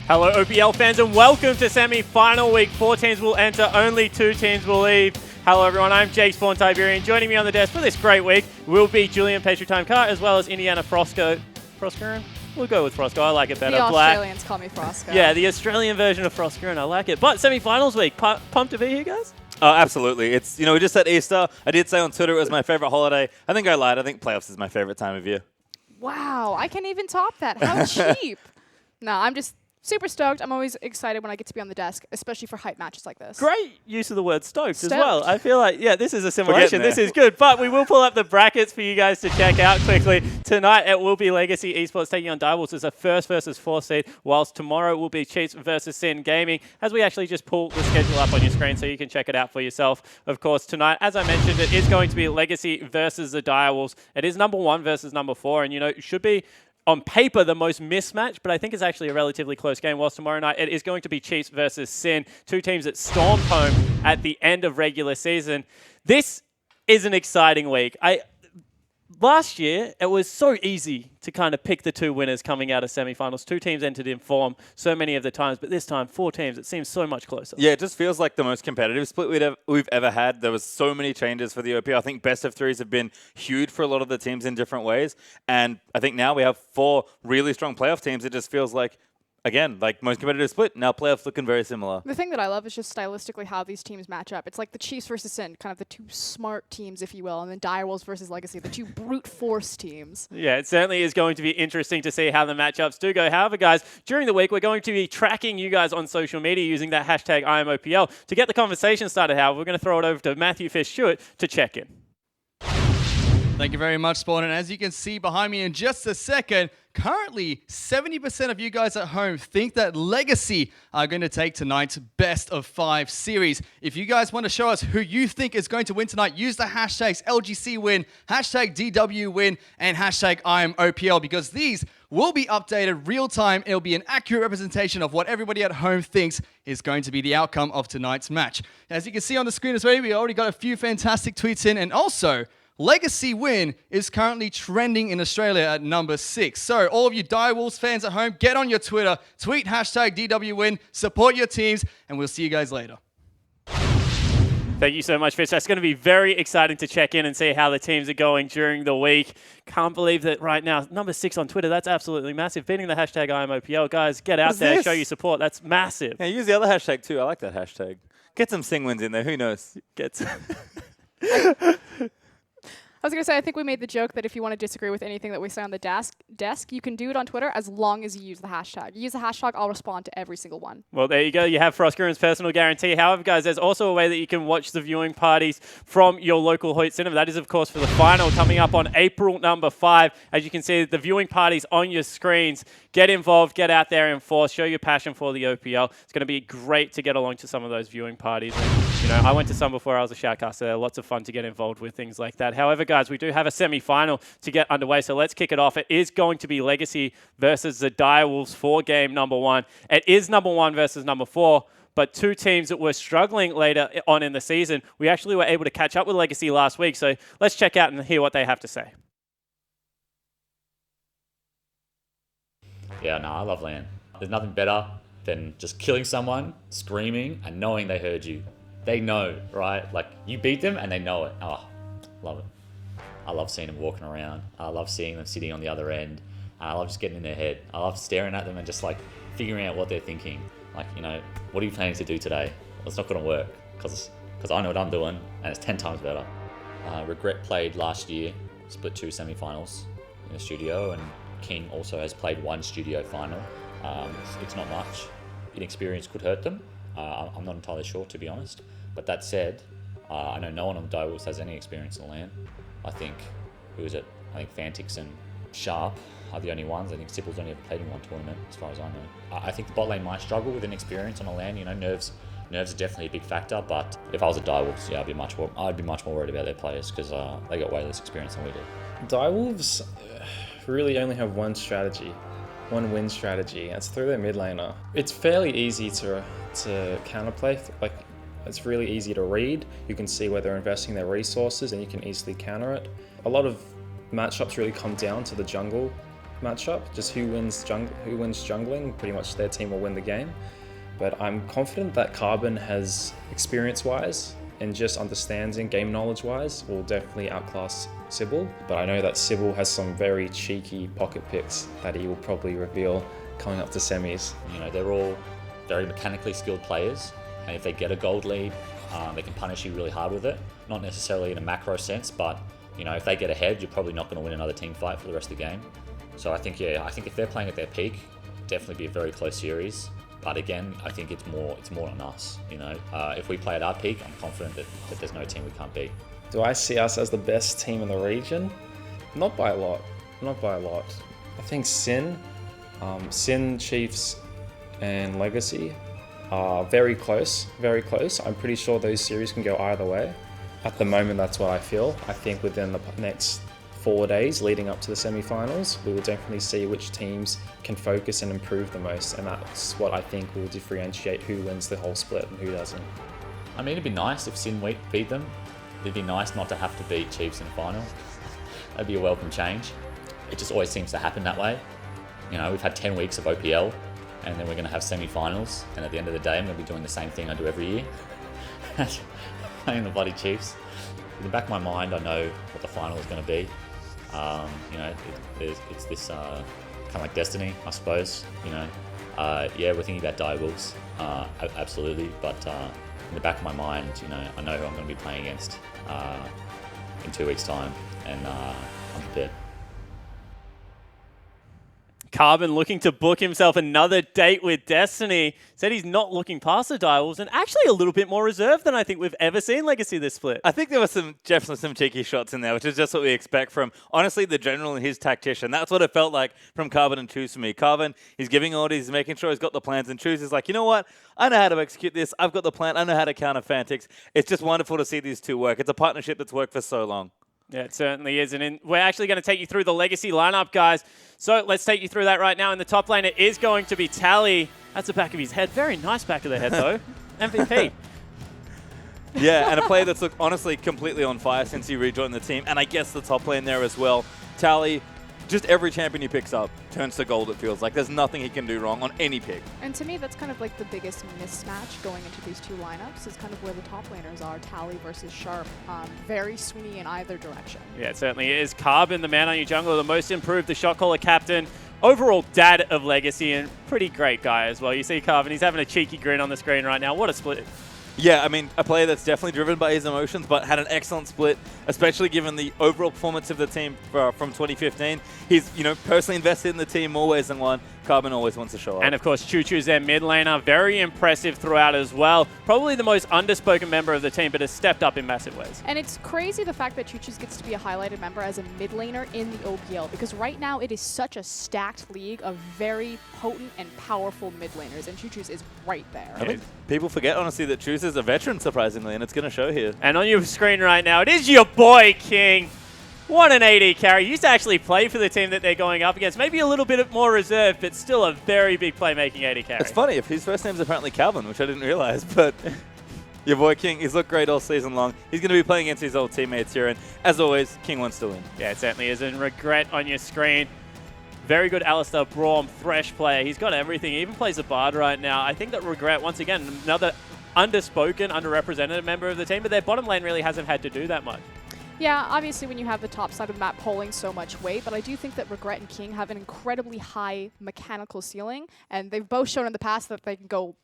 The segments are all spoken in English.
Hello OPL fans and welcome to semi-final week. 4 teams will enter, only 2 teams will leave. Hello everyone, I'm Jake Spawn Tiberian. Joining me on the desk for this great week will be Julian Time Car as well as Indiana Frosco. Frosco? We'll go with Frosco, I like it better. The Australians call me Frosco. Yeah, the Australian version of Frosco and I like it. But semi-finals week, pumped to be here guys? Oh, absolutely. It's, we just said Easter. I did say on Twitter it was my favorite holiday. I think I lied. I think playoffs is my favorite time of year. Wow, I can't even top that. How cheap. No, I'm just super stoked. I'm always excited when I get to be on the desk, especially for hype matches like this. Great use of the word stoked as well. I feel like, yeah, this is a simulation. This there. is good. But we will pull up the brackets for you guys to check out quickly. Tonight it will be Legacy Esports taking on Direwolves as a first versus 4th seed, whilst tomorrow it will be Chiefs versus Sin Gaming, as we actually just pull the schedule up on your screen so you can check it out for yourself. Of course, tonight, as I mentioned, it is going to be Legacy versus the Direwolves. It is number 1 versus number 4, and, it should be on paper, the most mismatched, but I think it's actually a relatively close game. Whilst tomorrow night, it is going to be Chiefs versus Sin, 2 teams that stormed home at the end of regular season. This is an exciting week. Last year, it was so easy to kind of pick the 2 winners coming out of semifinals. 2 teams entered in form so many of the times, but this time, 4 teams. It seems so much closer. Yeah, it just feels like the most competitive split we've ever had. There was so many changes for the OPL. I think best of 3s have been huge for a lot of the teams in different ways. And I think now we have 4 really strong playoff teams. It just feels like, again, like most competitive split. Now playoffs looking very similar. The thing that I love is just stylistically how these teams match up. It's like the Chiefs versus Sin, kind of the 2 smart teams, if you will, and then Direwolves versus Legacy, the 2 brute force teams. Yeah, it certainly is going to be interesting to see how the matchups do go. However, guys, during the week, we're going to be tracking you guys on social media using that hashtag IamOPL. To get the conversation started, however, we're going to throw it over to Matthew Fish-Stewart to check in. Thank you very much, Spawn. And as you can see behind me in just a second, currently 70% of you guys at home think that Legacy are going to take tonight's best of 5 series. If you guys want to show us who you think is going to win tonight, use the hashtags LGCWin, hashtag DWWin, and hashtag IamOPL, because these will be updated real time. It'll be an accurate representation of what everybody at home thinks is going to be the outcome of tonight's match. As you can see on the screen as well, we already got a few fantastic tweets in, and also Legacy Win is currently trending in Australia at number 6. So all of you Direwolves fans at home, get on your Twitter, tweet hashtag DWWin, support your teams, and we'll see you guys later. Thank you so much, Fish. That's going to be very exciting to check in and see how the teams are going during the week. Can't believe that right now, number 6 on Twitter, that's absolutely massive. Beating the hashtag IamOPL. Guys, get out there, show your support. That's massive. Yeah, use the other hashtag too. I like that hashtag. Get some Sing wins in there. Who knows? I was going to say, I think we made the joke that if you want to disagree with anything that we say on the desk, you can do it on Twitter as long as you use the hashtag. You use the hashtag, I'll respond to every single one. Well, there you go. You have Froskeran's personal guarantee. However, guys, there's also a way that you can watch the viewing parties from your local Hoyt Cinema. That is, of course, for the final coming up on April number 5. As you can see, the viewing parties on your screens. Get involved, get out there and force, show your passion for the OPL. It's going to be great to get along to some of those viewing parties. And, I went to some before I was a shoutcaster. They're lots of fun to get involved with things like that. However, guys, we do have a semi-final to get underway, so let's kick it off. It is going to be Legacy versus the Direwolves for game number 1. It is number 1 versus number 4, but 2 teams that were struggling later on in the season. We actually were able to catch up with Legacy last week, so let's check out and hear what they have to say. Yeah, no, I love LAN. There's nothing better than just killing someone, screaming, and knowing they heard you. They know, right? Like, you beat them and they know it. Oh, love it. I love seeing them walking around. I love seeing them sitting on the other end. I love just getting in their head. I love staring at them and just like figuring out what they're thinking. Like, what are you planning to do today? Well, it's not going to work because I know what I'm doing and it's 10 times better. Regret played last year, split 2 semi-finals in the studio, and King also has played 1 studio final. It's not much. Inexperience could hurt them. I'm not entirely sure, to be honest. But that said, I know no one on the Direwolves has any experience in LAN. I think Fantix and Sharp are the only ones. I think Sipple's only ever played in 1 tournament, as far as I know. I think the bot lane might struggle with inexperience on a LAN. Nerves are definitely a big factor. But if I was a Direwolves, yeah, I'd be much more worried about their players because they got way less experience than we do. Direwolves really only have one strategy, one win strategy. That's through their mid laner. It's fairly easy to counterplay. Like, it's really easy to read. You can see where they're investing their resources and you can easily counter it. A lot of matchups really come down to the jungle matchup, just who wins jungling. Pretty much their team will win the game. But I'm confident that Carbon has experience-wise and just understanding game knowledge-wise will definitely outclass Sybil. But I know that Sybil has some very cheeky pocket picks that he will probably reveal coming up to semis. You know, they're all very mechanically skilled players, and if they get a gold lead, they can punish you really hard with it. Not necessarily in a macro sense, but you know, if they get ahead, you're probably not going to win another team fight for the rest of the game. So I think if they're playing at their peak, definitely be a very close series. But again, I think it's more on us. You know, if we play at our peak, I'm confident that there's no team we can't beat. Do I see us as the best team in the region? Not by a lot. Not by a lot. I think Sin, Chiefs, and Legacy are very close. Very close. I'm pretty sure those series can go either way. At the moment, that's what I feel. I think within the next 4 days leading up to the semi-finals, we will definitely see which teams can focus and improve the most, and that's what I think will differentiate who wins the whole split and who doesn't. I mean, it'd be nice if Sin beat them. It'd be nice not to have to beat Chiefs in the final. That'd be a welcome change. It just always seems to happen that way. You know, we've had 10 weeks of OPL, and then we're going to have semi-finals, and at the end of the day, I'm going to be doing the same thing I do every year. Playing the bloody Chiefs. In the back of my mind, I know what the final is going to be. You know, it's this kind of like destiny, I suppose. You know, yeah, we're thinking about dire wolves, absolutely. But in the back of my mind, you know, I know who I'm going to be playing against in 2 weeks' time, and I'm prepared. Carbon looking to book himself another date with Destiny. Said he's not looking past the Direwolves and actually a little bit more reserved than I think we've ever seen Legacy this split. I think there were definitely some cheeky shots in there, which is just what we expect from, honestly, the general and his tactician. That's what it felt like from Carbon and Choose for me. Carbon, he's giving orders, he's making sure he's got the plans, and Choose is like, you know what? I know how to execute this. I've got the plan. I know how to counter Fantix. It's just wonderful to see these two work. It's a partnership that's worked for so long. Yeah, it certainly is. And we're actually going to take you through the Legacy lineup, guys. So let's take you through that right now. In the top lane, it is going to be Tally. That's the back of his head. Very nice back of the head, though. MVP. Yeah, and a player that's looked honestly completely on fire since he rejoined the team. And I guess the top lane there as well. Tally, just every champion he picks up turns to gold, it feels like. There's nothing he can do wrong on any pick. And to me, that's kind of like the biggest mismatch going into these two lineups is kind of where the top laners are, Tally versus Sharp. Very swingy in either direction. Yeah, it certainly is. Carbon, the man on your jungler, the most improved, the shot caller captain, overall dad of Legacy, and pretty great guy as well. You see Carbon, he's having a cheeky grin on the screen right now. What a split. Yeah, I mean, a player that's definitely driven by his emotions, but had an excellent split, especially given the overall performance of the team from 2015. He's, you know, personally invested in the team more ways than one. Carbon always wants to show up. And of course, Choo Choo's their mid laner. Very impressive throughout as well. Probably the most underspoken member of the team, but has stepped up in massive ways. And it's crazy the fact that Choo Choo's gets to be a highlighted member as a mid laner in the OPL, because right now it is such a stacked league of very potent and powerful mid laners, and Choo Choo's is right there. I mean, people forget, honestly, that Choose is a veteran, surprisingly, and it's going to show here. And on your screen right now, it is your boy, King. What an AD carry. Used to actually play for the team that they're going up against. Maybe a little bit more reserved, but still a very big playmaking AD carry. It's funny, if his first name's apparently Calvin, which I didn't realize, but your boy King, he's looked great all season long. He's going to be playing against his old teammates here, and as always, King wants to win. Yeah, it certainly is. And Regret on your screen. Very good Alistair Braum, Thresh player. He's got everything. He even plays a Bard right now. I think that Regret, once again, another underspoken, underrepresented member of the team, but their bottom lane really hasn't had to do that much. Yeah, obviously when you have the top side of the map pulling so much weight, but I do think that Regret and King have an incredibly high mechanical ceiling, and they've both shown in the past that they can go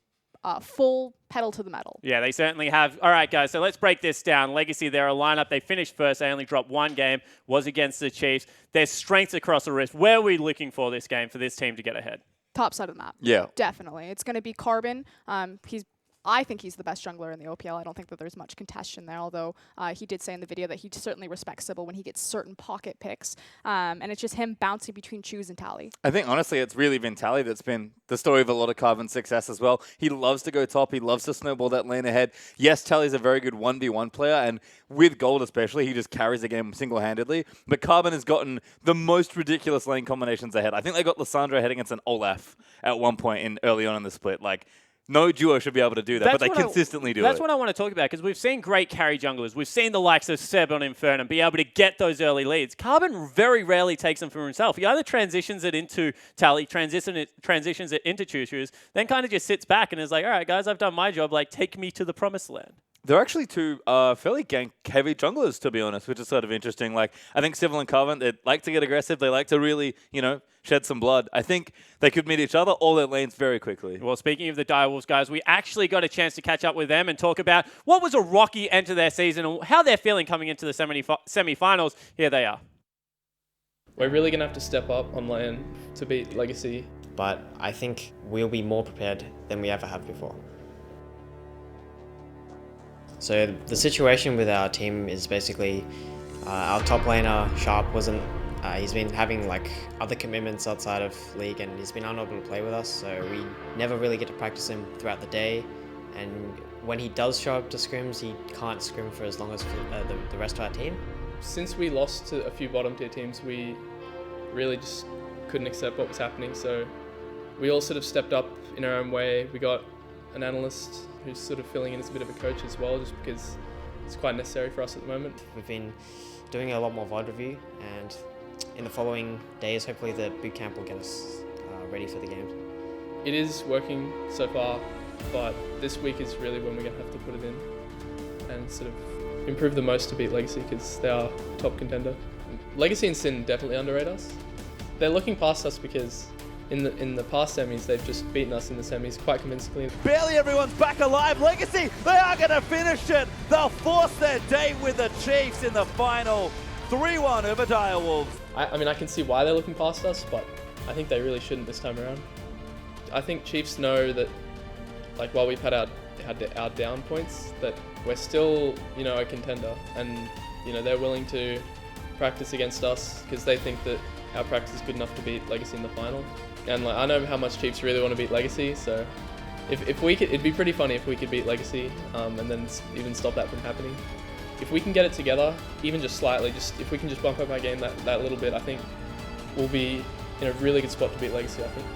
full pedal to the metal. Yeah, they certainly have. All right, guys, so let's break this down. Legacy, they're a lineup. They finished first. They only dropped one game, was against the Chiefs. Their strengths across the wrist. Where are we looking for this game for this team to get ahead? Top side of the map. Yeah. Definitely. It's going to be Carbon. I think he's the best jungler in the OPL. I don't think that there's much contention there, although he did say in the video that he certainly respects Sybil when he gets certain pocket picks. And it's just him bouncing between Choose and Tally. I think, honestly, it's really been Tally that's been the story of a lot of Carbon's success as well. He loves to go top. He loves to snowball that lane ahead. Yes, Tally's a very good 1v1 player, and with gold especially, he just carries the game single-handedly. But Carbon has gotten the most ridiculous lane combinations ahead. I think they got Lissandra heading against an Olaf at one point early on in the split. Like, No duo should be able to do that, but they consistently do it. That's what I want to talk about, because we've seen great carry junglers. We've seen the likes of Seb on Inferno be able to get those early leads. Carbon very rarely takes them for himself. He either transitions it into Tally, transitions it into Choo-Choos, then kind of just sits back and is like, all right, guys, I've done my job. Like, take me to the promised land. They're actually two fairly gank-heavy junglers, to be honest, which is sort of interesting. Like, I think Civil and Carbon, they like to get aggressive. They like to really, shed some blood. I think they could meet each other all their lanes very quickly. Well, speaking of the Direwolves, guys, we actually got a chance to catch up with them and talk about what was a rocky end to their season and how they're feeling coming into the semi-finals. Here they are. We're really going to have to step up on lane to beat Legacy. But I think we'll be more prepared than we ever have before. So the situation with our team is basically our top laner, Sharp, he's been having like other commitments outside of League and he's been unable to play with us, so we never really get to practice him throughout the day. And when he does show up to scrims, he can't scrim for as long as the rest of our team. Since we lost to a few bottom tier teams, we really just couldn't accept what was happening, so we all sort of stepped up in our own way. We got an analyst who's sort of filling in as a bit of a coach as well, just because it's quite necessary for us at the moment. We've been doing a lot more VOD review, and in the following days, hopefully the boot camp will get us ready for the games. It is working so far, but this week is really when we're going to have to put it in and sort of improve the most to beat Legacy, because they are top contender. Legacy and Sin definitely underrate us. They're looking past us because in the past semis, they've just beaten us in the semis quite convincingly. Barely everyone's back alive. Legacy, they are going to finish it. They'll force their date with the Chiefs in the final. 3-1 over Direwolves. I mean, I can see why they're looking past us, but I think they really shouldn't this time around. I think Chiefs know that, like, while we've had our down points, that we're still, a contender, and they're willing to practice against us because they think that our practice is good enough to beat Legacy in the final. And I know how much Chiefs really want to beat Legacy, so if we could, it'd be pretty funny if we could beat Legacy and then even stop that from happening. If we can get it together, even just slightly, if we can just bump up our game that little bit, I think we'll be in a really good spot to beat Legacy, I think.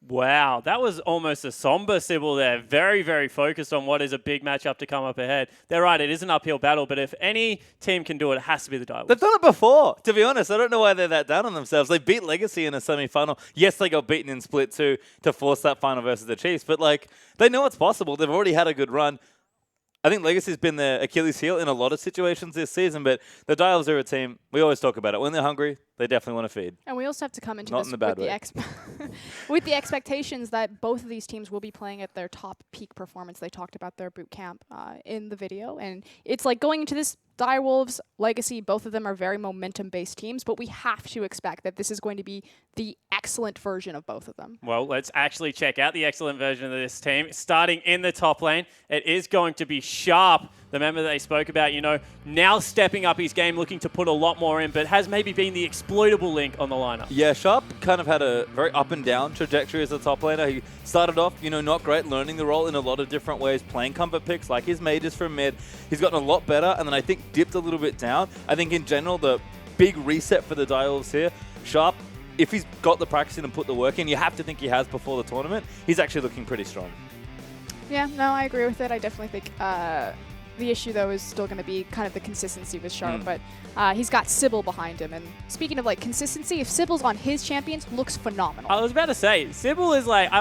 Wow, that was almost a somber Sybil there. Very, very focused on what is a big matchup to come up ahead. They're right, it is an uphill battle, but if any team can do it, it has to be the Direwolves. They've done it before, to be honest. I don't know why they're that down on themselves. They beat Legacy in a semi-final. Yes, they got beaten in Split 2 to force that final versus the Chiefs, but they know it's possible. They've already had a good run. I think Legacy's been their Achilles heel in a lot of situations this season, but the Direwolves are a team, we always talk about it. When they're hungry, they definitely want to feed. And we also have to come into Not this in the bad way. with the expectations that both of these teams will be playing at their top peak performance. They talked about their boot camp in the video, and it's like going into this Direwolves, Legacy, both of them are very momentum-based teams, but we have to expect that this is going to be the excellent version of both of them. Well, let's actually check out the excellent version of this team. Starting in the top lane, it is going to be Sharp, the member that they spoke about, now stepping up his game, looking to put a lot more in, but has maybe been the exploitable link on the lineup. Yeah, Sharp kind of had a very up and down trajectory as a top laner. He started off, not great, learning the role in a lot of different ways, playing comfort picks like his mages from mid. He's gotten a lot better, and then I think dipped a little bit down. I think in general, the big reset for the Direwolves here, Sharp, if he's got the practice in and put the work in, you have to think he has before the tournament, he's actually looking pretty strong. Yeah, no, I agree with it. I definitely think the issue, though, is still going to be kind of the consistency with Sharp, but he's got Sybil behind him. And speaking of consistency, if Sybil's on his champions, looks phenomenal. I was about to say, Sybil is I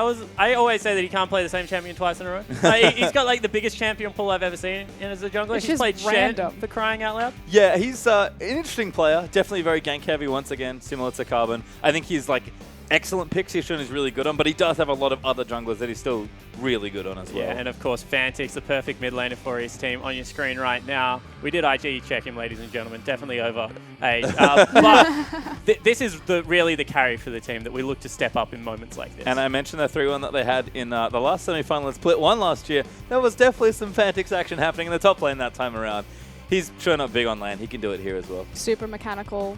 always say that he can't play the same champion twice in a row. He's got the biggest champion pool I've ever seen in as a jungler. It's he's just played random. Shen for crying out loud. Yeah, he's an interesting player. Definitely very gank heavy once again, similar to Carbon. I think he's excellent picks he's shown he's really good on, but he does have a lot of other junglers that he's still really good on as well. Yeah, and of course, Fantix, the perfect mid laner for his team on your screen right now. We did IG check him, ladies and gentlemen, definitely over age. But this is really the carry for the team that we look to step up in moments like this. And I mentioned the 3-1 that they had in the last semi-final in Split 1 last year. There was definitely some Fantix action happening in the top lane that time around. He's shown up big on lane. He can do it here as well. Super mechanical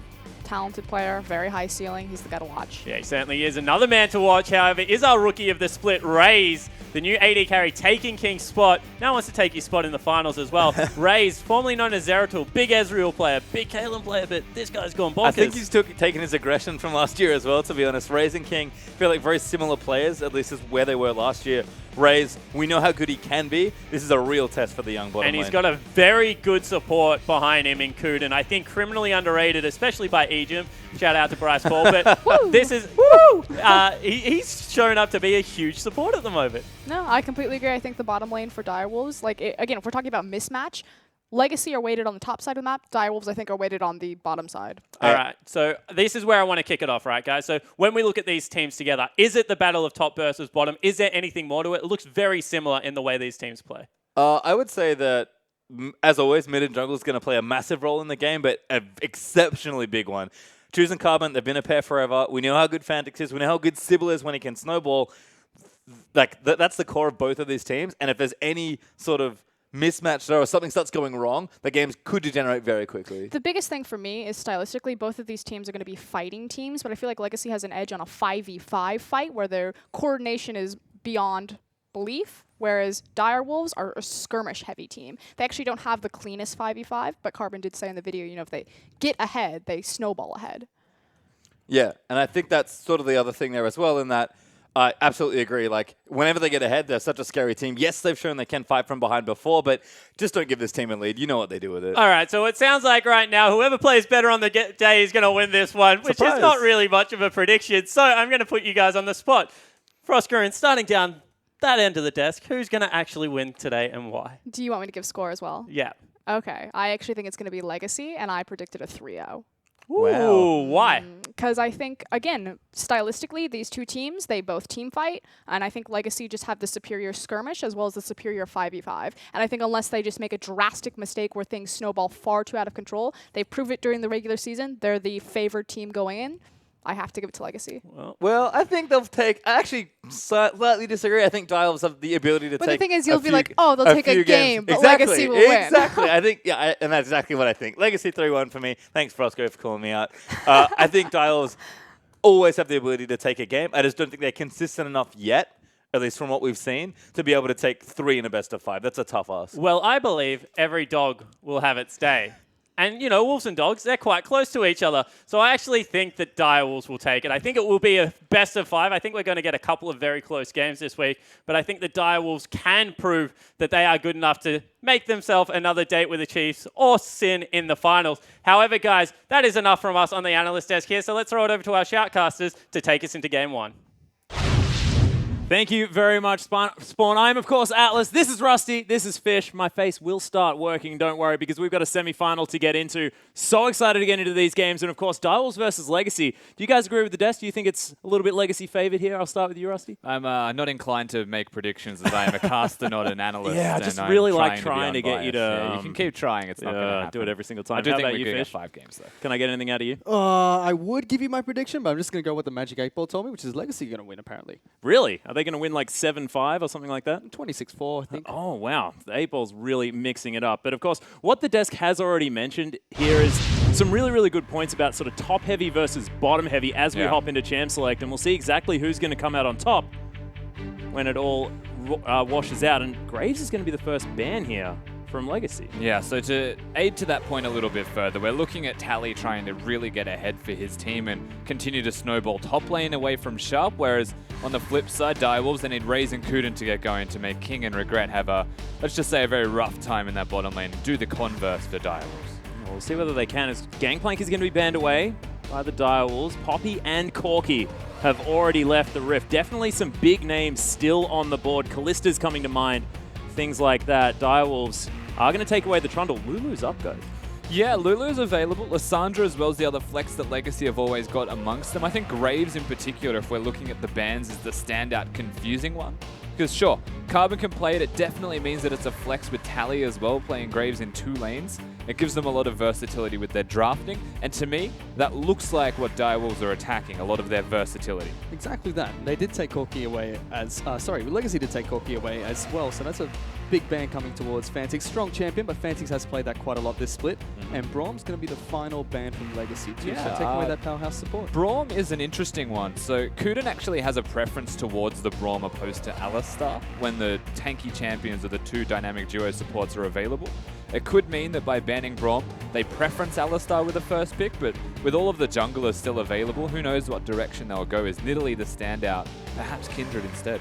talented player, very high ceiling. He's the guy to watch. Yeah, he certainly is. Another man to watch, however, is our rookie of the split, Raze, the new AD carry taking King's spot. Now wants to take his spot in the finals as well. Raze, formerly known as Zeratul, big Ezreal player, big Kaelin player, but this guy's gone bonkers. I think he's taken his aggression from last year as well, to be honest. Raze and King feel like very similar players, at least as where they were last year. Raze, we know how good he can be. This is a real test for the young bottom And he's lane. got a very good support behind him in Kuden. I think criminally underrated, especially by Egypt. Shout out to Bryce Paul. But this is, he's shown up to be a huge support at the moment. No, I completely agree. I think the bottom lane for Direwolves, again, if we're talking about mismatch, Legacy are weighted on the top side of the map. Direwolves, I think, are weighted on the bottom side. All right, so this is where I want to kick it off, right, guys? So when we look at these teams together, is it the battle of top versus bottom? Is there anything more to it? It looks very similar in the way these teams play. I would say that, as always, mid and jungle is going to play a massive role in the game, but an exceptionally big one. Choosing Carbon, they've been a pair forever. We know how good Fantix is. We know how good Sybil is when he can snowball. Like, that's the core of both of these teams. And if there's any sort of mismatch there or something starts going wrong, the games could degenerate very quickly. The biggest thing for me is stylistically, both of these teams are going to be fighting teams, but I feel like Legacy has an edge on a 5v5 fight where their coordination is beyond belief, whereas Direwolves are a skirmish-heavy team. They actually don't have the cleanest 5v5, but Carbon did say in the video, you know, if they get ahead, they snowball ahead. Yeah, and I think that's sort of the other thing there as well, in that I absolutely agree. Like, whenever they get ahead, they're such a scary team. Yes, they've shown they can fight from behind before, but just don't give this team a lead. You know what they do with it. All right, so it sounds like right now, whoever plays better on the day is going to win this one, which is not really much of a prediction. So I'm going to put you guys on the spot. Frostgreen, starting down that end of the desk, who's going to actually win today and why? Do you want me to give score as well? Yeah. Okay. I actually think it's going to be Legacy, and I predicted a 3-0. Ooh, why? Because I think, again, stylistically, these two teams, they both team fight, and I think Legacy just have the superior skirmish as well as the superior 5v5. And I think unless they just make a drastic mistake where things snowball far too out of control, they prove it during the regular season, they're the favored team going in. I have to give it to Legacy. Well, I think they'll take... I actually slightly disagree. I think Direwolves have the ability to take... But the thing is, you'll be like, oh, they'll take a game, but Legacy will win. Exactly. I think, yeah, and that's exactly what I think. Legacy 3-1 for me. Thanks, Frosco, for calling me out. I think Direwolves always have the ability to take a game. I just don't think they're consistent enough yet, at least from what we've seen, to be able to take 3 in a best of 5. That's a tough ask. Well, I believe every dog will have its day. And, you know, wolves and dogs, they're quite close to each other. So I actually think that Direwolves will take it. I think it will be a best of 5. I think we're going to get a couple of very close games this week. But I think the Direwolves can prove that they are good enough to make themselves another date with the Chiefs or Sin in the finals. However, guys, that is enough from us on the analyst desk here. So let's throw it over to our shoutcasters to take us into game 1. Thank you very much, Spawn. I'm, of course, Atlas. This is Rusty. This is Fish. My face will start working, don't worry, because we've got a semi-final to get into. So excited to get into these games. And, of course, Direwolves versus Legacy. Do you guys agree with the desk? Do you think it's a little bit Legacy favored here? I'll start with you, Rusty. I'm not inclined to make predictions as I am a caster, not an analyst. Yeah, I and just I'm really like be trying to get you to... Yeah, you can keep trying. It's not going to happen. Do it every single time. I do How think about we're you, going to Fish? 5 games, though. Can I get anything out of you? I would give you my prediction, but I'm just going to go with the Magic 8 Ball told me, which is Legacy going to win, apparently. Really? Are they going to win like 7-5 or something like that? 26-4, I think. Oh, wow. The 8 Ball's really mixing it up. But, of course, what the desk has already mentioned here is some really, really good points about sort of top-heavy versus bottom-heavy as we hop into Champ Select. And we'll see exactly who's going to come out on top when it all washes out. And Graves is going to be the first ban here from Legacy. Yeah, so to aid to that point a little bit further, we're looking at Tally trying to really get ahead for his team and continue to snowball top lane away from Sharp, whereas on the flip side, Direwolves, they need Raze and Kuden to get going to make King and Regret have a, let's just say, a very rough time in that bottom lane and do the converse for Direwolves. We'll see whether they can, as Gangplank is going to be banned away by the Direwolves. Poppy and Corky have already left the Rift. Definitely some big names still on the board. Callista's coming to mind, things like that. Direwolves are going to take away the Trundle. Lulu's up, guys. Yeah, Lulu's available. Lissandra as well as the other flex that Legacy have always got amongst them. I think Graves in particular, if we're looking at the bans, is the standout confusing one. Because sure, Carbon can play it. It definitely means that it's a flex with Tally as well, playing Graves in 2 lanes. It gives them a lot of versatility with their drafting. And to me, that looks like what Direwolves are attacking, a lot of their versatility. Exactly that. They did take Corky away as... Legacy did take Corky away as well, so that's a big ban coming towards Fantix. Strong champion, but Fantix has played that quite a lot this split. And Brom's going to be the final ban from Legacy too, so taking away that powerhouse support. Braum is an interesting one. So Kuden actually has a preference towards the Braum opposed to Alistar when the tanky champions of the two dynamic duo supports are available. It could mean that by banning Braum, they preference Alistar with the first pick, but with all of the junglers still available, who knows what direction they'll go. Is Nidalee the standout? Perhaps Kindred instead.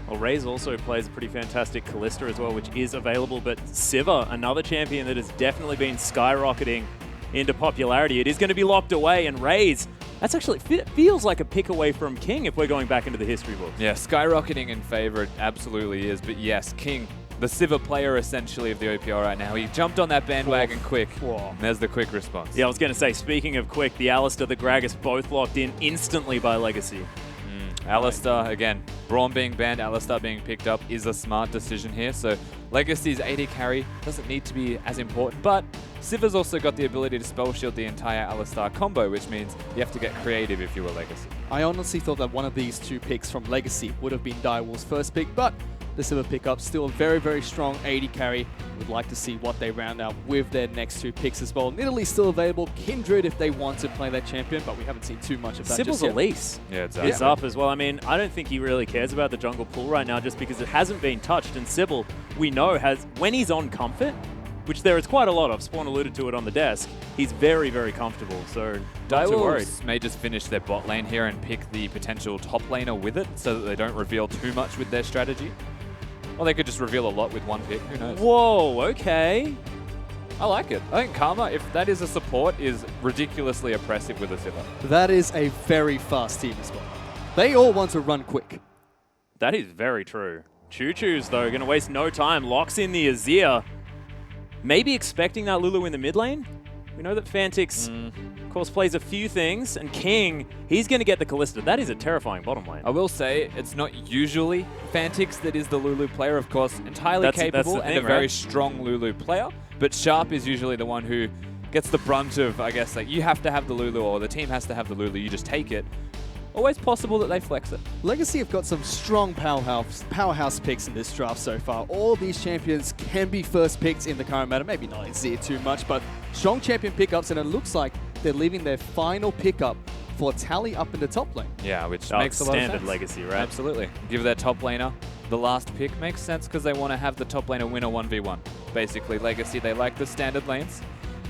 Well, Raze also plays a pretty fantastic Callista as well, which is available, but Sivir, another champion that has definitely been skyrocketing into popularity. It is going to be locked away, and Raze, that's actually feels like a pick away from King if we're going back into the history books. Yeah, skyrocketing in favor, it absolutely is, but yes, King, the Sivir player essentially of the OPL right now. He jumped on that bandwagon quick. And there's the quick response. Yeah, I was going to say, speaking of quick, the Alistar, the Gragas both locked in instantly by Legacy. Alistar, again, Braum being banned, Alistar being picked up is a smart decision here. So Legacy's AD carry doesn't need to be as important, but Sivir's also got the ability to spell shield the entire Alistar combo, which means you have to get creative if you were Legacy. I honestly thought that one of these two picks from Legacy would have been Direwolf's first pick, but the Sivir pickup still a very, very strong AD carry. Would like to see what they round out with their next two picks as well. Nidalee's still available. Kindred if they want to play that champion, but we haven't seen too much of that Sybil's just yet. Elise is up as well. I mean, I don't think he really cares about the jungle pool right now just because it hasn't been touched. And Sybil, we know, has when he's on comfort, which there is quite a lot of, Spawn alluded to it on the desk, he's very, very comfortable. So not too worried. Direwolves may just finish their bot lane here and pick the potential top laner with it so that they don't reveal too much with their strategy. Or they could just reveal a lot with one pick, who knows? Whoa, okay. I like it. I think Karma, if that is a support, is ridiculously oppressive with a Sivir. That is a very fast team as well. They all want to run quick. That is very true. Choo Choo's, though, going to waste no time. Locks in the Azir. Maybe expecting that Lulu in the mid lane. We know that Fantix, of course, plays a few things. And King, he's going to get the Callista. That is a terrifying bottom lane. I will say, it's not usually Fantix that is the Lulu player, of course, entirely capable and a very strong Lulu player. But Sharp is usually the one who gets the brunt of, I guess, like you have to have the Lulu or the team has to have the Lulu. You just take it. Always possible that they flex it. Legacy have got some strong powerhouse picks in this draft so far. All these champions can be first picks in the current meta. Maybe not Azir too much, but strong champion pickups, and it looks like they're leaving their final pickup for Tally up in the top lane. Yeah, which makes a lot of sense. Standard Legacy, right? Absolutely. Give their top laner the last pick. Makes sense because they want to have the top laner win a 1v1. Basically, Legacy, they like the standard lanes.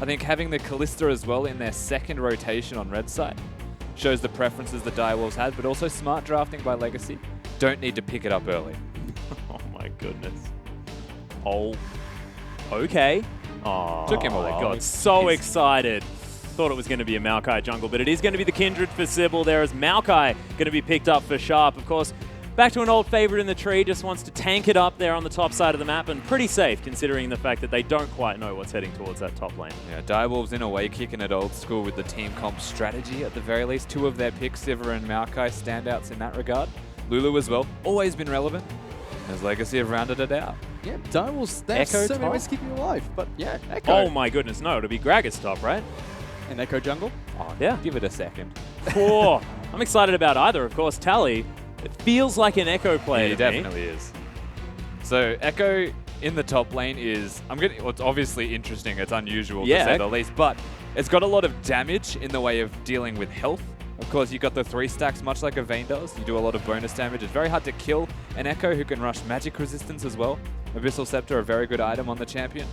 I think having the Callista as well in their second rotation on red side shows the preferences the Direwolves had, but also smart drafting by Legacy. Don't need to pick it up early. Oh my goodness. Oh, okay. Oh, Took him a I while. got so excited. Thought it was going to be a Maokai jungle, but it is going to be the Kindred for Sybil. There is Maokai going to be picked up for Sharp. Of course, back to an old favorite in the tree, just wants to tank it up there on the top side of the map, and pretty safe considering the fact that they don't quite know what's heading towards that top lane. Yeah, Direwolves in a way kicking it old school with the team comp strategy at the very least. Two of their picks, Sivir and Maokai, standouts in that regard. Lulu as well, always been relevant. As Legacy have rounded it out. Yeah, Direwolves, they have Echo so many top? ways to keep you alive, but yeah, Echo. Oh my goodness, no, it'll be Gragas top, right? And Echo jungle? Oh, Yeah. Give it a second. Oh, I'm excited about either. Of course, Tally, it feels like an Echo player Yeah, he to me. definitely is. So Echo in the top lane is, well, it's obviously interesting. It's unusual to say the least, but it's got a lot of damage in the way of dealing with health. Of course, you've got the 3 stacks, much like a Vayne does. You do a lot of bonus damage. It's very hard to kill an Echo who can rush magic resistance as well. Abyssal Scepter, a very good item on the champion.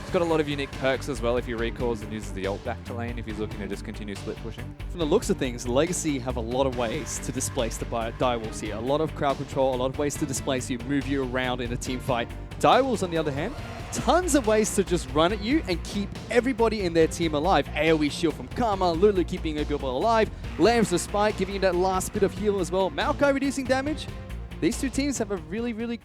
It's got a lot of unique perks as well if he recalls and uses the ult back to lane if he's looking to just continue split pushing. From the looks of things, Legacy have a lot of ways to displace the Direwolves here. A lot of crowd control, a lot of ways to displace you, move you around in a team fight. Direwolves, on the other hand, tons of ways to just run at you and keep everybody in their team alive. AoE shield from Karma, Lulu keeping people alive, Lambs the spike, giving you that last bit of heal as well. Maokai reducing damage. These two teams have a really, really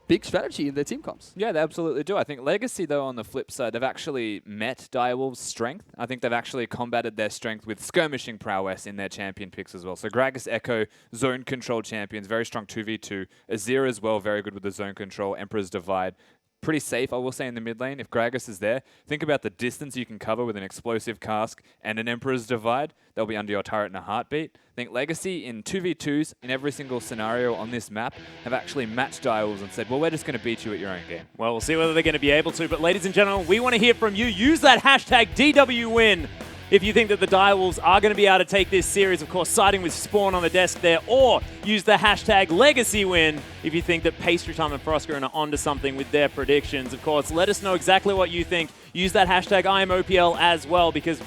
big strategy in their team comps. Yeah, they absolutely do. I think Legacy, though, on the flip side, they've actually met Direwolves' strength. I think they've actually combated their strength with skirmishing prowess in their champion picks as well. So Gragas, Echo, zone control champions, very strong 2v2. Azir as well, very good with the zone control. Emperor's Divide. pretty safe, I will say, in the mid lane. If Gragas is there, think about the distance you can cover with an explosive cask and an Emperor's Divide. They'll be under your turret in a heartbeat. I think Legacy in 2v2s in every single scenario on this map have actually matched Direwolves and said, well, we're just going to beat you at your own game. Well, we'll see whether they're going to be able to. But ladies and gentlemen, we want to hear from you. Use that hashtag DWWin if you think that the Direwolves are going to be able to take this series, of course, siding with Spawn on the desk there, or use the hashtag LegacyWin if you think that Pastry Time and Froscarin are onto something with their predictions. Of course, let us know exactly what you think. Use that hashtag IamOPL as well, because,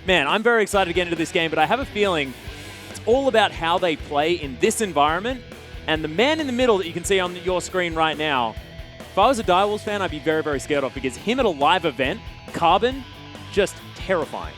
man, I'm very excited to get into this game, but I have a feeling it's all about how they play in this environment. And the man in the middle that you can see on your screen right now, if I was a Direwolves fan, I'd be very, very scared of, because him at a live event, Carbon, just terrifying.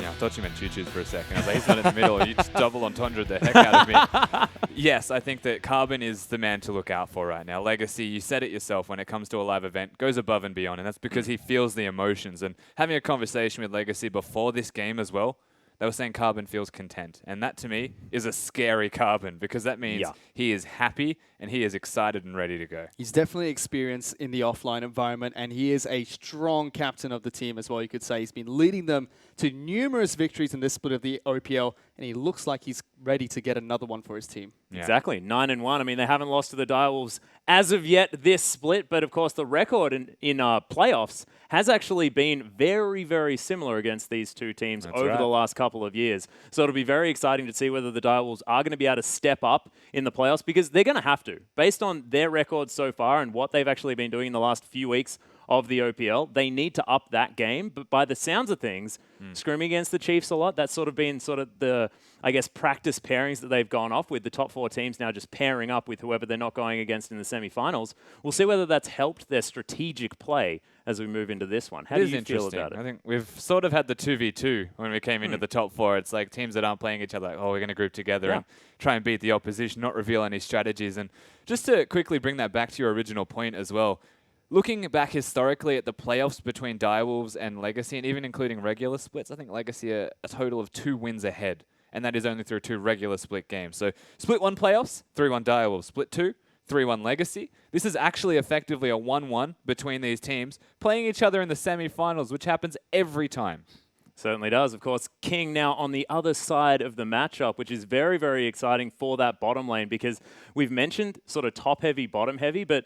Yeah, I thought you meant choo-choos for a second. I was like, he's not in the middle. You just double entendre the heck out of me. Yes, I think that Carbon is the man to look out for right now. Legacy, you said it yourself, when it comes to a live event, goes above and beyond, and that's because he feels the emotions. And having a conversation with Legacy before this game as well, they were saying Carbon feels content. And that, to me, is a scary Carbon, because that means he is happy and he is excited and ready to go. He's definitely experienced in the offline environment, and he is a strong captain of the team as well, you could say. He's been leading them to numerous victories in this split of the OPL, and he looks like he's ready to get another one for his team. Yeah. Exactly, 9-1. I mean, they haven't lost to the Direwolves as of yet this split, but of course the record in playoffs has actually been very, very similar against these two teams over the last couple of years. So it'll be very exciting to see whether the Direwolves are going to be able to step up in the playoffs, because they're going to have to. Based on their record so far and what they've actually been doing in the last few weeks of the OPL, they need to up that game. But by the sounds of things, scrimming against the Chiefs a lot, that's sort of been sort of the, I guess, practice pairings that they've gone off with, the top four teams now just pairing up with whoever they're not going against in the semifinals. We'll see whether that's helped their strategic play as we move into this one. How do you feel about it? I think we've sort of had the 2v2 when we came into the top four. It's like teams that aren't playing each other, like, oh, we're going to group together and try and beat the opposition, not reveal any strategies. And just to quickly bring that back to your original point as well, looking back historically at the playoffs between Direwolves and Legacy, and even including regular splits, I think Legacy are a total of 2 wins ahead, and that is only through 2 regular split games. So split 1 playoffs, 3-1 Direwolves. Split 2, 3-1 Legacy. This is actually effectively a 1-1 between these teams, playing each other in the semi-finals, which happens every time. Certainly does. Of course, King now on the other side of the matchup, which is very, very exciting for that bottom lane, because we've mentioned sort of top-heavy, bottom-heavy, but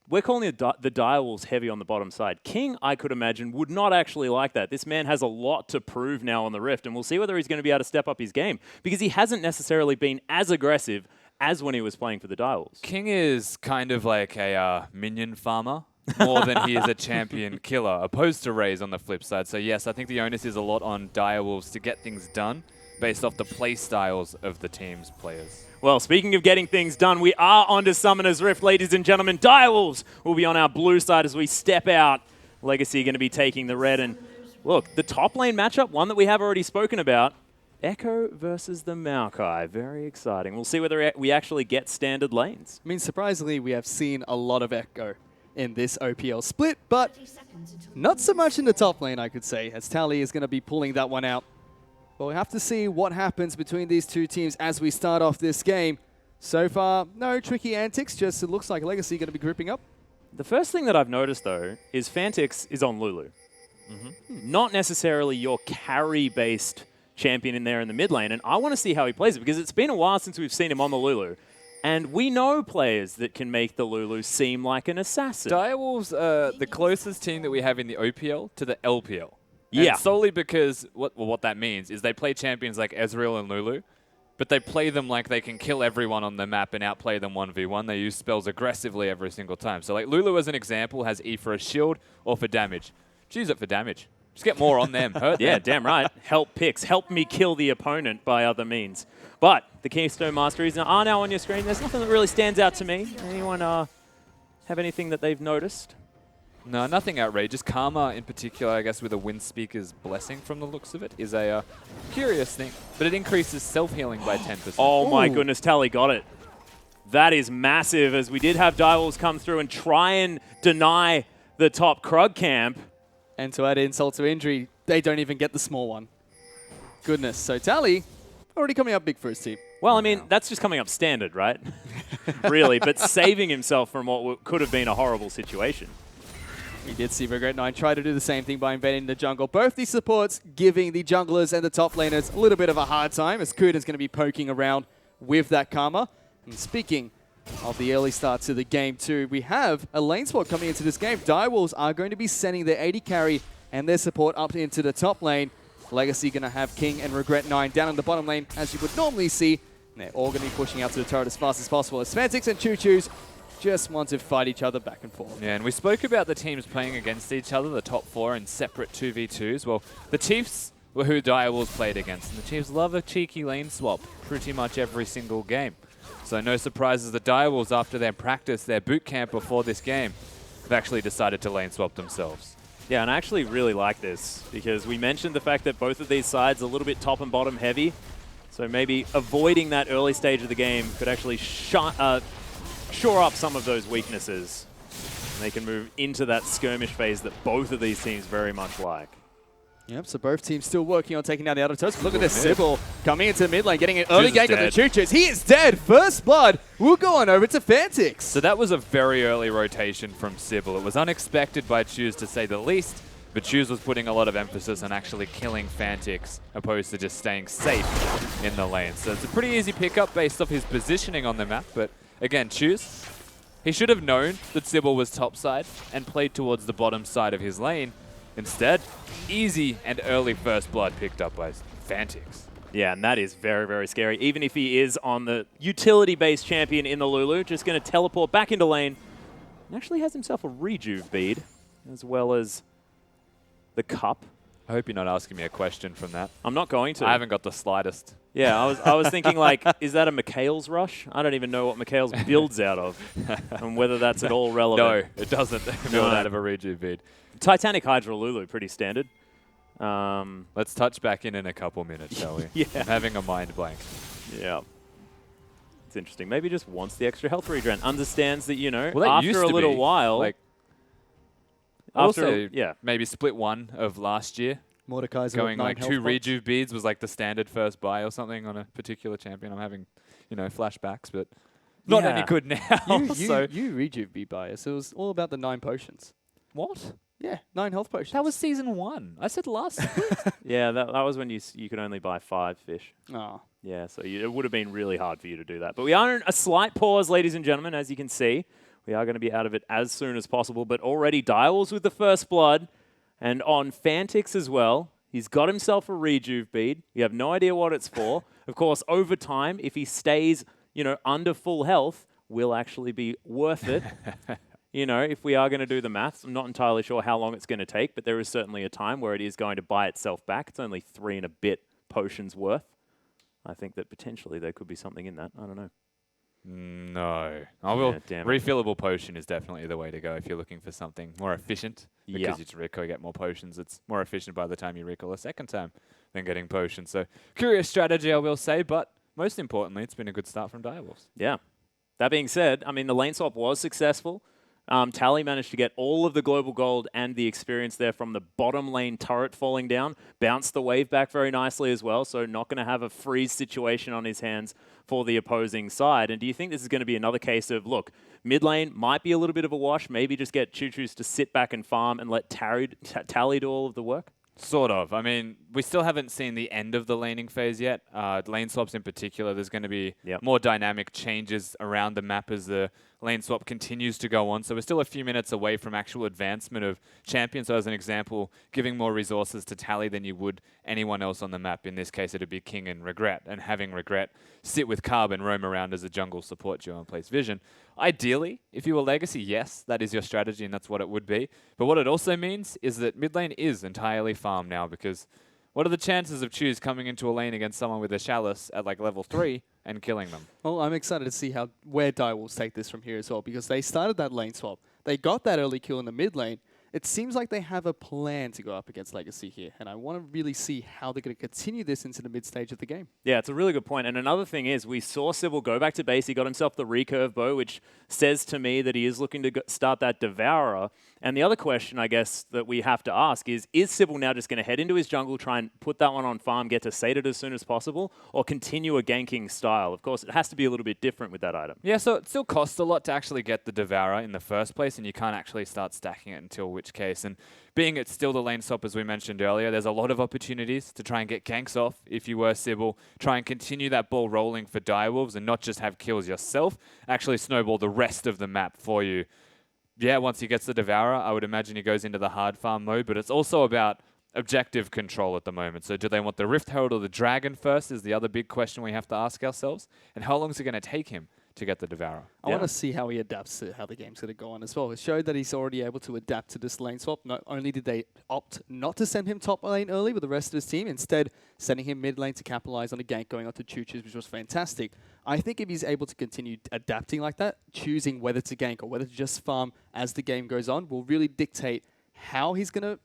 we're calling the Direwolves heavy on the bottom side. King, I could imagine, would not actually like that. This man has a lot to prove now on the Rift, and we'll see whether he's going to be able to step up his game, because he hasn't necessarily been as aggressive as when he was playing for the Direwolves. King is kind of like a minion farmer more than he is a champion killer, opposed to Raze on the flip side. So yes, I think the onus is a lot on Direwolves to get things done based off the play styles of the team's players. Well, speaking of getting things done, we are on to Summoner's Rift, ladies and gentlemen. Direwolves will be on our blue side as we step out. Legacy going to be taking the red. And look, the top lane matchup, one that we have already spoken about, Echo versus the Maokai. Very exciting. We'll see whether we actually get standard lanes. I mean, surprisingly, we have seen a lot of Echo in this OPL split, but not so much in the top lane, I could say, as Tally is going to be pulling that one out. But we have to see what happens between these two teams as we start off this game. So far, no tricky antics, just it looks like Legacy going to be grouping up. The first thing that I've noticed, though, is Fantix is on Lulu. Not necessarily your carry-based champion in there in the mid lane, and I want to see how he plays it, because it's been a while since we've seen him on the Lulu. And we know players that can make the Lulu seem like an assassin. Direwolves are the closest team that we have in the OPL to the LPL. Yeah. And solely because what that means is they play champions like Ezreal and Lulu, but they play them like they can kill everyone on the map and outplay them 1v1. They use spells aggressively every single time. So like Lulu, as an example, has E for a shield or for damage. Just use it for damage. Just get more on them. Hurt Yeah, them. damn right. Help picks. Help me kill the opponent by other means. But the Keystone Masteries are now on your screen. There's nothing that really stands out to me. Anyone have anything that they've noticed? No, nothing outrageous. Karma, in particular, I guess, with a Wind Speaker's Blessing from the looks of it, is a curious thing. But it increases self-healing by 10%. Oh my goodness, Tally got it. That is massive, as we did have Direwolves come through and try and deny the top Krug camp. And to add insult to injury, they don't even get the small one. Goodness. So Tally already coming up big for his team. Well, I mean, that's just coming up standard, right? Really, but saving himself from what could have been a horrible situation. We did see Regret9 try to do the same thing by invading the jungle. Both these supports giving the junglers and the top laners a little bit of a hard time, as Kuda's going to be poking around with that Karma. And speaking of the early start to the game too, we have a lane swap coming into this game. Direwolves are going to be sending their AD carry and their support up into the top lane. Legacy going to have King and Regret9 down in the bottom lane, as you would normally see. And they're all going to be pushing out to the turret as fast as possible, as Fantix and Choo-Choos just want to fight each other back and forth. Yeah, and we spoke about the teams playing against each other, the top 4 in separate 2v2s. Well, the Chiefs were who Direwolves played against, and the Chiefs love a cheeky lane swap pretty much every single game. So no surprises, the Direwolves, after their practice, their boot camp before this game, have actually decided to lane swap themselves. Yeah, and I actually really like this, because we mentioned the fact that both of these sides are a little bit top and bottom heavy. So maybe avoiding that early stage of the game could actually shore up some of those weaknesses. And they can move into that skirmish phase that both of these teams very much like. Yep, so both teams still working on taking down the outer toast. Look at this, Sybil coming into mid lane, getting an early gank on the Choo-Choos. He is dead. First blood will go on over to Fantix. So that was a very early rotation from Sybil. It was unexpected by Choose, to say the least, but Choose was putting a lot of emphasis on actually killing Fantix, opposed to just staying safe in the lane. So it's a pretty easy pickup based off his positioning on the map, but again, Choose, he should have known that Sybil was topside and played towards the bottom side of his lane. Instead, easy and early first blood picked up by Fantix. Yeah, and that is very, very scary. Even if he is on the utility-based champion in the Lulu, just going to teleport back into lane. And actually has himself a rejuve bead, as well as the cup. I hope you're not asking me a question from that. I'm not going to. I haven't got the slightest. Yeah, I was thinking, like, is that a Mikhail's rush? I don't even know what Mikhail's builds out of, and whether that's at all relevant. No, it doesn't build out of a rejuve bead. Titanic Hydra Lulu, pretty standard. Let's touch back in a couple minutes, shall we? Yeah. I'm having a mind blank. Yeah. It's interesting. Maybe just wants the extra health regen. Understands that, you know, Well, that after used a to little be, while... like, after also, maybe split 1 of last year. Mordekaiser going like 2 health points. rejuve beads was like the standard first buy or something on a particular champion. I'm having, you know, flashbacks, but not any good now. You rejuve bead bias. It was all about the 9 potions. What? Yeah, 9 health potions. That was season 1. I said last. Yeah, that was when you could only buy 5 fish. Oh. Yeah, so it would have been really hard for you to do that. But we are in a slight pause, ladies and gentlemen, as you can see. We are going to be out of it as soon as possible, but already Direwolves with the first blood, and on Fantix as well. He's got himself a rejuve bead. We have no idea what it's for. Of course, over time, if he stays, you know, under full health, will actually be worth it. You know, if we are going to do the maths, I'm not entirely sure how long it's going to take, but there is certainly a time where it is going to buy itself back. It's only 3 and a bit potions worth. I think that potentially there could be something in that. I don't know. No. Refillable potion is definitely the way to go if you're looking for something more efficient. Because you just get more potions. It's more efficient by the time you recall a second time than getting potions. So, curious strategy, I will say, but most importantly, it's been a good start from Direwolves. Yeah. That being said, I mean, the lane swap was successful. Tally managed to get all of the global gold and the experience there from the bottom lane turret falling down. Bounced the wave back very nicely as well, so not going to have a freeze situation on his hands for the opposing side. And do you think this is going to be another case of, look, mid lane might be a little bit of a wash, maybe just get Choo-Choos to sit back and farm and let Tally do all of the work? Sort of. I mean, we still haven't seen the end of the laning phase yet. Lane swaps in particular, there's going to be more dynamic changes around the map as the lane swap continues to go on. So we're still a few minutes away from actual advancement of champions. So as an example, giving more resources to Tally than you would anyone else on the map. In this case, it'd be King and Regret. And having Regret sit with Carb and roam around as a jungle support duo and place Vision. Ideally, if you were Legacy, yes, that is your strategy and that's what it would be. But what it also means is that mid lane is entirely farm now, because what are the chances of Choose coming into a lane against someone with a Chalice at like level 3 and killing them? Well, I'm excited to see where Direwolves take this from here as well, because they started that lane swap. They got that early kill in the mid lane. It seems like they have a plan to go up against Legacy here, and I want to really see how they're going to continue this into the mid stage of the game. Yeah, it's a really good point. And another thing is, we saw Sybil go back to base. He got himself the recurve bow, which says to me that he is looking to start that Devourer. And the other question, I guess, that we have to ask is Sybil now just going to head into his jungle, try and put that one on farm, get to sated as soon as possible, or continue a ganking style? Of course, it has to be a little bit different with that item. Yeah, so it still costs a lot to actually get the Devourer in the first place, and you can't actually start stacking it until which case. And being it's still the lane swap, as we mentioned earlier, there's a lot of opportunities to try and get ganks off if you were Sybil, try and continue that ball rolling for Direwolves and not just have kills yourself, actually snowball the rest of the map for you. Yeah, once he gets the Devourer, I would imagine he goes into the hard farm mode, but it's also about objective control at the moment. So do they want the Rift Herald or the Dragon first is the other big question we have to ask ourselves. And how long is it going to take him to get the Devourer? I want to see how he adapts to how the game's going to go on as well. It showed that he's already able to adapt to this lane swap. Not only did they opt not to send him top lane early with the rest of his team, instead sending him mid lane to capitalize on a gank going on to Choo-Choos, which was fantastic. I think if he's able to continue adapting like that, choosing whether to gank or whether to just farm as the game goes on will really dictate how he's going to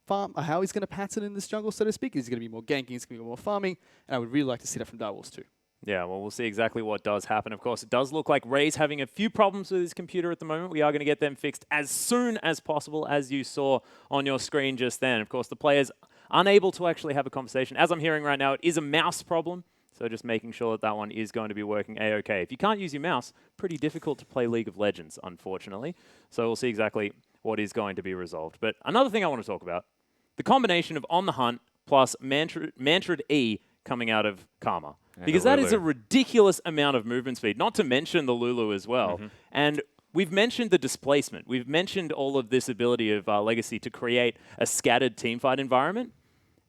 farm, how he's going to pattern in this jungle, so to speak. He's going to be more ganking, he's going to be more farming, and I would really like to see that from Direwolves too. Yeah, well, we'll see exactly what does happen. Of course, it does look like Ray's having a few problems with his computer at the moment. We are going to get them fixed as soon as possible, as you saw on your screen just then. Of course, the player's unable to actually have a conversation. As I'm hearing right now, it is a mouse problem, so just making sure that that one is going to be working A-OK. If you can't use your mouse, pretty difficult to play League of Legends, unfortunately. So we'll see exactly what is going to be resolved. But another thing I want to talk about, the combination of On the Hunt plus Mantraed E coming out of Karma. Because that is a ridiculous amount of movement speed, not to mention the Lulu as well. And we've mentioned the displacement. We've mentioned all of this ability of Legacy to create a scattered teamfight environment.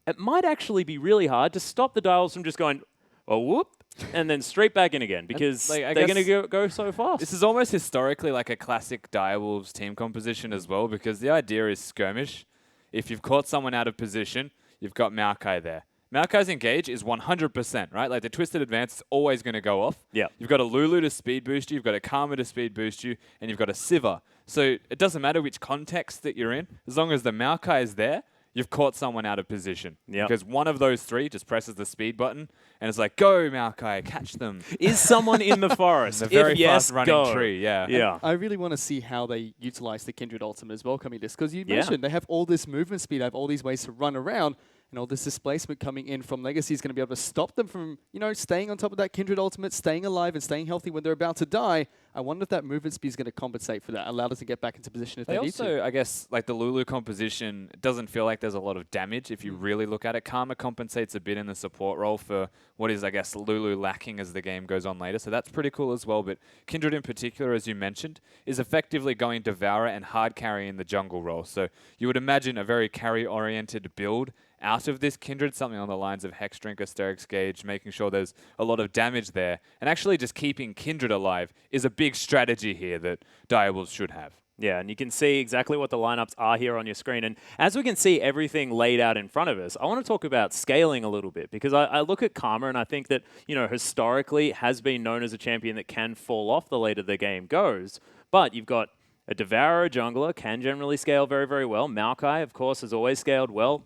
It might actually be really hard to stop the Dials from just going, oh, whoop, and then straight back in again, because they're going to go so fast. This is almost historically like a classic Direwolves team composition as well, because the idea is skirmish. If you've caught someone out of position, you've got Maokai there. Maokai's engage is 100%, right? Like the Twisted Advance is always going to go off. Yeah. You've got a Lulu to speed boost you, you've got a Karma to speed boost you, and you've got a Sivir. So it doesn't matter which context that you're in, as long as the Maokai is there, you've caught someone out of position. Yeah. Because one of those three just presses the speed button, and it's like, go Maokai, catch them. Is someone in the forest? The very if yes, fast running go. tree, yeah. Yeah. I really want to see how they utilize the Kindred ultimate as well coming this, because you mentioned they have all this movement speed, they have all these ways to run around, and all this displacement coming in from Legacy is going to be able to stop them from, you know, staying on top of that Kindred ultimate, staying alive and staying healthy when they're about to die. I wonder if that movement speed is going to compensate for that, allow them to get back into position if they need to. Also, I guess, like the Lulu composition, it doesn't feel like there's a lot of damage if you really look at it. Karma compensates a bit in the support role for what is, I guess, Lulu lacking as the game goes on later. So that's pretty cool as well. But Kindred in particular, as you mentioned, is effectively going Devourer and hard carry in the jungle role. So you would imagine a very carry-oriented build out of this Kindred, something on the lines of Hex Drink, Asterix Gauge, making sure there's a lot of damage there. And actually just keeping Kindred alive is a big strategy here that Direwolves should have. Yeah, and you can see exactly what the lineups are here on your screen. And as we can see everything laid out in front of us, I want to talk about scaling a little bit, because I look at Karma and I think that, you know, historically has been known as a champion that can fall off the later the game goes. But you've got a Devourer jungler, can generally scale very, very well. Maokai, of course, has always scaled well.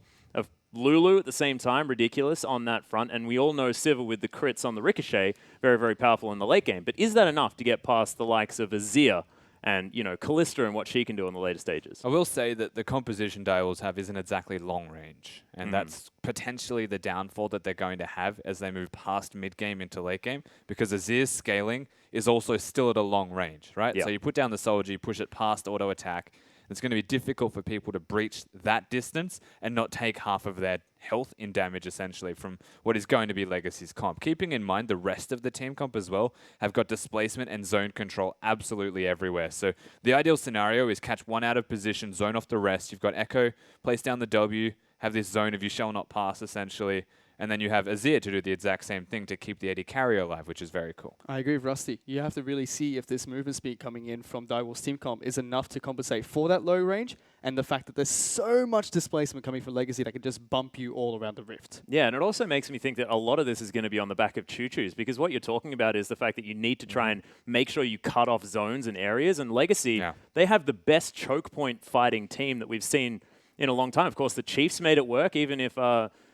Lulu at the same time, ridiculous on that front. And we all know Sivir with the crits on the Ricochet, very, very powerful in the late game. But is that enough to get past the likes of Azir and, you know, Kalista and what she can do in the later stages? I will say that the composition Direwolves have isn't exactly long range. And that's potentially the downfall that they're going to have as they move past mid-game into late game, because Azir's scaling is also still at a long range, right? Yeah. So you put down the soldier, you push it past auto attack. It's going to be difficult for people to breach that distance and not take half of their health in damage, essentially, from what is going to be Legacy's comp. Keeping in mind the rest of the team comp as well have got displacement and zone control absolutely everywhere. So the ideal scenario is catch one out of position, zone off the rest. You've got Echo, place down the W, have this zone of you shall not pass, essentially. And then you have Azir to do the exact same thing to keep the AD carrier alive, which is very cool. I agree with Rusty. You have to really see if this movement speed coming in from Direwolves team comp is enough to compensate for that low range, and the fact that there's so much displacement coming from Legacy that can just bump you all around the Rift. Yeah, and it also makes me think that a lot of this is going to be on the back of Choo-Choos, because what you're talking about is the fact that you need to try and make sure you cut off zones and areas, and Legacy, they have the best choke point fighting team that we've seen in a long time. Of course, the Chiefs made it work, even if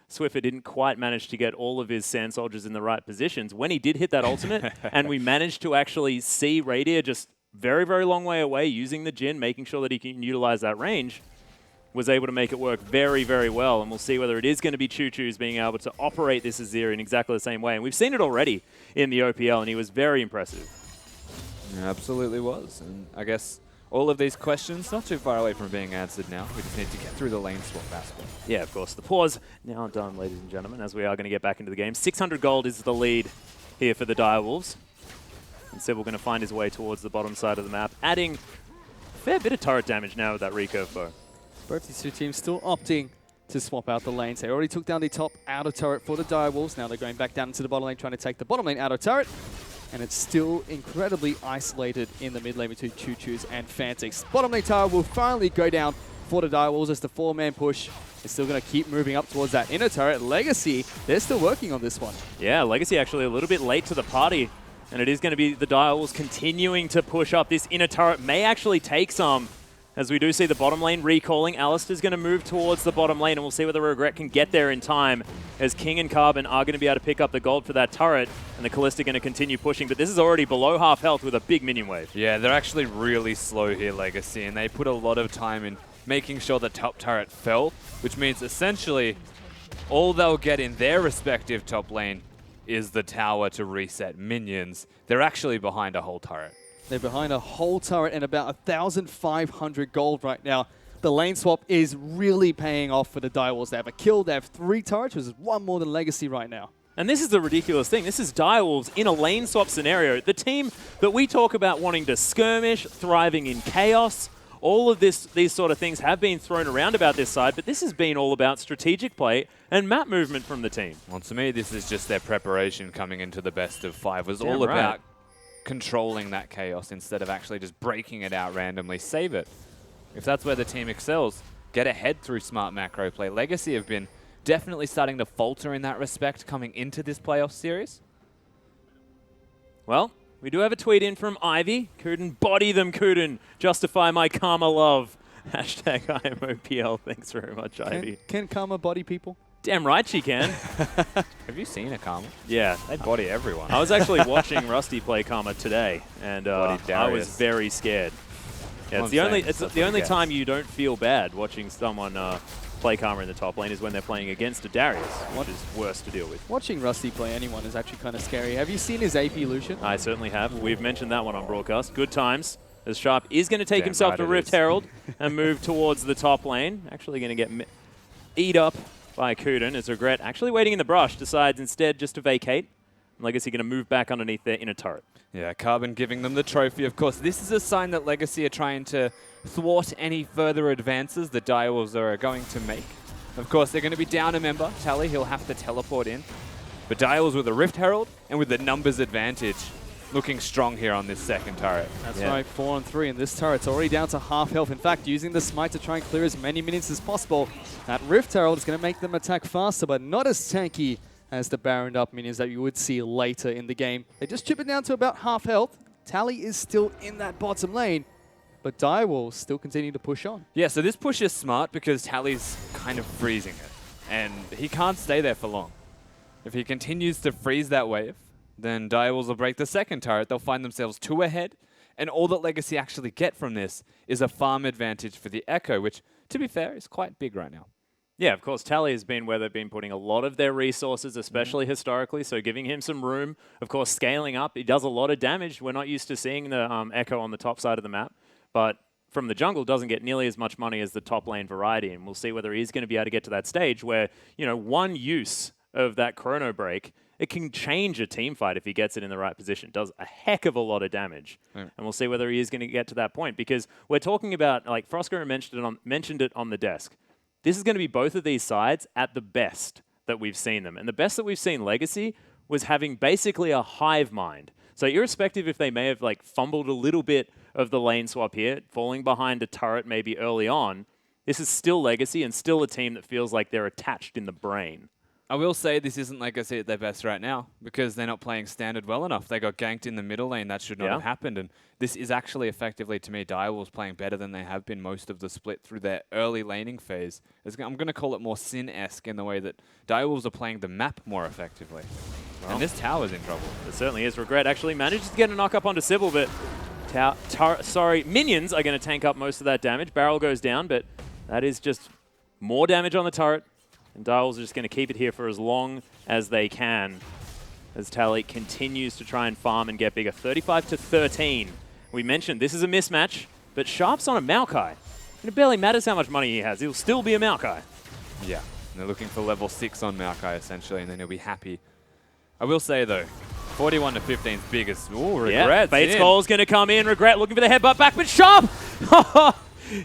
Swiffer didn't quite manage to get all of his Sand Soldiers in the right positions. When he did hit that ultimate, and we managed to actually see Radier just very, very long way away, using the Jhin, making sure that he can utilize that range, was able to make it work very, very well. And we'll see whether it is going to be Choo Choo's being able to operate this Azir in exactly the same way. And we've seen it already in the OPL, and he was very impressive. It absolutely was. And I guess all of these questions not too far away from being answered now. We just need to get through the lane swap aspect. Yeah, of course. The pause now done, ladies and gentlemen, as we are going to get back into the game. 600 gold is the lead here for the Direwolves. And Sybil going to find his way towards the bottom side of the map, adding a fair bit of turret damage now with that recurve bow. Both these two teams still opting to swap out the lanes. They already took down the top outer turret for the Direwolves. Now they're going back down into the bottom lane, trying to take the bottom lane outer turret. And it's still incredibly isolated in the mid lane between Choo Choo's and Fantics. Bottom lane tower will finally go down for the Direwolves as the 4-man push is still going to keep moving up towards that inner turret. Legacy, they're still working on this one. Yeah, Legacy actually a little bit late to the party. And it is going to be the Direwolves continuing to push up. This inner turret may actually take some, as we do see the bottom lane recalling. Alistair's going to move towards the bottom lane, and we'll see whether Regret can get there in time, as King and Carbon are going to be able to pick up the gold for that turret, and the Callista going to continue pushing. But this is already below half health with a big minion wave. Yeah, they're actually really slow here, Legacy, and they put a lot of time in making sure the top turret fell, which means essentially all they'll get in their respective top lane is the tower to reset minions. They're actually behind a whole turret. They're behind a whole turret and about 1,500 gold right now. The lane swap is really paying off for the Direwolves. They have a kill, they have 3 turrets, which is 1 more than Legacy right now. And this is the ridiculous thing. This is Direwolves in a lane swap scenario. The team that we talk about wanting to skirmish, thriving in chaos, all of these sort of things have been thrown around about this side, but this has been all about strategic play and map movement from the team. Well, to me, this is just their preparation coming into the best of 5. It was all right. about controlling that chaos instead of actually just breaking it out randomly. Save it. If that's where the team excels, get ahead through smart macro play. Legacy have been definitely starting to falter in that respect coming into this playoff series. Well, we do have a tweet in from Ivy. Kuden, body them, Kuden. Justify my karma love. Hashtag IMOPL. Thanks very much, Ivy. Can Karma body people? Damn right she can. Have you seen a Karma? Yeah. They body everyone. I was actually watching Rusty play Karma today, and I was very scared. Yeah, it's the only time you don't feel bad watching someone play Karma in the top lane is when they're playing against a Darius, which is worse to deal with. Watching Rusty play anyone is actually kind of scary. Have you seen his AP Lucian? I certainly have. We've mentioned that one on broadcast. Good times. As Sharp is going to take himself to Rift Herald and move towards the top lane. Actually going to get eat up by Kuden as Regret, actually waiting in the brush, decides instead just to vacate. Legacy going to move back underneath their inner turret. Yeah, Carbon giving them the trophy. Of course, this is a sign that Legacy are trying to thwart any further advances the Direwolves are going to make. Of course, they're going to be down a member. Tally, he'll have to teleport in. But Direwolves with a Rift Herald and with the numbers advantage, looking strong here on this second turret. That's right, 4 on 3, and this turret's already down to half health. In fact, using the smite to try and clear as many minions as possible. That Rift Herald is going to make them attack faster, but not as tanky as the Baroned up minions that you would see later in the game. They just chip it down to about half health. Tally is still in that bottom lane, but Direwolves still continue to push on. Yeah, so this push is smart because Tally's kind of freezing it, and he can't stay there for long. If he continues to freeze that wave, then Direwolves will break the second turret. They'll find themselves 2 ahead, and all that Legacy actually get from this is a farm advantage for the Echo, which, to be fair, is quite big right now. Yeah, of course, Tally has been where they've been putting a lot of their resources, especially historically, so giving him some room. Of course, scaling up, he does a lot of damage. We're not used to seeing the Echo on the top side of the map, but from the jungle doesn't get nearly as much money as the top lane variety, and we'll see whether he's going to be able to get to that stage where, you know, one use of that chrono break, it can change a team fight if he gets it in the right position. It does a heck of a lot of damage. And we'll see whether he is going to get to that point, because we're talking about, like Frosco mentioned it on the desk. This is going to be both of these sides at the best that we've seen them. And the best that we've seen Legacy was having basically a hive mind. So irrespective if they may have like fumbled a little bit of the lane swap here, falling behind a turret maybe early on, this is still Legacy and still a team that feels like they're attached in the brain. I will say this isn't Legacy at their best right now because they're not playing standard well enough. They got ganked in the middle lane. That should not have happened. And this is actually effectively, to me, Direwolves playing better than they have been most of the split through their early laning phase. I'm going to call it more Sin-esque in the way that Direwolves are playing the map more effectively. Well, and this tower's in trouble. It certainly is. Regret actually manages to get a knock up onto Sybil, but Minions are going to tank up most of that damage. Barrel goes down, but that is just more damage on the turret. And Direwolves are just going to keep it here for as long as they can, as Tally continues to try and farm and get bigger. 35-13. We mentioned this is a mismatch, but Sharp's on a Maokai. And it barely matters how much money he has. He'll still be a Maokai. Yeah, they're looking for level 6 on Maokai, essentially, and then he'll be happy. I will say, though, 41-15 is biggest. Ooh, Regret. Yeah, Fate's Call's going to come in. Regret looking for the headbutt back, but Sharp!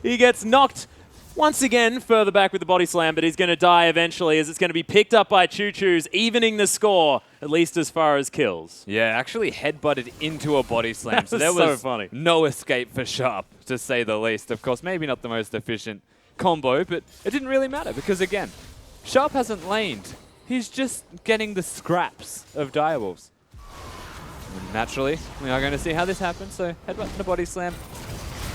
He gets knocked once again further back with the body slam, but he's going to die eventually as it's going to be picked up by Choo Choo's, evening the score, at least as far as kills. Yeah, actually headbutted into a body slam. So there was funny. No escape for Sharp, to say the least. Of course, maybe not the most efficient combo, but it didn't really matter because, again, Sharp hasn't laned. He's just getting the scraps of Direwolves. And naturally, we are going to see how this happens. So headbutt and a body slam.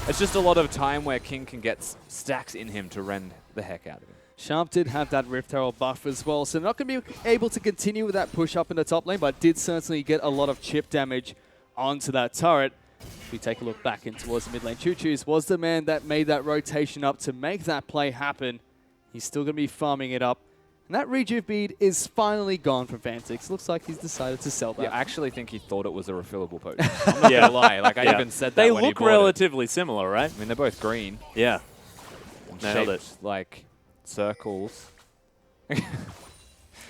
It's just a lot of time where King can get stacks in him to rend the heck out of him. Sharp did have that Rift Herald buff as well, so not going to be able to continue with that push up in the top lane, but did certainly get a lot of chip damage onto that turret. If we take a look back in towards the mid lane, Choo Choo's was the man that made that rotation up to make that play happen. He's still going to be farming it up. And that rejuve bead is finally gone from Fantix. Looks like he's decided to sell that. Yeah, I actually think he thought it was a refillable potion. I'm not gonna lie. Like, I even said that They when he look bought relatively similar, right? I mean, they're both green. Yeah. Nailed Nailed it. Like circles.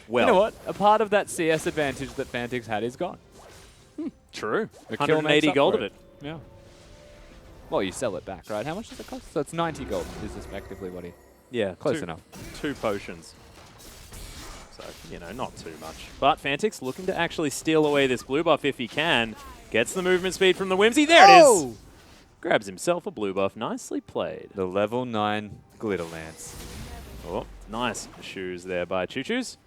Well, you know what? A part of that CS advantage that Fantix had is gone. True. The kill makes 180 up gold for of it. Yeah. Well, you sell it back, right? How much does it cost? So it's 90 gold is effectively what he... Yeah. Close enough. 2 potions. So, you know, not too much. But Fantix looking to actually steal away this blue buff if he can. Gets the movement speed from the Whimsy. There it is! Grabs himself a blue buff. Nicely played. The level 9 Glitter Lance. Oh, nice shoes there by Choo Choo's.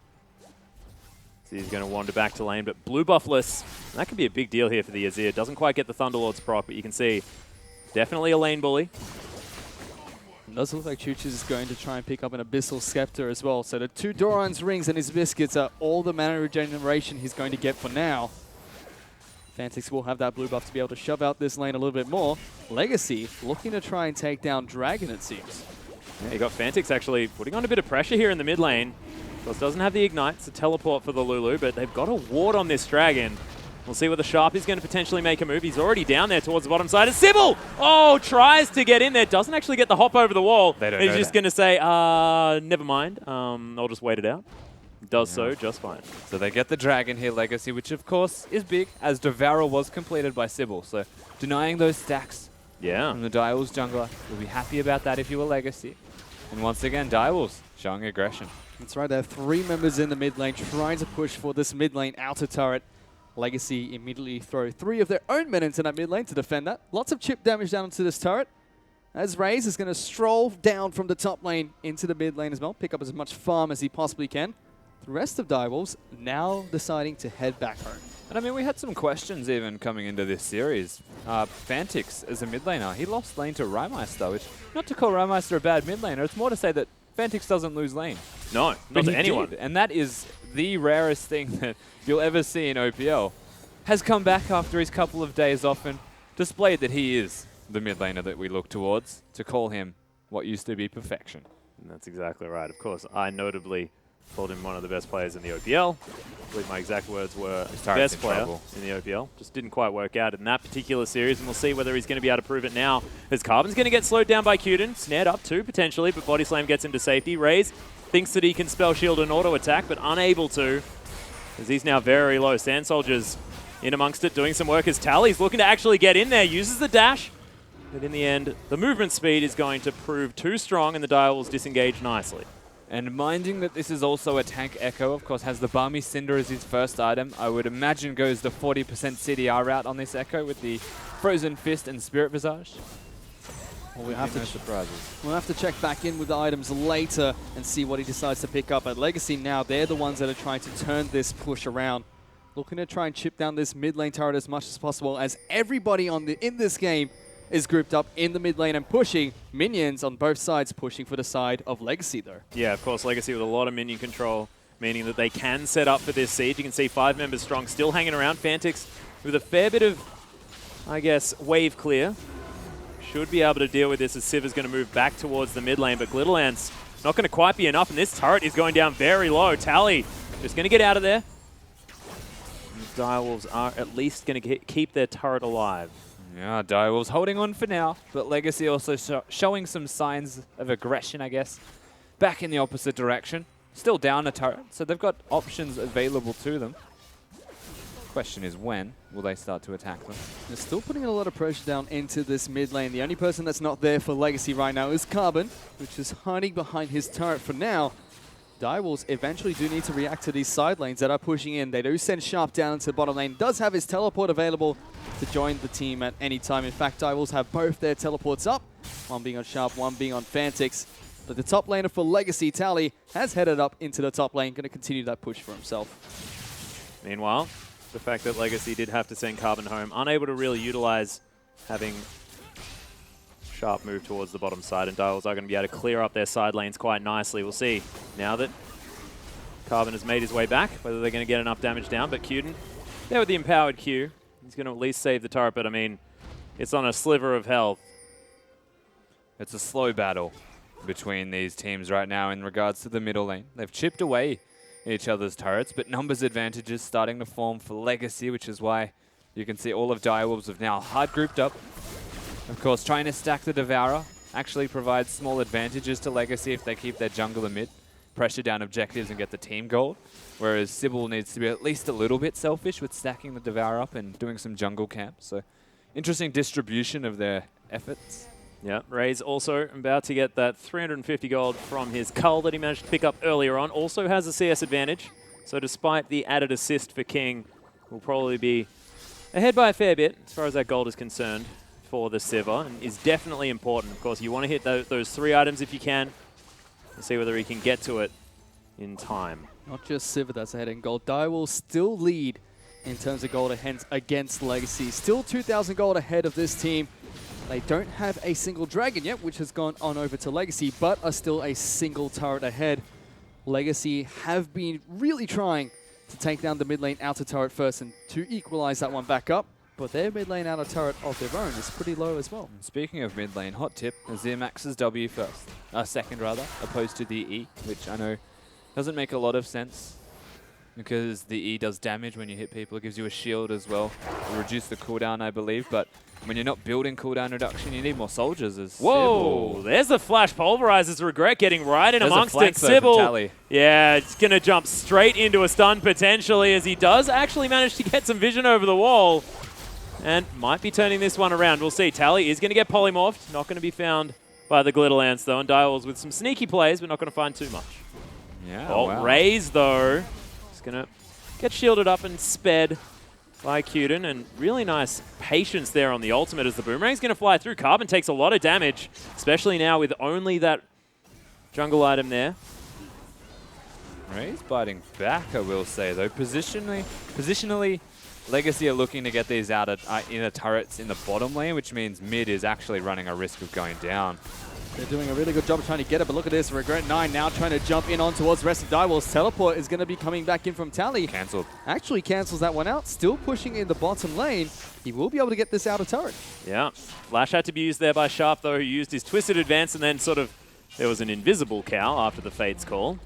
So he's going to wander back to lane, but blue buffless. That could be a big deal here for the Azir. Doesn't quite get the Thunderlord's proc, but you can see definitely a lane bully. It does look like Choo Choo's is going to try and pick up an Abyssal Scepter as well. So the 2 Doran's rings and his biscuits are all the mana regeneration he's going to get for now. Fantix will have that blue buff to be able to shove out this lane a little bit more. Legacy looking to try and take down Dragon, it seems. Yeah, you got Fantix actually putting on a bit of pressure here in the mid lane. Of course, doesn't have the Ignite. It's a teleport for the Lulu, but they've got a ward on this Dragon. We'll see whether Sharp is going to potentially make a move. He's already down there towards the bottom side. And Sybil! Oh, tries to get in there. Doesn't actually get the hop over the wall. They don't He's know just going to say, never mind. I'll just wait it out. Does so just fine. So they get the Dragon here, Legacy, which of course is big, as Devourer was completed by Sybil. So denying those stacks from the Direwolves jungler. You'll be happy about that if you were Legacy. And once again, Direwolves showing aggression. That's right, there are 3 members in the mid lane trying to push for this mid lane outer turret. Legacy immediately throw 3 of their own men into that mid lane to defend that. Lots of chip damage down into this turret. As Raze is going to stroll down from the top lane into the mid lane as well. Pick up as much farm as he possibly can. The rest of Direwolves now deciding to head back home. And I mean, we had some questions even coming into this series. Fantix, as a mid laner, he lost lane to Rymeister, which, not to call Rymeister a bad mid laner, it's more to say that Fantix doesn't lose lane. No, not to anyone. Did, and that is the rarest thing that you'll ever see in OPL. Has come back after his couple of days off and displayed that he is the mid laner that we look towards to call him what used to be perfection. And that's exactly right. Of course, I notably called him one of the best players in the OPL. I believe my exact words were best player in the OPL. Just didn't quite work out in that particular series, and we'll see whether he's going to be able to prove it now. As Carbon's going to get slowed down by Qden, snared up too, potentially, but Body Slam gets him to safety. Raze thinks that he can spell shield and auto attack, but unable to, as he's now very low. Sand Soldier's in amongst it, doing some work as Tally's looking to actually get in there, uses the dash, but in the end, the movement speed is going to prove too strong, and the Direwolves disengage nicely. And minding that this is also a tank Echo, of course, has the Balmy Cinder as his first item. I would imagine goes the 40% CDR route on this Echo with the Frozen Fist and Spirit Visage. Well, we'll have to check back in with the items later and see what he decides to pick up. At Legacy now, they're the ones that are trying to turn this push around. Looking to try and chip down this mid lane turret as much as possible, as everybody in this game is grouped up in the mid lane and pushing. Minions on both sides pushing for the side of Legacy though. Yeah, of course, Legacy with a lot of minion control, meaning that they can set up for this siege. You can see 5 members strong still hanging around. Fantix with a fair bit of I guess, wave clear. Should be able to deal with this as Civ is going to move back towards the mid lane, but Glitterland's not going to quite be enough, and this turret is going down very low. Tally just going to get out of there. And Direwolves are at least going to keep their turret alive. Yeah, Direwolves holding on for now, but Legacy also showing some signs of aggression, I guess. Back in the opposite direction. Still down a turret, so they've got options available to them. Question is, when will they start to attack them? They're still putting a lot of pressure down into this mid lane. The only person that's not there for Legacy right now is Carbon, which is hiding behind his turret for now. Direwolves eventually do need to react to these side lanes that are pushing in. They do send Sharp down into the bottom lane. Does have his teleport available to join the team at any time. In fact, Direwolves have both their teleports up. One being on Sharp, one being on Fantix. But the top laner for Legacy, Tally, has headed up into the top lane. Going to continue that push for himself. Meanwhile, the fact that Legacy did have to send Carbon home, unable to really utilize having Sharp move towards the bottom side, and Direwolves are going to be able to clear up their side lanes quite nicely. We'll see now that Carbon has made his way back, whether they're going to get enough damage down, but Cuden, there with the empowered Q, he's going to at least save the turret, but I mean, it's on a sliver of health. It's a slow battle between these teams right now in regards to the middle lane. They've chipped away each other's turrets, but numbers advantages starting to form for Legacy, which is why you can see all of Direwolves have now hard grouped up. Of course, trying to stack the Devourer actually provides small advantages to Legacy if they keep their jungler mid, pressure down objectives and get the team gold, whereas Sybil needs to be at least a little bit selfish with stacking the Devourer up and doing some jungle camps. So interesting distribution of their efforts. Yeah, Ray's also about to get that 350 gold from his cull that he managed to pick up earlier on. Also has a CS advantage, so despite the added assist for King, will probably be ahead by a fair bit as far as that gold is concerned for the Sivir, and is definitely important. Of course, you want to hit those 3 items if you can, and see whether he can get to it in time. Not just Sivir that's ahead in gold. Direwolves still lead in terms of gold against Legacy. Still 2,000 gold ahead of this team. They don't have a single dragon yet, which has gone on over to Legacy, but are still a single turret ahead. Legacy have been really trying to take down the mid lane outer turret first and to equalize that one back up, but their mid lane outer turret of their own is pretty low as well. Speaking of mid lane, hot tip, Azir maxes W first, second rather, opposed to the E, which I know doesn't make a lot of sense because the E does damage when you hit people. It gives you a shield as well to reduce the cooldown, I believe, but when you're not building cooldown reduction, you need more soldiers. Whoa, Sybil. There's the flash pulverizers. Regret getting right in amongst it. Sybil, yeah, it's going to jump straight into a stun potentially, as he does actually manage to get some vision over the wall and might be turning this one around. We'll see. Tally is going to get polymorphed. Not going to be found by the Glitterlands though, and Direwolves with some sneaky plays, but not going to find too much. Yeah, oh, wow. Raze though, is going to get shielded up and sped by Cuden, and really nice patience there on the ultimate as the boomerang's going to fly through. Carbon takes a lot of damage, especially now with only that jungle item there. Ray's biting back, I will say, though. Positionally, Legacy are looking to get these out of inner turrets in the bottom lane, which means mid is actually running a risk of going down. They're doing a really good job trying to get it, but look at this. Regret 9 now trying to jump in on towards the rest of Direwolves. Teleport is going to be coming back in from Tally. Cancelled. Actually cancels that one out. Still pushing in the bottom lane. He will be able to get this outer turret. Yeah. Flash had to be used there by Sharp, though, who used his Twisted Advance, and then sort of there was an invisible cow after the Fate's call.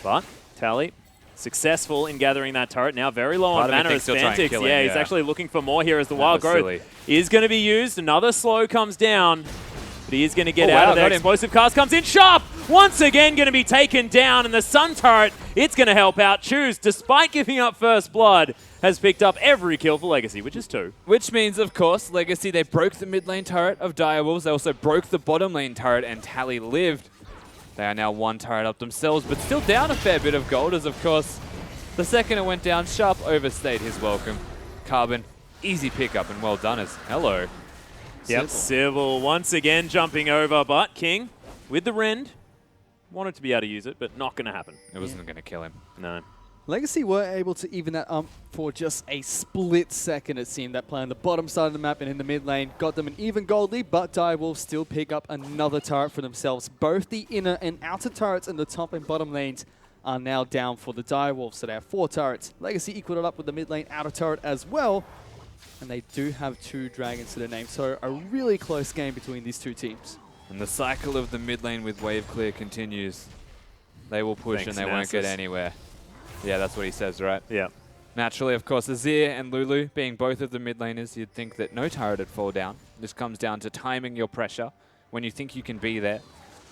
But Tally successful in gathering that turret. Now very low on mana as Fantix. Yeah, he's actually looking for more here as the Wild Growth is going to be used. Another slow comes down. But he is going to get out of there. Explosive Cast comes in. Sharp, once again, going to be taken down. And the Sun Turret, it's going to help out. Choose, despite giving up first blood, has picked up every kill for Legacy, which is 2. Which means, of course, Legacy, they broke the mid lane turret of Direwolves. They also broke the bottom lane turret, and Tally lived. They are now 1 turret up themselves, but still down a fair bit of gold, as, of course, the second it went down, Sharp overstayed his welcome. Carbon, easy pickup, and well done as hello. Yep, Sybil once again jumping over, but King with the rend. Wanted to be able to use it, but not going to happen. It wasn't going to kill him. No. Legacy were able to even that for just a split second, it seemed. That play on the bottom side of the map and in the mid lane got them an even gold lead, but Direwolves still pick up another turret for themselves. Both the inner and outer turrets in the top and bottom lanes are now down for the Direwolves, so they have 4 turrets. Legacy equaled it up with the mid lane outer turret as well. and they do have 2 dragons to their name. So a really close game between these 2 teams. And the cycle of the mid lane with wave clear continues. They will push and they won't get anywhere. Yeah, that's what he says, right? Yeah. Naturally, of course, Azir and Lulu being both of the mid laners, you'd think that no turret would fall down. This comes down to timing your pressure when you think you can be there,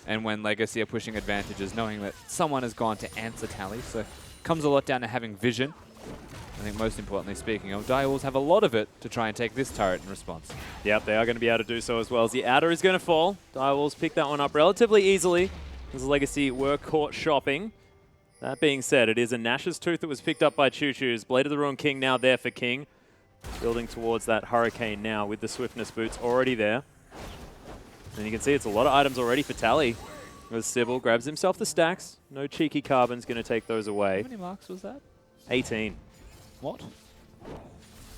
and when Legacy are pushing advantages, knowing that someone has gone to answer Tally. So it comes a lot down to having vision. I think most importantly speaking of, Direwolves have a lot of it to try and take this turret in response. Yep, they are going to be able to do so as well. As the adder is going to fall. Direwolves pick that one up relatively easily as Legacy were caught shopping. That being said, it is a Nash's Tooth that was picked up by Choo Choo's. Blade of the Ruined King now there for King. Building towards that Hurricane now with the Swiftness boots already there. And you can see it's a lot of items already for Tally. As Sybil grabs himself the stacks. No cheeky carbon's going to take those away. How many marks was that? 18. What?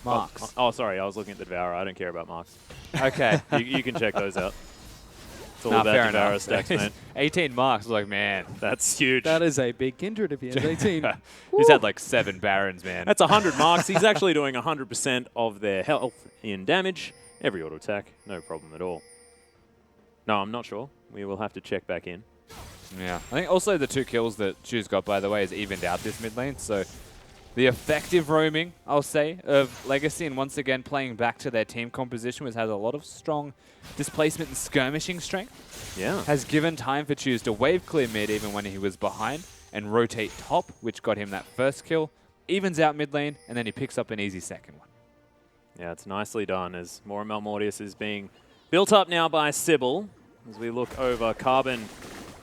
Marks. Oh, sorry, I was looking at the Devourer. I don't care about marks. Okay. You can check those out. It's all Nah, about fair Devourer enough. stacks, mate. 18 marks, like, man. That's huge. That is a big Kindred if he has 18. He's had like 7 Barons, man. That's 100 marks. He's actually doing 100% of their health in damage. Every auto attack, no problem at all. No, I'm not sure. We will have to check back in. Yeah. I think also the 2 kills that Choo's got, by the way, has evened out this mid lane. So the effective roaming, I'll say, of Legacy, and once again playing back to their team composition, which has a lot of strong displacement and skirmishing strength, has given time for Choose to wave clear mid even when he was behind and rotate top, which got him that first kill, evens out mid lane, and then he picks up an easy second one. Yeah, it's nicely done as Mora Malmortius is being built up now by Sybil. As we look over, Carbon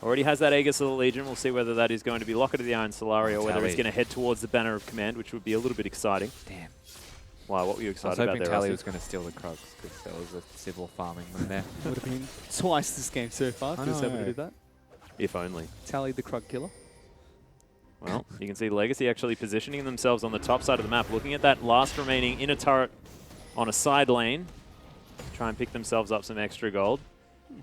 already has that Aegis of the Legion. We'll see whether that is going to be Locket of the Iron Solari or whether he's going to head towards the Banner of Command, which would be a little bit exciting. Damn. Wow, what were you excited I was about hoping there, Tally Rusty? was going to steal the Krugs because there was a Sybil farming them there. Would have been twice this game so far if he was able to do that. If only. Tally the Krug killer. Well, you can see Legacy actually positioning themselves on the top side of the map, looking at that last remaining inner turret on a side lane. Try and pick themselves up some extra gold.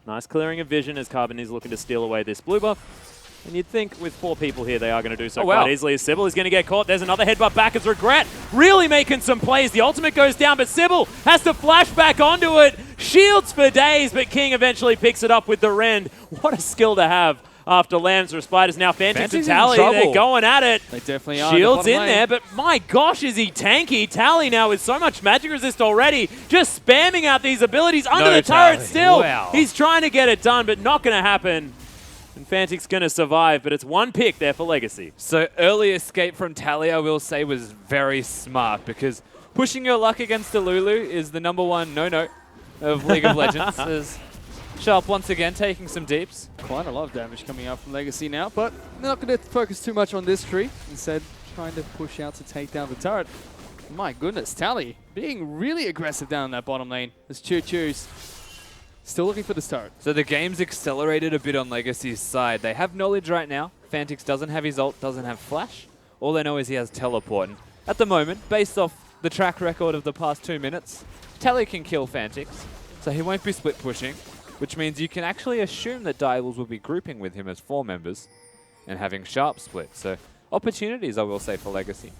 Nice clearing of vision as Carbon is looking to steal away this blue buff. And you'd think with 4 people here, they are going to do so quite easily. As Sybil is going to get caught. There's another headbutt back as Regret really making some plays. The ultimate goes down, but Sybil has to flash back onto it. Shields for days, but King eventually picks it up with the Rend. What a skill to have after Lamb's Respite is now Fantix and Tally. They're going at it. They definitely are. Shields in there, but my gosh, is he tanky. Tally now with so much magic resist already, just spamming out these abilities under the turret still. Wow. He's trying to get it done, but not going to happen. And Fantix's going to survive, but it's 1 pick there for Legacy. So early escape from Tally, I will say, was very smart because pushing your luck against the Lulu is the #1 no-no of League of Legends. As Sharp once again taking some deeps. Quite a lot of damage coming out from Legacy now, but they're not going to focus too much on this tree. Instead, trying to push out to take down the turret. My goodness, Tally being really aggressive down that bottom lane as Choo Choo's still looking for the turret. So the game's accelerated a bit on Legacy's side. They have knowledge right now. Fantix doesn't have his ult, doesn't have flash. All they know is he has teleport. And at the moment, based off the track record of the past 2 minutes, Tally can kill Fantix, so he won't be split pushing, which means you can actually assume that Direwolves will be grouping with him as 4 members and having Sharp split. So opportunities, I will say, for Legacy,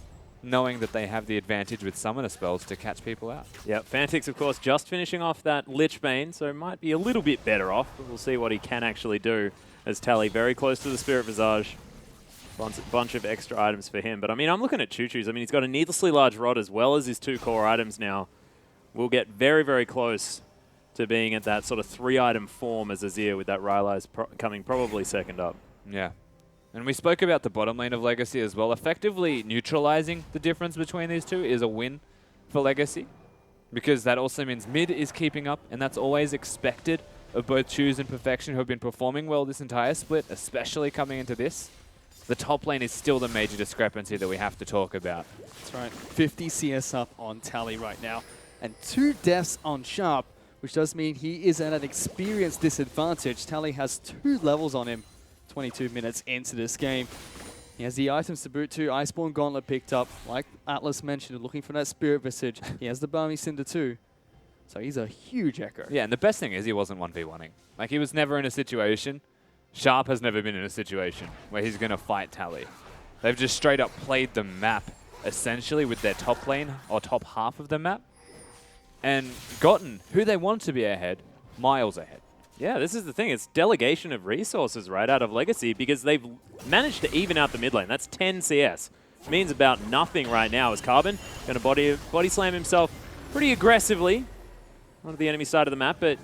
knowing that they have the advantage with summoner spells to catch people out. Yep, Fantix, of course, just finishing off that Lich Bane, so might be a little bit better off, but we'll see what he can actually do as Tally very close to the Spirit Visage. Bunch of extra items for him. But, I mean, I'm looking at Choo Choo's. I mean, he's got a needlessly large rod as well as his 2 core items now. We'll get very, very close to being at that sort of 3-item form as Azir with that Rylai's coming probably second up. Yeah. And we spoke about the bottom lane of Legacy as well. Effectively neutralizing the difference between these two is a win for Legacy, because that also means mid is keeping up, and that's always expected of both Choose and Perfection, who have been performing well this entire split, especially coming into this. The top lane is still the major discrepancy that we have to talk about. That's right. 50 CS up on Tally right now, and 2 deaths on Sharp, which does mean he is at an experience disadvantage. Tally has 2 levels on him 22 minutes into this game. He has the items to boot too. Iceborne Gauntlet picked up. Like Atlas mentioned, looking for that Spirit Visage. He has the Balmy Cinder too. So he's a huge echo. Yeah, and the best thing is he wasn't 1v1ing. Like, he was never in a situation. Sharp has never been in a situation where he's going to fight Tally. They've just straight up played the map, essentially, with their top lane, or top half of the map, and gotten who they want to be ahead, miles ahead. Yeah, this is the thing. It's delegation of resources right out of Legacy because they've managed to even out the mid lane. That's 10 CS. Means about nothing right now as Carbon going to body slam himself pretty aggressively onto the enemy side of the map. But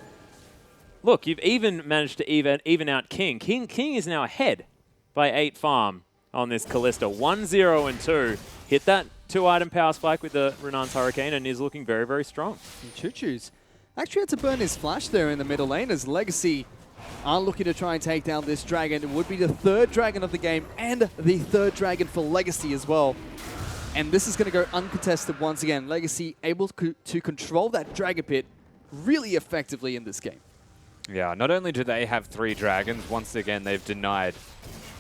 look, you've even managed to even out King. King is now ahead by 8 farm on this Kalista. 1-0 and 2. Hit that 2-item power spike with the Renan's Hurricane and is looking very, very strong. And Choo-Choo's actually had to burn his flash there in the middle lane as Legacy are looking to try and take down this dragon. It would be the 3rd dragon of the game and the 3rd dragon for Legacy as well. And this is going to go uncontested once again. Legacy able to control that dragon pit really effectively in this game. Yeah, not only do they have 3 dragons, once again they've denied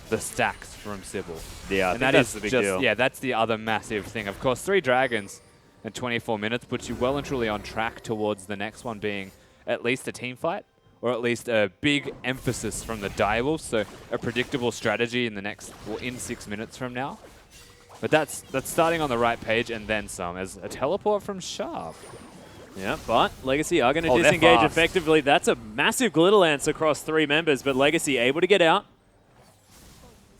the stacks from Sybil. Yeah, and that's the big deal. Yeah, that's the other massive thing. Of course, 3 dragons in 24 minutes puts you well and truly on track towards the next one being at least a team fight, or at least a big emphasis from the Direwolves, so a predictable strategy in the next, well, in 6 minutes from now. But that's starting on the right page and then some, as a teleport from Sharp. Yeah, but Legacy are going to disengage effectively. That's a massive glitter lance across 3 members, but Legacy able to get out.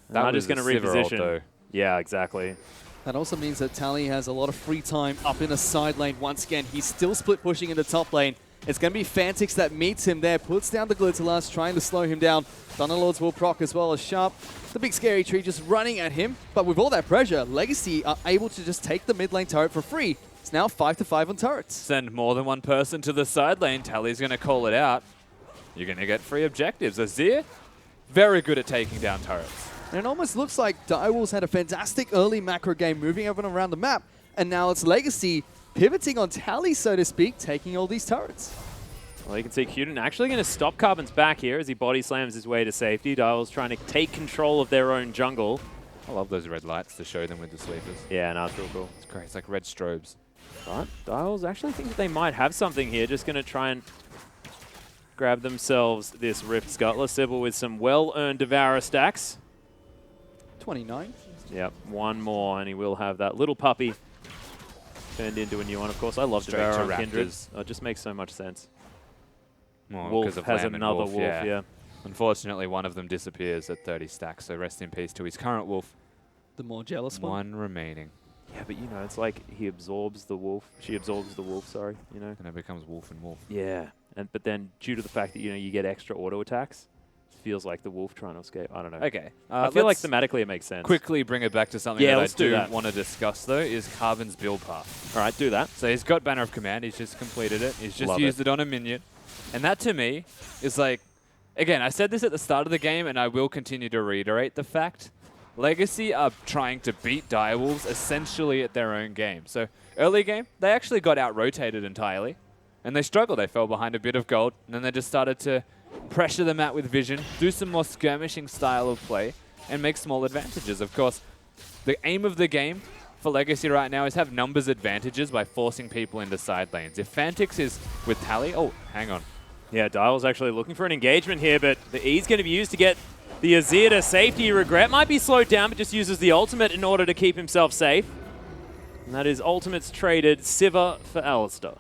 That was just going to reposition. Yeah, exactly. That also means that Tally has a lot of free time up in the side lane once again. He's still split pushing in the top lane. It's going to be Fantix that meets him there, puts down the Glitterlust, trying to slow him down. Thunderlords will proc as well as Sharp. The big scary tree just running at him. But with all that pressure, Legacy are able to just take the mid lane turret for free. It's now 5-5 on turrets. Send more than one person to the side lane. Tally's going to call it out. You're going to get free objectives. Azir, very good at taking down turrets. And it almost looks like Direwolves had a fantastic early macro game moving everyone around the map. And now it's Legacy pivoting on Tally, so to speak, taking all these turrets. Well, you can see Cuden actually going to stop Carbon's back here as he body slams his way to safety. Direwolves trying to take control of their own jungle. I love those red lights to show them with the sweepers. Yeah, no, it's real cool. It's great. It's like red strobes. But Direwolves actually think that they might have something here. Just going to try and grab themselves this Rift Scuttler. Sybil with some well-earned Devourer stacks. 29. Yep, one more, and he will have that little puppy turned into a new one. Of course, I love Straight Devourer to on Kindred. Raptors. It just makes so much sense. Well, Wolf because of has Lamb and another Wolf, yeah. Unfortunately, one of them disappears at 30 stacks, so rest in peace to his current Wolf. The more jealous one. One remaining. Yeah, but you know, it's like he absorbs the wolf. She absorbs the wolf, sorry, you know. And it becomes Wolf and Wolf. Yeah, but then due to the fact that, you know, you get extra auto attacks, it feels like the wolf trying to escape. I don't know. Okay. I feel like thematically it makes sense. Quickly bring it back to something Yeah, that I let's do do that. want to discuss, though, is Carbon's build path. All right, do that. So he's got Banner of Command. He's just completed it. He's just Love used it on a minion. And that, to me, is like, again, I said this at the start of the game, and I will continue to reiterate the fact. Legacy are trying to beat Direwolves essentially at their own game. So early game, they actually got out-rotated entirely. And they struggled. They fell behind a bit of gold. And then they just started to pressure them out with vision, do some more skirmishing style of play, and make small advantages. Of course, the aim of the game for Legacy right now is have numbers advantages by forcing people into side lanes. If Fantix is with Tally... Oh, hang on. Yeah, Dial's actually looking for an engagement here, but the E's going to be used to get the Azir to safety. Regret might be slowed down, but just uses the ultimate in order to keep himself safe. And that is ultimates traded Sivir for Alistar.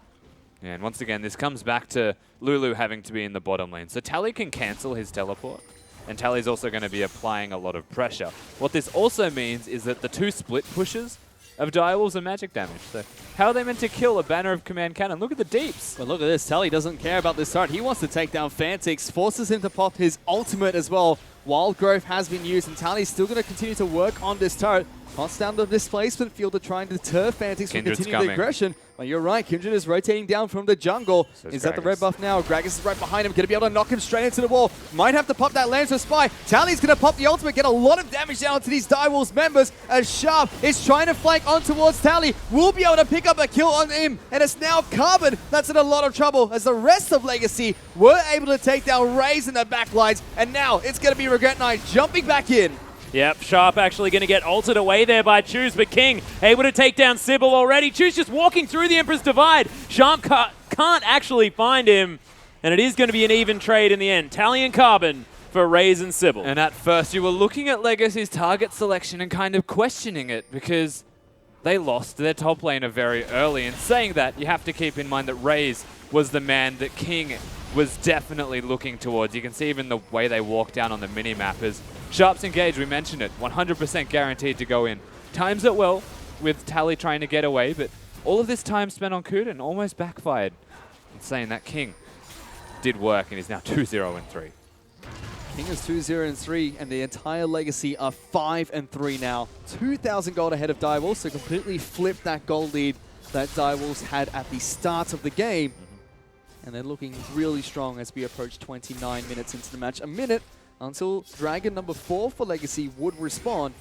Yeah, and once again, this comes back to Lulu having to be in the bottom lane. So Tally can cancel his teleport, and Tally's also going to be applying a lot of pressure. What this also means is that the 2 split pushes of Direwolves are magic damage. So how are they meant to kill a Banner of Command cannon? Look at the deeps. But look at this. Tally doesn't care about this turret. He wants to take down Fantix, forces him to pop his ultimate as well. Wild Growth has been used, and Tally's still going to continue to work on this turret. Pots down the displacement field to try and deter Fantix from continuing the aggression. But you're right, Kindred is rotating down from the jungle. Is that the red buff now? Gragas is right behind him, going to be able to knock him straight into the wall. Might have to pop that Lance of Spy. Tally's going to pop the ultimate, get a lot of damage down to these Direwolves members as Sharp is trying to flank on towards Tally. Will be able to pick up a kill on him, and it's now Carbon that's in a lot of trouble as the rest of Legacy were able to take down Raze in the backlines, and now it's going to be Regret Knight jumping back in. Yep, Sharp actually going to get altered away there by Choose, but King able to take down Sybil already. Choose just walking through the Emperor's Divide. Sharp can't actually find him, and it is going to be an even trade in the end. Tally and Carbon for Raze and Sybil. And at first, you were looking at Legacy's target selection and kind of questioning it, because they lost their top laner very early. And saying that, you have to keep in mind that Raze was the man that King was definitely looking towards. You can see even the way they walk down on the minimap is Sharp's engaged, we mentioned it, 100% guaranteed to go in. Times it well with Tally trying to get away, but all of this time spent on Kuden almost backfired. And saying that King did work and is now 2-0-3. King is 2-0-3, and the entire Legacy are 5-3 now. 2,000 gold ahead of Direwolves, so completely flipped that gold lead that Direwolves had at the start of the game. And they're looking really strong as we approach 29 minutes into the match. A minute until Dragon number 4 for Legacy would respawn.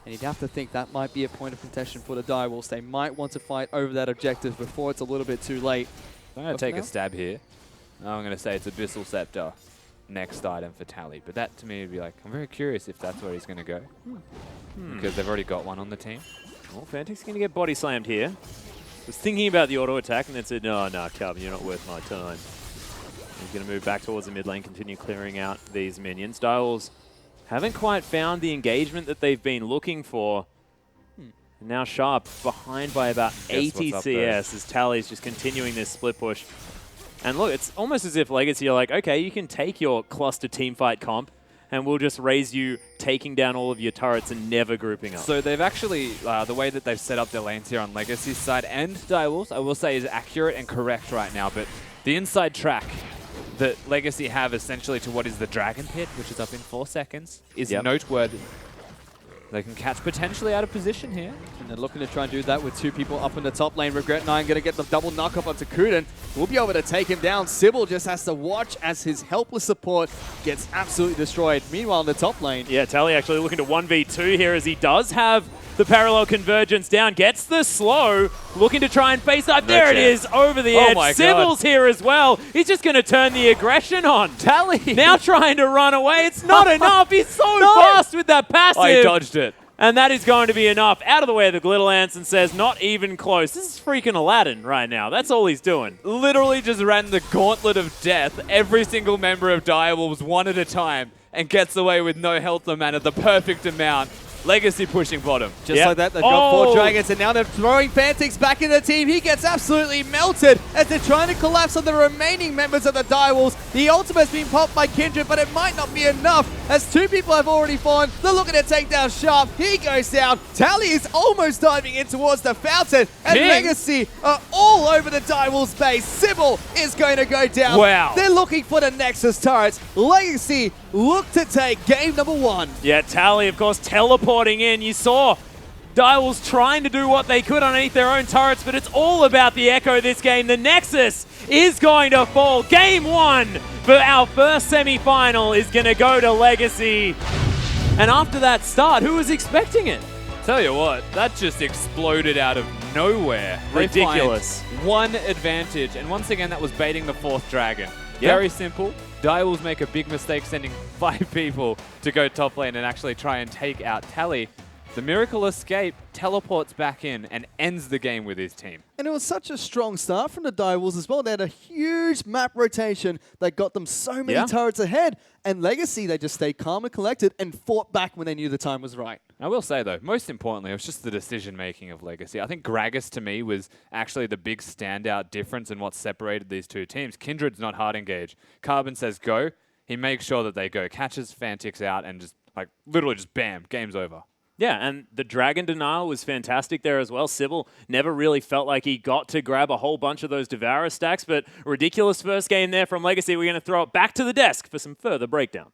And you'd have to think that might be a point of contention for the Direwolves. They might want to fight over that objective before it's a little bit too late. I'm going to take a stab here. I'm going to say it's Abyssal Scepter. Next item for Tally. But that to me would be like, I'm very curious if that's where he's going to go. Because they've already got one on the team. Well, Fantic's going to get body slammed here. Was thinking about the auto attack and then said, no, Carbon, you're not worth my time. He's going to move back towards the mid lane, continue clearing out these minions. Direwolves haven't quite found the engagement that they've been looking for. And now Sharp behind by about 80 CS as Tally's just continuing this split push. And look, it's almost as if Legacy are like, okay, you can take your cluster teamfight comp and we'll just raise you taking down all of your turrets and never grouping up. So they've actually, the way that they've set up their lanes here on Legacy's side and Direwolves, I will say is accurate and correct right now, but the inside track that Legacy have essentially to what is the Dragon Pit, which is up in 4 seconds, is noteworthy. They can catch potentially out of position here. And they're looking to try and do that with 2 people up in the top lane. Regret9 going to get the double knock-off onto Kuden. We'll be able to take him down. Sybil just has to watch as his helpless support gets absolutely destroyed. Meanwhile, in the top lane... Yeah, Tally actually looking to 1v2 here as he does have the parallel convergence down. Gets the slow, looking to try and face up. There it is, over the edge. Sybil's here as well. He's just going to turn the aggression on. Tally! Now trying to run away. It's not enough. He's so fast with that passive. Oh, he dodged it. And that is going to be enough. Out of the way of the Glitter Lance and says, not even close. This is freaking Aladdin right now. That's all he's doing. Literally just ran the gauntlet of death, every single member of Direwolves one at a time, and gets away with no health or mana, the perfect amount. Legacy pushing bottom. Just like that, they've got 4 dragons, and now they're throwing Fantix back in the team. He gets absolutely melted as they're trying to collapse on the remaining members of the Direwolves. The ultimate's been popped by Kindred, but it might not be enough as 2 people have already fallen. They're looking to take down Sharp. He goes down. Tally is almost diving in towards the fountain, and Legacy are all over the Direwolves base. Sybil is going to go down. Wow. They're looking for the Nexus turrets. Legacy look to take game number 1. Yeah, Tally, of course, teleporting in. You saw Direwolves trying to do what they could underneath their own turrets, but it's all about the Echo this game. The Nexus is going to fall. Game 1 for our first semi-final is going to go to Legacy. And after that start, who was expecting it? Tell you what, that just exploded out of nowhere. Ridiculous. They find one advantage, and once again, that was baiting the 4th dragon. Very simple. Direwolves make a big mistake sending 5 people to go top lane and actually try and take out Tally. The Miracle Escape teleports back in and ends the game with his team. And it was such a strong start from the Direwolves as well. They had a huge map rotation that got them so many turrets ahead. And Legacy, they just stayed calm and collected and fought back when they knew the time was right. I will say, though, most importantly, it was just the decision-making of Legacy. I think Gragas, to me, was actually the big standout difference in what separated these 2 teams. Kindred's not hard engaged. Carbon says go. He makes sure that they go. Catches Fantix out and just, like, literally just bam, game's over. Yeah, and the Dragon Denial was fantastic there as well. Sybil never really felt like he got to grab a whole bunch of those Devourer stacks, but ridiculous first game there from Legacy. We're going to throw it back to the desk for some further breakdown.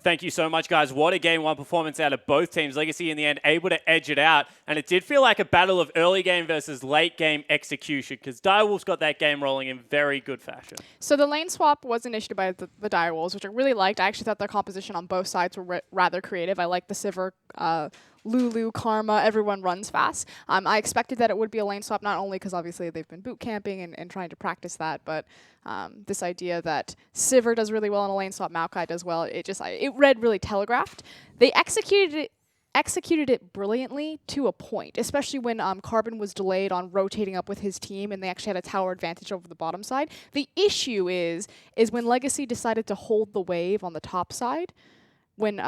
Thank you so much, guys. What a Game 1 performance out of both teams. Legacy, in the end, able to edge it out. And it did feel like a battle of early game versus late game execution because Direwolves got that game rolling in very good fashion. So the lane swap was initiated by the Direwolves, which I really liked. I actually thought their composition on both sides were rather creative. I like the Sivir, Lulu, Karma, everyone runs fast. I expected that it would be a lane swap, not only because obviously they've been boot camping and trying to practice that, but this idea that Sivir does really well in a lane swap, Maokai does well, it read really telegraphed. They executed it brilliantly to a point, especially when Carbon was delayed on rotating up with his team and they actually had a tower advantage over the bottom side. The issue is when Legacy decided to hold the wave on the top side, when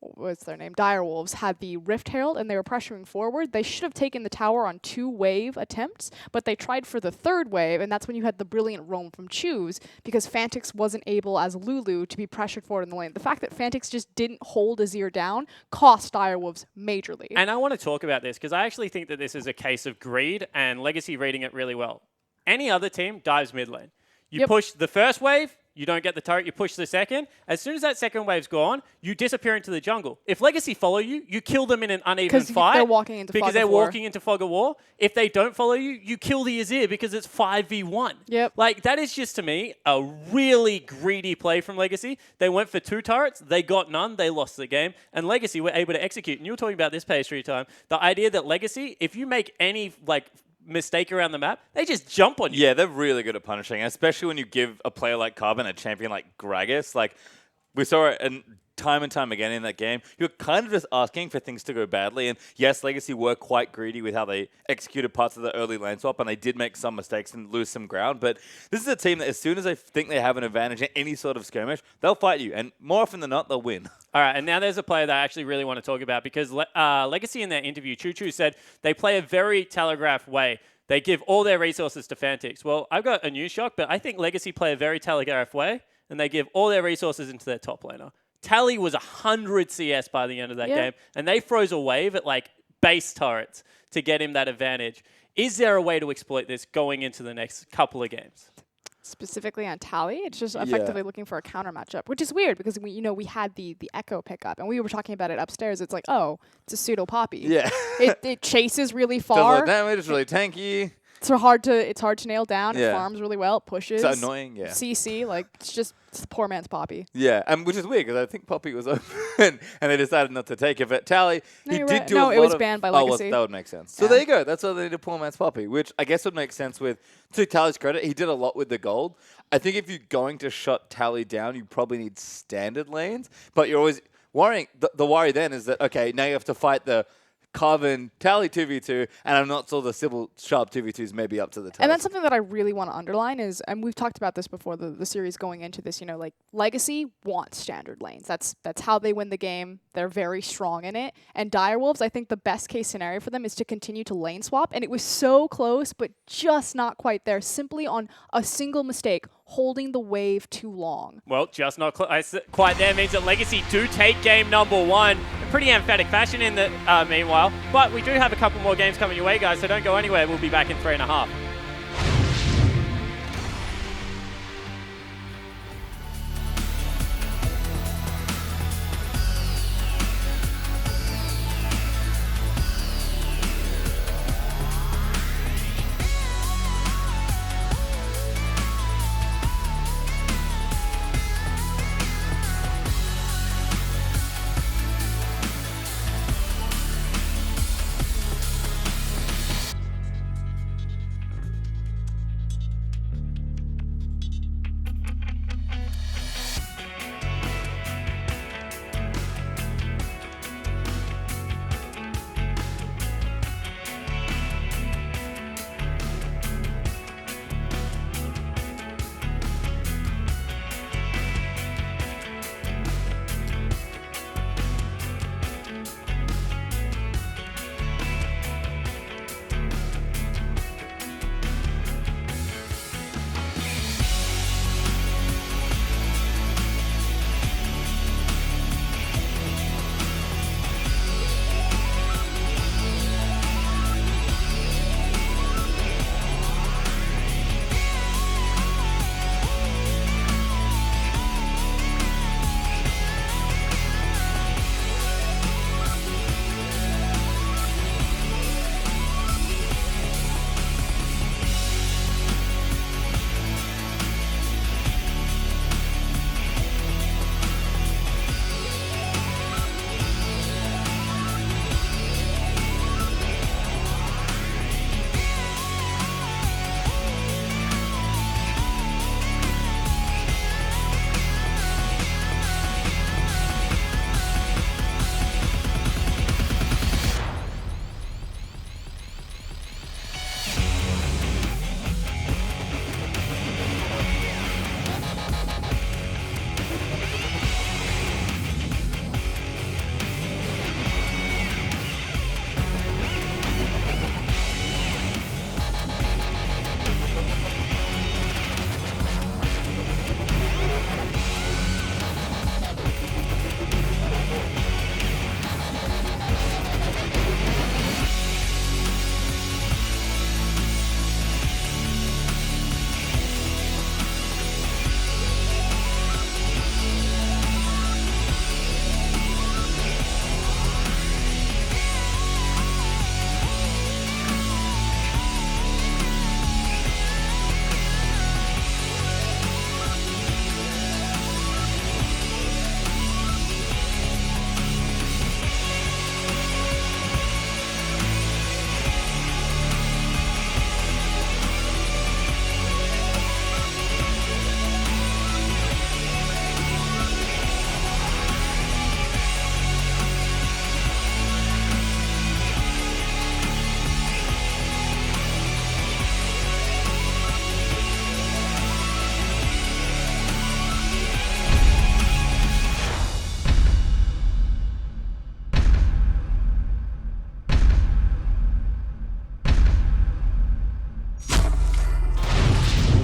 what's their name? Direwolves had the Rift Herald and they were pressuring forward. They should have taken the tower on 2 wave attempts, but they tried for the 3rd wave, and that's when you had the brilliant roam from Choose because Fantix wasn't able as Lulu to be pressured forward in the lane. The fact that Fantix just didn't hold Azir down cost Direwolves majorly. And I want to talk about this because I actually think that this is a case of greed and Legacy reading it really well. Any other team dives mid lane. You push the first wave, you don't get the turret, you push the second. As soon as that second wave's gone, you disappear into the jungle. If Legacy follow you, you kill them in an uneven fight. They're walking into because they're walking into Fog of War. If they don't follow you, you kill the Azir because it's 5v1. Yep. Like, that is just, to me, a really greedy play from Legacy. They went for 2 turrets, they got none, they lost the game, and Legacy were able to execute. And you were talking about this pastry time. The idea that Legacy, if you make any, like, mistake around the map, they just jump on you. Yeah, they're really good at punishing, especially when you give a player like Carbon a champion like Gragas. Like, we saw it time and time again in that game. You're kind of just asking for things to go badly. And yes, Legacy were quite greedy with how they executed parts of the early lane swap, and they did make some mistakes and lose some ground. But this is a team that as soon as they think they have an advantage in any sort of skirmish, they'll fight you. And more often than not, they'll win. All right, and now there's a player that I actually really want to talk about because Legacy in their interview, Choo Choo said they play a very telegraphed way. They give all their resources to Fantix. Well, I've got a news shock, but I think Legacy play a very telegraphed way, and they give all their resources into their top laner. Tally was 100 CS by the end of that game, and they froze a wave at like base turrets to get him that advantage. Is there a way to exploit this going into the next couple of games? Specifically on Tally, it's just effectively looking for a counter matchup, which is weird because we had the Echo pickup and we were talking about it upstairs. It's like, oh, it's a pseudo Poppy. Yeah. it chases really Does a far. lot of damage, it's really tanky. It's hard to nail down. Yeah. It farms really well. It pushes. It's annoying, yeah. CC, like it's the poor man's Poppy. Yeah, which is weird because I think Poppy was open and they decided not to take it. But Tally, No, he you're did right. do No, a it lot was of... banned by Oh, well, Legacy. that would make sense. So there you go. That's why they did poor man's Poppy, which I guess would make sense with, to Tally's credit, he did a lot with the gold. I think if you're going to shut Tally down, you probably need standard lanes. But you're always worrying... The worry then is that, okay, now you have to fight the Carbon Tally 2v2, and I'm not sure the Sybil Sharp 2v2s may be up to the task. And that's something that I really want to underline is, and we've talked about this before, the series going into this, like Legacy wants standard lanes. That's how they win the game. They're very strong in it. And Direwolves, I think the best case scenario for them is to continue to lane swap. And it was so close, but just not quite there, simply on a single mistake, holding the wave too long. Well, just not quite there means that Legacy do take game number 1 in pretty emphatic fashion in the meanwhile. But we do have a couple more games coming your way, guys, so don't go anywhere. We'll be back in 3.5.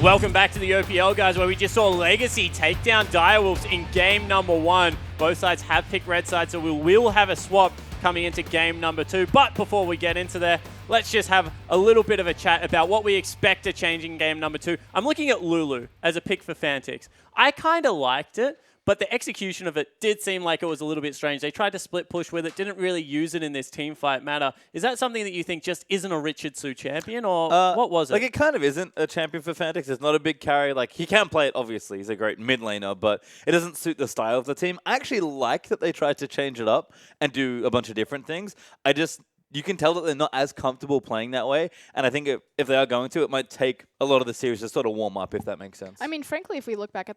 Welcome back to the OPL, guys, where we just saw Legacy take down Direwolves in game number 1. Both sides have picked red side, so we will have a swap coming into game number 2. But before we get into there, let's just have a little bit of a chat about what we expect to change in game number 2. I'm looking at Lulu as a pick for Fantix. I kind of liked it, but the execution of it did seem like it was a little bit strange. They tried to split push with it, didn't really use it in this team fight matter. Is that something that you think just isn't a Richard Su champion, or what was it? Like, it kind of isn't a champion for Fantix. It's not a big carry. Like, he can play it, obviously. He's a great mid laner, but it doesn't suit the style of the team. I actually like that they tried to change it up and do a bunch of different things. You can tell that they're not as comfortable playing that way, and I think if they are going to, it might take a lot of the series to sort of warm up, if that makes sense. I mean, frankly, if we look back at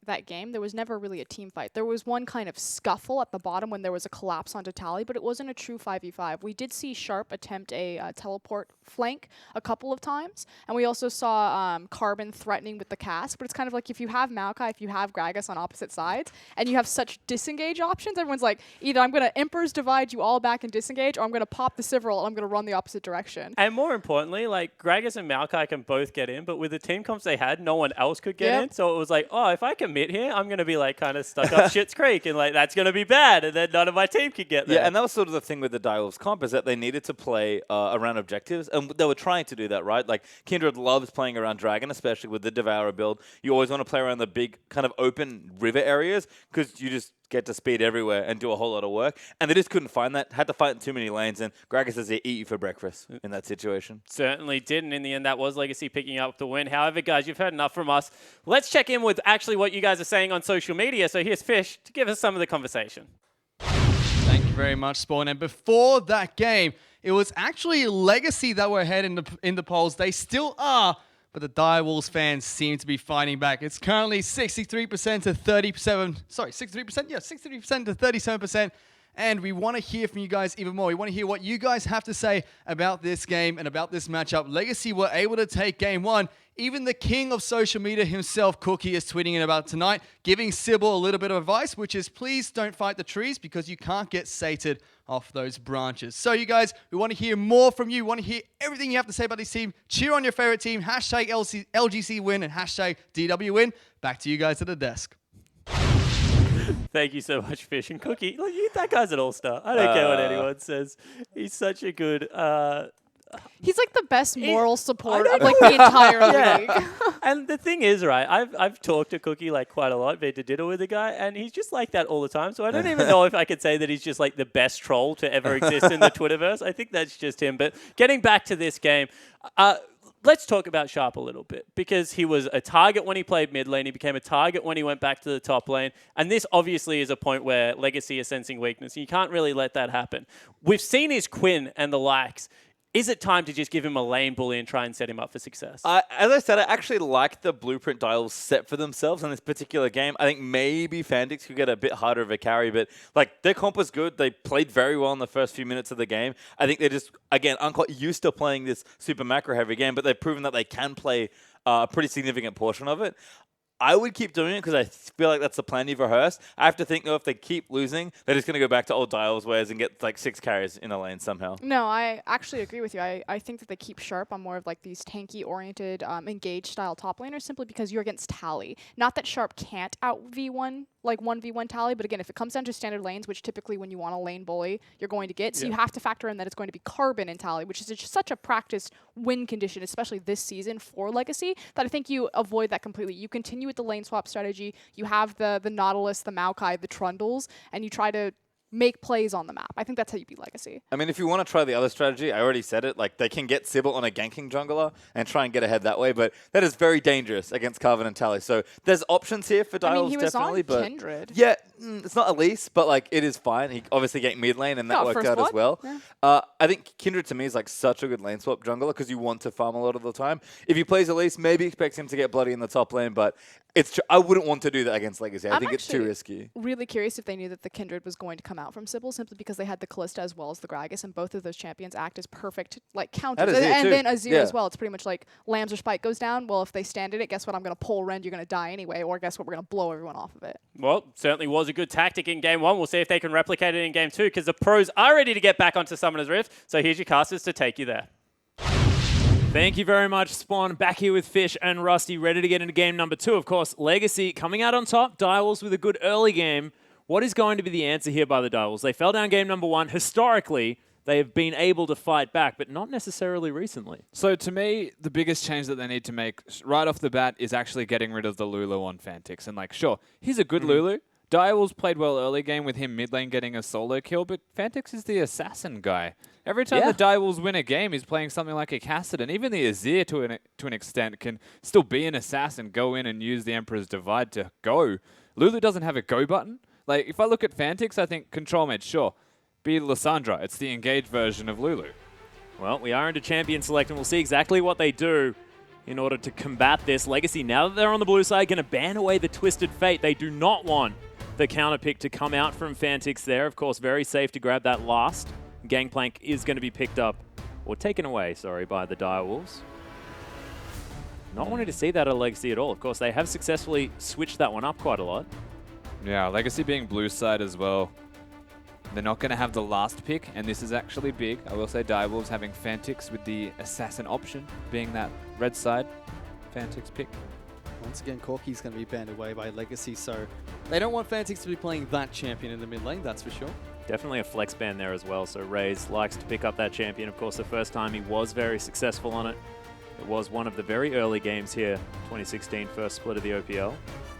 that game, there was never really a team fight. There was one kind of scuffle at the bottom when there was a collapse onto Tally, but it wasn't a true 5v5. We did see Sharp attempt a teleport flank a couple of times, and we also saw Carbon threatening with the cast, but it's kind of like if you have Maokai, if you have Gragas on opposite sides, and you have such disengage options, everyone's like, either I'm going to Emperor's Divide you all back and disengage, or I'm going to pop the Sivril and I'm going to run the opposite direction. And more importantly, like, Gragas and Maokai can both get in, but with the team comps they had, no one else could get in. So it was like, oh, if I commit here, I'm going to be like kind of stuck up Schitt's Creek, and like that's going to be bad, and then none of my team could get there. Yeah, and that was sort of the thing with the Direwolves comp, is that they needed to play around objectives, and they were trying to do that, right? Like, Kindred loves playing around Dragon, especially with the Devourer build. You always want to play around the big kind of open river areas, because you just get to speed everywhere and do a whole lot of work. And they just couldn't find that. Had to fight in too many lanes, and Gragas says they eat you for breakfast in that situation. Certainly didn't. In the end, that was Legacy picking up the win. However, guys, you've heard enough from us. Let's check in with actually what you guys are saying on social media. So here's Fish to give us some of the conversation. Thank you very much, Spawn. And before that game, it was actually Legacy that were ahead in the polls. They still are, but the Direwolves fans seem to be fighting back. It's currently 63% to 37. Sorry, 63%? Yeah, 63% to 37%. And we want to hear from you guys even more. We want to hear what you guys have to say about this game and about this matchup. Legacy were able to take game 1. Even the king of social media himself, Cookie, is tweeting it about tonight, giving Sybil a little bit of advice, which is please don't fight the trees because you can't get sated off those branches. So you guys, we want to hear more from you. We want to hear everything you have to say about this team. Cheer on your favorite team. Hashtag LGC win and hashtag DW win. Back to you guys at the desk. Thank you so much, Fish and Cookie. Look, that guy's an all-star. I don't care what anyone says. He's such a good... He's like the best moral support of like the entire league. And the thing is, right, I've talked to Cookie like quite a lot, been to dinner with the guy, and he's just like that all the time. So I don't even know if I could say that he's just like the best troll to ever exist in the Twitterverse. I think that's just him. But getting back to this game, let's talk about Sharp a little bit, because he was a target when he played mid lane. He became a target when he went back to the top lane. And this obviously is a point where Legacy is sensing weakness. You can't really let that happen. We've seen his Quinn and the likes. Is it time to just give him a lane bully and try and set him up for success? As I said, I actually like the blueprint Direwolves set for themselves in this particular game. I think maybe Fantix could get a bit harder of a carry, but like their comp was good. They played very well in the first few minutes of the game. I think they're just, again, unquite used to playing this super macro heavy game, but they've proven that they can play a pretty significant portion of it. I would keep doing it because I feel like that's the plan you've rehearsed. I have to think, though, if they keep losing, they're just going to go back to old Direwolves ways and get like 6 carries in a lane somehow. No, I actually agree with you. I think that they keep Sharp on more of like these tanky-oriented, engaged style top laners simply because you're against Tally. Not that Sharp can't out V1, like 1v1 Tally, but again, if it comes down to standard lanes, which typically when you want a lane bully, you're going to get, so you have to factor in that it's going to be Carbon in Tally, which is just such a practiced win condition, especially this season for Legacy, that I think you avoid that completely. You continue with the lane swap strategy, you have the Nautilus, the Maokai, the Trundles, and you try to make plays on the map. I think that's how you beat Legacy. I mean, if you want to try the other strategy, I already said it, like they can get Sybil on a ganking jungler and try and get ahead that way, but that is very dangerous against Carvin and Tally. So there's options here for Direwolves, definitely. But Kindred. Yeah, it's not Elise, but like it is fine. He obviously getting mid lane and that worked out as well. Yeah. I think Kindred to me is like such a good lane swap jungler because you want to farm a lot of the time. If he plays Elise, maybe expect him to get bloody in the top lane, but I wouldn't want to do that against Legacy. I think it's too risky. Really curious if they knew that the Kindred was going to come out from Sybil, simply because they had the Callista as well as the Gragas, and both of those champions act as perfect like counters. And then Azir as well. It's pretty much like Lambs or Spike goes down. Well, if they stand in it, guess what? I'm going to pull Rend. You're going to die anyway. Or guess what? We're going to blow everyone off of it. Well, certainly was a good tactic in game 1. We'll see if they can replicate it in game 2, because the pros are ready to get back onto Summoner's Rift. So here's your casters to take you there. Thank you very much, Spawn. Back here with Fish and Rusty, ready to get into game number 2. Of course, Legacy coming out on top. Direwolves with a good early game. What is going to be the answer here by the Direwolves? They fell down game number 1. Historically, they have been able to fight back, but not necessarily recently. So to me, the biggest change that they need to make right off the bat is actually getting rid of the Lulu on Fantix. And like, sure, he's a good Lulu. Direwolves played well early game with him mid lane getting a solo kill, but Fantix is the assassin guy. Every time the Direwolves win a game, he's playing something like a Cassid, and even the Azir to an extent can still be an assassin, go in and use the Emperor's Divide to go. Lulu doesn't have a go button. Like, if I look at Fantix, I think Control Mage, sure. Be Lissandra. It's the engaged version of Lulu. Well, we are into champion select, and we'll see exactly what they do in order to combat this. Legacy, now that they're on the blue side, going to ban away the Twisted Fate. They do not want the counter pick to come out from Fantix there. Of course, very safe to grab that last. Gangplank is going to be picked up, or taken away, sorry, by the Direwolves. Not wanting to see that at Legacy at all. Of course, they have successfully switched that one up quite a lot. Yeah, Legacy being blue side as well. They're not going to have the last pick, and this is actually big. I will say Direwolves having Fantix with the assassin option, being that red side Fantix pick. Once again, Corki's going to be banned away by Legacy, so they don't want Fantix to be playing that champion in the mid lane, that's for sure. Definitely a flex ban there as well, so Raze likes to pick up that champion. Of course, the first time he was very successful on it. It was one of the very early games here, 2016, first split of the OPL.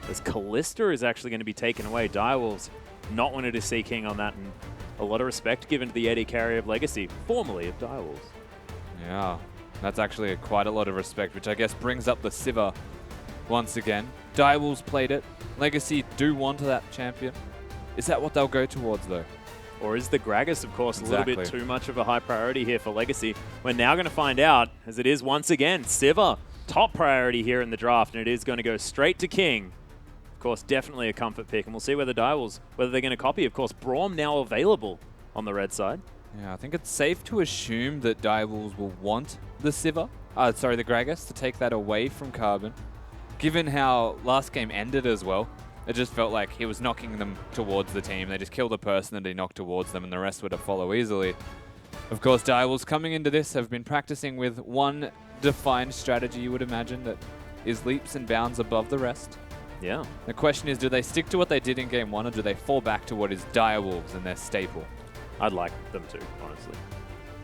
As Callista is actually going to be taken away. Direwolves not wanted to see King on that, and a lot of respect given to the AD carry of Legacy, formerly of Direwolves. Yeah, that's actually quite a lot of respect, which I guess brings up the Sivir once again. Direwolves played it. Legacy do want that champion. Is that what they'll go towards, though? Or is the Gragas, of course, a little bit too much of a high priority here for Legacy? We're now going to find out, as it is once again, Sivir, top priority here in the draft, and it is going to go straight to King. Of course, definitely a comfort pick, and we'll see whether Direwolves, whether they're going to copy. Of course, Braum now available on the red side. Yeah, I think it's safe to assume that Direwolves will want the Sivir, the Gragas, to take that away from Carbon. Given how last game ended as well, it just felt like he was knocking them towards the team. They just killed a person and he knocked towards them, and the rest were to follow easily. Of course, Direwolves coming into this have been practicing with one defined strategy, you would imagine, that is leaps and bounds above the rest. Yeah. The question is, do they stick to what they did in Game 1, or do they fall back to what is Direwolves and their staple? I'd like them to, honestly.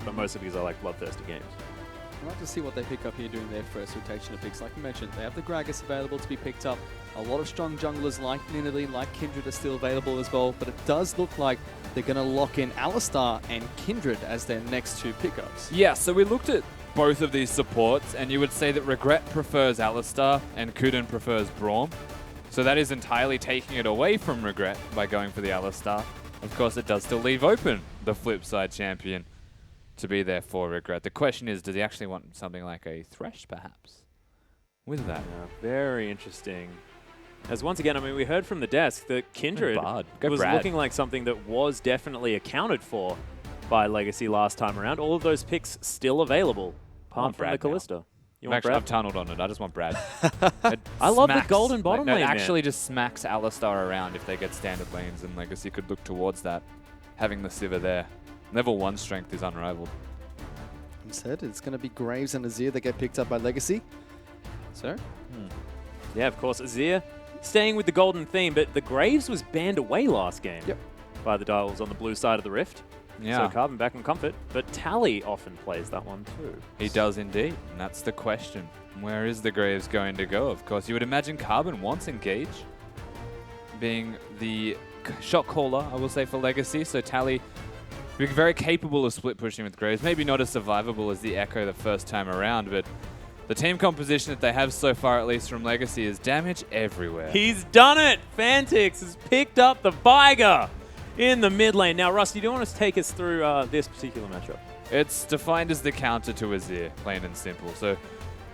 But mostly because I like bloodthirsty games. I'd like to see what they pick up here during their first rotation of picks. Like you mentioned, they have the Gragas available to be picked up. A lot of strong junglers like Nidalee, like Kindred are still available as well, but it does look like they're going to lock in Alistar and Kindred as their next 2 pickups. Yeah, so we looked at both of these supports, and you would say that Regret prefers Alistar and Kuden prefers Braum. So that is entirely taking it away from Regret by going for the Alistar. Of course, it does still leave open the flip side champion to be there for Regret. The question is, does he actually want something like a Thresh, perhaps, with that? Yeah, very interesting. As once again, I mean, we heard from the desk that Kindred was looking like something that was definitely accounted for by Legacy last time around. All of those picks still available, apart from the Callista. I've tunneled on it. I just want Brad. I love the golden bottom lane, It actually just smacks Alistar around if they get standard lanes, and Legacy could look towards that, having the Sivir there. Level 1 strength is unrivaled. Instead, it's going to be Graves and Azir that get picked up by Legacy. So? Yeah, of course, Azir staying with the golden theme, but the Graves was banned away last game by the Direwolves on the blue side of the Rift. Yeah. So Carbon back in comfort, but Tally often plays that one too. He does indeed, and that's the question. Where is the Graves going to go? Of course, you would imagine Carbon wants Engage, being the shot caller, I will say, for Legacy. So Tally being very capable of split pushing with Graves. Maybe not as survivable as the Echo the first time around, but the team composition that they have so far, at least from Legacy, is damage everywhere. He's done it! Fantix has picked up the Viger in the mid lane. Now, Rusty, do you want to take us through this particular matchup? It's defined as the counter to Azir, plain and simple. So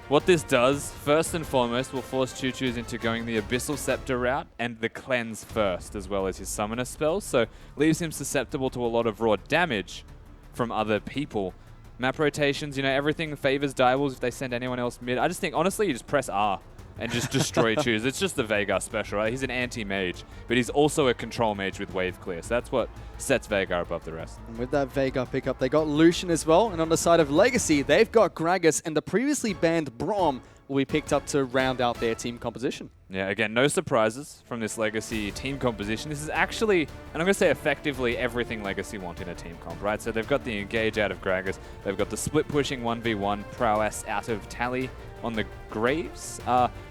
what this does, first and foremost, will force Choo Choo's into going the Abyssal Scepter route and the Cleanse first, as well as his Summoner spells. So leaves him susceptible to a lot of raw damage from other people. Map rotations, you know, everything favors Direwolves if they send anyone else mid. I just think, honestly, you just press R and just destroy Choose. It's just the Veigar special, right? He's an anti-mage, but he's also a control mage with wave clear. So that's what sets Veigar above the rest. And with that Veigar pickup, they got Lucian as well. And on the side of Legacy, they've got Gragas, and the previously banned Braum will be picked up to round out their team composition. Yeah, again, no surprises from this Legacy team composition. This is actually, and I'm going to say effectively, everything Legacy want in a team comp, right? So they've got the engage out of Gragas. They've got the split pushing 1v1 prowess out of Tally on the Graves.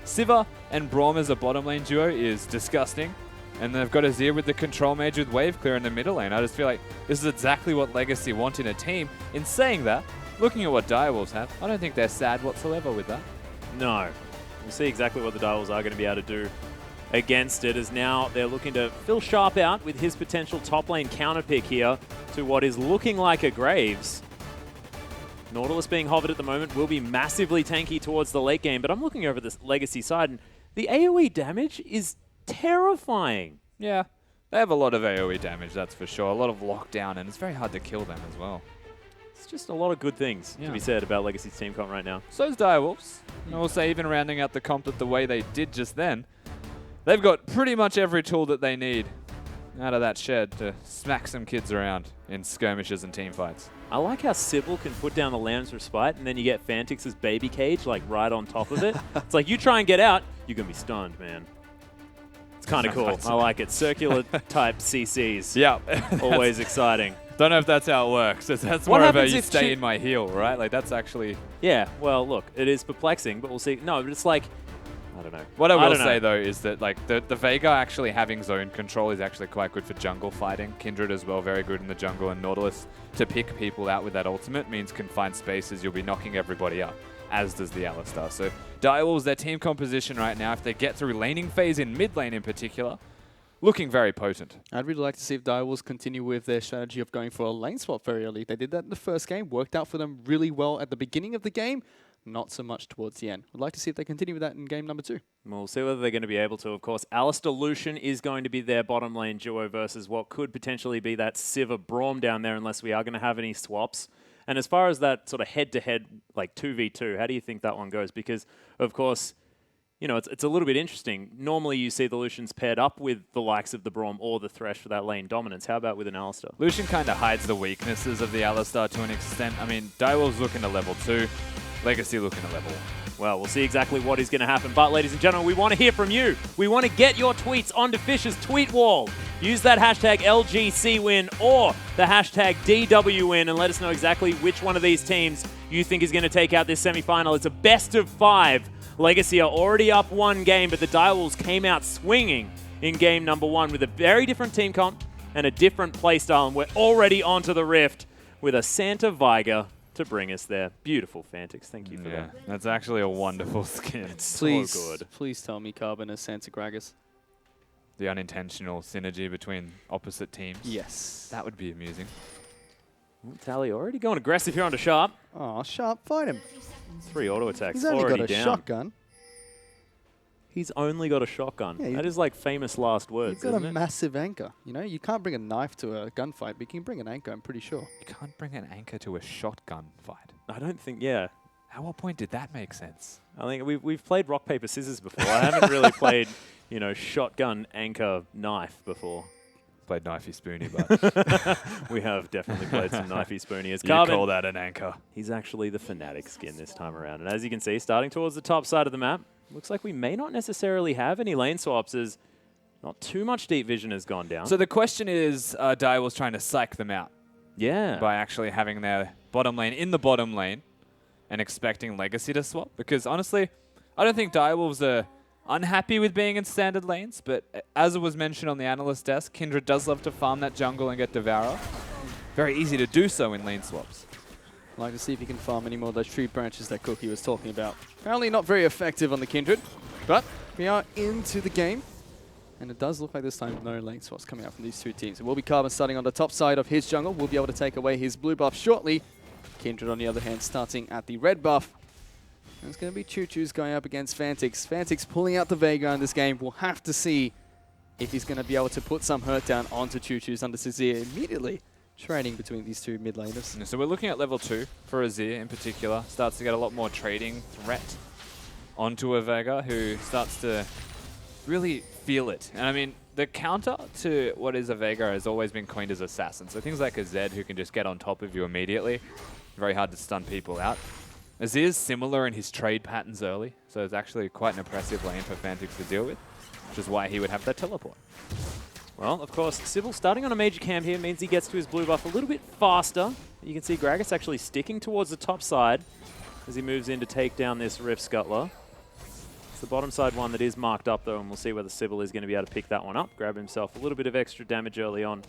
Siva and Braum as a bottom lane duo is disgusting. And they've got Azir with the control mage with wave clear in the middle lane. I just feel like this is exactly what Legacy want in a team. In saying that, looking at what Direwolves have, I don't think they're sad whatsoever with that. No. We'll see exactly what the Direwolves are going to be able to do against it, as now they're looking to fill Sharp out with his potential top lane counter pick here to what is looking like a Graves. Nautilus being hovered at the moment will be massively tanky towards the late game, but I'm looking over this Legacy side, and the AoE damage is terrifying. Yeah, they have a lot of AoE damage, that's for sure. A lot of lockdown, and it's very hard to kill them as well. It's just a lot of good things to be said about Legacy's team comp right now. So's Direwolves. And I will say, even rounding out the comp the way they did just then, they've got pretty much every tool that they need out of that shed to smack some kids around in skirmishes and team fights. I like how Sybil can put down the Lamb's Respite, and then you get Fantix's baby cage like right on top of it. It's like, you try and get out, you're going to be stunned, man. It's kind of cool. I like it. Circular type CCs. Yeah. Always exciting. Don't know if that's how it works. That's more of a you stay in my heel, right? Like, that's actually... Yeah, well, look, it is perplexing, but we'll see. No, but it's like, I don't know. What I will say, though, is that like the Veigar actually having zone control is actually quite good for jungle fighting. Kindred as well, very good in the jungle, and Nautilus to pick people out with that ultimate means confined spaces, you'll be knocking everybody up, as does the Alistar. So Direwolves, their team composition right now, if they get through laning phase in mid lane in particular, looking very potent. I'd really like to see if Direwolves continue with their strategy of going for a lane swap very early. They did that in the first game, worked out for them really well at the beginning of the game, not so much towards the end. I'd like to see if they continue with that in game number 2. We'll see whether they're going to be able to. Of course, Alistar Lucian is going to be their bottom lane duo versus what could potentially be that Siva Braum down there, unless we are going to have any swaps. And as far as that sort of head-to-head, like 2v2, how do you think that one goes? Because, of course, you know, it's a little bit interesting. Normally you see the Lucians paired up with the likes of the Braum or the Thresh for that lane dominance. How about with an Alistar? Lucian kind of hides the weaknesses of the Alistar to an extent. I mean, Direwolves looking to level 2, Legacy looking to level 1. Well, we'll see exactly what is going to happen. But, ladies and gentlemen, we want to hear from you. We want to get your tweets onto Fisher's tweet wall. Use that hashtag LGCwin or the hashtag DWWin and let us know exactly which one of these teams you think is going to take out this semi-final. It's a best of 5. Legacy are already up 1 game, but the Direwolves came out swinging in game number 1 with a very different team comp and a different playstyle. And we're already onto the Rift with a Santa Veigar to bring us there. Beautiful Fantix. Thank you for that. That's actually a wonderful skin. It's Please, so good. please tell me Carbon is Santa Gragas. The unintentional synergy between opposite teams. Yes. That would be amusing. Tally already going aggressive here onto Sharp. Oh, Sharp, fight him. 3 auto attacks He's only already got a down. shotgun. He's only got a shotgun. Yeah, that is like famous last words, He's got isn't a it? massive anchor. You know, you can't bring a knife to a gunfight, but you can bring an anchor, I'm pretty sure. You can't bring an anchor to a shotgun fight. I don't think, yeah. At what point did that make sense? I think we've played rock, paper, scissors before. I haven't really played, you know, shotgun, anchor, knife before. Played knifey spoony, but we have definitely played some knifey spoony. As you Carbon, call that an anchor. He's actually the Fnatic skin this time around. And as you can see, starting towards the top side of the map, looks like we may not necessarily have any lane swaps as not too much deep vision has gone down. So the question is, Direwolves trying to psych them out. Yeah. By actually having their bottom lane in the bottom lane and expecting Legacy to swap. Because honestly, I don't think Direwolves are unhappy with being in standard lanes, but as it was mentioned on the analyst desk, Kindred does love to farm that jungle and get Devourer. Very easy to do so in lane swaps. I'd like to see if he can farm any more of those tree branches that Cookie was talking about. Apparently not very effective on the Kindred, but we are into the game. And it does look like this time no lane swaps coming out from these two teams. It will be Carbon starting on the top side of his jungle. We'll be able to take away his blue buff shortly. Kindred, on the other hand, starting at the red buff. And it's going to be Choo-Choo's going up against Fantix. Fantix pulling out the Veigar in this game. We'll have to see if he's going to be able to put some hurt down onto Choo-Choo's under Azir immediately. Trading between these two mid laners. So we're looking at level 2 for Azir in particular. Starts to get a lot more trading threat onto a Vega who starts to really feel it. And I mean, the counter to what is a Vega has always been coined as assassin. So things like a Zed who can just get on top of you immediately, very hard to stun people out. Azir's similar in his trade patterns early, so it's actually quite an oppressive lane for Fantix to deal with, which is why he would have that teleport. Well, of course, Sybil starting on a major camp here means he gets to his blue buff a little bit faster. You can see Gragas actually sticking towards the top side as he moves in to take down this Rift Scuttler. It's the bottom side one that is marked up though, and we'll see whether Sybil is going to be able to pick that one up, grab himself a little bit of extra damage early on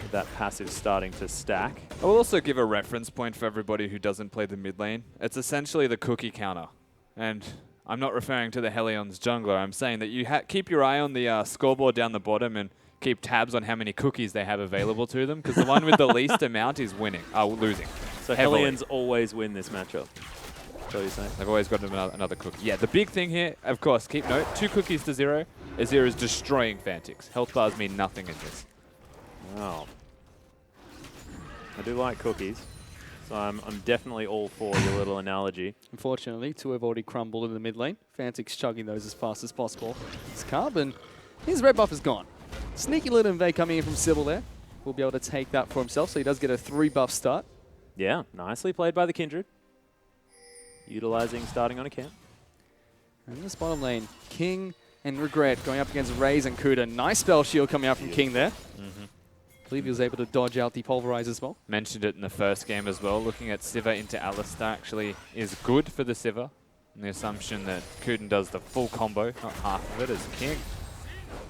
with that passive starting to stack. I will also give a reference point for everybody who doesn't play the mid lane. It's essentially the cookie counter. And I'm not referring to the Helion's jungler. I'm saying that you keep your eye on the scoreboard down the bottom and keep tabs on how many cookies they have available to them, because the one with the least amount is losing. So Hellions always win this matchup. That's what you're saying. They've always got another cookie. Yeah, the big thing here, of course, keep note, 2 cookies to 0. Azir is destroying Fantix. Health bars mean nothing in this. Wow. I do like cookies, so I'm definitely all for your little analogy. Unfortunately, 2 have already crumbled in the mid lane. Fantix chugging those as fast as possible. It's Carbon. His red buff is gone. Sneaky little invade coming in from Sybil there. Will be able to take that for himself, so he does get a 3 buff start. Yeah, nicely played by the Kindred. Utilizing starting on a camp. And in this bottom lane, King and Regret going up against Raze and Kuda. Nice spell shield coming out from King there. I believe he was able to dodge out the Pulverize as well. Mentioned it in the first game as well. Looking at Sivir into Alistar actually is good for the Sivir. And the assumption that Kuden does the full combo, not half of it, as King.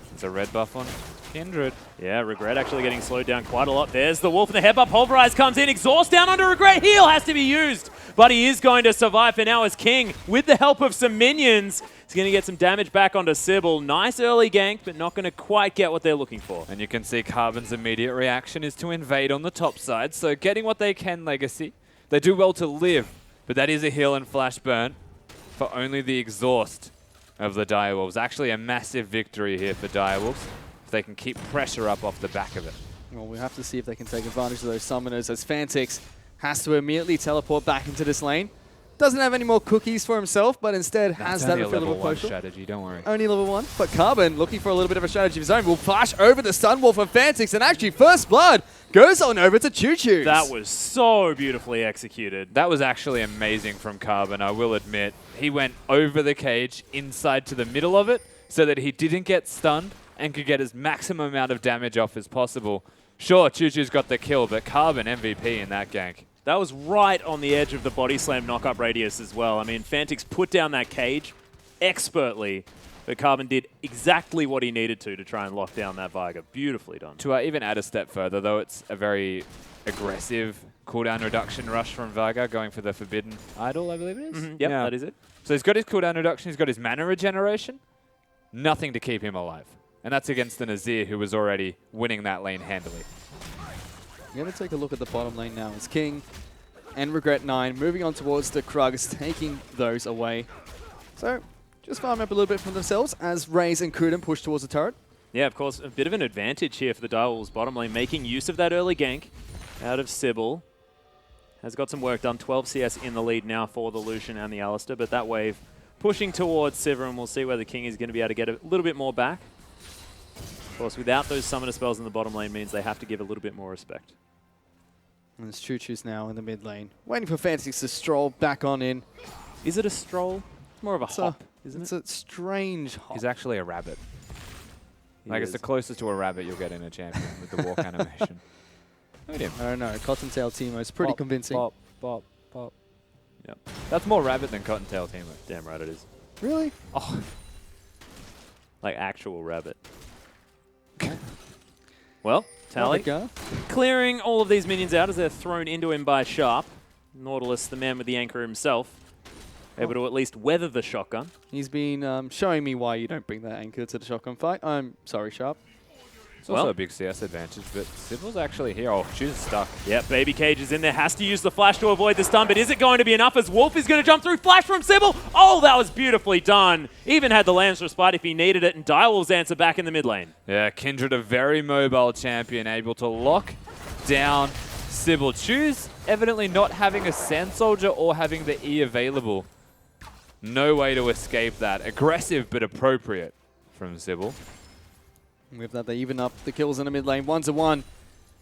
There's a red buff on Kindred. Yeah, Regret actually getting slowed down quite a lot. There's the Wolf and the headbutt. Pulverize comes in. Exhaust down onto Regret. Heal has to be used, but he is going to survive for now as King, with the help of some minions, is going to get some damage back onto Sybil. Nice early gank, but not going to quite get what they're looking for. And you can see Carbon's immediate reaction is to invade on the top side. So getting what they can, Legacy. They do well to live, but that is a heal and flash burn for only the exhaust of the Direwolves. Actually a massive victory here for Direwolves, if they can keep pressure up off the back of it. Well, we have to see if they can take advantage of those summoners, as Fantix has to immediately teleport back into this lane. Doesn't have any more cookies for himself, but instead has that refillable potion. Strategy, don't worry. Only level 1, but Carbon, looking for a little bit of a strategy of his own, will flash over the Sunwolf of Fantix, and actually First Blood goes on over to Choo Choo's. That was so beautifully executed. That was actually amazing from Carbon, I will admit. He went over the cage, inside to the middle of it, so that he didn't get stunned and could get as maximum amount of damage off as possible. Sure, Choo Choo's got the kill, but Carbon MVP in that gank. That was right on the edge of the body slam knock-up radius as well. I mean, Fantix put down that cage expertly, but Carbon did exactly what he needed to try and lock down that Viger. Beautifully done. To even add a step further, though, it's a very aggressive cooldown reduction rush from Viger, going for the Forbidden Idol, I believe it is? Yep, that is it. So he's got his cooldown reduction, he's got his mana regeneration, nothing to keep him alive. And that's against an Azir who was already winning that lane handily. We're going to take a look at the bottom lane now. It's King and Regret 9 moving on towards the Krugs, taking those away. So just farm up a little bit for themselves as Raze and Kuden push towards the turret. Yeah, of course, a bit of an advantage here for the Direwolves bottom lane, making use of that early gank out of Sybil. Has got some work done. 12 CS in the lead now for the Lucian and the Alistar, but that wave pushing towards Sivir, and we'll see whether King is going to be able to get a little bit more back. Of course, without those summoner spells in the bottom lane means they have to give a little bit more respect. And it's Choo Choo's now in the mid lane, waiting for Fantix to stroll back on in. Is it a stroll? It's more of a hop, isn't it? It's a strange hop. He's actually a rabbit. Like, it's the closest to a rabbit you'll get in a champion with the walk animation. Look at him. I don't know. Cottontail Teemo is pretty convincing. Pop, pop, pop. Yep. That's more rabbit than Cottontail Teemo. Damn right it is. Really? Oh. Like actual rabbit. Well, Tally, clearing all of these minions out as they're thrown into him by Sharp. Nautilus, the man with the anchor himself, able to at least weather the shotgun. He's been showing me why you don't bring that anchor to the shotgun fight. I'm sorry, Sharp. It's also a big CS advantage, but Sybil's actually here. Oh, she's stuck. Yep, Baby Cage is in there. Has to use the flash to avoid the stun, but is it going to be enough as Wolf is going to jump through? Flash from Sybil. Oh, that was beautifully done. Even had the Lamb's Respite if he needed it, and Direwolves answer back in the mid lane. Yeah, Kindred, a very mobile champion, able to lock down Sybil. Choose evidently not having a Sand Soldier or having the E available. No way to escape that. Aggressive but appropriate from Sybil. With that, they even up the kills in the mid lane. 1-1.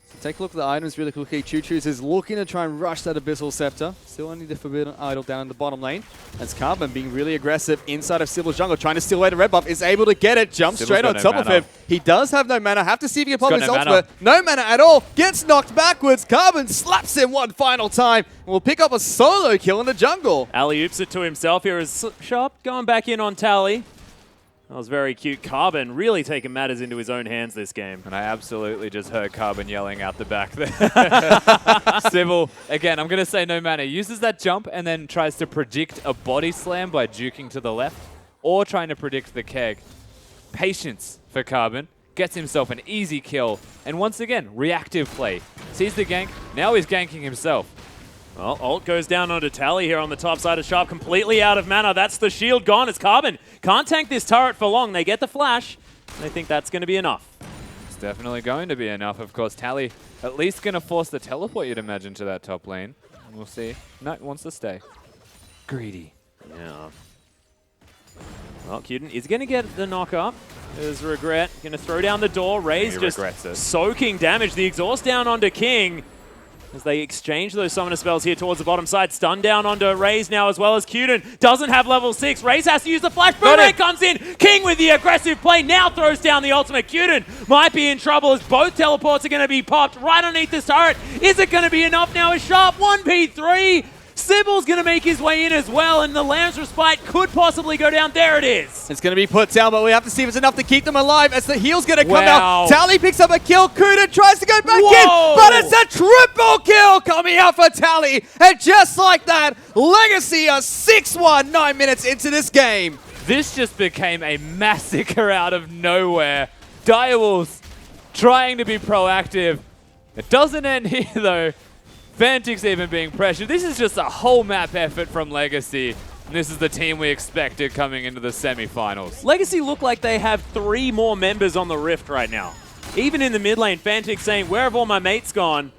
So take a look at the items really quickly. Choo Choo's is looking to try and rush that Abyssal Scepter. Still only the Forbidden Idol down in the bottom lane. As Carbon being really aggressive inside of Sybil's jungle, trying to steal away the red buff, is able to get it. Jumps Sybil's straight on got top no of mana. him. He does have no mana. Have to see if he can pop got his no mana. ultimate. No mana at all. Gets knocked backwards. Carbon slaps him one final time. And will pick up a solo kill in the jungle. Alley-oops it to himself here as Sharp going back in on Tally. That was very cute. Carbon really taking matters into his own hands this game. And I absolutely just heard Carbon yelling out the back there. Sybil, again, I'm going to say no mana. Uses that jump and then tries to predict a body slam by juking to the left or trying to predict the keg. Patience for Carbon. Gets himself an easy kill. And once again, reactive play. Sees the gank. Now he's ganking himself. Well, ult goes down onto Tally here on the top side of Sharp, completely out of mana. That's the shield gone. It's Carbon. Can't tank this turret for long. They get the flash. They think that's going to be enough. It's definitely going to be enough. Of course, Tally at least going to force the teleport, you'd imagine, to that top lane. We'll see. No, wants to stay. Greedy. Yeah. Well, Cuden is going to get the knock up. There's Regret. Going to throw down the door. Raze just soaking damage. The exhaust down onto King. As they exchange those summoner spells here towards the bottom side. Stun down onto Raze now as well as Cuden. Doesn't have level 6. Raze has to use the flash. Boomerang comes in. King with the aggressive play. Now throws down the ultimate. Cuden might be in trouble as both teleports are going to be popped right underneath this turret. Is it going to be enough now as Sharp? 1v3. Sybil's going to make his way in as well, and the Lamb's Respite could possibly go down. There it is. It's going to be put down, but we have to see if it's enough to keep them alive as the heal's going to come Wow. out. Tally picks up a kill. Kuda tries to go back Whoa. in, but it's a triple kill coming out for Tally. And just like that, Legacy are 6-1 9 minutes into this game. This just became a massacre out of nowhere. Direwolves trying to be proactive. It doesn't end here, though. Fantic's even being pressured. This is just a whole map effort from Legacy. And this is the team we expected coming into the semifinals. Legacy look like they have 3 more members on the Rift right now. Even in the mid lane, Fantic saying, where have all my mates gone?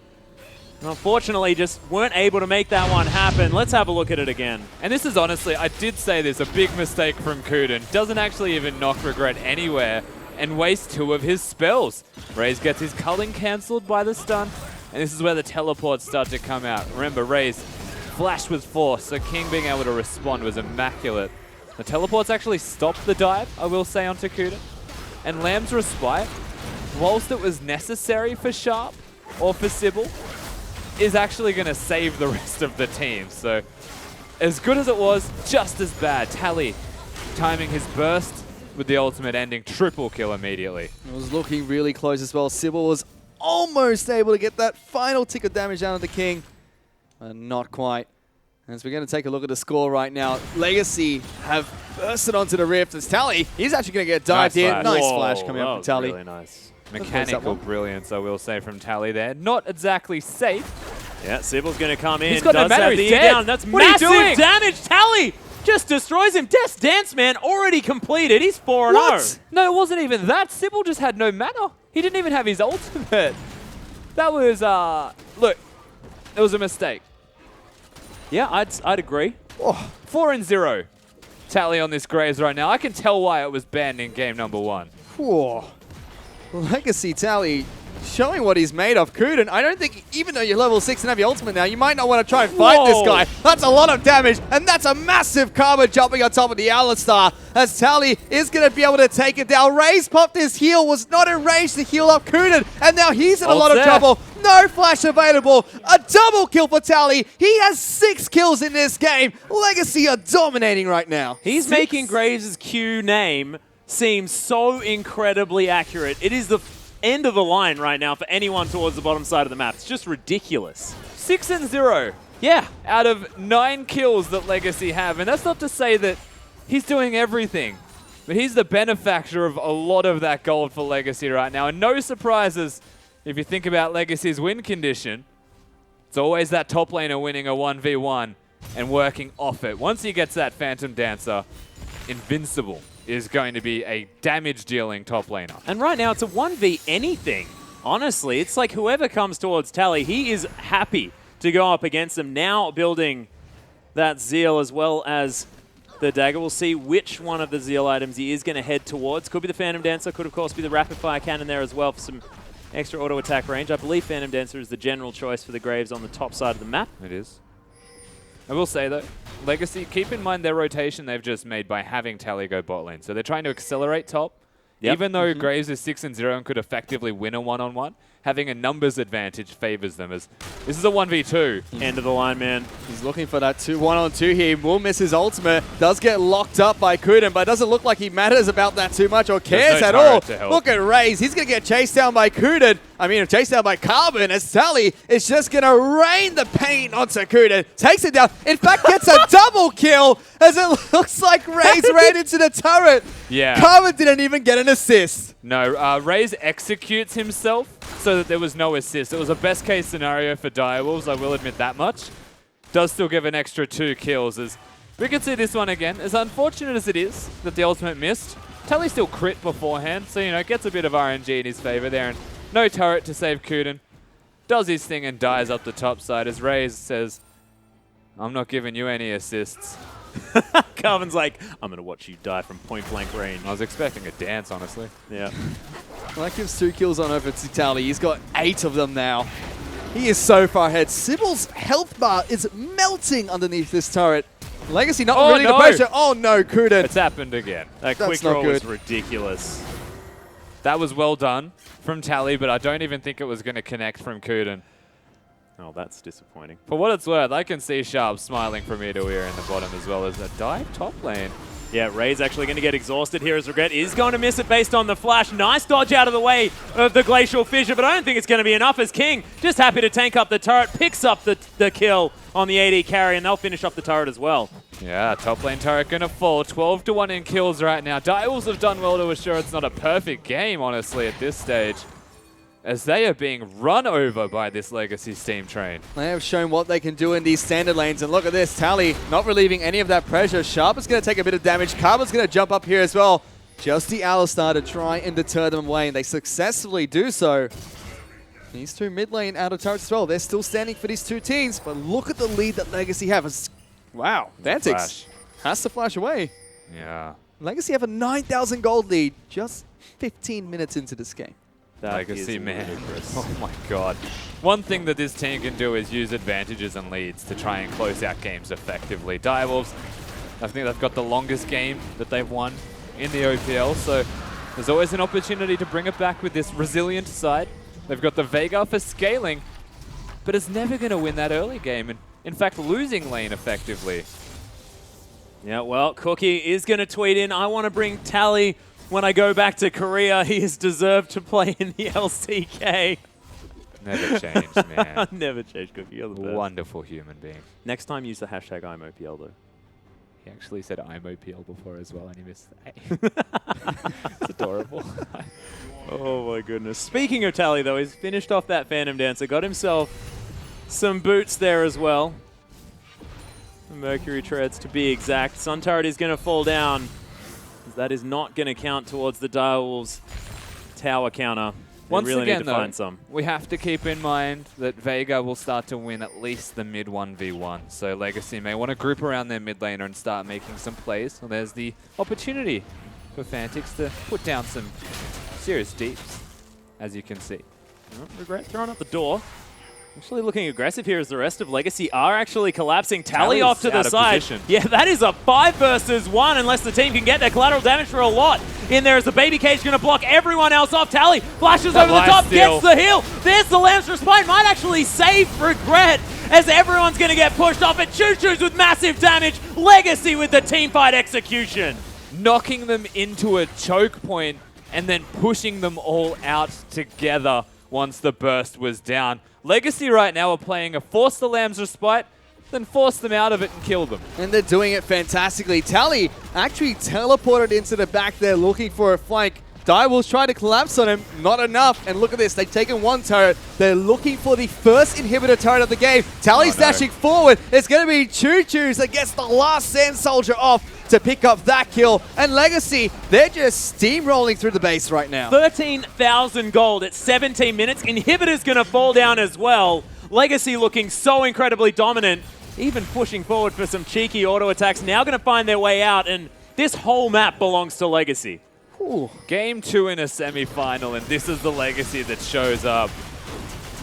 And unfortunately, just weren't able to make that one happen. Let's have a look at it again. And this is honestly, I did say this, a big mistake from Kuden. Doesn't actually even knock Regret anywhere and wastes 2 of his spells. Raze gets his culling cancelled by the stun. And this is where the teleports start to come out. Remember, Raze flashed with force, so King being able to respond was immaculate. The teleports actually stopped the dive, I will say, onto Kuda. And Lamb's Respite, whilst it was necessary for Sharp or for Sybil, is actually going to save the rest of the team. So, as good as it was, just as bad. Tally timing his burst with the ultimate ending. Triple kill immediately. It was looking really close as well. Sybil was almost able to get that final tick of damage down on the King. Not quite. As we're going to take a look at the score right now, Legacy have bursted onto the Rift. As Tally, he's actually going to get dived in. Nice flash coming up from Tally. Really nice. Mechanical brilliance, I will say, from Tally there. Not exactly safe. Yeah, Sybil's going to come in. He's got no matter, he's dead. Down. That's What are you massive doing? damage. Tally just destroys him. Death's Dance Man already completed. He's 4-0. What? No, it wasn't even that. Sybil just had no mana. He didn't even have his ultimate. That was, look, it was a mistake. Yeah, I'd agree. Oh, 4-0 Tally on this Graves right now. I can tell why it was banned in game number 1. Whoa. Legacy Tally showing what he's made of. Kuden, I don't think, even though you're level 6 and have your ultimate now, you might not want to try and fight this guy. That's a lot of damage, and that's a massive carbon jumping on top of the Alistar, as Tally is going to be able to take it down. Raze popped his heal, was not in range to heal up Kuden, and now he's in a lot of trouble. No flash available. A double kill for Tally. He has 6 kills in this game. Legacy are dominating right now. He's making Graves' Q name seem so incredibly accurate. It is the end of the line right now for anyone towards the bottom side of the map. It's just ridiculous. 6-0. Yeah. Out of 9 kills that Legacy have. And that's not to say that he's doing everything. But he's the benefactor of a lot of that gold for Legacy right now. And no surprises if you think about Legacy's win condition. It's always that top laner winning a 1v1 and working off it. Once he gets that Phantom Dancer, invincible is going to be a damage-dealing top laner. And right now, it's a 1v anything. Honestly, it's like whoever comes towards Tally, he is happy to go up against them. Now building that zeal as well as the dagger. We'll see which one of the Zeal items he is going to head towards. Could be the Phantom Dancer, could of course be the Rapid Fire Cannon there as well for some extra auto attack range. I believe Phantom Dancer is the general choice for the Graves on the top side of the map. It is. I will say though, Legacy, keep in mind their rotation they've just made by having Tally go bot lane. So they're trying to accelerate top. Yep. Even though Graves is 6-0 and could effectively win a one-on-one, having a numbers advantage favors them as this is a 1v2. End of the line, man. He's looking for that 1-on-2 here. Will miss his ultimate. Does get locked up by Kuden, but it doesn't look like he matters about that too much or cares at all. Look at Raze. He's going to get chased down by Kuden. I mean, chased down by Carbon as Tally is just going to rain the paint onto Kuden. Takes it down. In fact, gets a double kill as it looks like Raze ran into the turret. Yeah. Carbon didn't even get an assist. No, Raze executes himself so that there was no assist. It was a best case scenario for Direwolves, I will admit that much. Does still give an extra 2 kills as we can see this one again. As unfortunate as it is that the ultimate missed, Tally still crit beforehand, so you know, gets a bit of RNG in his favor there. And no turret to save Kuden. Does his thing and dies up the top side as Raze says, I'm not giving you any assists. Carbon's like, I'm going to watch you die from point blank range. I was expecting a dance, honestly. Yeah. Well, that gives 2 kills on over to Tally. He's got 8 of them now. He is so far ahead. Sybil's health bar is melting underneath this turret. Legacy not really the pressure. Oh no, Kuden. It's happened again. That quick draw was ridiculous. That was well done from Tally, but I don't even think it was going to connect from Kuden. Oh, that's disappointing. For what it's worth, I can see Sharp smiling from ear to ear in the bottom as well as a dive top lane. Yeah, Ray's actually going to get exhausted here as Regret is going to miss it based on the flash. Nice dodge out of the way of the Glacial Fissure, but I don't think it's going to be enough as King, just happy to tank up the turret, picks up the kill on the AD carry, and they'll finish off the turret as well. Yeah, top lane turret going to fall. 12-1 in kills right now. Direwolves have done well to assure it's not a perfect game, honestly, at this stage, as they are being run over by this Legacy Steam train. They have shown what they can do in these standard lanes, and look at this, Tally not relieving any of that pressure. Sharp is going to take a bit of damage. Carbon's going to jump up here as well. Just the Alistar to try and deter them away, and they successfully do so. These two mid lane out of turrets as well. They're still standing for these two teams, but look at the lead that Legacy have. Wow, Vantix has to flash away. Yeah. Legacy have a 9,000 gold lead just 15 minutes into this game. Legacy, man. Oh my god. One thing that this team can do is use advantages and leads to try and close out games effectively. Direwolves, I think they've got the longest game that they've won in the OPL, so there's always an opportunity to bring it back with this resilient side. They've got the Veigar for scaling, but it's never going to win that early game, and in fact losing lane effectively. Yeah, well, Cookie is going to tweet in, I want to bring Tally when I go back to Korea. He has deserved to play in the LCK. Never changed, man. Never changed, Cookie. You're the best. Wonderful human being. Next time, use the hashtag ImOPL, though. He actually said I'm OPL before as well, and he missed that. It's adorable. Oh, my goodness. Speaking of Tally, though, he's finished off that Phantom Dancer. Got himself some boots there as well. Mercury Treads, to be exact. Sun Turret is going to fall down. That is not going to count towards the Direwolves tower counter. Once really again, need to find some. We have to keep in mind that Veigar will start to win at least the mid 1v1. So Legacy may want to group around their mid laner and start making some plays. Well, there's the opportunity for Fantix to put down some serious deeps, as you can see. Regret throwing up the door. Actually looking aggressive here as the rest of Legacy are actually collapsing. Tally off to the side. Yeah, that is a 5 versus 1 unless the team can get their collateral damage for a lot. In there is the baby cage going to block everyone else off. Tally flashes over the top, gets the heal. There's the Lamb's Respite. Might actually save Regret as everyone's going to get pushed off. And Choo Choo's with massive damage. Legacy with the teamfight execution. Knocking them into a choke point and then pushing them all out together once the burst was down. Legacy right now are playing a force the Lamb's Respite, then force them out of it and kill them. And they're doing it fantastically. Tally actually teleported into the back there looking for a flank. Direwolves try to collapse on him, not enough. And look at this, they've taken one turret. They're looking for the first inhibitor turret of the game. Tally's dashing forward. It's going to be Choo Choo's that gets the last Sand Soldier off to pick up that kill. And Legacy, they're just steamrolling through the base right now. 13,000 gold at 17 minutes. Inhibitor's going to fall down as well. Legacy looking so incredibly dominant. even pushing forward for some cheeky auto attacks. Now going to find their way out, and this whole map belongs to Legacy. Ooh. Game 2 in a semi-final, and this is the Legacy that shows up.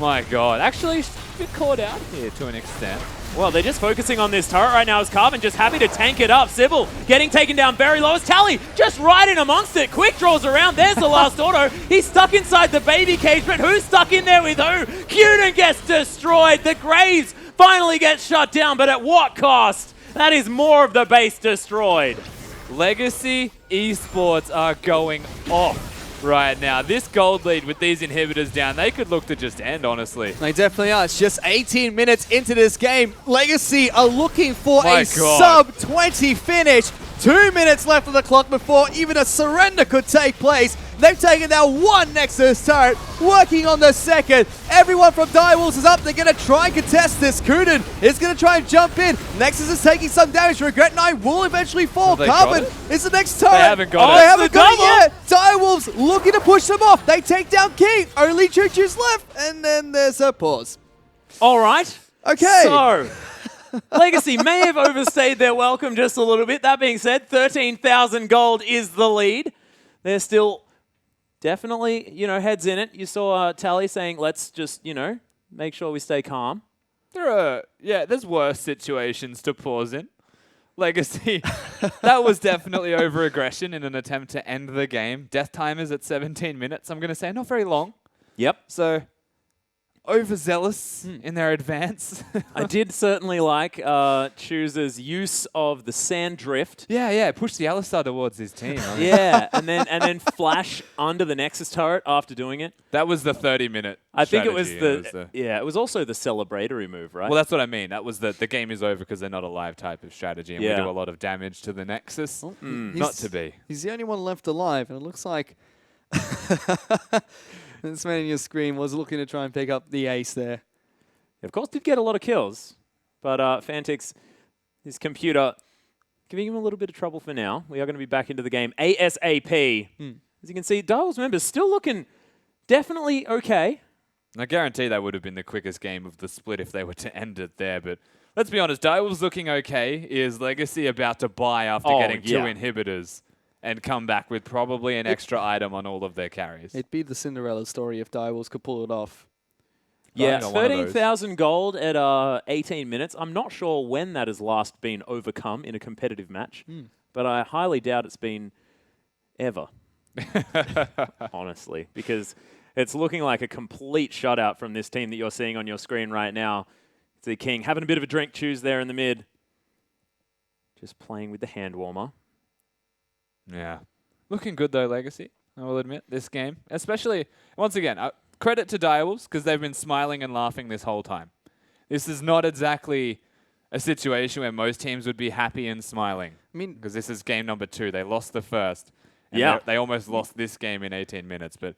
My God. Actually, a bit caught out here to an extent. Well, they're just focusing on this turret right now as Carbon just happy to tank it up. Sybil getting taken down very low as Tally just right in amongst it. Quick draws around. There's the last auto. He's stuck inside the baby cage, but who's stuck in there with who? Cunin gets destroyed. The Graves finally gets shut down, but at what cost? That is more of the base destroyed. Legacy Esports are going off right now. This gold lead with these inhibitors down, they could look to just end, honestly. They definitely are. It's just 18 minutes into this game. Legacy are looking for a sub-20 finish. 2 minutes left on the clock before even a surrender could take place. They've taken down one Nexus turret, working on the second. Everyone from Direwolves is up. They're going to try and contest this. Kuden is going to try and jump in. Nexus is taking some damage. Regret 9 will eventually fall. Carbon is the next turret. They haven't got it. They haven't got it yet. Direwolves looking to push them off. They take down King. Only Choo-Choo's left. And then there's a pause. All right. Okay. So, Legacy may have overstayed their welcome just a little bit. That being said, 13,000 gold is the lead. They're still definitely, heads in it. You saw Tally saying, let's just, make sure we stay calm. There's worse situations to pause in. Legacy, that was definitely over-aggression in an attempt to end the game. Death time is at 17 minutes, I'm going to say. Not very long. Yep. So, overzealous in their advance. I did certainly like Chooser's use of the sand drift. Yeah, push the Alistar towards his team. Yeah, and then flash under the Nexus turret after doing it. That was the 30-minute I think it was it was also the celebratory move, right? Well, that's what I mean. That was the game is over because they're not a live type of strategy, and we do a lot of damage to the Nexus. Not to be. He's the only one left alive, and it looks like this man in your screen was looking to try and pick up the ace there. Of course, did get a lot of kills, but Fantix, his computer, giving him a little bit of trouble for now. We are going to be back into the game ASAP. As you can see, Dial's members still looking definitely okay. I guarantee that would have been the quickest game of the split if they were to end it there, but let's be honest, Dial's looking okay. Is Legacy about to buy after getting 2 inhibitors and come back with probably an extra item on all of their carries? It'd be the Cinderella story if Direwolves could pull it off. Yeah, 13,000 gold at 18 minutes. I'm not sure when that has last been overcome in a competitive match, but I highly doubt it's been ever, honestly, because it's looking like a complete shutout from this team that you're seeing on your screen right now. It's the King having a bit of a drink, Choose there in the mid. Just playing with the hand warmer. Yeah. Looking good, though, Legacy, I will admit, this game. Especially, once again, credit to Direwolves, because they've been smiling and laughing this whole time. This is not exactly a situation where most teams would be happy and smiling. I mean, because this is game number 2. They lost the first. And they almost lost this game in 18 minutes. But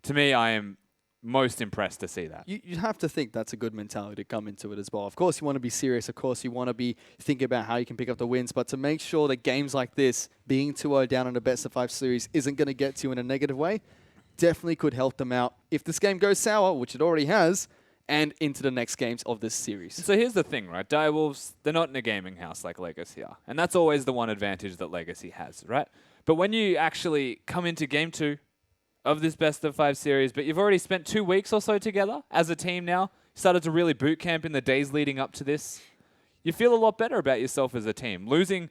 to me, I am most impressed to see that. You have to think that's a good mentality to come into it as well. Of course, you want to be serious. Of course, you want to be thinking about how you can pick up the wins. But to make sure that games like this, being 2-0 down in a best-of-5 series, isn't going to get to you in a negative way, definitely could help them out if this game goes sour, which it already has, and into the next games of this series. So here's the thing, right? Direwolves, they're not in a gaming house like Legacy are. And that's always the one advantage that Legacy has, right? But when you actually come into game 2 of this best-of-5 series, but you've already spent 2 weeks or so together as a team now, started to really boot camp in the days leading up to this, you feel a lot better about yourself as a team. Losing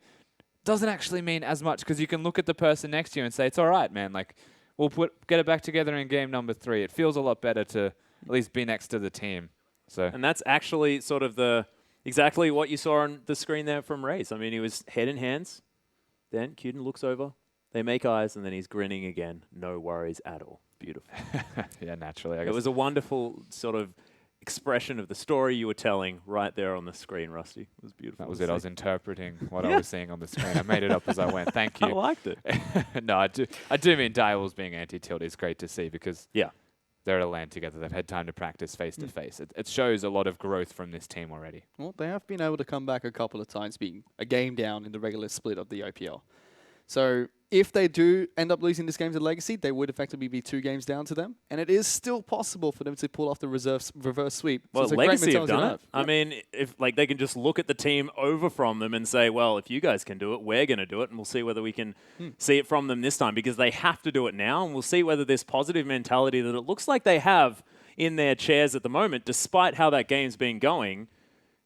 doesn't actually mean as much because you can look at the person next to you and say, it's all right, man. Like, we'll get it back together in game number 3. It feels a lot better to at least be next to the team. So, and that's actually sort of exactly what you saw on the screen there from Raze. I mean, he was head in hands. Then Cuden looks over. They make eyes, and then he's grinning again. No worries at all. Beautiful. Yeah, naturally, I guess. It was a wonderful sort of expression of the story you were telling right there on the screen, Rusty. It was beautiful. That was it. I was interpreting what I was seeing on the screen. I made it up as I went. Thank you. I liked it. No, I do mean Direwolves being anti-tilt is great to see because they're at a LAN together. They've had time to practice face-to-face. It shows a lot of growth from this team already. Well, they have been able to come back a couple of times, being a game down in the regular split of the OPL. So if they do end up losing this game to Legacy, they would effectively be 2 games down to them. And it is still possible for them to pull off the reverse sweep. So Well, it's a great Legacy have mentality to done have. it. I mean, if like they can just look at the team over from them and say, well, if you guys can do it, we're going to do it, and we'll see whether we can see it from them this time, because they have to do it now, and we'll see whether this positive mentality that it looks like they have in their chairs at the moment, despite how that game's been going,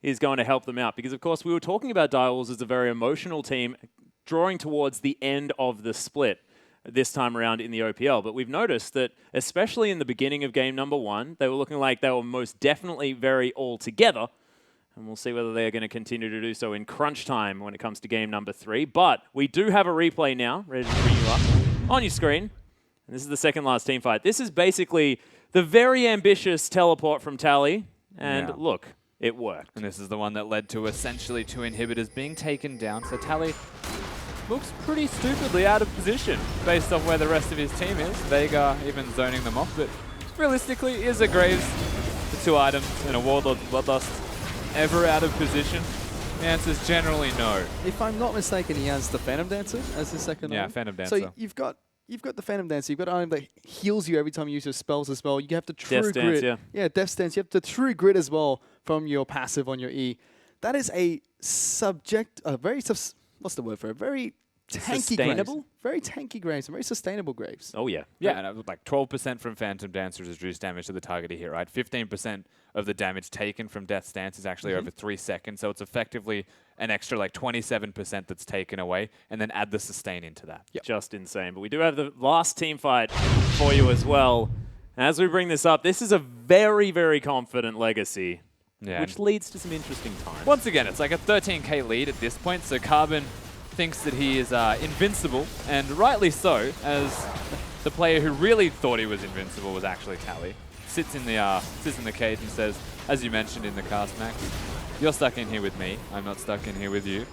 is going to help them out. Because, of course, we were talking about Direwolves as a very emotional team drawing towards the end of the split this time around in the OPL. But we've noticed that, especially in the beginning of game number 1, they were looking like they were most definitely very all together. And we'll see whether they're going to continue to do so in crunch time when it comes to game number 3. But we do have a replay now, ready to bring you up on your screen. And this is the second last team fight. This is basically the very ambitious teleport from Tally. And look, it worked. And this is the one that led to essentially 2 inhibitors being taken down. So Tally looks pretty stupidly out of position based off where the rest of his team is. Vega even zoning them off, but realistically, is a Graves, the 2 items, and a Warlord's Bloodlust ever out of position? The answer is generally no. If I'm not mistaken, he has the Phantom Dancer as his second item. Phantom Dancer. So you've got the Phantom Dancer. You've got an item that heals you every time you use your spells as well. You have the True Death Stance, Grid. Yeah, Death Stance. You have the True Grid as well from your passive on your E. That is a what's the word for it? Very tanky Sustainable? Graves. Very tanky Graves. Very sustainable Graves. Oh, yeah. Yeah, and it was like 12% from Phantom Dancer is reduced damage to the target you hit, right? 15% of the damage taken from Death Stance is actually over 3 seconds, so it's effectively an extra like 27% that's taken away, and then add the sustain into that. Just insane. But we do have the last team fight for you as well. As we bring this up, this is a very, very confident Legacy, which leads to some interesting times. Once again, it's like a 13k lead at this point, so Carbon thinks that he is invincible, and rightly so, as the player who really thought he was invincible was actually Tally. Sits in the cage and says, as you mentioned in the cast, Max, you're stuck in here with me, I'm not stuck in here with you.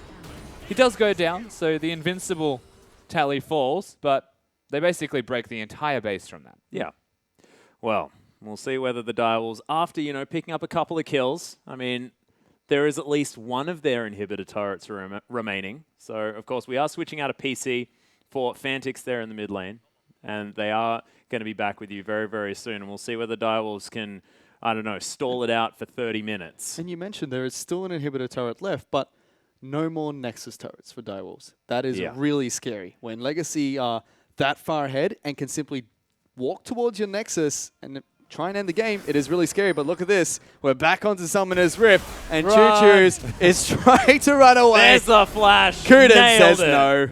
He does go down, so the invincible Tally falls, but they basically break the entire base from that. Yeah. Well, we'll see whether the Direwolves, after, picking up a couple of kills, I mean, there is at least one of their inhibitor turrets remaining. So, of course, we are switching out a PC for Fantix there in the mid lane. And they are going to be back with you very, very soon. And we'll see whether Direwolves can, I don't know, stall it out for 30 minutes. And you mentioned there is still an inhibitor turret left, but no more Nexus turrets for Direwolves. That is really scary. When Legacy are that far ahead and can simply walk towards your Nexus and try and end the game, it is really scary. But look at this. We're back onto Summoner's Rift, and Choo-Choo's is trying to run away. There's the flash. Kuden Nailed says it. no.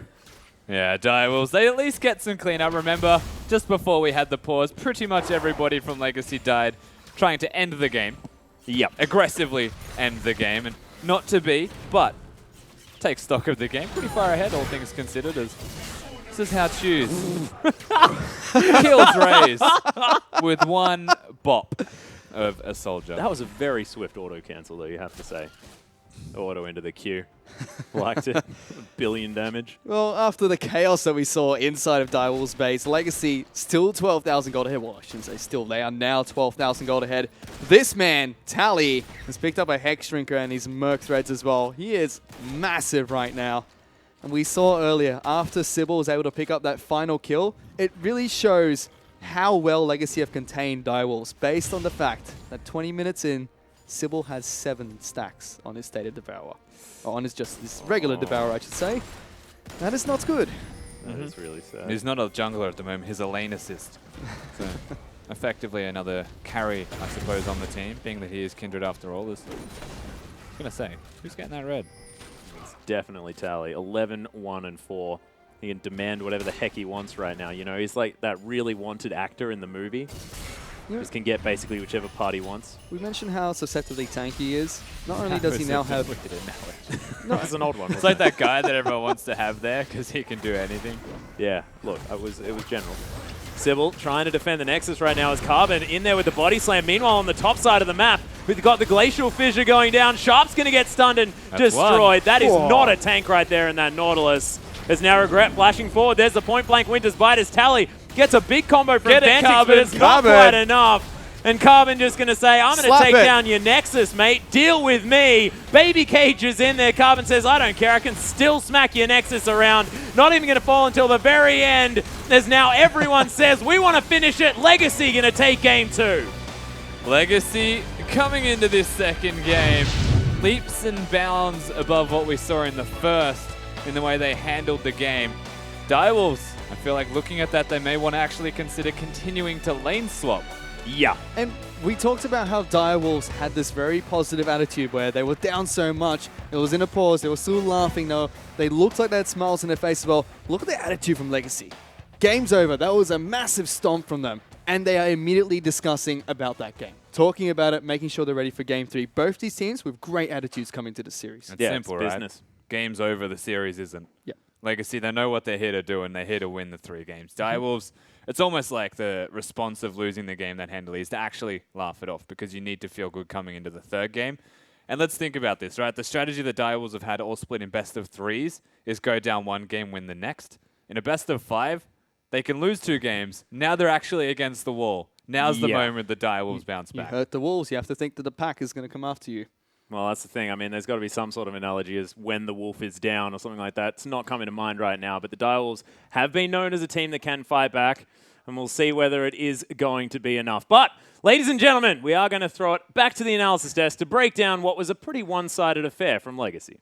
Yeah, Direwolves, they at least get some cleanup. Remember, just before we had the pause, pretty much everybody from Legacy died trying to end the game. Yep. Aggressively end the game, and not to be, but take stock of the game. Pretty far ahead, all things considered, as this is how Choose kills Raze with one bop of a soldier. That was a very swift auto cancel, though, you have to say. Auto into the queue. Liked it. 1 billion damage. Well, after the chaos that we saw inside of Direwolves base, Legacy still 12,000 gold ahead. Well, I shouldn't say still. They are now 12,000 gold ahead. This man, Tally, has picked up a Hex Shrinker and his Merc Threads as well. He is massive right now. And we saw earlier, after Sybil was able to pick up that final kill, it really shows how well Legacy have contained Direwolves based on the fact that 20 minutes in, Sybil has 7 stacks on his Stated Devourer. Or on his regular Devourer, I should say. That is not good. That is really sad. He's not a jungler at the moment, he's a lane assist. So, effectively another carry, I suppose, on the team, being that he is Kindred after all. I was going to say, who's getting that red? It's definitely Tally. 11, 1, and 4. He can demand whatever the heck he wants right now. He's like that really wanted actor in the movie. Just can get basically whichever part he wants. We mentioned how susceptibly tanky he is. Not only does he now have... That's an old one. It's like that guy that everyone wants to have there because he can do anything. Yeah, look, it was general. Sybil trying to defend the Nexus right now as Carbon in there with the body slam. Meanwhile, on the top side of the map, we've got the Glacial Fissure going down. Sharp's going to get stunned and destroyed. That is not a tank right there in that Nautilus. There's now Regret flashing forward. There's the point-blank Winter's Bite as Tally gets a big combo from Fantix, but it's not quite enough. And Carbon just going to say, I'm going to Slap take it. down your Nexus, mate. Deal with me. Baby Cage is in there. Carbon says, I don't care. I can still smack your Nexus around. Not even going to fall until the very end. As now everyone says, we want to finish it. Legacy going to take game 2. Legacy coming into this second game, leaps and bounds above what we saw in the first in the way they handled the game. Direwolves, I feel like looking at that, they may want to actually consider continuing to lane swap. Yeah. And we talked about how Direwolves had this very positive attitude where they were down so much. It was in a pause. They were still laughing, though. They looked like they had smiles on their face as well. Look at the attitude from Legacy. Game's over. That was a massive stomp from them. And they are immediately discussing about that game. Talking about it, making sure they're ready for Game 3. Both these teams with great attitudes coming to the series. It's simple, it's right? business. Game's over, the series isn't. Yeah. Legacy, they know what they're here to do, and they're here to win the 3 games. Direwolves, it's almost like the response of losing the game that handily is to actually laugh it off, because you need to feel good coming into the 3rd game. And let's think about this, right? The strategy that Direwolves have had all split in best of 3s is go down 1 game, win the next. In a best of 5, they can lose 2 games. Now they're actually against the wall. Now's the moment the Direwolves bounce You back. hurt the Wolves. You have to think that the pack is going to come after you. Well, that's the thing. I mean, there's got to be some sort of analogy as when the wolf is down or something like that. It's not coming to mind right now, but the Direwolves have been known as a team that can fight back, and we'll see whether it is going to be enough. But, ladies and gentlemen, we are going to throw it back to the analysis desk to break down what was a pretty one-sided affair from Legacy.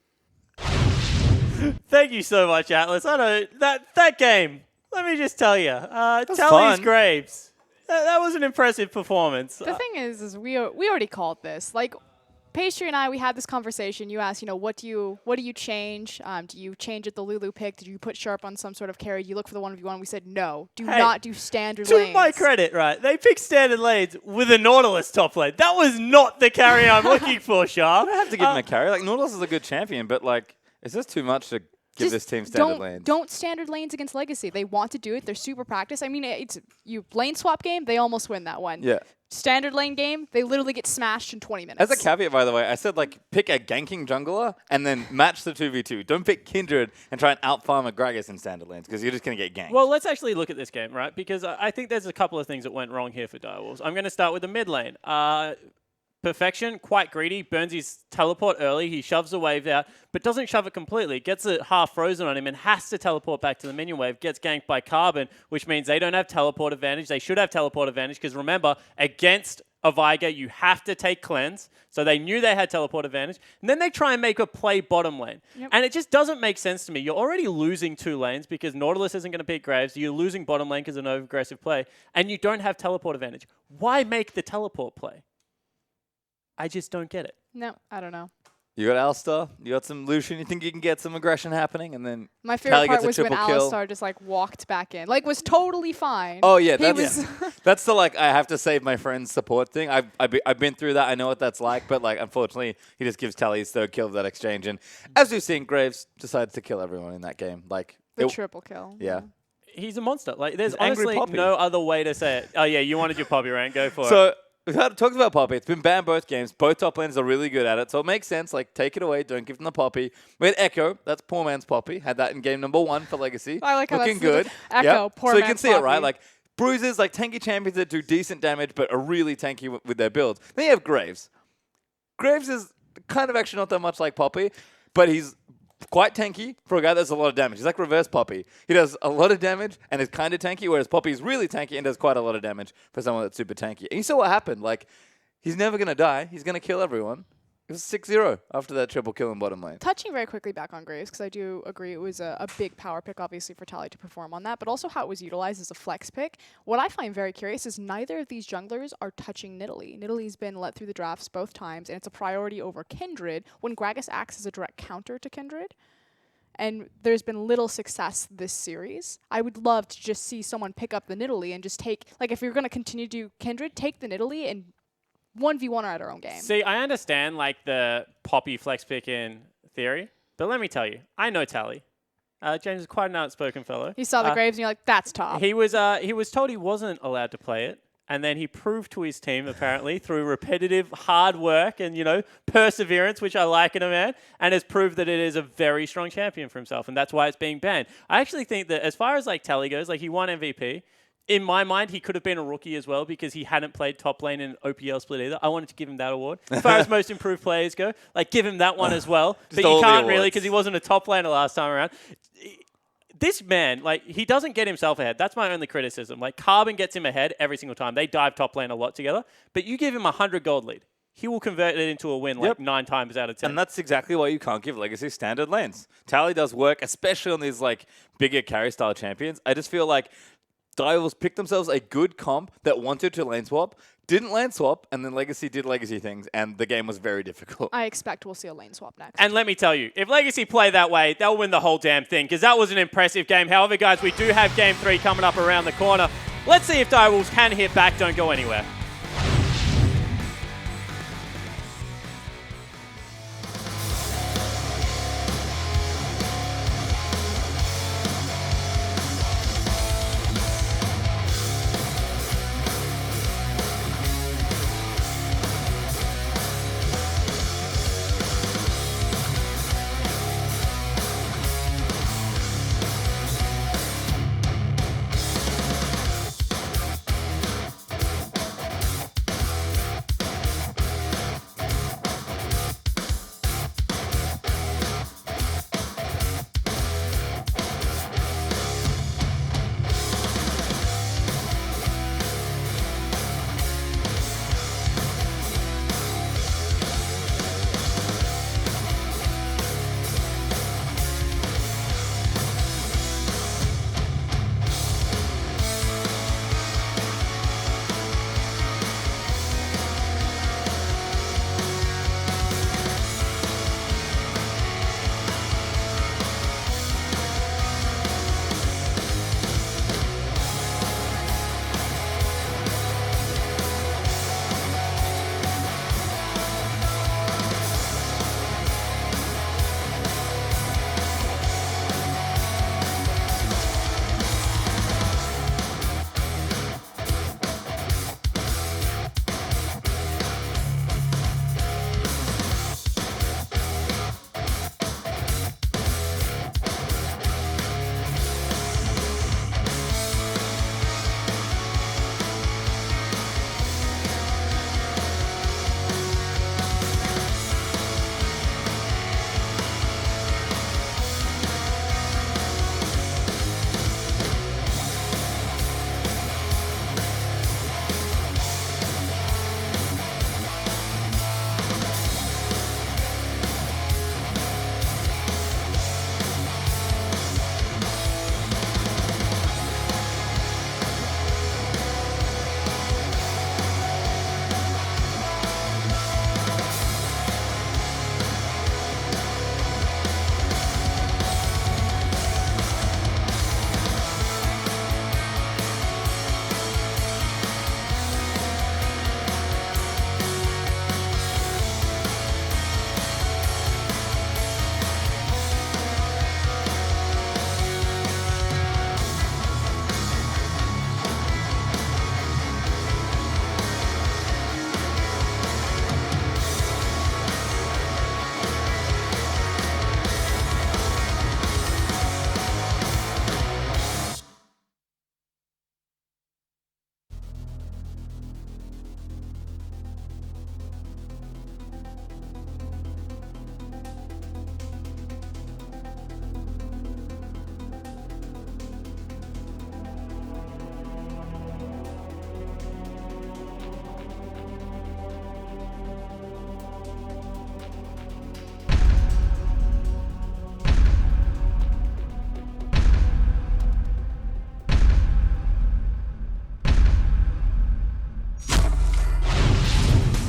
Thank you so much, Atlas. I know that game. Let me just tell you, Tally's fun. Graves. That was an impressive performance. The thing is we already called this. Like, Pastry and I, we had this conversation. You asked, what do you change? Do you change at the Lulu pick? Did you put Sharp on some sort of carry? Do you look for the 1v1? We said no. Do not do standard lanes. To my credit, right, they picked standard lanes with a Nautilus top lane. That was not the carry I'm looking for, Sharp. I don't have to give him a carry. Like, Nautilus is a good champion, but, like, it's just too much to give this team standard lanes. Don't standard lanes against Legacy. They want to do it. They're super practiced. I mean, it's you lane swap game, they almost win that one. Yeah. Standard lane game, they literally get smashed in 20 minutes. As a caveat, by the way, I said, like, pick a ganking jungler and then match the 2v2. Don't pick Kindred and try and out-farm a Gragas in standard lanes, because you're just going to get ganked. Well, let's actually look at this game, right? Because I think there's a couple of things that went wrong here for Direwolves. I'm going to start with the mid lane. Perfection, quite greedy, burns his teleport early, he shoves the wave out, but doesn't shove it completely, gets it half frozen on him and has to teleport back to the minion wave, gets ganked by Carbon, which means they don't have teleport advantage. They should have teleport advantage, because remember, against a Viger, you have to take cleanse, so they knew they had teleport advantage, and then they try and make a play bottom lane. Yep. And it just doesn't make sense to me. You're already losing 2 lanes because Nautilus isn't going to pick Graves, you're losing bottom lane because of an over-aggressive play, and you don't have teleport advantage. Why make the teleport play? I just don't get it. No, I don't know. You got Alistar, you got some Lucian, you think you can get some aggression happening, and then My favorite Tally part gets a was when triple kill. Alistar just like walked back in. Like, was totally fine. Oh, yeah, He that's, was that's the, like, I have to save my friend's support thing. I've been through that. I know what that's like, but, like, unfortunately, he just gives Tally his 3rd kill of that exchange. And as we've seen, Graves decides to kill everyone in that game. Like the triple kill. Yeah. He's a monster. Like, there's He's angry honestly Poppy. no other way to say it. Oh, yeah, you wanted your Poppy rant. Go for it. So we've talked about Poppy. It's been banned both games. Both top laners are really good at it. So it makes sense. Like, take it away. Don't give them the Poppy. We had Echo. That's poor man's Poppy. Had that in game number 1 for Legacy. I like how Looking that's good. Echo, poor So you man's can see it, right? Poppy. Like, bruises, like tanky champions that do decent damage but are really tanky with their builds. Then you have Graves. Graves is kind of actually not that much like Poppy, but he's quite tanky for a guy that does a lot of damage. He's like reverse Poppy. He does a lot of damage and is kind of tanky, whereas Poppy is really tanky and does quite a lot of damage for someone that's super tanky. And you saw what happened. Like, he's never going to die. He's going to kill everyone. It was 6-0 after that triple kill in bottom lane. Touching very quickly back on Graves, because I do agree it was a big power pick, obviously, for Tally to perform on that, but also how it was utilized as a flex pick. What I find very curious is neither of these junglers are touching Nidalee. Nidalee's been let through the drafts both times, and it's a priority over Kindred when Gragas acts as a direct counter to Kindred. And there's been little success this series. I would love to just see someone pick up the Nidalee and just take, like, if you're going to continue to do Kindred, take the Nidalee and 1v1 are at our own game. See, I understand, like, the Poppy flex pick in theory, but let me tell you, I know Tally. James is quite an outspoken fellow. You saw the Graves and you're like, that's top. He was told he wasn't allowed to play it, and then he proved to his team, apparently, through repetitive hard work and, perseverance, which I like in a man, and has proved that it is a very strong champion for himself, and that's why it's being banned. I actually think that as far as, like, Tally goes, like, he won MVP. in my mind, he could have been a rookie as well because he hadn't played top lane in an OPL split either. I wanted to give him that award. As far as most improved players go, like give him that one as well. But you can't really because he wasn't a top laner last time around. This man, like, he doesn't get himself ahead. That's my only criticism. Like, Carbon gets him ahead every single time. They dive top lane a lot together. But you give him a 100 gold lead. He will convert it into a win like 9 times out of 10. And that's exactly why you can't give Legacy standard lanes. Tally does work, especially on these like bigger carry style champions. I just feel like Direwolves picked themselves a good comp that wanted to lane swap, didn't lane swap, and then Legacy did Legacy things, and the game was very difficult. I expect we'll see a lane swap next. And let me tell you, if Legacy play that way, they'll win the whole damn thing because that was an impressive game. However, guys, we do have Game 3 coming up around the corner. Let's see if Direwolves can hit back. Don't go anywhere.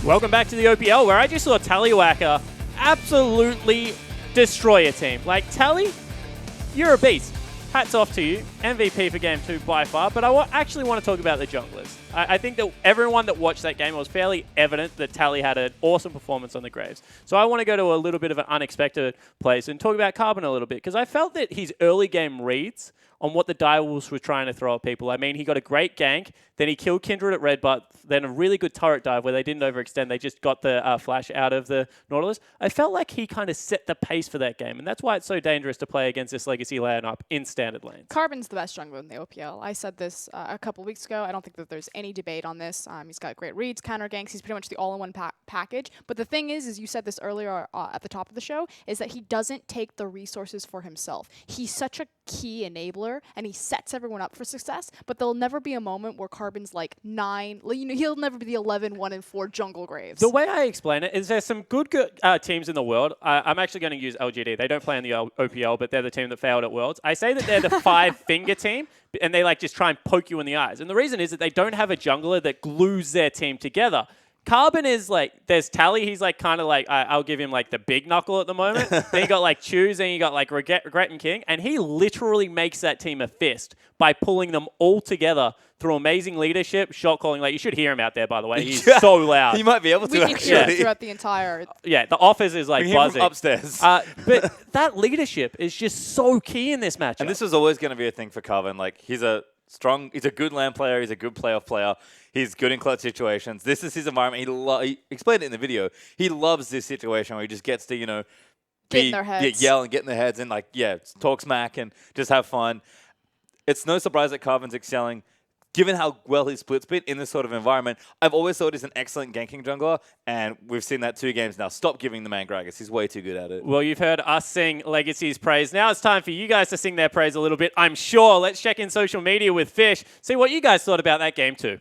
Welcome back to the OPL, where I just saw Tallywhacker absolutely destroy a team. Like, Tally, you're a beast. Hats off to you. MVP for Game 2 by far, but I actually want to talk about the junglers. I think that everyone that watched that game, it was fairly evident that Tally had an awesome performance on the Graves. So I want to go to a little bit of an unexpected place and talk about Carbon a little bit, because I felt that his early game reads on what the Direwolves were trying to throw at people. I mean, he got a great gank, then he killed Kindred at red butt, then a really good turret dive where they didn't overextend. They just got the flash out of the Nautilus. I felt like he kind of set the pace for that game, and that's why it's so dangerous to play against this Legacy lineup in standard lanes. Carbon's the best jungler in the OPL. I said this a couple weeks ago. I don't think that there's any debate on this. He's got great reads, counter ganks. He's pretty much the all-in-one package. But the thing is you said this earlier at the top of the show, is that he doesn't take the resources for himself. He's such a key enabler, and he sets everyone up for success, but there'll never be a moment where Carbon's like 9, he'll never be the 11, 1, and 4 jungle Graves. The way I explain it is there's some good teams in the world. I'm actually going to use LGD. They don't play in the OPL, but they're the team that failed at Worlds. I say that they're the 5-finger team, and they like just try and poke you in the eyes. And the reason is that they don't have a jungler that glues their team together. Carbon is like, there's Tally, he's like kind of like, I'll give him like the big knuckle at the moment. Then you got like Choose, then you got like Regret and King, and he literally makes that team a fist by pulling them all together through amazing leadership, shot calling. Like, you should hear him out there, by the way. He's so loud. He might be able to, we can hear actually. it throughout the entire... Yeah, the office is like buzzing. Upstairs. But that leadership is just so key in this matchup. And this was always going to be a thing for Carbon. Like, he's a good LAN player. He's a good playoff player. He's good in clutch situations. This is his environment. He explained it in the video. He loves this situation where he just gets to, get in their heads. Yell and get in their heads and, talk smack and just have fun. It's no surprise that Carbon's excelling. Given how well his split's been in this sort of environment, I've always thought he's an excellent ganking jungler, and we've seen that 2 games now. Stop giving the man Gragas. He's way too good at it. Well, you've heard us sing Legacy's praise. Now it's time for you guys to sing their praise a little bit, I'm sure. Let's check in social media with Fish, see what you guys thought about that game too.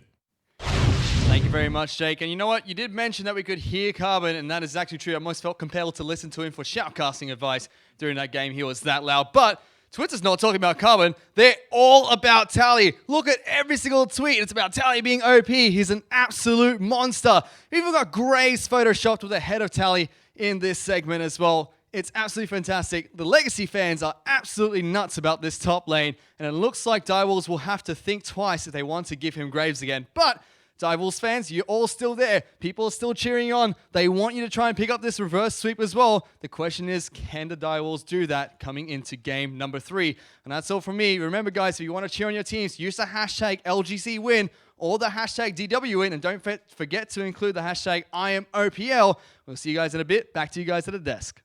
Thank you very much, Jake. And you know what? You did mention that we could hear Carbon, and that is actually true. I almost felt compelled to listen to him for shoutcasting advice during that game. He was that loud. But Twitter's not talking about Carbon. They're all about Tally. Look at every single tweet. It's about Tally being OP. He's an absolute monster. We've even got Graves photoshopped with the head of Tally in this segment as well. It's absolutely fantastic. The Legacy fans are absolutely nuts about this top lane, and it looks like Direwolves will have to think twice if they want to give him Graves again. But Direwolves fans, you're all still there. People are still cheering you on. They want you to try and pick up this reverse sweep as well. The question is, can the Direwolves do that coming into game number 3? And that's all from me. Remember, guys, if you want to cheer on your teams, use the hashtag LGCWin or the hashtag DWWin. And don't forget to include the hashtag IamOPL. We'll see you guys in a bit. Back to you guys at the desk.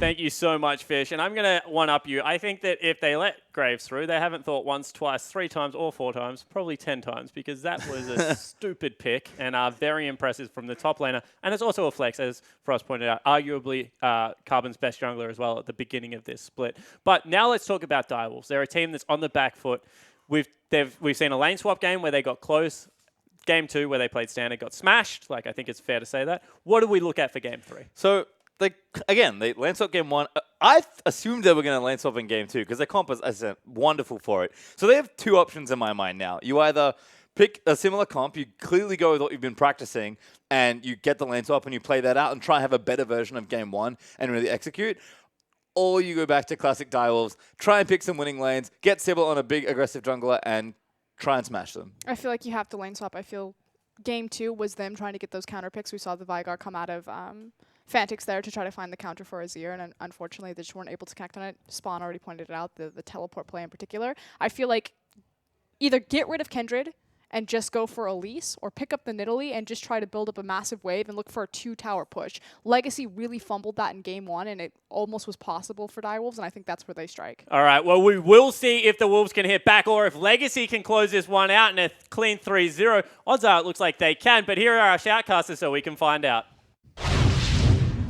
Thank you so much, Fish. And I'm going to one-up you. I think that if they let Graves through, they haven't thought once, twice, 3 times, or 4 times, probably 10 times, because that was a stupid pick and very impressive from the top laner. And it's also a flex, as Frost pointed out, arguably Carbon's best jungler as well at the beginning of this split. But now let's talk about Direwolves. They're a team that's on the back foot. We've seen a lane swap game where they got close. Game 2 where they played standard got smashed. Like, I think it's fair to say that. What do we look at for game 3? So, they lane swap game 1. I assumed they were going to lane swap in game 2 because their comp is, as I said, wonderful for it. So they have 2 options in my mind now. You either pick a similar comp, you clearly go with what you've been practicing, and you get the lane swap and you play that out and try and have a better version of game 1 and really execute. Or you go back to classic Direwolves, try and pick some winning lanes, get Sybil on a big aggressive jungler, and try and smash them. I feel like you have to lane swap. I feel game 2 was them trying to get those counter picks. We saw the Vigar come out of Fantix there to try to find the counter for Azir, and unfortunately they just weren't able to connect on it. Spawn already pointed it out, the teleport play in particular. I feel like either get rid of Kindred and just go for Elise, or pick up the Nidalee and just try to build up a massive wave and look for a 2-tower push. Legacy really fumbled that in game 1, and it almost was possible for Direwolves, and I think that's where they strike. All right, well, we will see if the Wolves can hit back or if Legacy can close this one out in a clean 3-0. Odds are it looks like they can, but here are our shoutcasters so we can find out.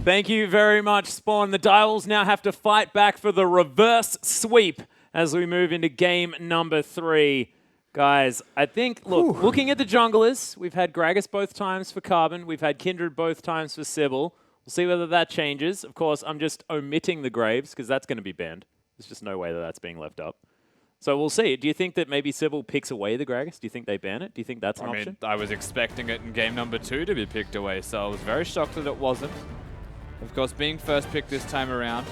Thank you very much, Spawn. The Direwolves now have to fight back for the reverse sweep as we move into game number 3. Guys, I think, looking at the junglers, we've had Gragas both times for Carbon. We've had Kindred both times for Sybil. We'll see whether that changes. Of course, I'm just omitting the Graves because that's going to be banned. There's just no way that that's being left up. So we'll see. Do you think that maybe Sybil picks away the Gragas? Do you think they ban it? Do you think that's an option? I was expecting it in game number 2 to be picked away, so I was very shocked that it wasn't. Of course, being first pick this time around,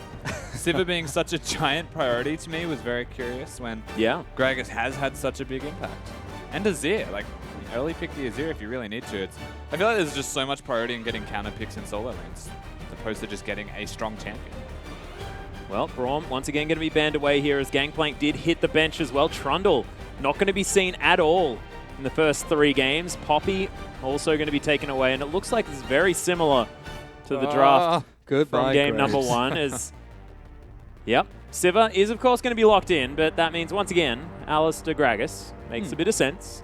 Sivir being such a giant priority to me was very curious when Gragas has had such a big impact. And Azir, like, early pick the Azir if you really need to. I feel like there's just so much priority in getting counter picks in solo lanes, as opposed to just getting a strong champion. Well, Braum once again going to be banned away here as Gangplank did hit the bench as well. Trundle not going to be seen at all in the first 3 games. Poppy also going to be taken away, and it looks like it's very similar to the draft from game number 1. As yep, Siva is of course going to be locked in, but that means once again Alistair Gragas makes a bit of sense.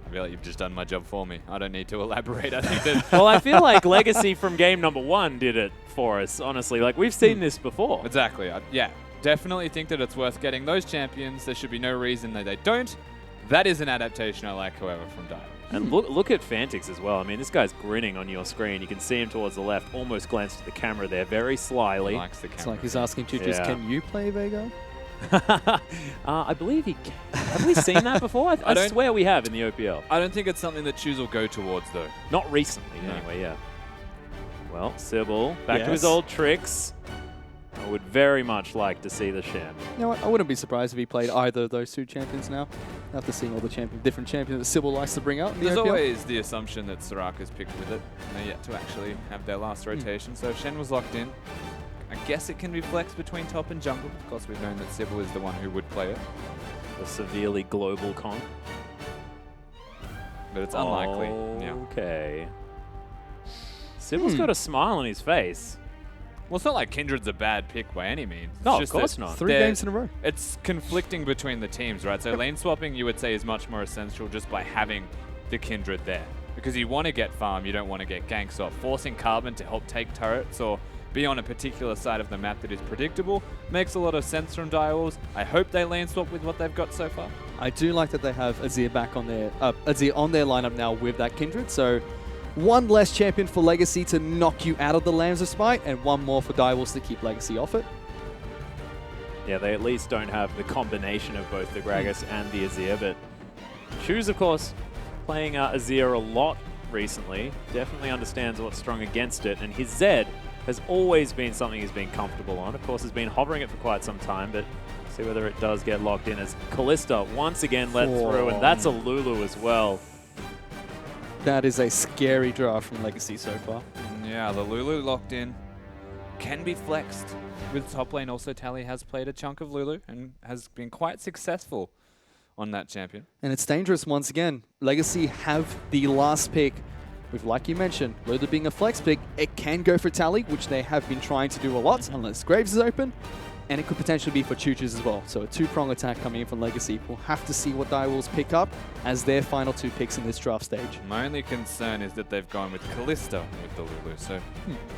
I feel like you've just done my job for me. I don't need to elaborate. I think that Well, I feel like Legacy from game number 1 did it for us, honestly. Like, we've seen this before. Exactly. Yeah, definitely think that it's worth getting those champions. There should be no reason that they don't. That is an adaptation I like, however, from Dial. And look at Fantix as well. I mean, this guy's grinning on your screen. You can see him towards the left, almost glanced at the camera there, very slyly. Likes the camera. It's like he's asking Choo-Choos, can you play Vega? I believe he can. Have we seen that before? I swear we have in the OPL. I don't think it's something that Choos will go towards, though. Not recently, anyway, yeah. Well, Sybil, back to his old tricks. I would very much like to see the Shen. You know what? I wouldn't be surprised if he played either of those 2 champions now. After seeing all the different champions that Sybil likes to bring out in the There's OPL. always the assumption that Soraka's picked with it, and they're yet to actually have their last rotation. So if Shen was locked in, I guess it can be flexed between top and jungle. Of course, we've known that Sybil is the one who would play it. A severely global comp. But it's unlikely. Okay. Sybil's got a smile on his face. Well, it's not like Kindred's a bad pick by any means. No, it's of course not. 3 games in a row. It's conflicting between the teams, right? So lane swapping, you would say, is much more essential just by having the Kindred there. Because you want to get farm, you don't want to get gank swap. Forcing Carbon to help take turrets or be on a particular side of the map that is predictable makes a lot of sense from Direwolves. I hope they lane swap with what they've got so far. I do like that they have Azir back on their Azir on their lineup now with that Kindred. So 1 less champion for Legacy to knock you out of the Lambs of Spite, and 1 more for Direwolves to keep Legacy off it. Yeah, they at least don't have the combination of both the Gragas and the Azir, but Choos, of course, playing Azir a lot recently, definitely understands what's strong against it, and his Zed has always been something he's been comfortable on. Of course, has been hovering it for quite some time, but see whether it does get locked in as Callista once again led through, and that's a Lulu as well. That is a scary draft from Legacy so far. Yeah, the Lulu locked in can be flexed with top lane. Also, Tally has played a chunk of Lulu and has been quite successful on that champion. And it's dangerous once again. Legacy have the last pick. With, like you mentioned, Lulu being a flex pick, it can go for Tally, which they have been trying to do a lot, unless Graves is open. And it could potentially be for Choo-Choos as well. So a 2-prong attack coming in from Legacy. We'll have to see what Direwolves pick up as their final 2 picks in this draft stage. My only concern is that they've gone with Callista with the Lulu. So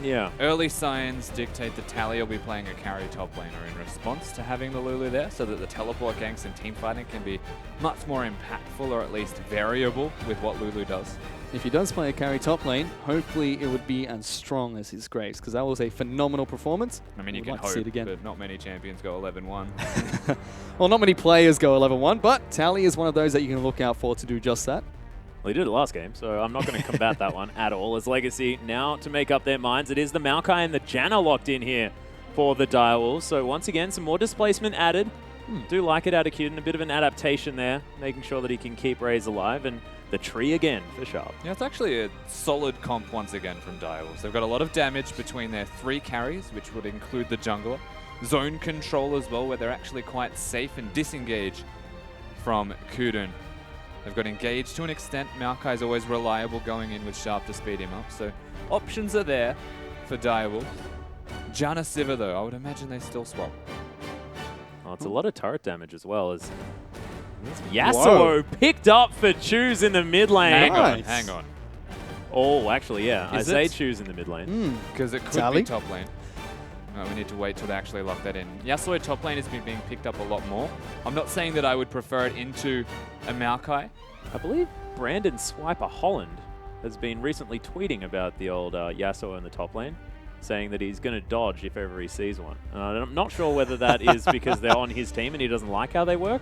yeah, early signs dictate that Tally will be playing a carry top laner in response to having the Lulu there, so that the teleport ganks and team fighting can be much more impactful, or at least variable with what Lulu does. If he does play a carry top lane, hopefully it would be as strong as his Graves, because that was a phenomenal performance. I mean, you can like to hope, see it again. but not many champions go 11-1. Well, not many players go 11-1, but Tally is one of those that you can look out for to do just that. Well, he did it last game, so I'm not going to combat that one at all. As Legacy now to make up their minds, it is the Maokai and the Janna locked in here for the Direwolves. So once again, some more displacement added. Do like it out of Cuden, a bit of an adaptation there, making sure that he can keep Raze alive. And the tree again for Sharp. Yeah, it's actually a solid comp once again from Direwolves. They've got a lot of damage between their 3 carries, which would include the jungler. Zone control as well, where they're actually quite safe and disengage from Cuden. They've got engaged to an extent. Maokai is always reliable going in with Sharp to speed him up. So options are there for Direwolves. Janna Siva though, I would imagine they still swap. Oh, it's a lot of turret damage as well. As Yasuo picked up for Choos in the mid lane. Hang on. Oh, actually, yeah. I Is say it? Choos in the mid lane. Because it could Tally? be top lane. We need to wait till they actually lock that in. Yasuo top lane has been being picked up a lot more. I'm not saying that I would prefer it into a Maokai. I believe Brandon Swiper Holland has been recently tweeting about the old Yasuo in the top lane, saying that he's going to dodge if ever he sees one. I'm not sure whether that is because they're on his team and he doesn't like how they work,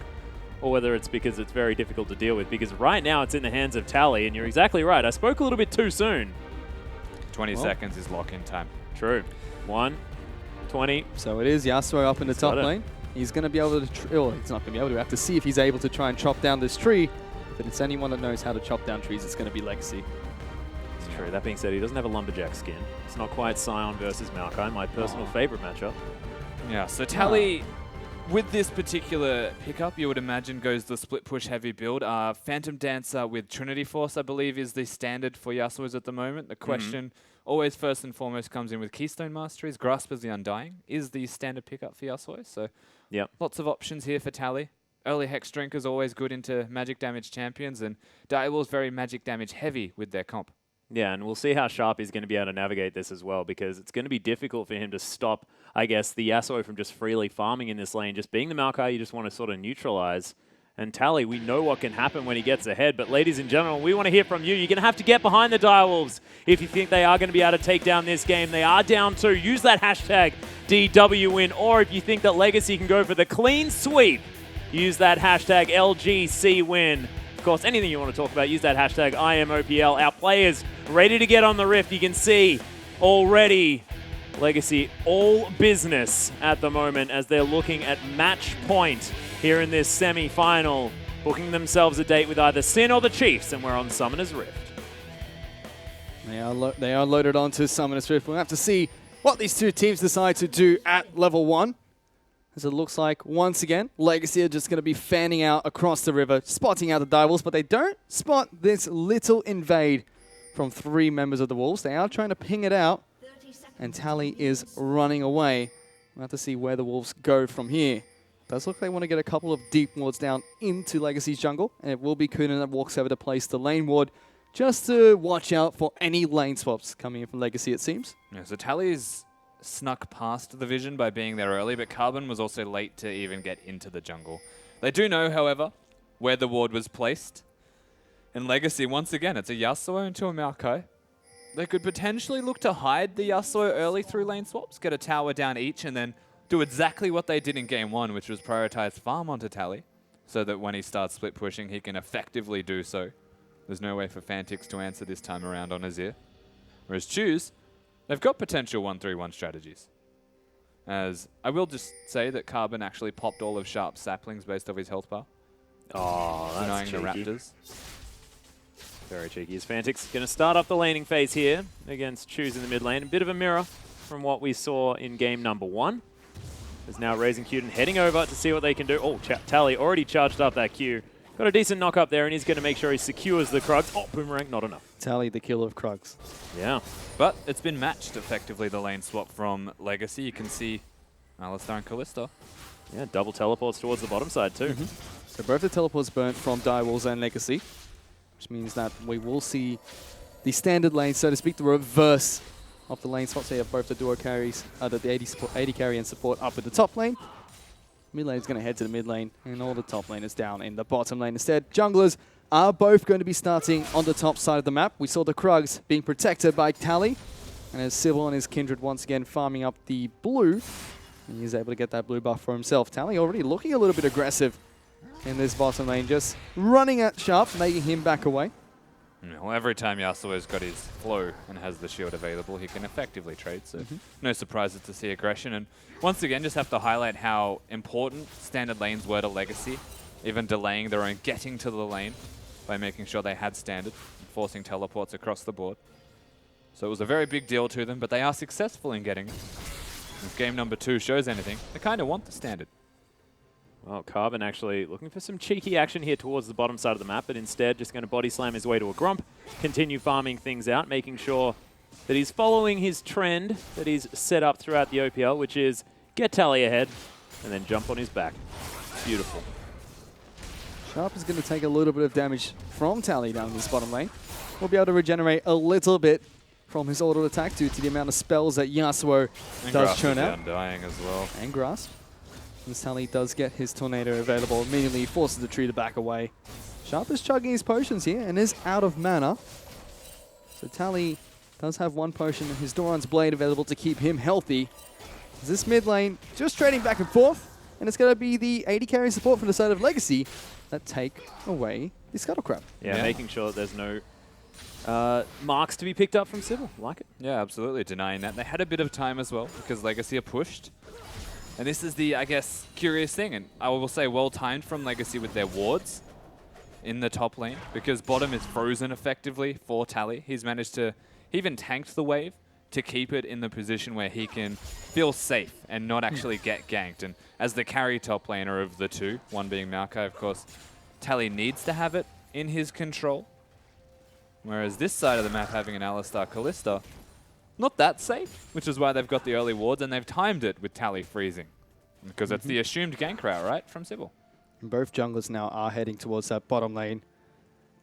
or whether it's because it's very difficult to deal with, because right now it's in the hands of Tally, and you're exactly right. I spoke a little bit too soon. 20 seconds is lock-in time. True. 1, 20. So it is Yasuo up in the top got it. lane. He's going to be able to, he's not going to be able to. We have to see if he's able to try and chop down this tree. But it's anyone that knows how to chop down trees, it's going to be Legacy. It's true. That being said, he doesn't have a Lumberjack skin. It's not quite Scion versus Maokai, my personal favorite matchup. Yeah, so Tally, with this particular pickup, you would imagine goes the split push heavy build. Phantom Dancer with Trinity Force, I believe, is the standard for Yasuo's at the moment. The question always first and foremost comes in with Keystone Masteries. Grasp of the Undying is the standard pickup for Yasuo. So lots of options here for Tally. Early Hex Drink is always good into magic damage champions, and Direwolf's very magic damage heavy with their comp. Yeah, and we'll see how Sharp is going to be able to navigate this as well, because it's going to be difficult for him to stop, I guess, the Yasuo from just freely farming in this lane. Just being the Maokai, you just want to sort of neutralize. And Tally, we know what can happen when he gets ahead, but ladies and gentlemen, we want to hear from you. You're going to have to get behind the Direwolves if you think they are going to be able to take down this game. They are down 2. Use that hashtag DWWin, or if you think that Legacy can go for the clean sweep, use that hashtag LGCWin. Of course, anything you want to talk about, use that hashtag IMOPL. Our players ready to get on the Rift. You can see already Legacy all business at the moment as they're looking at match point here in this semi-final, booking themselves a date with either Sin or the Chiefs, and we're on Summoner's Rift. They are loaded onto Summoner's Rift. We'll have to see what these two teams decide to do at level 1. As it looks like, once again, Legacy are just going to be fanning out across the river, spotting out the Direwolves, but they don't spot this little invade from 3 members of the Wolves. They are trying to ping it out, and Tally is running away. We'll have to see where the Wolves go from here. Does look like they want to get a couple of deep wards down into Legacy's jungle, and it will be Kunin that walks over to place the lane ward, just to watch out for any lane swaps coming in from Legacy, it seems. Yeah, so Tally's snuck past the vision by being there early, but Carbon was also late to even get into the jungle. They do know, however, where the ward was placed. In Legacy, once again, it's a Yasuo into a Maokai. They could potentially look to hide the Yasuo early through lane swaps, get a tower down each, and then do exactly what they did in Game 1, which was prioritize farm onto Tally, so that when he starts split pushing, he can effectively do so. There's no way for Fantix to answer this time around on Azir. Whereas Choose, they've got potential 1-3-1 strategies. As I will just say that Carbon actually popped all of Sharp's saplings based off his health bar. Oh, that's denying cheeky. the Raptors. Very cheeky. Is Fantix going to start up the laning phase here against Choose in the mid lane. A bit of a mirror from what we saw in game number 1. Is now raising Q and heading over to see what they can do. Oh, Tally already charged up that Q. Got a decent knock up there, and he's going to make sure he secures the Krugs. Oh, Boomerang, not enough. Tally, the killer of Krugs. Yeah. But it's been matched effectively, the lane swap from Legacy. You can see Alistar and Kalista. Yeah, double teleports towards the bottom side too. So both the teleports burnt from Direwolves and Legacy, which means that we will see the standard lane, so to speak, the reverse of the lane swap. So you have both the duo carries, the 80 carry and support up at the top lane. Mid lane is going to head to the mid lane, and all the top lane is down in the bottom lane instead. Junglers are both going to be starting on the top side of the map. We saw the Krugs being protected by Tally, and as Sybil and his kindred once again farming up the blue, and he's able to get that blue buff for himself. Tally already looking a little bit aggressive in this bottom lane, just running at Sharp, making him back away. Well, every time Yasuo's got his flow and has the shield available, he can effectively trade, so no surprises to see aggression. And once again, just have to highlight how important standard lanes were to Legacy, even delaying their own getting to the lane by making sure they had standard and forcing teleports across the board. So it was a very big deal to them, but they are successful in getting it. If game number 2 shows anything, they kind of want the standard. Well, Carbon actually looking for some cheeky action here towards the bottom side of the map, but instead just going to body slam his way to a Grump, continue farming things out, making sure that he's following his trend that he's set up throughout the OPL, which is get Tally ahead and then jump on his back. Beautiful. Sharp is going to take a little bit of damage from Tally down this bottom lane. We'll be able to regenerate a little bit from his auto attack due to the amount of spells that Yasuo does churn out. Undying as well. And Grasp. And Tally does get his Tornado available. Immediately forces the tree to back away. Sharp is chugging his potions here and is out of mana. So Tally does have one potion, his Doran's Blade available to keep him healthy. This mid lane just trading back and forth. And it's going to be the 80 carry support from the side of Legacy that take away the Scuttle Crab. Yeah, making sure that there's no marks to be picked up from Sybil. Like it. Yeah, absolutely. Denying that. They had a bit of time as well because Legacy are pushed. And this is the, I guess, curious thing, and I will say well-timed from Legacy with their wards in the top lane, because bottom is frozen effectively for Tally. He's managed to, he even tanked the wave to keep it in the position where he can feel safe and not actually get ganked. And as the carry top laner of the two, one being Maokai, of course, Tally needs to have it in his control. Whereas this side of the map, having an Alistar Kalista, not that safe, which is why they've got the early wards, and they've timed it with Tally freezing. Because that's the assumed gank route, right, from Sybil. Both junglers now are heading towards that bottom lane.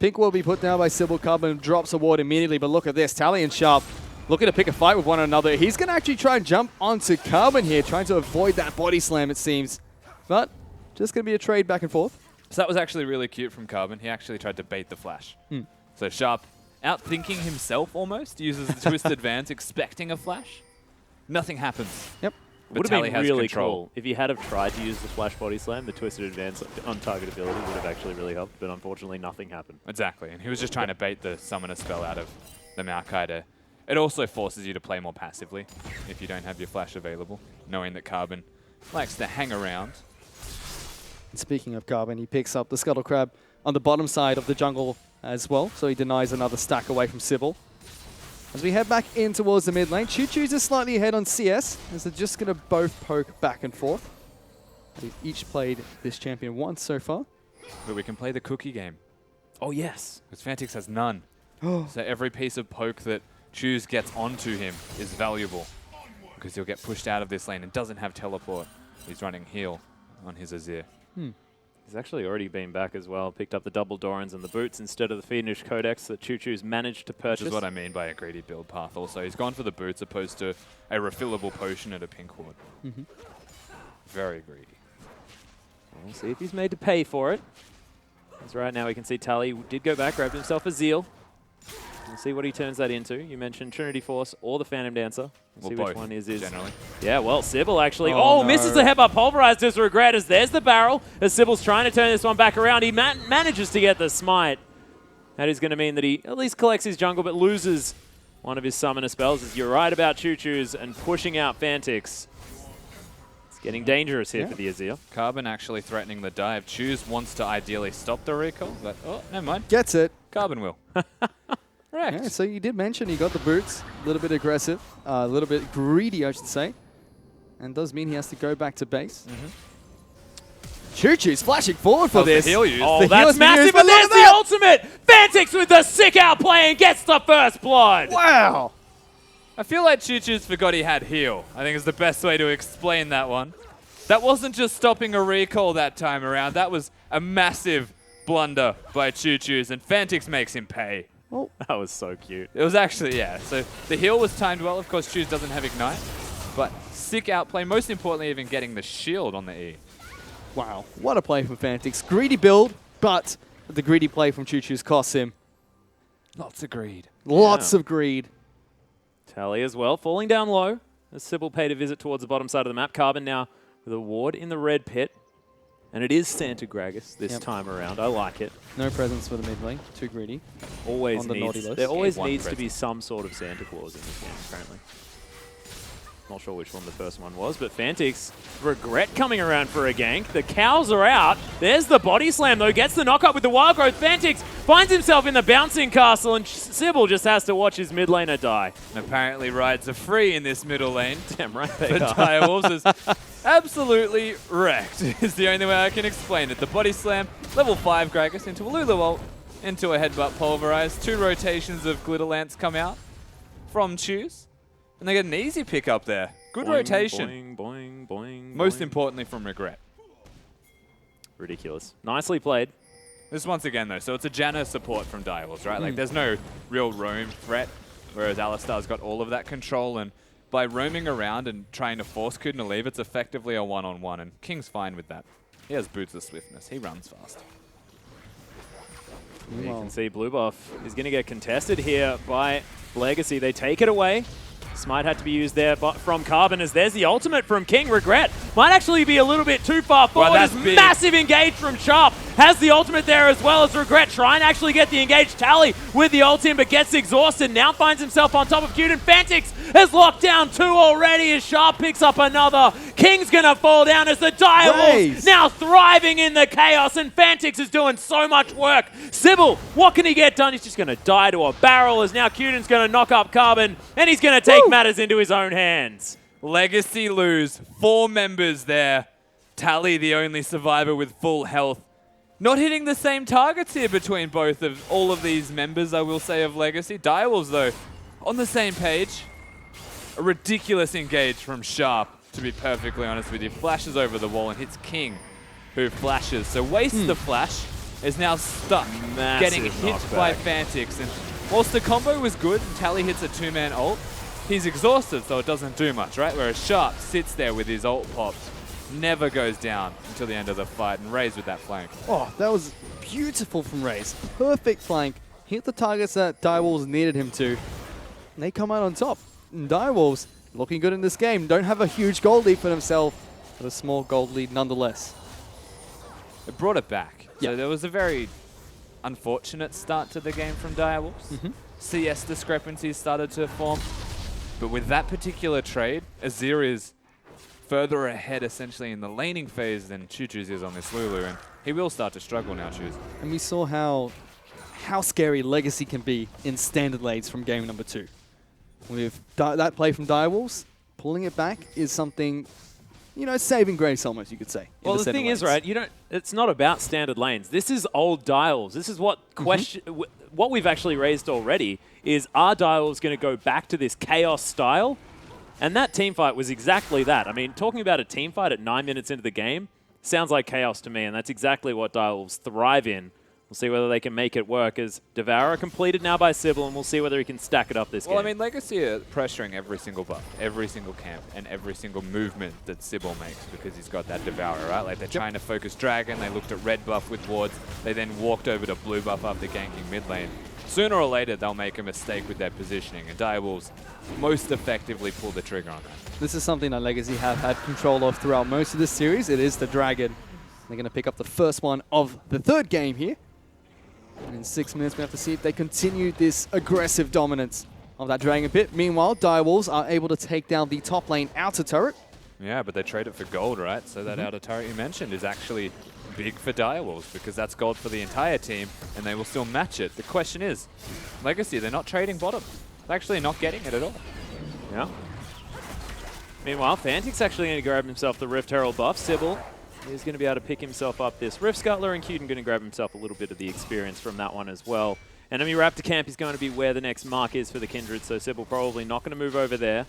Pink will be put down by Sybil. Carbon drops a ward immediately, but look at this. Tally and Sharp looking to pick a fight with one another. He's going to actually try and jump onto Carbon here, trying to avoid that body slam, it seems. But just going to be a trade back and forth. So that was actually really cute from Carbon. He actually tried to bait the flash. So Sharp, outthinking himself almost, uses the Twist Advance, expecting a flash. Nothing happens. Yep. Would have been really cool if he had have tried to use the flash body slam. The twisted advance on target ability would have actually really helped, but unfortunately nothing happened. Exactly, and he was just trying to bait the summoner spell out of the Maokai. It also forces you to play more passively if you don't have your flash available, knowing that Carbon likes to hang around. And speaking of Carbon, he picks up the Scuttle Crab on the bottom side of the jungle as well, so he denies another stack away from Sybil. As we head back in towards the mid lane, Choo Choo's is slightly ahead on CS, as they're just going to both poke back and forth. They've each played this champion once so far. But we can play the cookie game. Oh, yes. Because Fantix has none. So every piece of poke that Choose gets onto him is valuable. Because he'll get pushed out of this lane and doesn't have teleport. He's running heal on his Azir. He's actually already been back as well. Picked up the double Dorans and the boots instead of the Fiendish Codex that Choo Choo's managed to purchase. Which is what I mean by a greedy build path also. He's gone for the boots opposed to a refillable potion at a pink ward. Very greedy. We'll see if he's made to pay for it. As right now we can see Tally did go back, grabbed himself a Zeal. We'll see what he turns that into. You mentioned Trinity Force or the Phantom Dancer. We'll see both, which one is. generally. Yeah, well, Sybil actually. Oh, Oh, misses the headbutt. Pulverized his regret as there's the barrel. As Sybil's trying to turn this one back around. He manages to get the smite. That is going to mean that he at least collects his jungle but loses one of his summoner spells. As you're right about Choo Choo's and pushing out Fantix. It's getting dangerous here for the Azir. Carbon actually threatening the dive. Choose wants to ideally stop the recall, but oh, never mind. Gets it. Carbon will. Correct. Yeah, so you did mention he got the boots, a little bit aggressive, a little bit greedy, I should say. And does mean he has to go back to base. Choo Choo's flashing forward for this. The heal use. Oh, The that's heal's been massive, used, but but look there's at the that! ultimate! Fantix with the sick outplay and gets the first blood! Wow! I feel like Choo Choo's forgot he had heal. I think is the best way to explain that one. That wasn't just stopping a recall that time around. That was a massive blunder by Choo Choo's, and Fantix makes him pay. Oh, That was so cute. It was actually, yeah. So the heal was timed well. Of course, Choose doesn't have Ignite, but sick outplay. Most importantly, even getting the shield on the E. wow. What a play from Fantix. Greedy build, but the greedy play from Choo Choo's costs him. Lots of greed. Lots of greed. Tally as well, falling down low. As Sybil paid a visit towards the bottom side of the map. Carbon now with a ward in the red pit. And it is Santa Gragas this time around. I like it. No presents for the mid lane. Too greedy. Always On the naughty needs. list. There always One needs to be present. some sort of Santa Claus in this game, apparently. Not sure which one the first one was, but Fantix, regret coming around for a gank. The cows are out. There's the body slam, though. Gets the knockup with the wild growth. Fantix finds himself in the bouncing castle, and Sybil just has to watch his mid laner die. And apparently rides are free in this middle lane. Damn right they But are. Direwolves is absolutely wrecked, is the only way I can explain it. The body slam, level 5 Gragas into a Lulu ult, into a headbutt pulverized. 2 rotations of Glitter Lance come out from Choose. And they get an easy pick up there. Good Boing, rotation. Boing, boing, boing, Most boing. importantly from Regret. Ridiculous. Nicely played. This once again though, so it's a Janna support from Direwolves, right? Like there's no real roam threat, whereas Alistar's got all of that control, and by roaming around and trying to force Kudna leave, it's effectively a one-on-one, and King's fine with that. He has boots of swiftness. He runs fast. You can see Blue Buff is going to get contested here by Legacy. They take it away. Smite had to be used there but from Carbon as there's the ultimate from King. Regret might actually be a little bit too far forward. that's As big. massive engage from Sharp. Has the ultimate there as well as Regret. Trying to actually get the engage. Tally with the ult in but gets exhausted. Now finds himself on top of Cute, and Fantix has locked down 2 already as Sharp picks up another. King's going to fall down as the Direwolves now thriving in the chaos, and Fantix is doing so much work. Sybil, what can he get done? He's just going to die to a barrel as now Cuden's going to knock up Carbon, and he's going to take matters into his own hands. Legacy lose 4 members there. Tally, the only survivor with full health. Not hitting the same targets here between all of these members, I will say, of Legacy. Direwolves, though, on the same page. A ridiculous engage from Sharp, to be perfectly honest with you. Flashes over the wall and hits King, who flashes. So wastes the flash, is now stuck, getting hit by Fantix. And whilst the combo was good and Tally hits a 2-man ult, he's exhausted, so it doesn't do much, right? Whereas Sharp sits there with his ult popped, never goes down until the end of the fight, and Raze with that flank. Oh, that was beautiful from Raze. Perfect flank. Hit the targets that Direwolves needed him to. And they come out on top. And Direwolves, looking good in this game, don't have a huge gold lead for themselves, but a small gold lead nonetheless. It brought it back. So there was a very unfortunate start to the game from Direwolves. CS discrepancies started to form. But with that particular trade, Azir is further ahead essentially in the laning phase than Choo-Choo's is on this Lulu, and he will start to struggle now, Choos. And we saw how scary Legacy can be in standard lanes from game number 2. With that play from Direwolves, pulling it back is something, you know, saving grace almost, you could say. Well, the thing is, right, it's not about standard lanes. This is old Direwolves. This is what what we've actually raised already is, are Direwolves going to go back to this chaos style? And that team fight was exactly that. I mean, talking about a team fight at 9 minutes into the game sounds like chaos to me, and that's exactly what Direwolves thrive in. We'll see whether they can make it work, as Devourer completed now by Sybil, and we'll see whether he can stack it up this game. Well, I mean, Legacy are pressuring every single buff, every single camp, and every single movement that Sybil makes because he's got that Devourer, right? Like, they're trying to focus Dragon, they looked at red buff with wards, they then walked over to blue buff after ganking mid lane. Sooner or later, they'll make a mistake with their positioning, and Direwolves most effectively pull the trigger on that. This is something that Legacy have had control of throughout most of this series. It is the Dragon. They're going to pick up the first one of the 3rd game here. And in 6 minutes, we have to see if they continue this aggressive dominance of that Dragon Pit. Meanwhile, Direwolves are able to take down the top lane outer turret. Yeah, but they trade it for gold, right? So that outer turret you mentioned is actually big for Direwolves because that's gold for the entire team, and they will still match it. The question is, Legacy, they're not trading bottom. They're actually not getting it at all. Yeah. Meanwhile, Fantix actually going to grab himself the Rift Herald buff. Sybil is going to be able to pick himself up this Rift Scuttler, and Cuden going to grab himself a little bit of the experience from that one as well. Enemy Raptor Camp is going to be where the next mark is for the Kindred, so Sybil probably not going to move over there.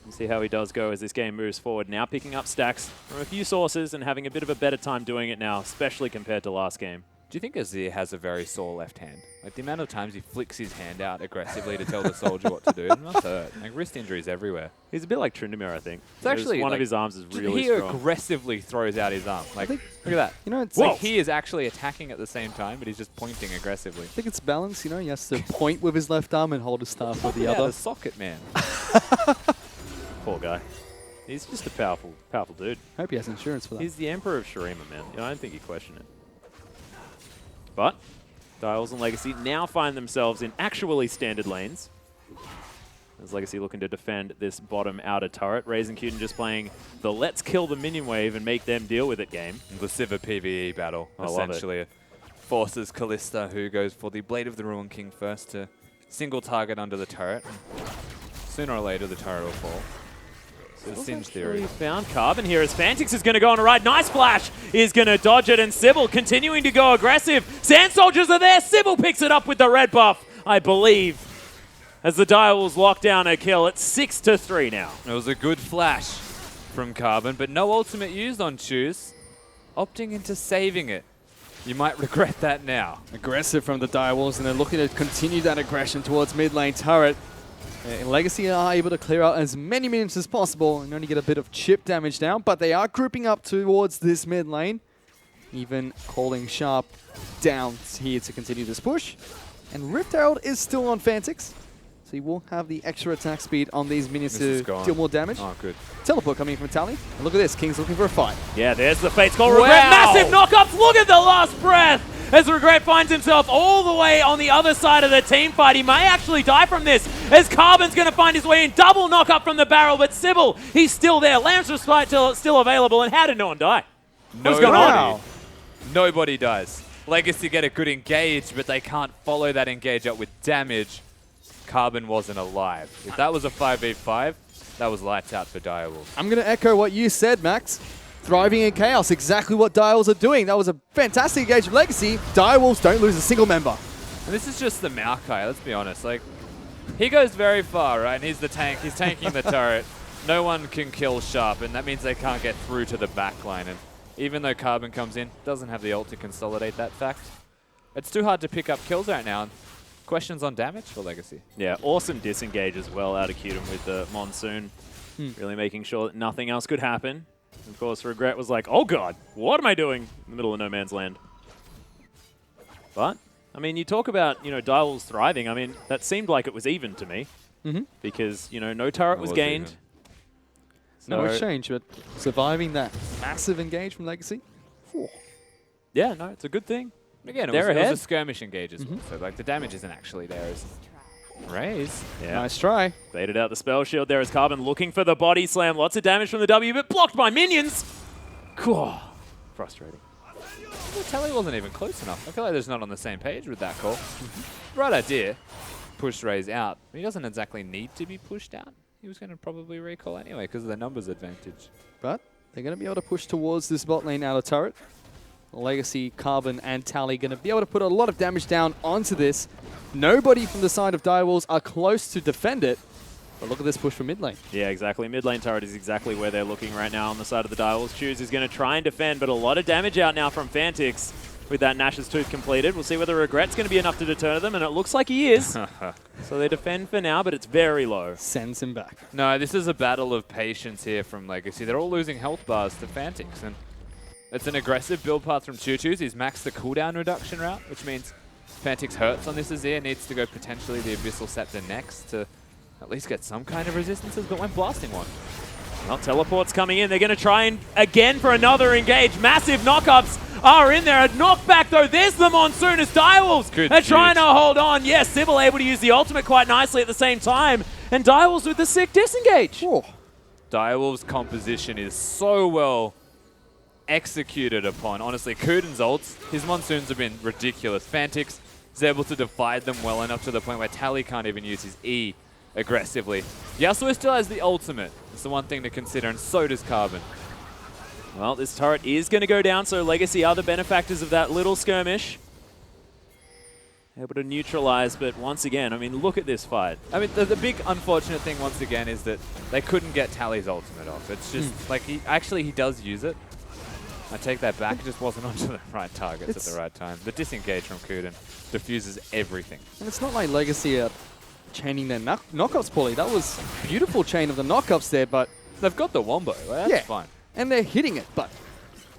We'll see how he does go as this game moves forward. Now picking up stacks from a few sources and having a bit of a better time doing it now, especially compared to last game. Do you think Azir has a very sore left hand? Like, the amount of times he flicks his hand out aggressively to tell the soldier what to do, it must hurt. Like, wrist injuries everywhere. He's a bit like Tryndamere, I think. It's actually one like, of his arms is really he strong. Aggressively throws out his arm. Like, look at that. You know, it's like he is actually attacking at the same time, but he's just pointing aggressively. I think it's balance, you know. He has to point with his left arm and hold his staff with the other. The socket man. Poor guy. He's just a powerful dude. Hope he has insurance for that. He's the Emperor of Shurima, man. I don't think you question it. But Direwolves and Legacy now find themselves in actually standard lanes. As Legacy looking to defend this bottom outer turret. Raze and Cuden just playing the let's kill the minion wave and make them deal with it game. The Sivir PvE battle, I love essentially. it. Forces Kalista, who goes for the Blade of the Ruin King first to single target under the turret. Sooner or later, the turret will fall. The Singe theory. Found Carbon here as Fantix is going to go on a ride. Nice flash is going to dodge it, and Sybil continuing to go aggressive. Sand Soldiers are there. Sybil picks it up with the red buff, I believe, as the Direwolves lock down a kill. It's 6-3 now. It was a good flash from Carbon, but no ultimate used on Choose. Opting into saving it. You might regret that now. Aggressive from the Direwolves, and they're looking to continue that aggression towards mid lane turret. Legacy are able to clear out as many minions as possible and only get a bit of chip damage down, but they are grouping up towards this mid lane, even calling Sharp down here to continue this push. And Rift Herald is still on Fantix, so he will have the extra attack speed on these minions to deal more damage. Oh, good. Teleport coming from Tally. And look at this, King's looking for a fight. Yeah, there's the Fate's Call. Regret, massive knockups. Look at the last breath as Regret finds himself all the way on the other side of the team fight. He may actually die from this as Carbon's going to find his way in. Double knock up from the barrel, but Sybil, he's still there. Lancer Spite still available, and how did no one die? What's going on? Nobody dies. Legacy get a good engage, but they can't follow that engage up with damage. Carbon wasn't alive. If that was a 5v5, that was lights out for Direwolves. I'm going to echo what you said, Max. Thriving in chaos, exactly what Direwolves are doing. That was a fantastic engage of Legacy. Direwolves don't lose a single member. And this is just the Maokai, let's be honest. Like, he goes very far, right? And he's the tank. He's tanking the turret. No one can kill Sharp, and that means they can't get through to the backline. And even though Carbon comes in, doesn't have the ult to consolidate that fact. It's too hard to pick up kills right now. Questions on damage for Legacy. Yeah, awesome disengage as well out of Cutum with the Monsoon. Really making sure that nothing else could happen. Of course, Regret was like, oh god, what am I doing in the middle of no man's land? But, I mean, you talk about, Direwolves thriving. I mean, that seemed like it was even to me. Because, no turret was gained. So no exchange, but surviving that massive engage from Legacy. Yeah, no, it's a good thing. Again, it was a skirmish engage as well, so like the damage isn't actually there as Raise. Yeah. Nice try. Baited out the spell shield there as Carbon looking for the body slam. Lots of damage from the W, but blocked by minions. Cool. Frustrating. Well, Telly wasn't even close enough. I feel like there's not on the same page with that call. Right idea. Push Raise out. He doesn't exactly need to be pushed out. He was going to probably recall anyway because of the numbers advantage. But they're going to be able to push towards this bot lane out of turret. Legacy, Carbon, and Tally going to be able to put a lot of damage down onto this. Nobody from the side of Direwolves are close to defend it. But look at this push from mid lane. Yeah, exactly. Mid lane turret is exactly where they're looking right now on the side of the Direwolves. Choose is going to try and defend, but a lot of damage out now from Fantix with that Nash's Tooth completed. We'll see whether Regret's going to be enough to deter them, and it looks like he is. So they defend for now, but it's very low. Sends him back. No, this is a battle of patience here from Legacy. They're all losing health bars to Fantix, and it's an aggressive build path from Choo-Choo's. He's maxed the cooldown reduction route, which means Fantix hurts on this Azir, needs to go potentially the Abyssal Scepter next to at least get some kind of resistances, but went blasting one. Well, teleport's coming in. They're going to try and again for another engage. Massive knockups are in there. A knockback, though. There's the Monsoon as Direwolves are trying to hold on. Yes, Sybil able to use the ultimate quite nicely at the same time. And Direwolves with the sick disengage. Oh. Direwolves' composition is so well executed upon. Honestly, Kuden's ults, his Monsoons have been ridiculous. Fantix is able to divide them well enough to the point where Tally can't even use his E aggressively. Yasuo still has the ultimate. It's the one thing to consider, and so does Carbon. Well, this turret is going to go down, so Legacy are the benefactors of that little skirmish. Able to neutralize, but once again, I mean, look at this fight. I mean, the big unfortunate thing once again is that they couldn't get Tally's ultimate off. It's just, like, he does use it. I take that back, it just wasn't onto the right targets at the right time. The disengage from Kuden diffuses everything. And it's not like Legacy are chaining their knockups poorly. That was a beautiful chain of the knockups there, but they've got the wombo. Well, that's fine. And they're hitting it, but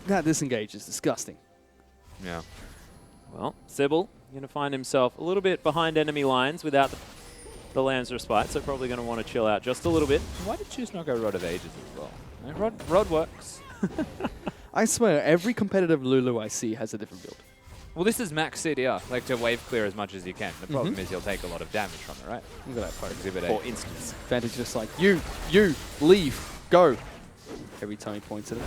that disengage is disgusting. Yeah. Well, Sybil going to find himself a little bit behind enemy lines without the Lamb's Respite, so probably going to want to chill out just a little bit. Why did Choose not go Rod of Ages as well? No, Rod works. I swear, every competitive Lulu I see has a different build. Well, this is max CDR, like to wave clear as much as you can. The problem is you'll take a lot of damage from it, right? Look at that poke. Exhibit For A. instance. Vantage just like, you, leave, go. Every time he points at it.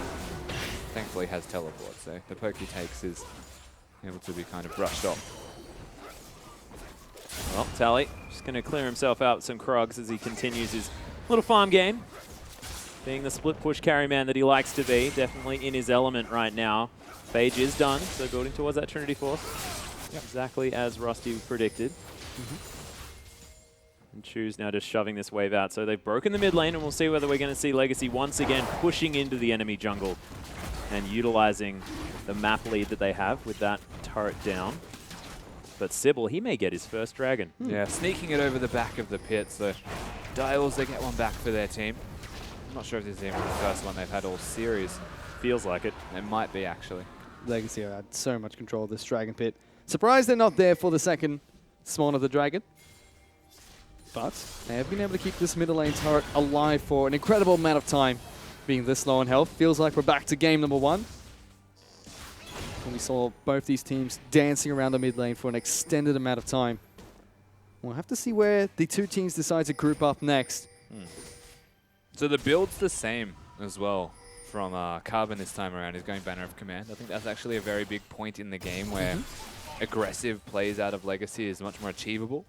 Thankfully has teleport, so the poke he takes is able to be kind of brushed off. Well, Tally just going to clear himself out with some Krogs as he continues his little farm game. Being the split push carry man that he likes to be, definitely in his element right now. Phage is done, so building towards that Trinity Force. Yep. Exactly as Rusty predicted. And Choose now just shoving this wave out. So they've broken the mid lane, and we'll see whether we're going to see Legacy once again pushing into the enemy jungle and utilizing the map lead that they have with that turret down. But Sybil, he may get his first dragon. Yeah, sneaking it over the back of the pit, so Dials, they get one back for their team. I'm not sure if this is even the first one they've had all series. Feels like it. It might be, actually. Legacy have had so much control of this dragon pit. Surprised they're not there for the second spawn of the dragon. But they have been able to keep this middle lane turret alive for an incredible amount of time. Being this low on health, feels like we're back to game number 1. And we saw both these teams dancing around the mid lane for an extended amount of time. We'll have to see where the two teams decide to group up next. So the build's the same as well from Carbon this time around. He's going Banner of Command. I think that's actually a very big point in the game where aggressive plays out of Legacy is much more achievable.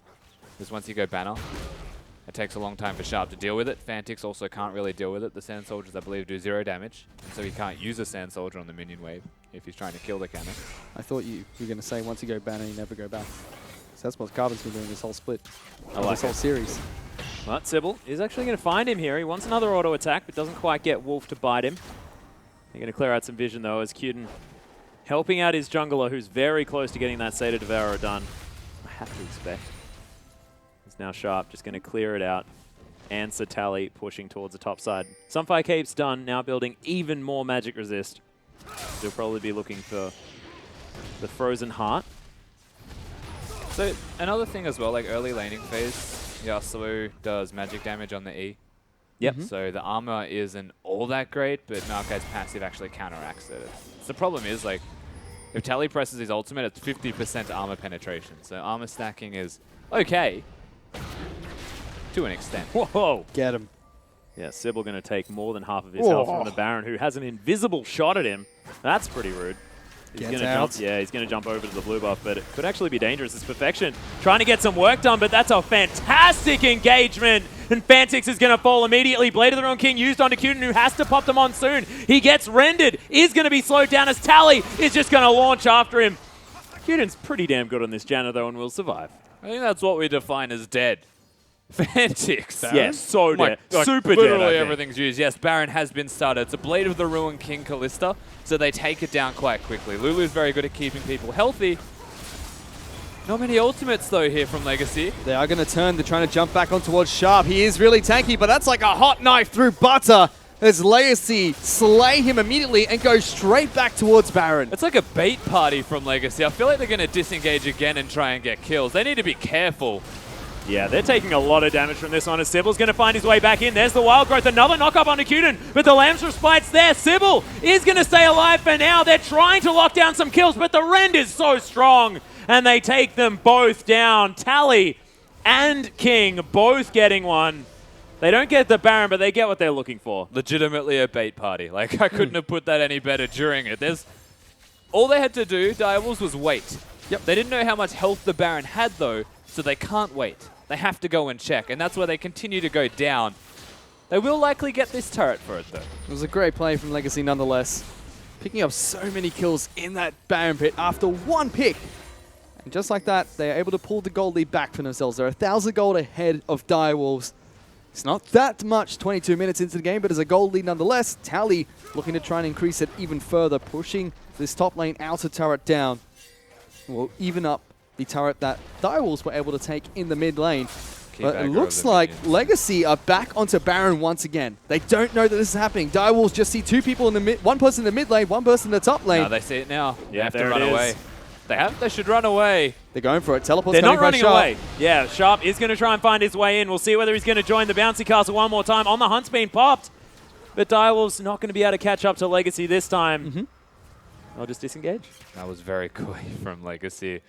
Because once you go Banner, it takes a long time for Sharp to deal with it. Fantix also can't really deal with it. The Sand Soldiers, I believe, do 0 damage. And so he can't use a Sand Soldier on the minion wave if he's trying to kill the cannon. I thought you were going to say once you go Banner, you never go back. So that's what Carbon's been doing this whole split. This whole series. But Sybil is actually going to find him here. He wants another auto attack, but doesn't quite get Wolf to bite him. They're going to clear out some vision, though, as Cuden helping out his jungler, who's very close to getting that Satyr Devourer done. I have to expect. It's now Sharp, just going to clear it out. Answer Tally pushing towards the top side. Sunfire Cape's done, now building even more magic resist. He'll probably be looking for the Frozen Heart. So another thing as well, like early laning phase, Yasuo does magic damage on the E. Yep. So the armor isn't all that great, but Maokai's passive actually counteracts it. So the problem is, like, if Tally presses his ultimate, it's 50% armor penetration. So armor stacking is okay to an extent. Whoa! Get him. Yeah, Sybil going to take more than half of his health from the Baron, who has an invisible shot at him. That's pretty rude. He's going to jump. Yeah, he's going to jump over to the blue buff, but it could actually be dangerous. It's Perfection trying to get some work done, but that's a fantastic engagement. And Fantix is going to fall immediately. Blade of the Ruin King used onto Cuden, who has to pop them on soon. He gets rendered, is going to be slowed down as Tally is just going to launch after him. Cuden's pretty damn good on this Janna, though, and will survive. I think that's what we define as dead. Fantix. Yes, so dead. Like, super dead. Literally everything's used. Yes, Baron has been started. It's a Blade of the Ruin King Kalista, so they take it down quite quickly. Lulu's very good at keeping people healthy. Not many ultimates, though, here from Legacy. They are going to turn. They're trying to jump back on towards Sharp. He is really tanky, but that's like a hot knife through butter as Legacy slay him immediately and go straight back towards Baron. It's like a bait party from Legacy. I feel like they're going to disengage again and try and get kills. They need to be careful. Yeah, they're taking a lot of damage from this one as Sybil's going to find his way back in. There's the Wild Growth, another knock-up onto Cuden, but the Lamb's Respite's there. Sybil is going to stay alive for now. They're trying to lock down some kills, but the Rend is so strong, and they take them both down. Tally and King both getting one. They don't get the Baron, but they get what they're looking for. Legitimately a bait party. Like, I couldn't have put that any better during it. All they had to do, Direwolves, was wait. Yep. They didn't know how much health the Baron had, though, so they can't wait. They have to go and check, and that's where they continue to go down. They will likely get this turret for it, though. It was a great play from Legacy nonetheless. Picking up so many kills in that Baron pit after one pick. And just like that, they are able to pull the gold lead back for themselves. They're 1,000 gold ahead of Direwolves. It's not that much 22 minutes into the game, but as a gold lead nonetheless, Tally looking to try and increase it even further, pushing this top lane outer turret down. Will even up the turret that Direwolves were able to take in the mid lane. But it looks like Legacy are back onto Baron once again. They don't know that this is happening. Direwolves just see two people in the mid, one person in the mid lane, one person in the top lane. No, they see it now. Yeah, they have to run away. They should run away. They're going for it. Teleport's They're coming not running Sharp. away. Yeah, Sharp is going to try and find his way in. We'll see whether he's going to join the bouncy castle one more time. On the hunt's been popped. But Direwolves not going to be able to catch up to Legacy this time. I'll just disengage. That was very coy from Legacy.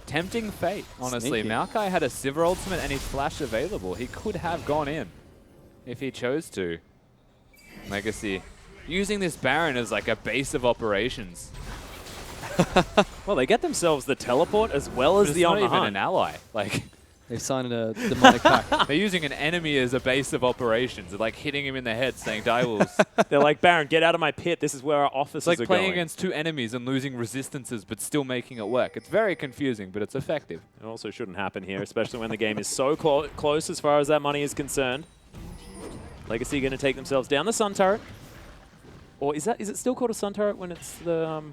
Tempting fate, honestly. Sneaky. Maokai had a Sivir ultimate and his flash available. He could have gone in if he chose to. Legacy using this Baron as like a base of operations. Well, they get themselves the teleport as well as the on the not even hunt. an ally. Like, They've signed a demonic pact. they're using an enemy as a base of operations. They're like hitting him in the head saying, Direwolves. They're like, Baron, get out of my pit. This is where our offices It's like are playing going. against two enemies and losing resistances but still making it work. It's very confusing, but it's effective. It also shouldn't happen here, especially when the game is so close as far as that money is concerned. Legacy going to take themselves down the Sun Turret. Or is it still called a Sun Turret when it's the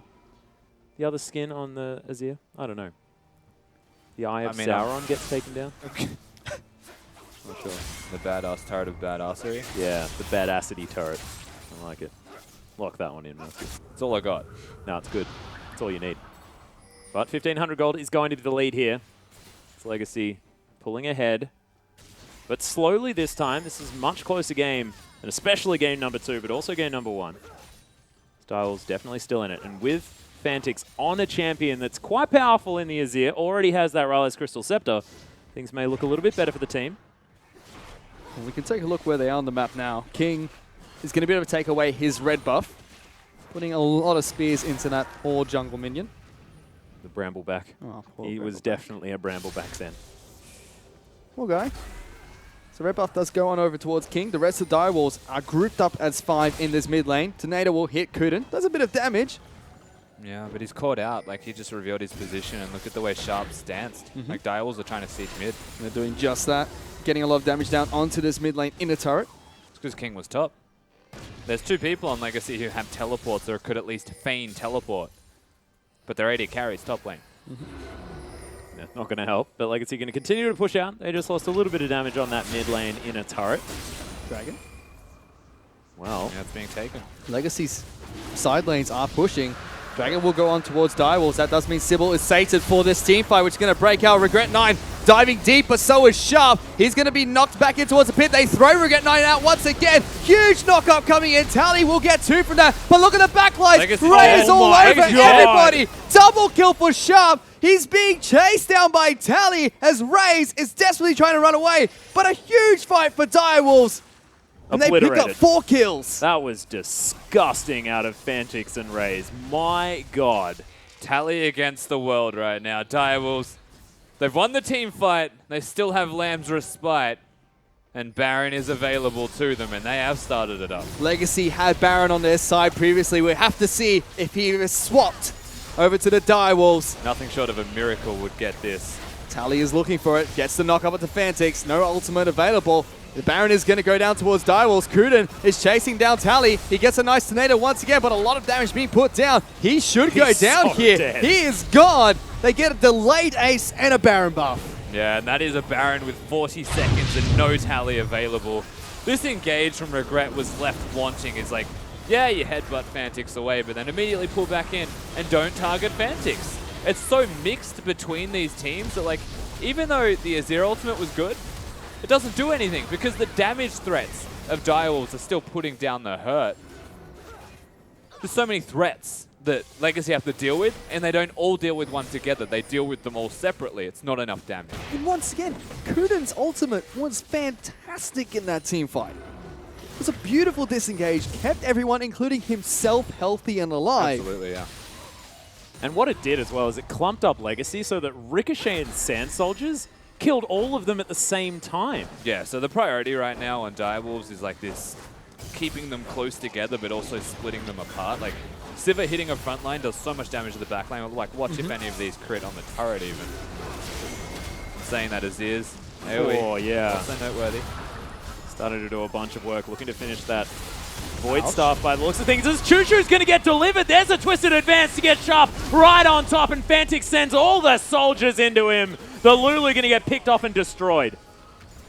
other skin on the Azir? I don't know. The Eye of Sauron gets taken down? Not sure. The badass turret of badassery. Yeah, the badassity turret. I like it. Lock that one in, Matthew. That's all I got. No, it's good. That's all you need. But 1,500 gold is going to be the lead here. It's Legacy pulling ahead. But slowly this time. This is a much closer game, and especially game number 2, but also game number 1. Styles definitely still in it. And with Fantix on a champion that's quite powerful in the Azir, already has that Rylai's Crystal Scepter, things may look a little bit better for the team. And we can take a look where they are on the map now. King is going to be able to take away his red buff, putting a lot of spears into that poor jungle minion. The Brambleback. Oh, He was definitely a Brambleback then. Poor guy. So red buff does go on over towards King. The rest of the Direwolves are grouped up as 5 in this mid lane. Tornado will hit Kuden. Does a bit of damage. Yeah, but he's caught out. Like, he just revealed his position, and look at the way Sharp's danced. Like, Direwolves are trying to siege mid. And they're doing just that. Getting a lot of damage down onto this mid lane inner turret. It's because King was top. There's 2 people on Legacy who have teleports or could at least feign teleport. But their AD carries top lane. Yeah, not going to help, but Legacy going to continue to push out. They just lost a little bit of damage on that mid lane inner turret. Dragon. Well, Yeah, it's being taken. Legacy's side lanes are pushing. Dragon will go on towards Direwolves. That does mean Sybil is sated for this team fight, which is going to break out. Regret 9 diving deep, but so is Sharp. He's going to be knocked back in towards the pit. They throw Regret 9 out once again. Huge knock-up coming in. Tally will get 2 from that, but look at the backlines. Legacy. Ray is all over God. everybody. Double kill for Sharp. He's being chased down by Tally as Raze is desperately trying to run away, but a huge fight for Direwolves. And they pick up 4 kills. That was disgusting out of Fantix and Raze. My God. Tally against the world right now. Direwolves, they've won the team fight. They still have Lamb's Respite. And Baron is available to them, and they have started it up. Legacy had Baron on their side previously. We have to see if he is swapped over to the Direwolves. Nothing short of a miracle would get this. Tally is looking for it. Gets the knock up at the Fantix. No ultimate available. The Baron is going to go down towards Direwolves. Kuden is chasing down Tally. He gets a nice tornado once again, but a lot of damage being put down. He should go down here. dead. He is gone. They get a delayed ace and a Baron buff. Yeah, and that is a Baron with 40 seconds and no Tally available. This engage from Regret was left wanting. It's like, yeah, you headbutt Fantix away, but then immediately pull back in and don't target Fantix. It's so mixed between these teams that, like, even though the Azir ultimate was good, it doesn't do anything because the damage threats of Direwolves are still putting down the hurt. There's so many threats that Legacy have to deal with, and they don't all deal with one together. They deal with them all separately. It's not enough damage. And once again, Kuden's ultimate was fantastic in that team fight. It was a beautiful disengage, kept everyone, including himself, healthy and alive. Absolutely, yeah. And what it did as well is it clumped up Legacy so that Ricochet and Sand Soldiers killed all of them at the same time. Yeah, so the priority right now on Direwolves is like this, keeping them close together but also splitting them apart. Like, Sivir hitting a front line does so much damage to the back line. Like, watch if any of these crit on the turret even. I'm saying that as is. Oh, yeah. Also noteworthy. Started to do a bunch of work, looking to finish that Void Staff by the looks of things. As Choo Choo's going to get delivered. There's a twisted advance to get Sharp right on top, and Fantix sends all the soldiers into him. The Lulu going to get picked off and destroyed.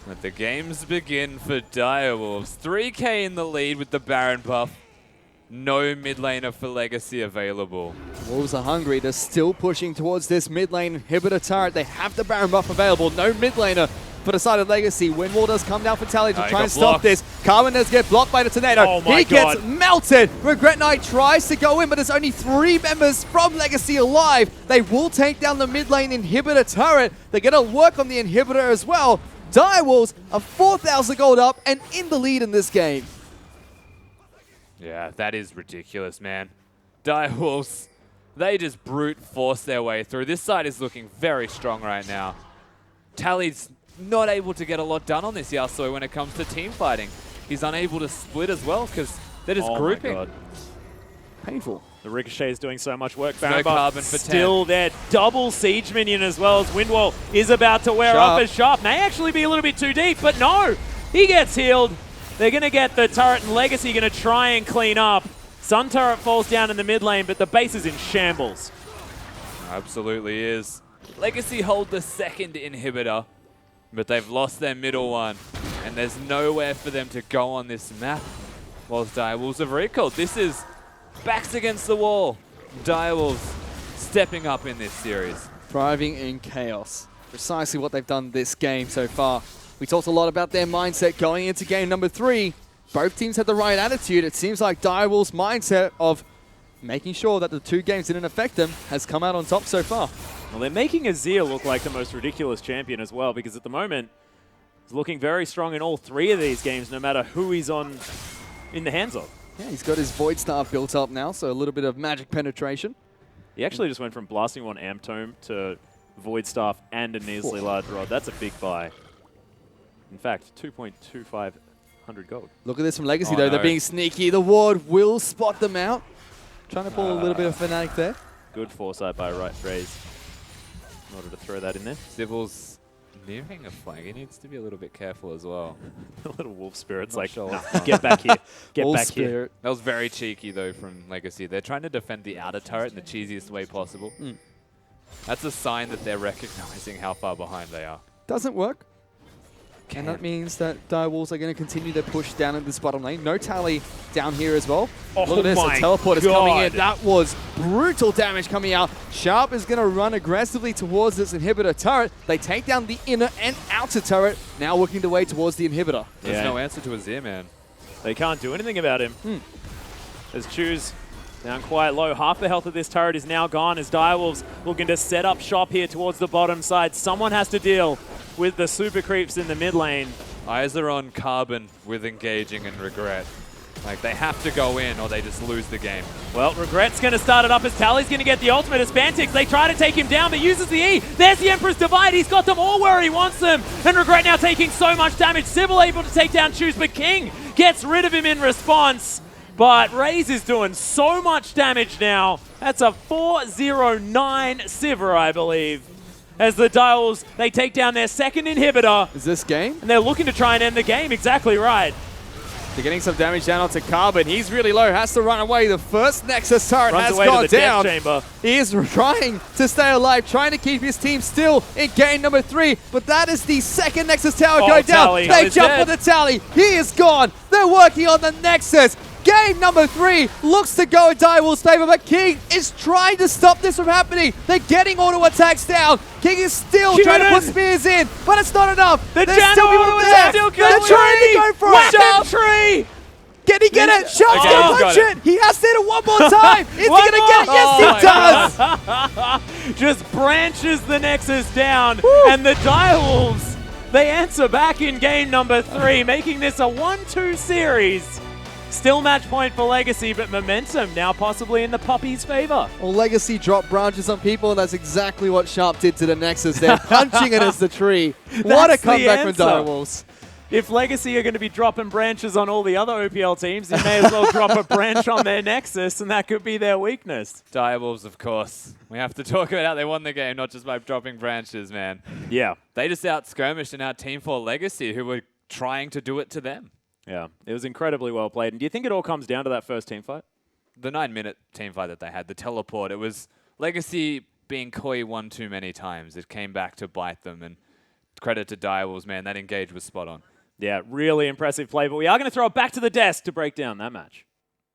Let the games begin for Direwolves. 3k in the lead with the Baron buff. No mid laner for Legacy available. Wolves are hungry. They're still pushing towards this mid lane inhibitor turret. They have the Baron buff available. No mid laner for the side of Legacy. Windwall does come down for Tally to try and stop this. Carbon does get blocked by the tornado. Oh my he God. gets melted. Regret Knight tries to go in, but there's only 3 members from Legacy alive. They will take down the mid lane inhibitor turret. They're going to work on the inhibitor as well. Direwolves are 4,000 gold up and in the lead in this game. Yeah, that is ridiculous, man. Direwolves, they just brute force their way through. This side is looking very strong right now. Tally's not able to get a lot done on this Yasuo when it comes to team fighting. He's unable to split as well because they're just grouping. My God. Painful. The Ricochet is doing so much work. No Baron buff carbon for 10. still there. Double siege minion as well as Windwall is about to wear off as Sharp. May actually be a little bit too deep, but no. He gets healed. They're going to get the turret, and Legacy going to try and clean up. Sun turret falls down in the mid lane, but the base is in shambles. Absolutely is. Legacy hold the second inhibitor, but they've lost their middle one, and there's nowhere for them to go on this map. Whilst Direwolves have recalled. This is backs against the wall. Direwolves stepping up in this series. Thriving in chaos. Precisely what they've done this game so far. We talked a lot about their mindset going into game number 3. Both teams had the right attitude. It seems like Direwolves' mindset of making sure that the 2 games didn't affect them has come out on top so far. Well, they're making Azir look like the most ridiculous champion as well, because at the moment, he's looking very strong in all 3 of these games, no matter who he's in the hands of. Yeah, he's got his Void Staff built up now, so a little bit of magic penetration. He actually just went from blasting one Amp Tome to Void Staff and a measly large rod. That's a big buy. In fact, 2.25 hundred gold. Look at this from Legacy, though. No. They're being sneaky. The ward will spot them out. Trying to pull a little bit of Fnatic there. Good foresight by Raze in order to throw that in there. Sybil's nearing a flank. He needs to be a little bit careful as well. A little Wolf Spirit's Not like, sure nah, get back here. Get Wolf back Spirit. here. That was very cheeky, though, from Legacy. They're trying to defend the outer turret in the cheesiest way possible. That's a sign that they're recognizing how far behind they are. Doesn't work. And that means that Direwolves are going to continue their push down in this bottom lane. No tally down here as well. Oh Look at this, my a teleport is coming in. God. That was brutal damage coming out. Sharp is going to run aggressively towards this inhibitor turret. They take down the inner and outer turret, now working their way towards the inhibitor. There's no answer to Azir, man. They can't do anything about him. As Choose down quite low. Half the health of this turret is now gone as Direwolves looking to set up shop here towards the bottom side. Someone has to deal with the super creeps in the mid lane. Eyes are on Carbon with engaging and Regret. Like, they have to go in or they just lose the game. Well, Regret's going to start it up as Tally's going to get the ultimate as Fantix. They try to take him down, but uses the E. There's the Emperor's Divide. He's got them all where he wants them. And Regret now taking so much damage. Sybil able to take down Choose, but King gets rid of him in response. But Raze is doing so much damage now. That's a 409 Sivir, I believe. As the Dials, they take down their second inhibitor. Is this game? And they're looking to try and end the game. Exactly right. They're getting some damage down onto Carbon. He's really low, has to run away. The first Nexus turret Runs has away gone to the down. death chamber. He is trying to stay alive, trying to keep his team still in game number 3. But that is the second Nexus tower going down. Tally. They He's jump dead. for the Tally. He is gone. They're working on the Nexus. Game number 3 looks to go in Direwolves' favor, but King is trying to stop this from happening. They're getting auto attacks down. King is still trying to put spears in, but it's not enough. The There's still people auto there. attack still They're going. trying to go for Whack a shot. tree. Can he get it? Sharp's Okay, gonna he's punch got it. He has to hit it one more time. Is he gonna get it? Yes, he does. Just branches the Nexus down, and the Direwolves, they answer back in game number 3, making this a 1-2 series. Still match point for Legacy, but momentum now possibly in the Puppy's favor. Well, Legacy dropped branches on people, and that's exactly what Sharp did to the Nexus. They're punching it as the tree. What a That's the comeback from answer. Direwolves. If Legacy are going to be dropping branches on all the other OPL teams, they may as well drop a branch on their Nexus, and that could be their weakness. Direwolves, of course. We have to talk about how they won the game, not just by dropping branches, man. Yeah. They just out-skirmished and out-team for Legacy, who were trying to do it to them. Yeah, it was incredibly well played. And do you think it all comes down to that first team fight? The 9-minute team fight that they had, the teleport, it was Legacy being coy one too many times. It came back to bite them, and credit to Direwolves, man, that engage was spot on. Yeah, really impressive play, but we are going to throw it back to the desk to break down that match.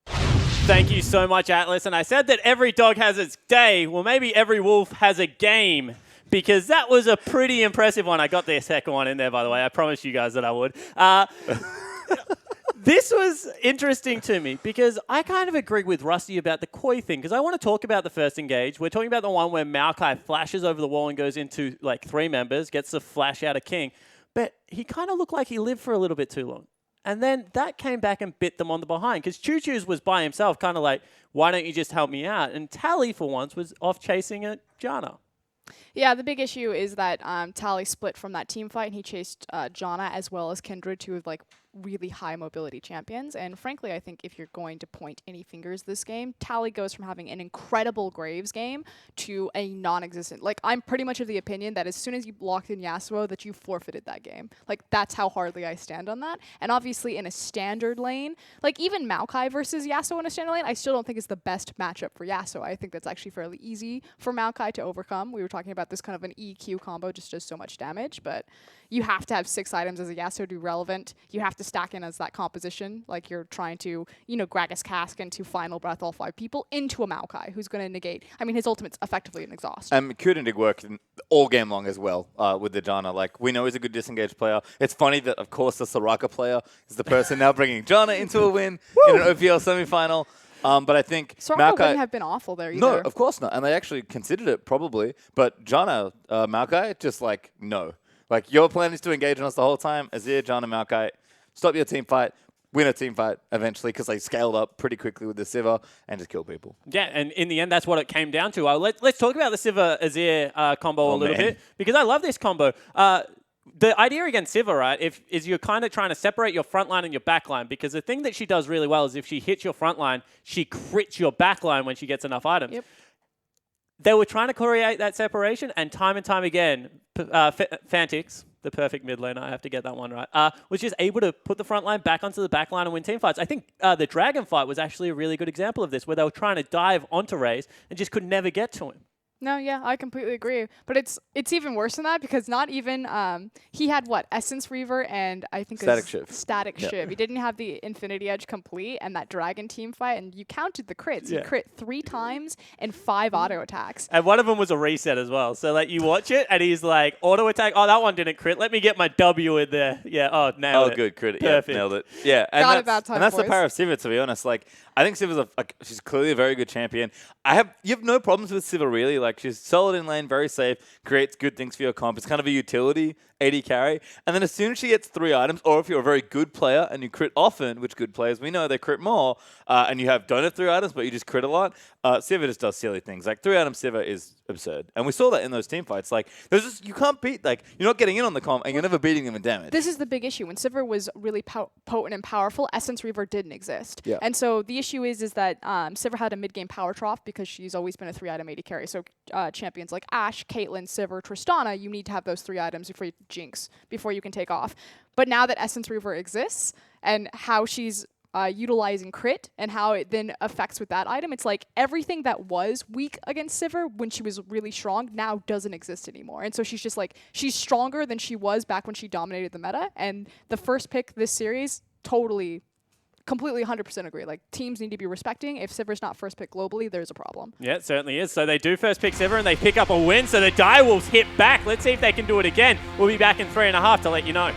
Thank you so much, Atlas. And I said that every dog has its day. Well, maybe every wolf has a game, because that was a pretty impressive one. I got the second one in there, by the way. I promised you guys that I would. This was interesting to me because I kind of agree with Rusty about the koi thing, because I want to talk about the first engage. We're talking about the one where Maokai flashes over the wall and goes into like 3 members, gets the flash out of King. But he kind of looked like he lived for a little bit too long. And then that came back and bit them on the behind, because Choo Choo's was by himself, kind of like, why don't you just help me out? And Tally, for once, was off chasing a Janna. Yeah, the big issue is that Tally split from that team fight, and he chased Janna as well as Kindred, two of like really high mobility champions. And frankly, I think if you're going to point any fingers this game, Tally goes from having an incredible Graves game to a non-existent. Like, I'm pretty much of the opinion that as soon as you locked in Yasuo, that you forfeited that game. Like, that's how hardly I stand on that. And obviously in a standard lane, like even Maokai versus Yasuo in a standard lane, I still don't think is the best matchup for Yasuo. I think that's actually fairly easy for Maokai to overcome. We were talking about this kind of an EQ combo, just does so much damage, but you have to have 6 items as a Yasuo to be relevant. You have to stack in as that composition, like you're trying to, you know, Gragas Cask into Final Breath all 5 people into a Maokai, who's going to negate. I mean, his ultimate's effectively an exhaust. Kuden did work all game long as well with the Janna. Like, we know he's a good disengaged player. It's funny that, of course, the Soraka player is the person now bringing Janna into a win in an OPL semifinal. But I think Soraka wouldn't have been awful there either. No, of course not. And they actually considered it probably. But Jana, Maokai, just like, no. Like, your plan is to engage on us the whole time. Azir, Jana, Maokai, stop your team fight. Win a team fight eventually because they scaled up pretty quickly with the Sivir and just kill people. Yeah, and in the end, that's what it came down to. Let's talk about the Sivir Azir combo a little bit because I love this combo. The idea against Sivir, right, is you're kind of trying to separate your front line and your back line because the thing that she does really well is if she hits your front line, she crits your back line when she gets enough items. Yep. They were trying to create that separation, and time again, Fantix, the perfect mid laner, I have to get that one right, was just able to put the front line back onto the back line and win team fights. I think the Dragon fight was actually a really good example of this, where they were trying to dive onto Raze and just could never get to him. No, yeah, I completely agree. But it's even worse than that because not even he had what, Essence Reaver and I think Static Shiv. He didn't have the Infinity Edge complete and that Dragon team fight, and you counted the crits. He crit 3 times and 5 auto attacks. And one of them was a reset as well. So like you watch it and he's like, auto attack, oh, that one didn't crit. Let me get my W in there. Yeah, oh, nailed it. Oh, good crit. Perfect. Yeah, nailed it. Yeah, and Got it that time, that's boys. the power of Sivir, to be honest. Like, I think Sivir's she's clearly a very good champion. You have no problems with Sivir, really. Like, she's solid in lane, very safe, creates good things for your comp. It's kind of a utility AD carry. And then as soon as she gets 3 items, or if you're a very good player and you crit often, which good players, we know they crit more, and you don't have 3 items, but you just crit a lot, Sivir just does silly things. Like, 3-item Sivir is absurd. And we saw that in those team fights. Like, you can't beat, like, you're not getting in on the comp, and you're never beating them in damage. This is the big issue. When Sivir was really potent and powerful, Essence Reaver didn't exist. Yeah. And so the issue is that Sivir had a mid-game power trough because she's always been a 3-item AD carry. So champions like Ashe, Caitlyn, Sivir, Tristana, you need to have those 3 items before you Jinx, before you can take off. But now that Essence Reaver exists and how she's utilizing crit and how it then affects with that item, it's like everything that was weak against Sivir when she was really strong now doesn't exist anymore. And so she's just like, she's stronger than she was back when she dominated the meta. And the first pick this series, completely 100% agree. Like, teams need to be respecting. If Sivir's not first pick globally, there's a problem. Yeah, it certainly is. So they do first pick Sivir and they pick up a win. So the Direwolves hit back. Let's see if they can do it again. We'll be back in 3.5 to let you know.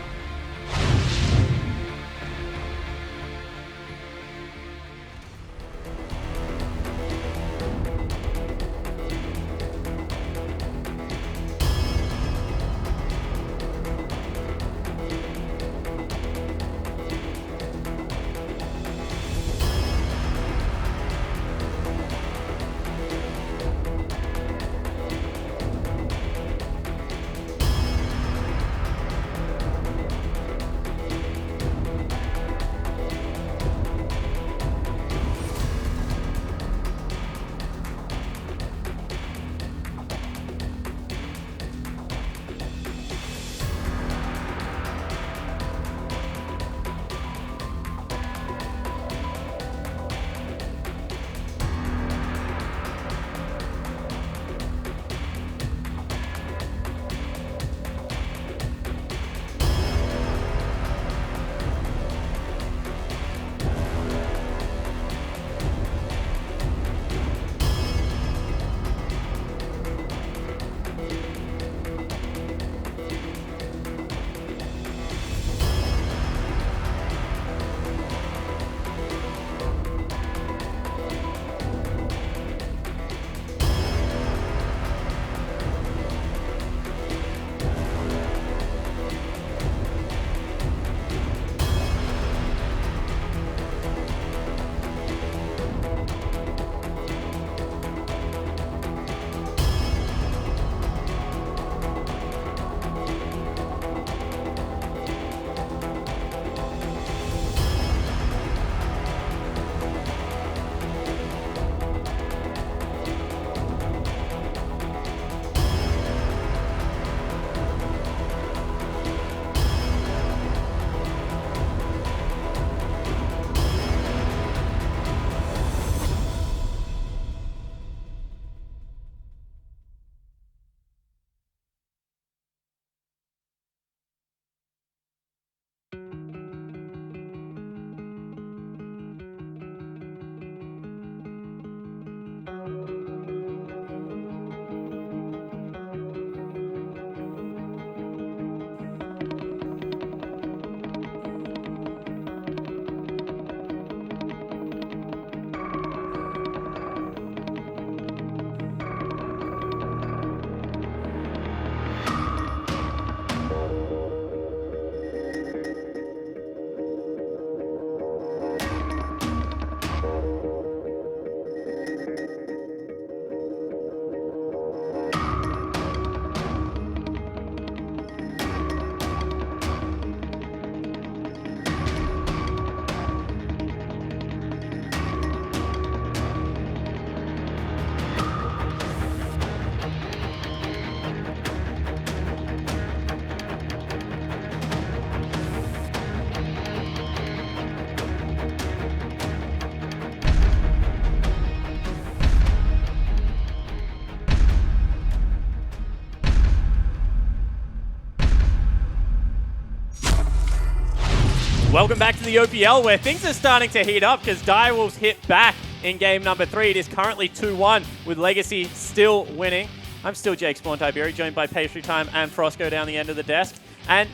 Welcome back to the OPL, where things are starting to heat up because Direwolves hit back in game number 3. It is currently 2-1 with Legacy still winning. I'm still Jake Spawn Tiberi, joined by Pastry Time and Frosco down the end of the desk. And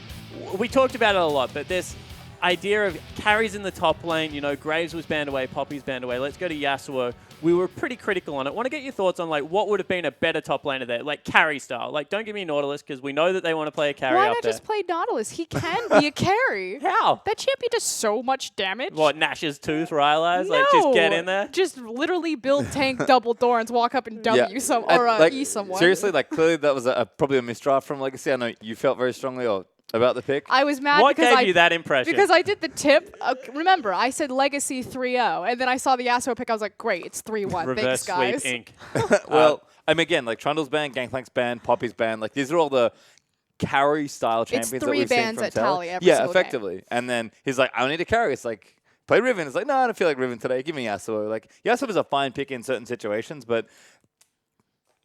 we talked about it a lot, but this idea of carries in the top lane, you know, Graves was banned away, Poppy's banned away. Let's go to Yasuo. We were pretty critical on it. Want to get your thoughts on like what would have been a better top laner there, like carry style. Like, don't give me Nautilus because we know that they want to play a carry Why up not there. just play Nautilus? He can be a carry. How? That champion does so much damage. What, Nash's tooth, Rylai's? No, Like, just get in there? Just literally build tank double Thorns, walk up and W some or like, E someone. Seriously, like clearly that was probably a misdraft from Legacy. I know you felt very strongly about the pick. I was mad What because gave you that impression? Because I did the tip. Remember, I said Legacy 3-0, and then I saw the Yasuo pick. I was like, great, it's 3-1. Reverse Thanks, guys. sweep Inc. Well, I mean, again, like Trundle's banned, Gangplank's banned, Poppy's banned. Like these are all the carry style champions that 3 we've seen bans from at Tally every Yeah, single effectively. game. And then he's like, I don't need a carry. It's like, play Riven. It's like, no, I don't feel like Riven today. Give me Yasuo. Like Yasuo is a fine pick in certain situations, but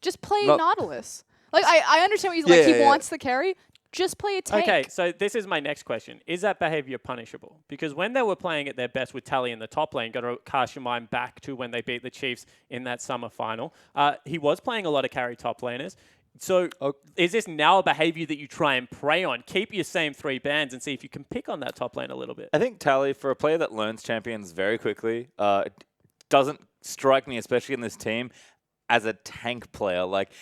Just play Not- Nautilus. Like I understand what he's like. He yeah. wants the carry. Just play a tank. Okay, so this is my next question. Is that behavior punishable? Because when they were playing at their best with Tally in the top lane, got to cast your mind back to when they beat the Chiefs in that summer final, he was playing a lot of carry top laners. So is this now a behavior that you try and prey on? Keep your same 3 bans and see if you can pick on that top lane a little bit. I think Tally, for a player that learns champions very quickly, doesn't strike me, especially in this team, as a tank player. Like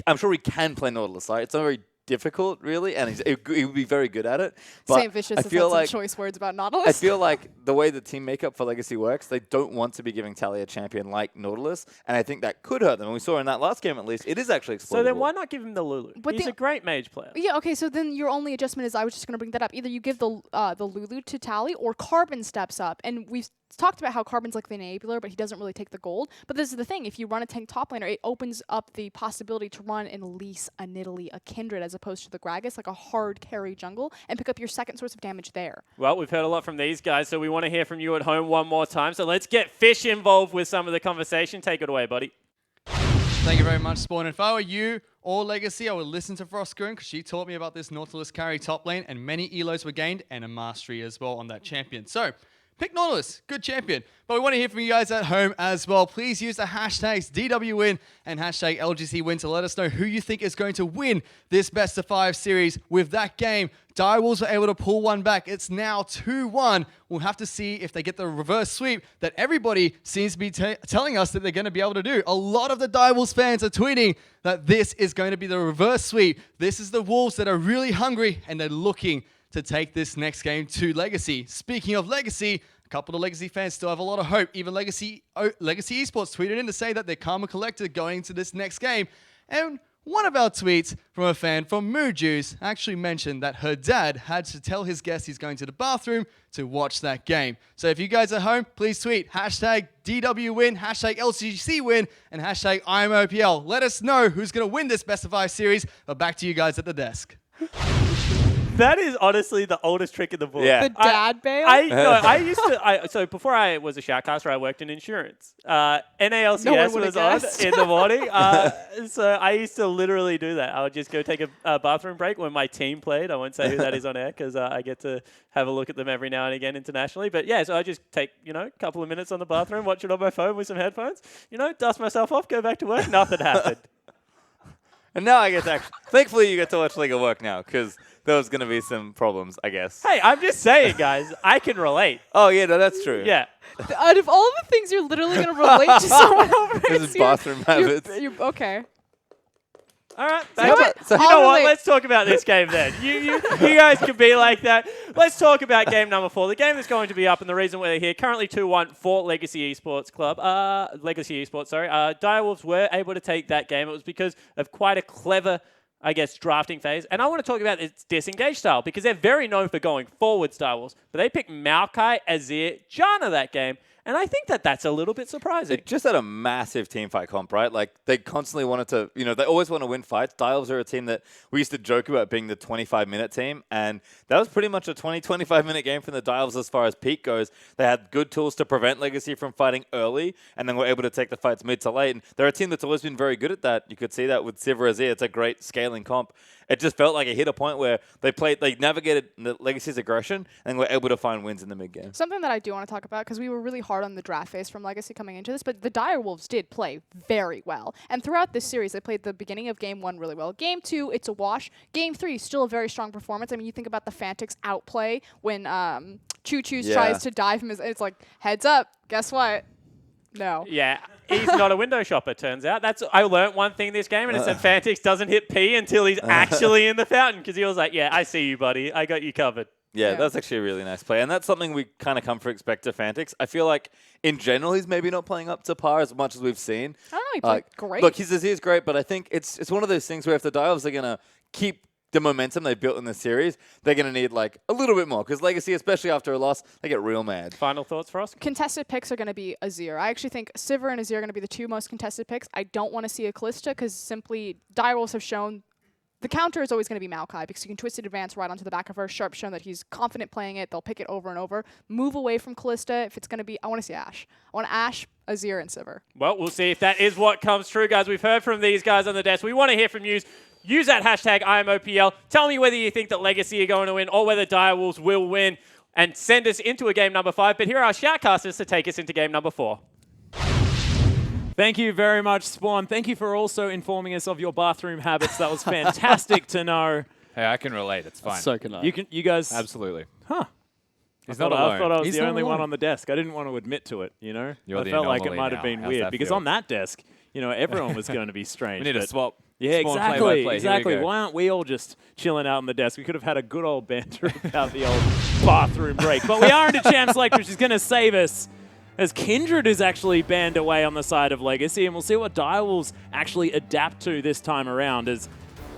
I'm sure he can play Nautilus. Right? It's not very difficult, really, and he would be very good at it. But Saint Vicious I has feel had like some choice words about Nautilus. I feel like the way the team makeup for Legacy works, they don't want to be giving Tally a champion like Nautilus, and I think that could hurt them. And we saw in that last game, at least, it is actually exploitable. So then why not give him the Lulu? But He's a great mage player. Yeah, okay, so then your only adjustment is, I was just going to bring that up. Either you give the Lulu to Tally or Carbon steps up. And we've talked about how Carbon's like the enabler, but he doesn't really take the gold. But this is the thing. If you run a tank top laner, it opens up the possibility to run an Elise, a Nidalee, a Kindred, as opposed to the Gragas, like a hard carry jungle, and pick up your second source of damage there. Well, we've heard a lot from these guys, so we want to hear from you at home one more time. So let's get Fish involved with some of the conversation. Take it away, buddy. Thank you very much, Spawn. If I were you or Legacy, I would listen to Frostgoon because she taught me about this Nautilus carry top lane, and many elos were gained and a mastery as well on that champion. So, pick Nautilus, good champion. But we want to hear from you guys at home as well. Please use the hashtags DWWin and hashtag LGCWin to let us know who you think is going to win this best of 5 series. With that game, Direwolves were able to pull one back. It's now 2-1. We'll have to see if they get the reverse sweep that everybody seems to be telling us that they're going to be able to do. A lot of the Direwolves fans are tweeting that this is going to be the reverse sweep. This is the Wolves that are really hungry and they're looking to take this next game to Legacy. Speaking of Legacy, a couple of Legacy fans still have a lot of hope. Even Legacy Esports tweeted in to say that they're Karma Collector going into this next game. And one of our tweets from a fan from Mood Juice actually mentioned that her dad had to tell his guest he's going to the bathroom to watch that game. So if you guys are home, please tweet hashtag DWWin, hashtag LCGCWin, and hashtag IMOPL. Let us know who's going to win this best of 5 series. But back to you guys at the desk. That is honestly the oldest trick in the book. Yeah. The dad bail? I used to. So before I was a shoutcaster, I worked in insurance. NALCS No one was would've on guessed. in the morning. So I used to literally do that. I would just go take a bathroom break when my team played. I won't say who that is on air because I get to have a look at them every now and again internationally. But yeah, so I just take a couple of minutes on the bathroom, watch it on my phone with some headphones. Dust myself off, go back to work. Nothing happened. And now I get to actually, thankfully you get to watch League of Work now, because there was going to be some problems, I guess. Hey, I'm just saying, guys. I can relate. Oh, yeah, no, that's true. Yeah. Out of all the things you're literally going to relate to someone over, This is bathroom habits. Okay. All right. You know what? You I'll know what? relate. Let's talk about this game then. You guys can be like that. Let's talk about game number 4. The game that's going to be up and the reason we're here. Currently 2-1 for Legacy Esports Club. Legacy Esports, sorry. Direwolves were able to take that game. It was because of quite a clever, I guess, drafting phase. And I want to talk about its disengage style because they're very known for going forward Direwolves. But they picked Maokai, Azir, Janna that game. And I think that that's a little bit surprising. They just had a massive team fight comp, right? Like, they constantly wanted to, they always want to win fights. Dials are a team that we used to joke about being the 25-minute team, and that was pretty much a 25-minute game from the Dials as far as peak goes. They had good tools to prevent Legacy from fighting early, and then were able to take the fights mid to late. And they're a team that's always been very good at that. You could see that with Sivir Azir. It's a great scaling comp. It just felt like it hit a point where they navigated the Legacy's aggression and were able to find wins in the mid game. Something that I do want to talk about, because we were really hard on the draft phase from Legacy coming into this, but the Direwolves did play very well. And throughout this series, they played the beginning of Game 1 really well. Game 2, it's a wash. Game 3, still a very strong performance. I mean, you think about the Fantics outplay when Choo Choo's tries to dive him. It's like, heads up, guess what? No. Yeah, he's not a window shopper, turns out. I learnt one thing this game, and it's that Fantix doesn't hit P until he's actually in the fountain, because he was like, yeah, I see you, buddy. I got you covered. Yeah, that's actually a really nice play. And that's something we kind of come for expect to Fantix. I feel like, in general, he's maybe not playing up to par as much as we've seen. I don't know, he played great. Look, his Azir's great, but I think it's one of those things where if the Dials are going to keep the momentum they built in this series, they're going to need like a little bit more, because Legacy, especially after a loss, they get real mad. Final thoughts for us? Contested picks are going to be Azir. I actually think Sivir and Azir are going to be the two most contested picks. I don't want to see a Kalista, because simply Direwolves have shown the counter is always going to be Maokai, because you can twisted advance right onto the back of her. Sharp's shown that he's confident playing it. They'll pick it over and over. Move away from Kalista if it's going to be, I want to see Ashe. I want Ashe, Azir, and Sivir. Well, we'll see if that is what comes true, guys. We've heard from these guys on the desk. We want to hear from you. Use that hashtag IamOPL. Tell me whether you think that Legacy are going to win or whether Direwolves will win, and send us into a game number 5. But here are our shoutcasters to take us into game number 4. Thank you very much, Spawn. Thank you for also informing us of your bathroom habits. That was fantastic to know. Hey, I can relate. It's fine. So can I. You guys... Absolutely. Huh. He's I not alone. thought I was He's the not only one alone. on the desk. I didn't want to admit to it, you know? You're I the felt like it anomaly might have now. been How's weird, that because feel? on that desk, everyone was going to be strange. We need to but- swap. Yeah, Spawn exactly. play-by-play. Here we Exactly. go. Why aren't we all just chilling out on the desk? We could have had a good old banter about the old bathroom break. But we are into Champ Select, which is going to save us, as Kindred is actually banned away on the side of Legacy, and we'll see what Direwolves actually adapt to this time around, as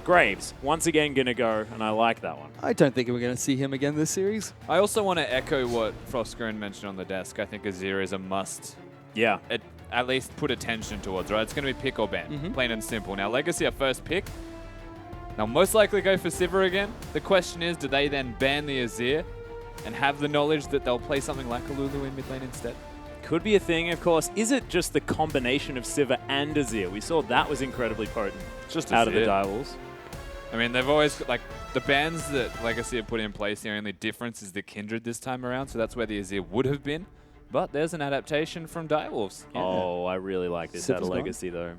Graves once again going to go, and I like that one. I don't think we're going to see him again this series. I also want to echo what Frostgren mentioned on the desk. I think Azir is a must. Yeah. At least put attention towards, right? It's going to be pick or ban, plain and simple. Now, Legacy are first pick. They'll most likely go for Sivir again. The question is, do they then ban the Azir and have the knowledge that they'll play something like a Lulu in mid lane instead? Could be a thing, of course. Is it just the combination of Sivir and Azir? We saw that was incredibly potent Just out of the Azir. Direwolves. I mean, they've always, like, the bans that Legacy have put in place, the only difference is the Kindred this time around, so that's where the Azir would have been. But there's an adaptation from Direwolves. Yeah. Oh, I really like this out of Sivir's gone. Legacy, though.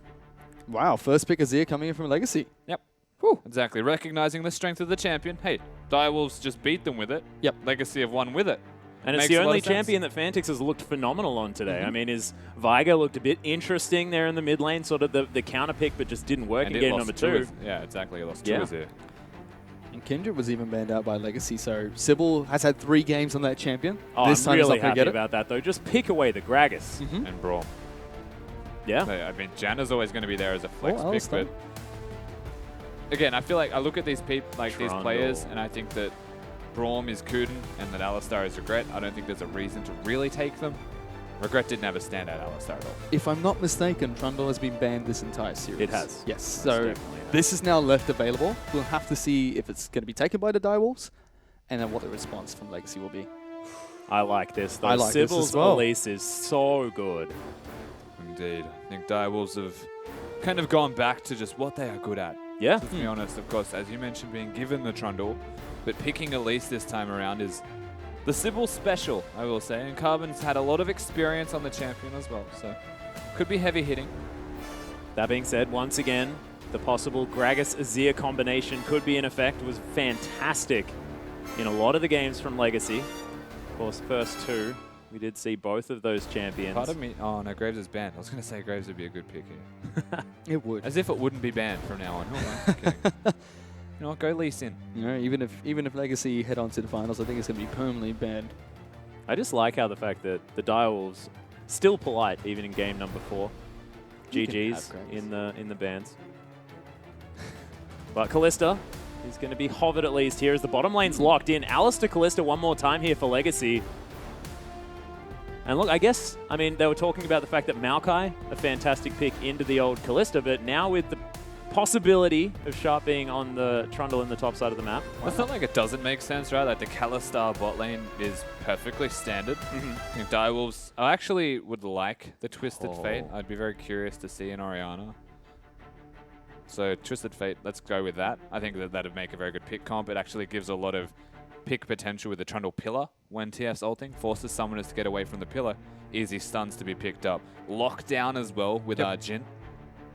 Wow, first pick Azir coming in from Legacy. Yep. Whew. Exactly. Recognizing the strength of the champion. Hey, Direwolves just beat them with it. Yep. Legacy have won with it. And it's Makes the a lot only of sense. champion that Fantix has looked phenomenal on today. I mean, his Viger looked a bit interesting there in the mid lane, sort of the counter pick, but just didn't work in it game lost number two 2. Yeah, exactly. It lost Yeah. two Azir. And Kindred was even banned out by Legacy, so Sybil has had 3 games on that champion. Oh, this I'm time he's really not going happy to get it. about that, though. Just pick away the Gragas. And Braum. Yeah. I mean, Janna's always going to be there as a flex pick, Alistair. but again, I feel like I look at these these players, and I think that Braum is Kuden and that Alistar is Regret. I don't think there's a reason to really take them. Regret didn't have a standout Alistar at all. If I'm not mistaken, Trundle has been banned this entire series. It has. Yes, Most so definitely has. this is now left available. We'll have to see if it's going to be taken by the Direwolves, and then what the response from Legacy will be. I like this, though. I like this Sybil's as well. Elise is so good. Indeed. I think Direwolves have kind of gone back to just what they are good at. Yeah. To be honest, of course, as you mentioned, being given the Trundle, but picking Elise this time around is the Sybil special, I will say. And Carbon's had a lot of experience on the champion as well, so could be heavy hitting. That being said, once again, the possible Gragas-Azir combination could be in effect. It was fantastic in a lot of the games from Legacy. Of course, first 2, we did see both of those champions. Part of me, oh no, Graves is banned. I was going to say Graves would be a good pick here. It would. As if it wouldn't be banned from now on. Who am I kidding? You know what, go Lee Sin. You know, even if Legacy head on to the finals, I think it's going to be permanently banned. I just like how the fact that the Direwolves still polite even in game number 4. You can GG's have Gragas. in the bans. But Kalista is going to be hovered at least here as the bottom lane's locked in. Alistair Kalista one more time here for Legacy. And look, I guess, I mean, they were talking about the fact that Maokai, a fantastic pick into the old Callista, but now with the possibility of Sharp being on the Trundle in the top side of the map. It's not like it doesn't make sense, right? Like the Kalistar bot lane is perfectly standard. If Direwolves, I actually would like the Twisted Fate. I'd be very curious to see in Orianna. So Twisted Fate, let's go with that. I think that that'd make a very good pick comp. It actually gives a lot of pick potential with the Trundle Pillar when TF's ulting. Forces summoners to get away from the Pillar. Easy stuns to be picked up. Lockdown as well with Jhin.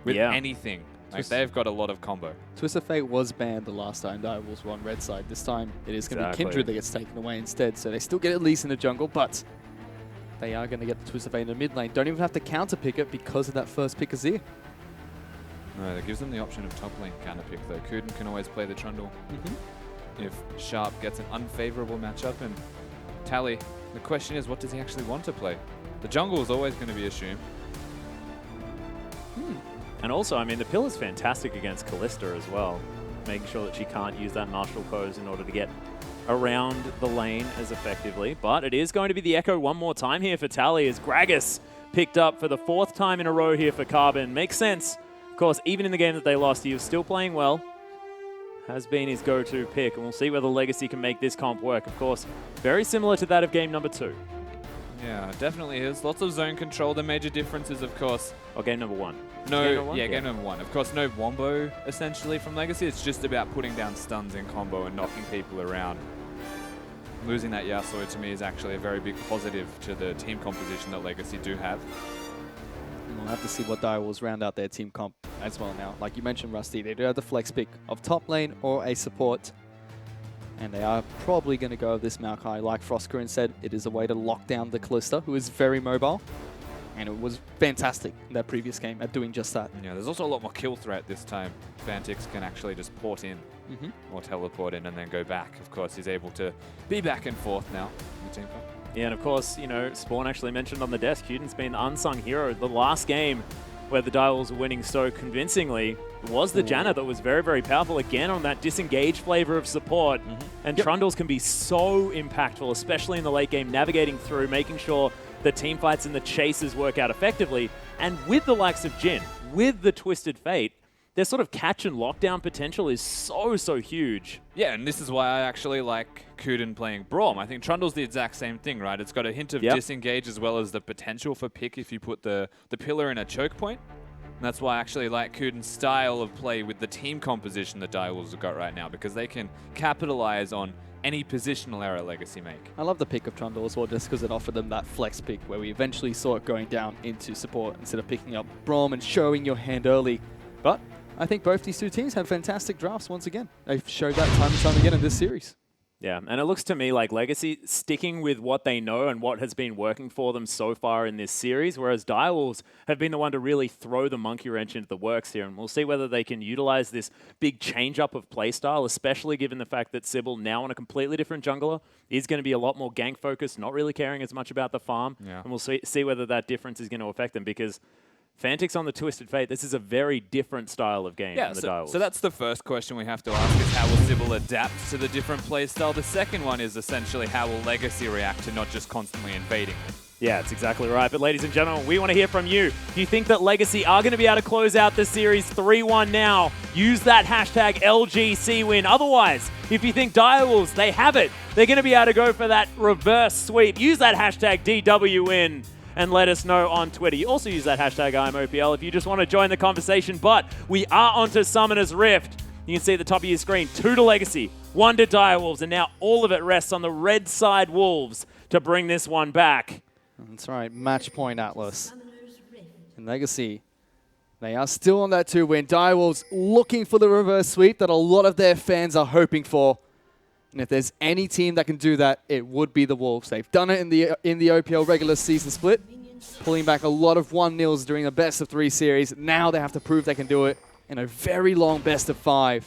With anything. Like they've got a lot of combo. Twisted Fate was banned the last time Direwolves were on red side. This time it is going to be Kindred that gets taken away instead. So they still get at least in the jungle, but they are going to get the Twisted Fate in the mid lane. Don't even have to counter pick it because of that first pick Azir. No, that gives them the option of top lane counter pick though. Kuden can always play the Trundle. If Sharp gets an unfavorable matchup, and Tally, the question is, what does he actually want to play? The jungle is always going to be assumed. And also, I mean, the Pillar's fantastic against Callista as well, making sure that she can't use that martial pose in order to get around the lane as effectively. But it is going to be the Echo one more time here for Tally as Gragas picked up for the 4th time in a row here for Carbon. Makes sense. Of course, even in the game that they lost, he was still playing well. Has been his go-to pick, and we'll see whether Legacy can make this comp work. Of course, very similar to that of game number 2. Yeah, definitely is. Lots of zone control. The major difference is, of course... Or game number 1. Game number 1. Of course, no wombo, essentially, from Legacy. It's just about putting down stuns in combo and knocking people around. Losing that Yasuo, to me, is actually a very big positive to the team composition that Legacy do have. We'll have to see what Direwolves round out their team comp as well now. Like you mentioned, Rusty, they do have the flex pick of top lane or a support. And they are probably going to go with this Maokai. Like Frostgreen said, it is a way to lock down the Callista, who is very mobile. And it was fantastic in that previous game at doing just that. Yeah, there's also a lot more kill threat this time. Fantix can actually just port in or teleport in and then go back. Of course, he's able to be back and forth now in the team fight. Yeah, and of course, you know, Spawn actually mentioned on the desk, Huden's been the unsung hero. The last game where the Direwolves were winning so convincingly was the Janna that was very, very powerful again on that disengaged flavor of support. And Trundles can be so impactful, especially in the late game, navigating through, making sure the team fights and the chases work out effectively. And with the likes of Jhin, with the Twisted Fate, their sort of catch and lockdown potential is so, so huge. Yeah, and this is why I actually like Kuden playing Braum. I think Trundle's the exact same thing, right? It's got a hint of disengage as well as the potential for pick if you put the pillar in a choke point. And that's why I actually like Kuden's style of play with the team composition that Direwolves have got right now, because they can capitalize on any positional error Legacy make. I love the pick of Trundle as well, just because it offered them that flex pick where we eventually saw it going down into support instead of picking up Braum and showing your hand early. But I think both these two teams have fantastic drafts once again. They've showed that time and time again in this series. Yeah, and it looks to me like Legacy sticking with what they know and what has been working for them so far in this series, whereas Direwolves have been the one to really throw the monkey wrench into the works here. And we'll see whether they can utilize this big change-up of playstyle, especially given the fact that Sybil, now on a completely different jungler, is going to be a lot more gank-focused, not really caring as much about the farm. Yeah. And we'll see whether that difference is going to affect them, because Fantix on the Twisted Fate, this is a very different style of game from the Direwolves. So that's the first question we have to ask, is how will Sybil adapt to the different playstyle? The second one is essentially how will Legacy react to not just constantly invading them? Yeah, that's exactly right. But ladies and gentlemen, we want to hear from you. Do you think that Legacy are going to be able to close out the series 3-1 now? Use that hashtag LGC win. Otherwise, if you think Direwolves, they have it, they're going to be able to go for that reverse sweep. Use that hashtag DW win and let us know on Twitter. You also use that hashtag IMOPL if you just want to join the conversation. But we are onto Summoner's Rift. You can see at the top of your screen, 2 to Legacy, 1 to Direwolves, and now all of it rests on the red side Wolves to bring this one back. That's right, match point Atlas. And Legacy, they are still on that 2-win. Direwolves looking for the reverse sweep that a lot of their fans are hoping for. And if there's any team that can do that, it would be the Wolves. They've done it in the OPL regular season split, pulling back a lot of 1-0s during the best-of-3 series. Now they have to prove they can do it in a very long best-of-5.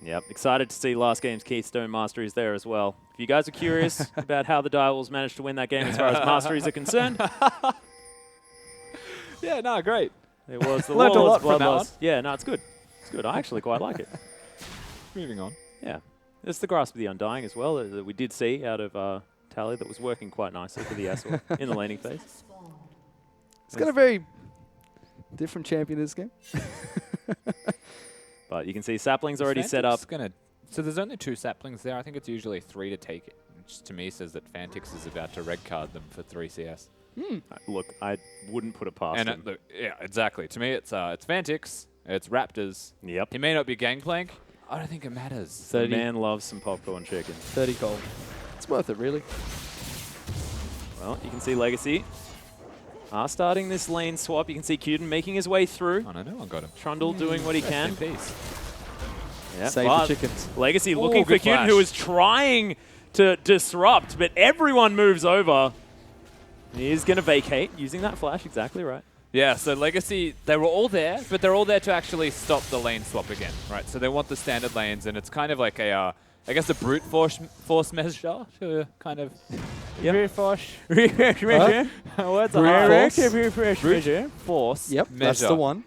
Yep, excited to see last game's Keystone Masteries there as well. If you guys are curious about how the Direwolves managed to win that game as far as Masteries are concerned. Yeah, no, great. It was the Learned a lot Warlords from that Bloodlust. Yeah, no, it's good. It's good. I actually quite like it. Moving on. Yeah. It's the Grasp of the Undying as well that we did see out of tally that was working quite nicely for the Aswell in the laning phase. It's got a very different champion this game. But you can see Sapling's already set up. So there's only 2 Saplings there. I think it's usually 3 to take it, which to me says that Fantix is about to red card them for 3 CS. Look, I wouldn't put it past him. Look, yeah, exactly. To me, it's Fantix, it's Raptors. Yep. He may not be Gangplank. I don't think it matters. The man loves some popcorn chicken. 30 gold. It's worth it, really. Well, you can see Legacy are starting this lane swap. You can see Cuden making his way through. Oh, no one got him. Trundle doing what he can. Peace. Yeah, Save the chickens. Legacy looking for good Cuden, flash. who is trying to disrupt, but everyone moves over. He's going to vacate using that flash. Exactly right. Yeah, so Legacy, they were all there, but they're all there to actually stop the lane swap again, right? So they want the standard lanes, and it's kind of like a, I guess a brute force measure to kind of... Brute force. What's Brute force Yep, measure. that's the one.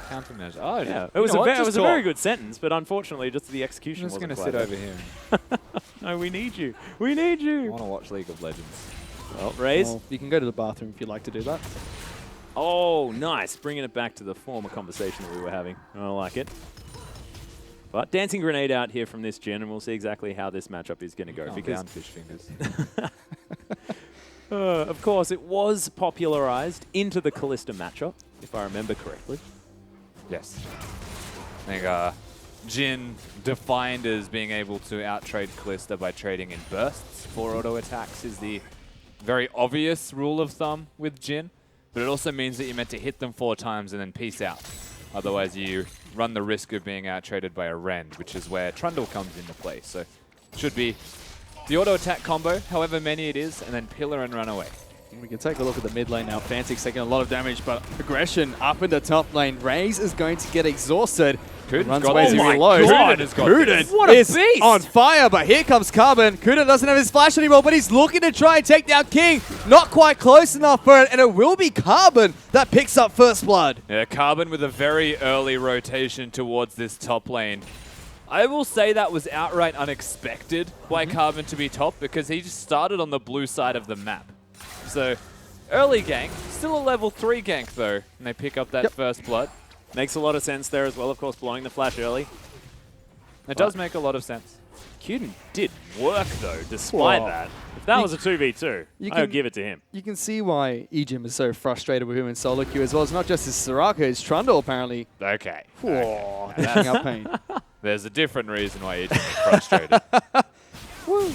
Countermeasure. Oh, Yeah, it was a very good sentence, but unfortunately, just the execution I'm just wasn't going to quite sit there. over here. No, we need you. We need I you. want to watch League of Legends. Well, Raze. Well, you can go to the bathroom if you'd like to do that. Oh, nice. Bringing it back to the former conversation that we were having. I like it. But Dancing Grenade out here from this gen, and we'll see exactly how this matchup is going to go. Calm Because down, fish fingers. of course, it was popularized into the Callista matchup, if I remember correctly. Yes. I think Jin defined as being able to outtrade Callista by trading in bursts. 4 auto attacks is the very obvious rule of thumb with Jin, but it also means that you're meant to hit them 4 times and then peace out. Otherwise, you run the risk of being outtraded by a Rend, which is where Trundle comes into play. So it should be the auto attack combo, however many it is, and then pillar and run away. We can take a look at the mid lane now. Fantix taking a lot of damage, but aggression up in the top lane. Raze is going to get exhausted. Kuden's Runs away to reload. Kuden has got this. Kuden is on fire, but here comes Carbon. Kuden doesn't have his flash anymore, but he's looking to try and take down King. Not quite close enough for it, and it will be Carbon that picks up first blood. Yeah, Carbon with a very early rotation towards this top lane. I will say that was outright unexpected by Carbon to be top because he just started on the blue side of the map. So, early gank, still a level 3 gank though, and they pick up that first blood. Makes a lot of sense there as well, of course, blowing the flash early. It does make a lot of sense. Cuden did work, though, despite that. If that was a 2v2, I would give it to him. You can see why Ejim is so frustrated with him in solo queue as well. It's not just his Soraka, it's Trundle apparently. Okay. Whoa, dishing out pain. There's a different reason why Ejim is frustrated. Woo.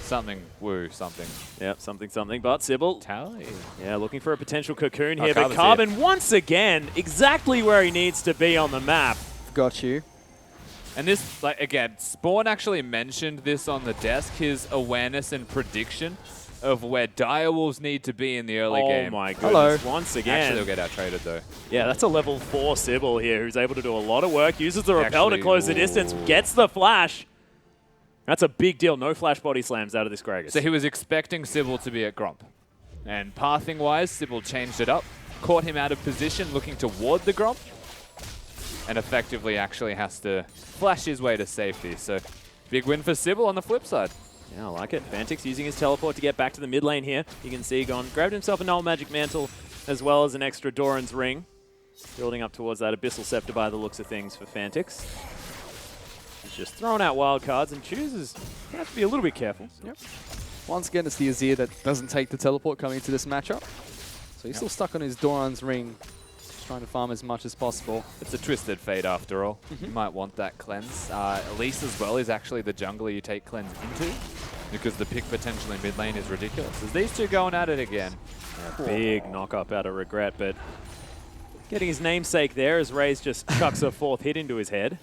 Something, woo, something. Yep, something. But Sybil, Tally. yeah, looking for a potential cocoon here. But Carbon's Carbon, once again, exactly where he needs to be on the map. Got you. And this, like, again, Spawn actually mentioned this on the desk, his awareness and prediction of where direwolves need to be in the early game. Oh my goodness, Hello. once again. Actually, they'll get out-traded, though. Yeah, that's a level 4 Sybil here who's able to do a lot of work, uses the repel to Actually, close the distance, gets the flash. That's a big deal. No flash body slams out of this Gragas. So he was expecting Sybil to be at Gromp. And pathing-wise, Sybil changed it up, caught him out of position, looking toward the Gromp, and effectively actually has to flash his way to safety. So big win for Sybil on the flip side. Yeah, I like it. Fantix using his teleport to get back to the mid lane here. You can see grabbed himself a Null Magic Mantle as well as an extra Doran's Ring. Building up towards that Abyssal Scepter by the looks of things for Fantix. He's just throwing out wild cards and chooses. You have to be a little bit careful. Yep. Once again, it's the Azir that doesn't take the teleport coming into this matchup. So he's still stuck on his Doran's Ring, just trying to farm as much as possible. It's a twisted fate after all. You might want that cleanse. Elise as well is actually the jungler you take cleanse into because the pick potential in mid lane is ridiculous. There's these two going at it again. Yeah, big knock up out of Regret, but getting his namesake there as Raze just chucks a 4th hit into his head.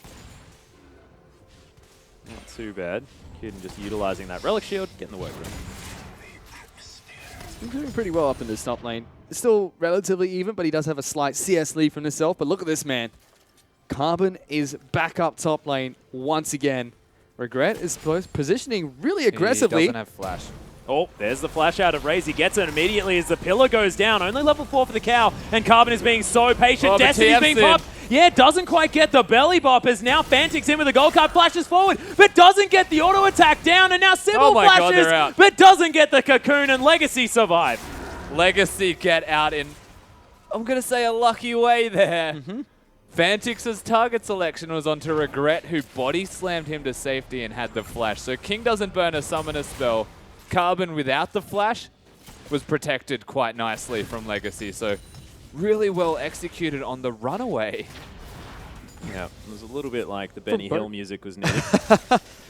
Not too bad. Cuden just utilizing that Relic Shield, getting the work done. He's doing pretty well up in this top lane. It's still relatively even, but he does have a slight CS lead from himself. But look at this, man. Carbon is back up top lane once again. Regret is positioning really aggressively. He doesn't have flash. Oh, there's the flash out of Raze. He gets it immediately as the pillar goes down. Only level 4 for the cow, and Carbon is being so patient. Oh, Destiny's being TF's in. popped. Yeah, doesn't quite get the belly bop as now Fantix in with a gold card, flashes forward, but doesn't get the auto attack down, and now Sybil Oh my God, flashes, they're out. but doesn't get the cocoon, and Legacy survive. Legacy get out in, I'm going to say, a lucky way there. Fantix's target selection was onto Regret, who body slammed him to safety and had the flash. So King doesn't burn a summoner spell. Carbon without the flash was protected quite nicely from Legacy. So really well executed on the runaway. Yeah, it was a little bit like the Benny Hill music was needed.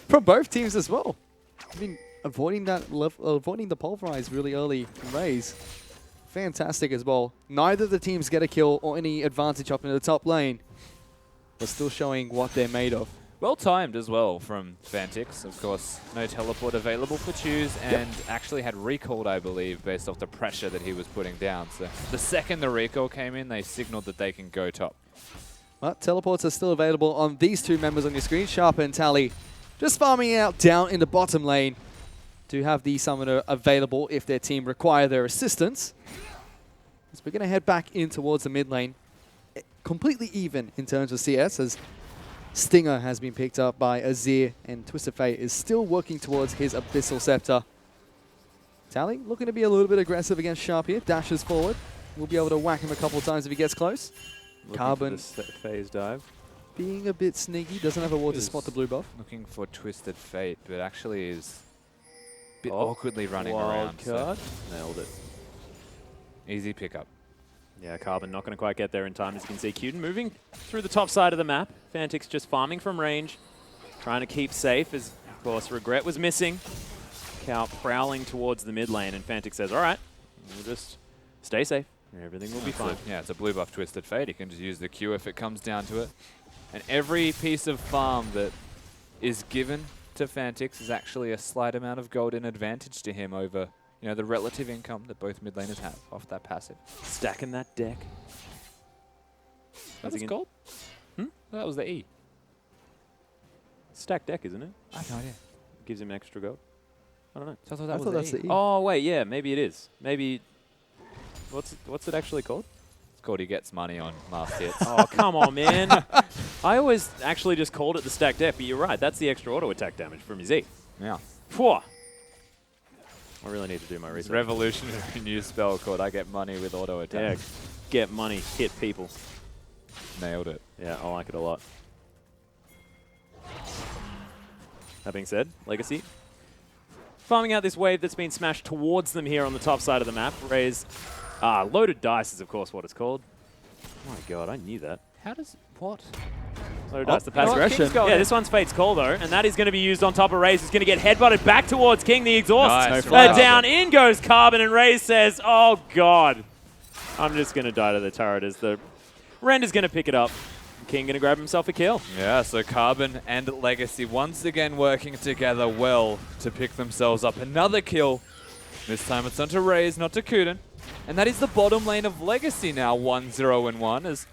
From both teams as well. I mean, avoiding the pulverize really early from Raze. Fantastic as well. Neither of the teams get a kill or any advantage up in the top lane, but still showing what they're made of. Well timed as well from Fantix. Of course, no teleport available for Choose, and actually had recalled, I believe, based off the pressure that he was putting down. So the second the recall came in, they signaled that they can go top. But teleports are still available on these two members on your screen, Sharp and Tally. Just farming out down in the bottom lane to have the summoner available if their team require their assistance. So we're going to head back in towards the mid lane. Completely even in terms of CS, as Stinger has been picked up by Azir, and Twisted Fate is still working towards his Abyssal Scepter. Tally looking to be a little bit aggressive against Sharp here. Dashes forward. We'll be able to whack him a couple times if he gets close. Carbon phase dive. being a bit sneaky. Doesn't have a ward to spot the blue buff. Looking for Twisted Fate, but actually is a bit awkwardly running around. Card. Nailed it. Easy pickup. Yeah, Carbon not going to quite get there in time. As you can see, Cuden moving through the top side of the map. Fantix just farming from range, trying to keep safe as, of course, Regret was missing. Cow prowling towards the mid lane, and Fantix says, all right, we'll just stay safe. Everything will be fine. Yeah, it's a blue buff Twisted Fate. You can just use the Q if it comes down to it. And every piece of farm that is given to Fantix is actually a slight amount of gold in advantage to him over, you know, the relative income that both mid laners have off that passive. Stacking that deck. That was gold? That was the E. Stack deck, isn't it? I have no idea. Gives him extra gold. I don't know. So I thought I thought that's the E. Oh, wait, yeah, maybe it is. Maybe, what's it actually called? It's called he gets money on last hits. Oh, come on, man. I always actually just called it the stack deck, but you're right. That's the extra auto attack damage from his E. Yeah. Phew. I really need to do my It's research. a revolutionary new spell called I Get Money with Auto Attack. Yeah, get money, hit people. Nailed it. Yeah, I like it a lot. That being said, Legacy farming out this wave that's been smashed towards them here on the top side of the map. Raise loaded dice is, of course, what it's called. Oh my god, I knew that. How does... What? Loaded dice, the passive. aggression. Yeah, this one's Fate's Call, though, and that is going to be used on top of Raze, who's going to get headbutted back towards King. The exhaust Nice. No down, in goes Carbon, and Raze says, oh god, I'm just going to die to the turret as the Render's going to pick it up. King going to grab himself a kill. Yeah, so Carbon and Legacy once again working together well to pick themselves up another kill. This time it's onto Raze, not to Kuden. And that is the bottom lane of Legacy now, 1-0-1. As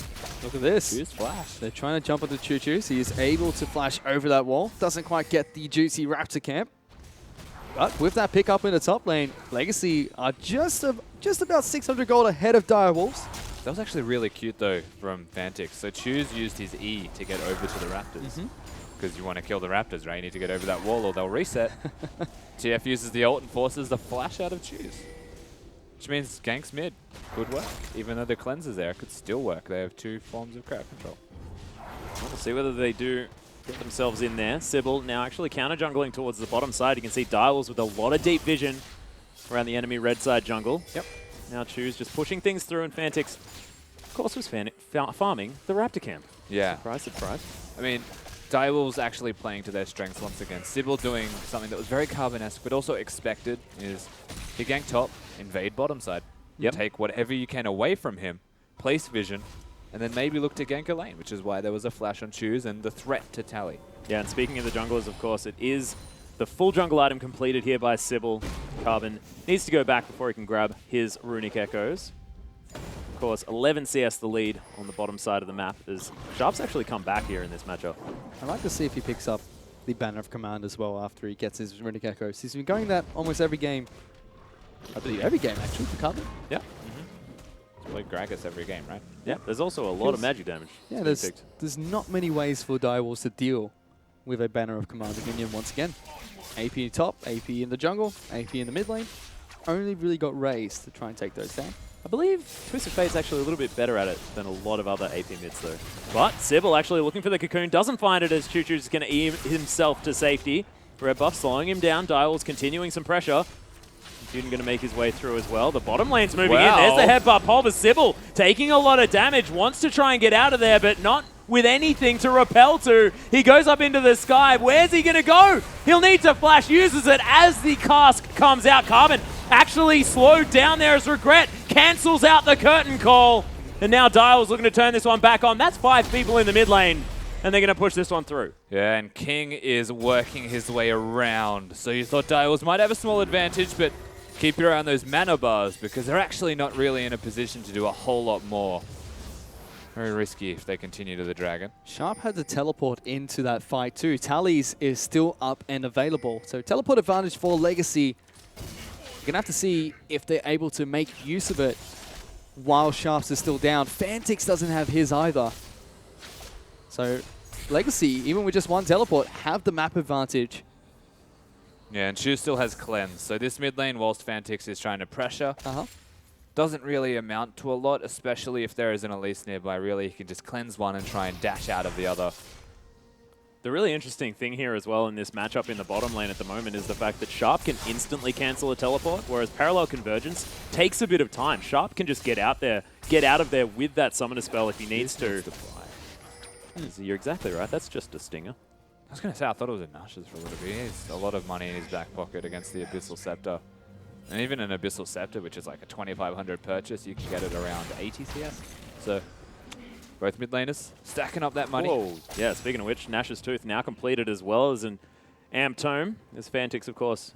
Look at this. Choose flash. They're trying to jump onto Choo Choo's. He is able to flash over that wall. Doesn't quite get the juicy Raptor camp. But with that pick up in the top lane, Legacy are just about 600 gold ahead of Direwolves. That was actually really cute though from Fantix. So Choose used his E to get over to the Raptors. Because you want to kill the Raptors, right? You need to get over that wall or they'll reset. TF uses the ult and forces the flash out of Choose. Which means ganks mid could work. Even though the cleanser's there, it could still work. They have two forms of crowd control. We'll see whether they do get themselves in there. Sybil now actually counter-jungling towards the bottom side. You can see Direwolves with a lot of deep vision around the enemy red side jungle. Yep. Now Choose just pushing things through, and Fantix, of course, was farming the Raptor camp. Yeah. Surprise, surprise. I mean, Direwolves actually playing to their strengths once again. Sybil doing something that was very Carbon-esque, but also expected, is he gank top, invade bottom side, take whatever you can away from him, place vision, and then maybe look to gank a lane, which is why there was a flash on Choose and the threat to Tally. Yeah, and speaking of the junglers, of course, it is the full jungle item completed here by Sybil. Carbon needs to go back before he can grab his Runic Echoes. Of course, 11 CS the lead on the bottom side of the map as Sharp's actually come back here in this matchup. I'd like to see if he picks up the Banner of Command as well after he gets his Runic Echoes. He's been going that almost every game. I believe every game, actually, for Carbon. Yeah. like Gragas every game, right? Yeah, there's also a lot of magic damage. Yeah, there's not many ways for Direwolves to deal with a Banner of Command Dominion once again. AP top, AP in the jungle, AP in the mid lane. Only really got raised to try and take those down. I believe Twisted Fate's actually a little bit better at it than a lot of other AP mids, though. But Sybil actually looking for the cocoon, doesn't find it as Choo Choo's going to eat himself to safety. Red buff slowing him down. Direwolves continuing some pressure. Juden going to make his way through as well. The bottom lane's moving in. There's the headbutt pulver. Sybil taking a lot of damage, wants to try and get out of there, but not with anything to repel to. He goes up into the sky. Where's he going to go? He'll need to flash. Uses it as the cask comes out. Carbon actually slowed down there as Regret cancels out the curtain call. And now Dial's looking to turn this one back on. That's 5 people in the mid lane, and they're going to push this one through. Yeah, and King is working his way around. So you thought Dials might have a small advantage, but keep your eye on those mana bars because they're actually not really in a position to do a whole lot more. Very risky if they continue to the dragon. Sharp had to teleport into that fight too. Tally's is still up and available. So teleport advantage for Legacy. You're going to have to see if they're able to make use of it while Sharps is still down. Fantix doesn't have his either. So Legacy, even with just one teleport, have the map advantage. Yeah, and Shu still has cleanse. So this mid lane, whilst Fantix is trying to pressure, doesn't really amount to a lot, especially if there is an Elise nearby. Really, he can just cleanse one and try and dash out of the other. The really interesting thing here as well in this matchup in the bottom lane at the moment is the fact that Sharp can instantly cancel a teleport, whereas Parallel Convergence takes a bit of time. Sharp can just get out of there with that summoner spell if he needs to. So you're exactly right. That's just a stinger. I was going to say, I thought it was a Nash's for a little bit. He has a lot of money in his back pocket against the Abyssal Scepter. And even an Abyssal Scepter, which is like a 2,500 purchase, you can get it around 80 CS. So both mid laners stacking up that money. Whoa. Yeah, speaking of which, Nash's Tooth now completed as well as an Amp Tome. As Fantix, of course,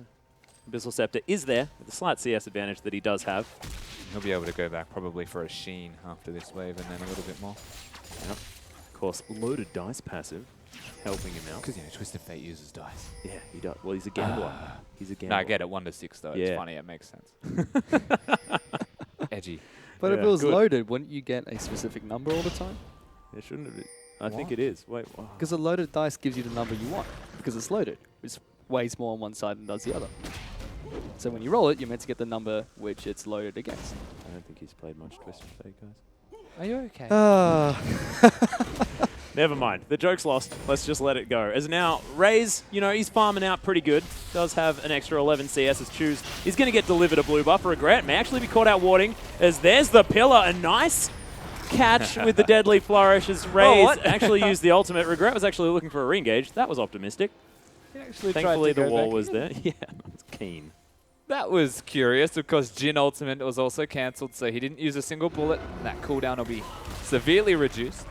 Abyssal Scepter is there with the slight CS advantage that he does have. He'll be able to go back probably for a Sheen after this wave and then a little bit more. Yep. Of course, loaded dice passive helping him out. Because, you know, Twisted Fate uses dice. Yeah, he does. Well, he's a gambler. He's a gambler. No, I get it. 1 to 6, though. Yeah. It's funny. It makes sense. Edgy. But if it was loaded, wouldn't you get a specific number all the time? It shouldn't have been. I think it is. Wait. Because a loaded dice gives you the number you want. Because it's loaded. It weighs more on one side than does the other. So when you roll it, you're meant to get the number which it's loaded against. I don't think he's played much Twisted Fate, guys. Are you okay? Never mind. The joke's lost. Let's just let it go. As now, Raze, you know, he's farming out pretty good. Does have an extra 11 CS as Choose. He's going to get delivered a blue buff. Regret may actually be caught out warding as there's the pillar. A nice catch with the deadly flourish as Raze actually used the ultimate. Regret was actually looking for a re-engage. That was optimistic. Thankfully, the wall was there. Yeah, that was keen. That was curious. Of course, Jin ultimate was also cancelled, so he didn't use a single bullet. That cooldown will be severely reduced.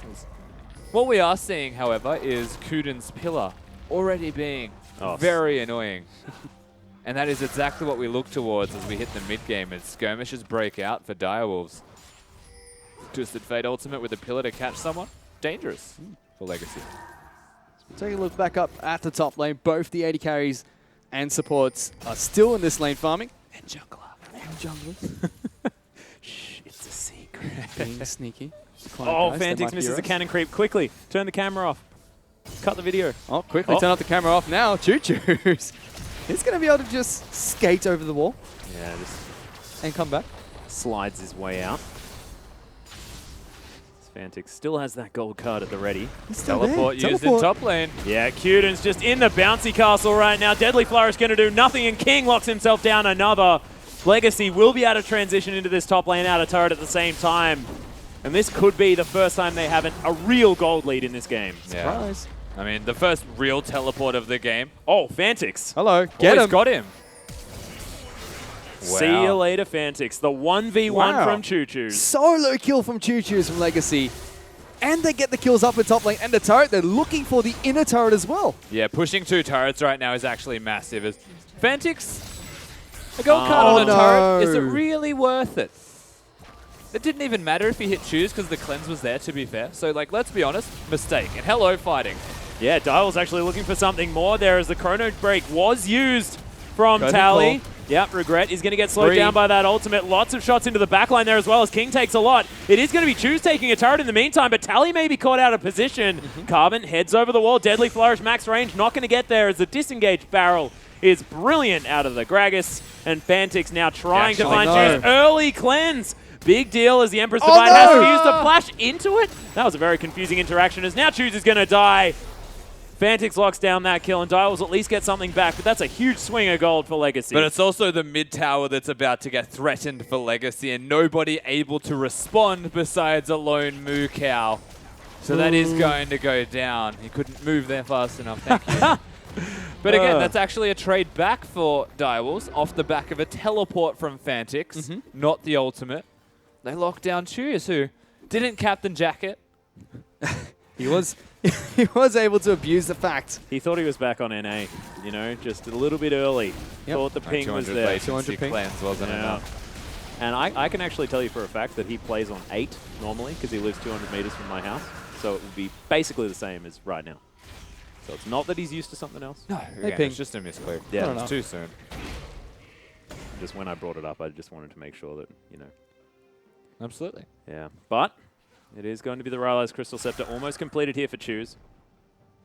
What we are seeing, however, is Kuden's pillar already being very annoying. And that is exactly what we look towards as we hit the mid-game as skirmishes break out for Direwolves. Twisted Fate ultimate with a pillar to catch someone. Dangerous for Legacy. Take a look back up at the top lane. Both the 80 carries and supports are still in this lane farming. And junglers. Shh, it's a secret. Being sneaky. Oh, Fantix misses a cannon creep. Quickly, turn the camera off. Cut the video. Oh, quickly turn off the camera off now. Choo Choo's. He's going to be able to just skate over the wall. Yeah, just and come back. Slides his way out. Fantix still has that gold card at the ready. Teleport used in top lane. Yeah, Kuden's just in the bouncy castle right now. Deadly Flourish going to do nothing, and King locks himself down another. Legacy will be able to transition into this top lane out of turret at the same time. And this could be the first time they have a real gold lead in this game. Surprise. I mean, the first real teleport of the game. Oh, Fantix. Hello. Get him. Got him. See you later, Fantix. The 1v1 from Choo Choo. Solo kill from Choo Choo's from Legacy. And they get the kills up in top lane and the turret. They're looking for the inner turret as well. Yeah, pushing 2 turrets right now is actually massive. As Fantix, a gold card on a turret, is it really worth it? It didn't even matter if he hit Choose because the cleanse was there, to be fair. So, like, let's be honest, mistake. And hello, fighting. Yeah, Dial's actually looking for something more there as the chrono break was used from Tally. Yep, Regret is going to get slowed down by that ultimate. Lots of shots into the backline there as well as King takes a lot. It is going to be Choose taking a turret in the meantime, but Tally may be caught out of position. Carbon heads over the wall. Deadly Flourish, max range, not going to get there as the disengaged barrel is brilliant out of the Gragas. And Fantix now trying to find Choose. Early cleanse. Big deal as the Emperor's Divide has to use the flash into it. That was a very confusing interaction as now Choose is going to die. Fantix locks down that kill, and Dials at least get something back, but that's a huge swing of gold for Legacy. But it's also the mid tower that's about to get threatened for Legacy, and nobody able to respond besides a lone Moo Cow. So that is going to go down. He couldn't move there fast enough, thank you. But again, that's actually a trade back for Direwolves off the back of a teleport from Fantix, not the ultimate. They lock down Choose, who didn't Captain Jacket. He was he was able to abuse the fact. He thought he was back on NA, you know, just a little bit early. Thought the ping was there. 200 ping wasn't enough. And I can actually tell you for a fact that he plays on 8 normally because he lives 200 meters from my house. So it would be basically the same as right now. So it's not that he's used to something else. No, again, it's just a misclick. Yeah, it's too soon. Just when I brought it up, I just wanted to make sure that, you know. Absolutely. Yeah, but it is going to be the Rylai's Crystal Scepter almost completed here for Choose.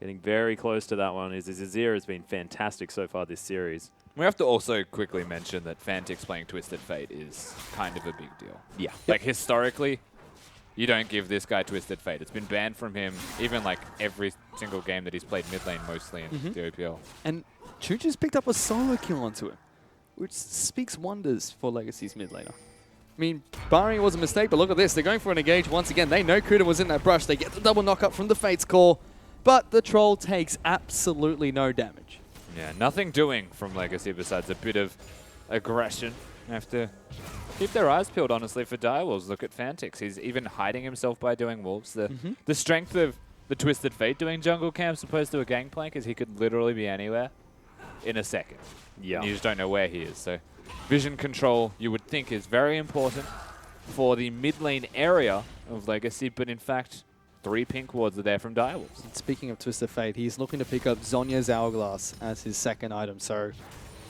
Getting very close to that one. His Azir has been fantastic so far this series. We have to also quickly mention that Fantix playing Twisted Fate is kind of a big deal. Yeah. Like, historically, you don't give this guy Twisted Fate. It's been banned from him even, like, every single game that he's played mid lane, mostly in the OPL. And Choo just picked up a solo kill onto him, which speaks wonders for Legacy's mid laner. I mean, barring it was a mistake, but look at this. They're going for an engage once again. They know Kuda was in that brush. They get the double knock up from the Fate's Call, but the Troll takes absolutely no damage. Yeah, nothing doing from Legacy besides a bit of aggression. They have to keep their eyes peeled, honestly, for Direwolves. Look at Fantix. He's even hiding himself by doing Wolves. The strength of the Twisted Fate doing jungle camp as opposed to a Gangplank is he could literally be anywhere in a second. Yeah. And you just don't know where he is. So vision control, you would think, is very important for the mid lane area of Legacy, but in fact, 3 pink wards are there from Direwolves. Speaking of Twisted Fate, he's looking to pick up Zhonya's Hourglass as his second item, so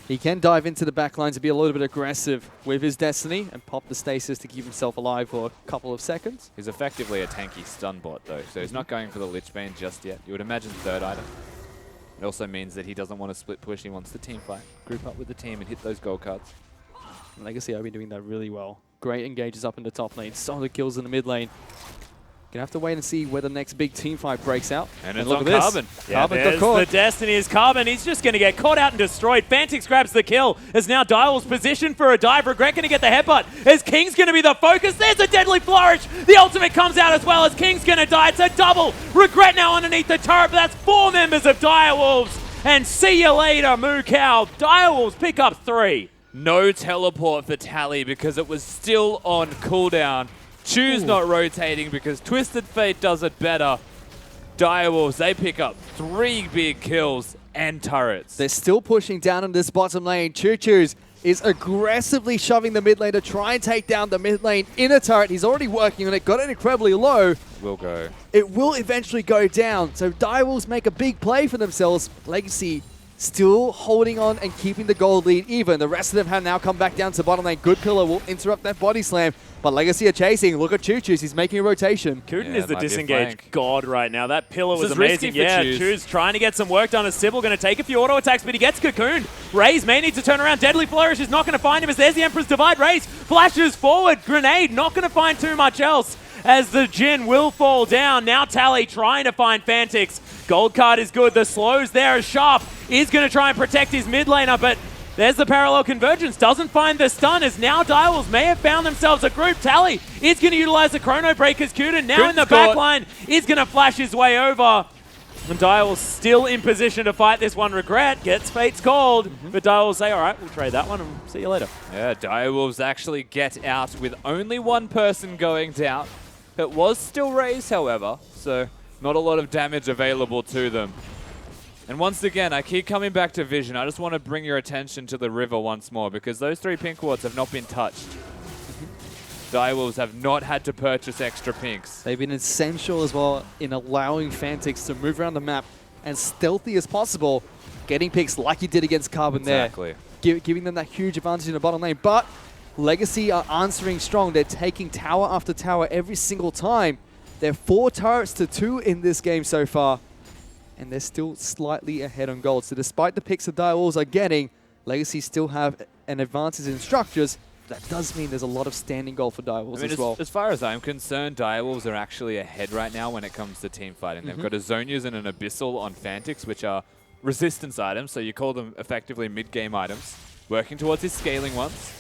he can dive into the backline to be a little bit aggressive with his Destiny and pop the stasis to keep himself alive for a couple of seconds. He's effectively a tanky stun bot, though, so he's not going for the Lich Bane just yet. You would imagine third item. It also means that he doesn't want to split push. He wants the team fight, group up with the team and hit those gold cards. Legacy have been doing that really well. Great engages up in the top lane, solid kills in the mid lane. Gonna have to wait and see where the next big team fight breaks out. And it's look on at this. Carbon. Yeah, Carbon got there's caught. the Destiny is Carbon. He's just going to get caught out and destroyed. Fantix grabs the kill as now Direwolves positioned for a dive. Regret going to get the headbutt as King's going to be the focus. There's a Deadly Flourish. The ultimate comes out as well as King's going to die. It's a double. Regret now underneath the turret, but that's 4 members of Direwolves. And see you later, Moo Cow. Direwolves pick up 3. No teleport for Tally because it was still on cooldown. Choose not rotating because Twisted Fate does it better. Direwolves, they pick up 3 big kills and turrets. They're still pushing down in this bottom lane. Choo Choo's is aggressively shoving the mid lane to try and take down the mid lane inner turret. He's already working on it, got it incredibly low. Will go. It will eventually go down. So Direwolves make a big play for themselves. Legacy still holding on and keeping the gold lead even. The rest of them have now come back down to bottom lane. Good pillar will interrupt that body slam. But Legacy are chasing. Look at Choo Choo's. He's making a rotation. Kuden is the disengaged god right now. That pillar was amazing. Yeah, Choose trying to get some work done as Sybil going to take a few auto attacks, but he gets cocooned. Raze may need to turn around. Deadly Flourish is not going to find him as there's the Emperor's Divide. Raze flashes forward. Grenade not going to find too much else as the Jhin will fall down. Now Tally trying to find Fantix. Gold card is good. The slows there as Sharp is going to try and protect his mid laner, but there's the parallel convergence. Doesn't find the stun as now Direwolves may have found themselves a group. Tally is going to utilize the Chrono Breakers. Kuden now in the backline is going to flash his way over. And Direwolves still in position to fight this one. Regret gets Fate's called, but Direwolves say, all right, we'll trade that one and see you later. Yeah, Direwolves actually get out with only 1 person going down. It was still Raze, however, so not a lot of damage available to them. And once again, I keep coming back to Vision. I just want to bring your attention to the river once more because those 3 pink wards have not been touched. Direwolves have not had to purchase extra pinks. They've been essential as well in allowing Fantix to move around the map as stealthy as possible, getting picks like he did against Carbon there. Exactly. giving them that huge advantage in the bottom lane. But Legacy are answering strong. They're taking tower after tower every single time. They're 4 turrets to 2 in this game so far. And they're still slightly ahead on gold. So despite the picks the Direwolves are getting, Legacy still have an advantage in structures. That does mean there's a lot of standing gold for Direwolves as well. As far as I'm concerned, Direwolves are actually ahead right now when it comes to team fighting. They've got a Zonias and an Abyssal on Fantix, which are resistance items, so you call them effectively mid-game items. Working towards his scaling ones.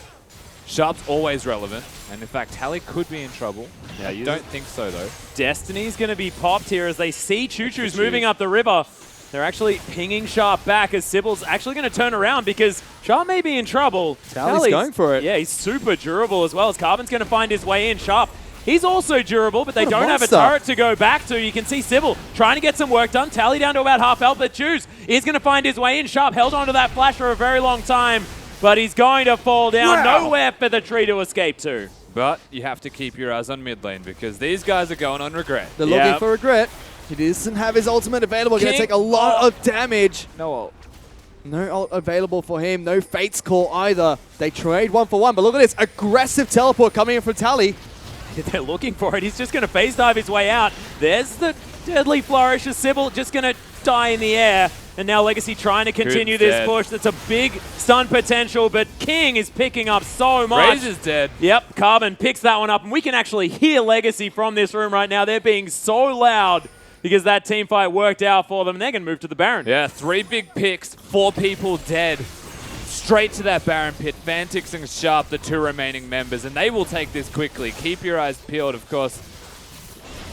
Sharp's always relevant, and in fact, Tally could be in trouble. Yeah, I don't think so, though. Destiny's going to be popped here as they see Choo-Choo's moving up the river. They're actually pinging Sharp back as Sybil's actually going to turn around because Sharp may be in trouble. Tally's going for it. Yeah, he's super durable as well as Carbon's going to find his way in. Sharp, he's also durable, but they don't have a turret to go back to. You can see Sybil trying to get some work done. Tally down to about half health, but Choose is going to find his way in. Sharp held onto that flash for a very long time, but he's going to fall down. Wow. Nowhere for the tree to escape to. But you have to keep your eyes on mid lane because these guys are going on regret. They're looking for regret. He doesn't have his ultimate available. Going to take a lot of damage. No ult. No ult available for him. No Fate's Call either. They trade 1 for 1, but look at this. Aggressive teleport coming in from Tally. They're looking for it. He's just going to phase dive his way out. There's the deadly flourish of Sybil just going to die in the air. And now Legacy trying to continue this push. That's a big stun potential, but King is picking up so much. Raze is dead. Yep, Carbon picks that one up, and we can actually hear Legacy from this room right now. They're being so loud because that team fight worked out for them, and they're going to move to the Baron. Yeah, 3 big picks, 4 people dead. Straight to that Baron pit. Fantix and Sharp, the 2 remaining members, and they will take this quickly. Keep your eyes peeled, of course.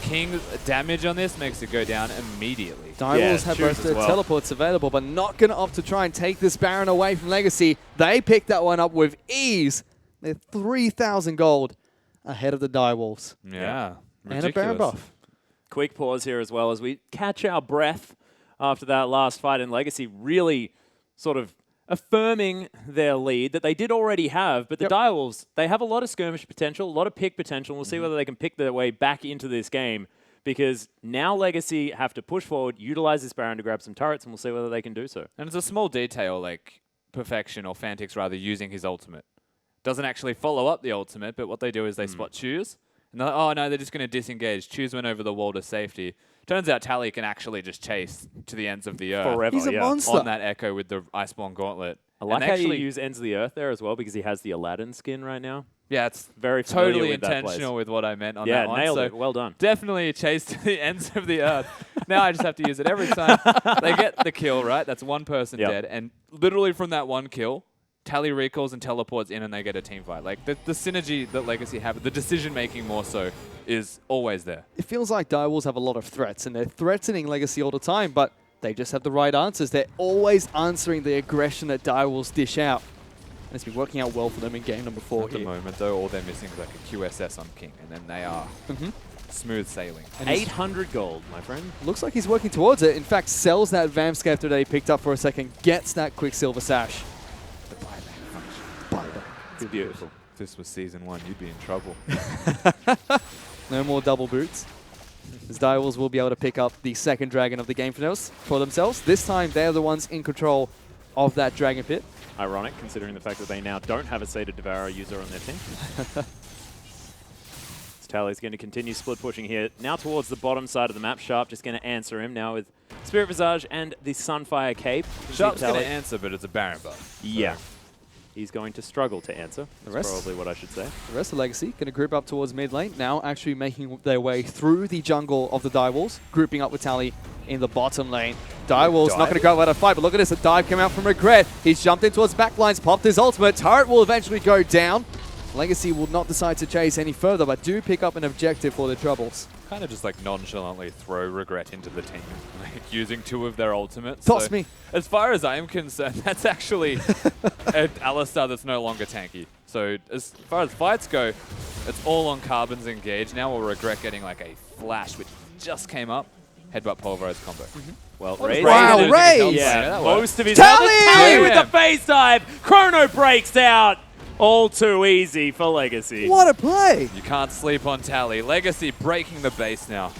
King's damage on this makes it go down immediately. Direwolves have both their teleports available, but not going to opt to try and take this Baron away from Legacy. They pick that one up with ease. They're 3,000 gold ahead of the Direwolves. Yeah, and a Baron buff. Quick pause here as well as we catch our breath after that last fight, and Legacy really sort of affirming their lead that they did already have, but the Direwolves, they have a lot of skirmish potential, a lot of pick potential. We'll see whether they can pick their way back into this game, because now Legacy have to push forward, utilize this Baron to grab some turrets, and we'll see whether they can do so. And it's a small detail, like Perfection or Fantix rather, using his ultimate. Doesn't actually follow up the ultimate, but what they do is they spot Choose, and they're like, oh no, they're just going to disengage. Choose went over the wall to safety. Turns out Tally can actually just chase to the ends of the earth. Forever, He's a monster. On that Echo with the Iceborne Gauntlet. I like how you use Ends of the Earth there as well, because he has the Aladdin skin right now. Yeah, it's very familiar totally with that intentional with what I meant on yeah, that one. nailed so it. Well done. Definitely a chase to the ends of the earth. Now I just have to use it every time. They get the kill, right? That's one person dead. And literally from that one kill, Tally recalls and teleports in and they get a team fight. Like the synergy that Legacy have, the decision making more so, is always there. It feels like Direwolves have a lot of threats, and they're threatening Legacy all the time, but they just have the right answers. They're always answering the aggression that Direwolves dish out. And it's been working out well for them in game number 4 At the moment, though, all they're missing is like a QSS on King, and then they are smooth sailing. And 800 gold, my friend. Looks like he's working towards it. In fact, sells that Vamscape that he picked up for a second, gets that Quicksilver Sash. The buyback function. It's beautiful. If this was Season 1, you'd be in trouble. No more double boots. As Direwolves will be able to pick up the second dragon of the game for themselves. This time, they're the ones in control of that dragon pit. Ironic, considering the fact that they now don't have a Sated Devourer user on their team. Tally's going to continue split pushing here. Now towards the bottom side of the map. Sharp just going to answer him now with Spirit Visage and the Sunfire Cape. Sharp's going to answer, but it's a Baron buff. Yeah. He's going to struggle to answer. That's probably what I should say. The rest of Legacy going to group up towards mid lane. Now actually making their way through the jungle of the Direwolves, grouping up with Tally in the bottom lane. Direwolves not going to go out a fight, but look at this. A dive came out from Regret. He's jumped in towards backlines, popped his ultimate. Turret will eventually go down. Legacy will not decide to chase any further, but do pick up an objective for the Troubles. Kind of just like nonchalantly throw Regret into the team, like using 2 of their ultimates. Toss me. As far as I am concerned, that's actually an Alistar that's no longer tanky. So as far as fights go, it's all on Carbon's engage. Now we'll Regret getting like a flash, which just came up. Headbutt Pulverize combo. Well, Raze. Wow, Raze! Yeah, most of his Tally with the face dive. Chrono breaks out. All too easy for Legacy. What a play! You can't sleep on Tally. Legacy breaking the base now.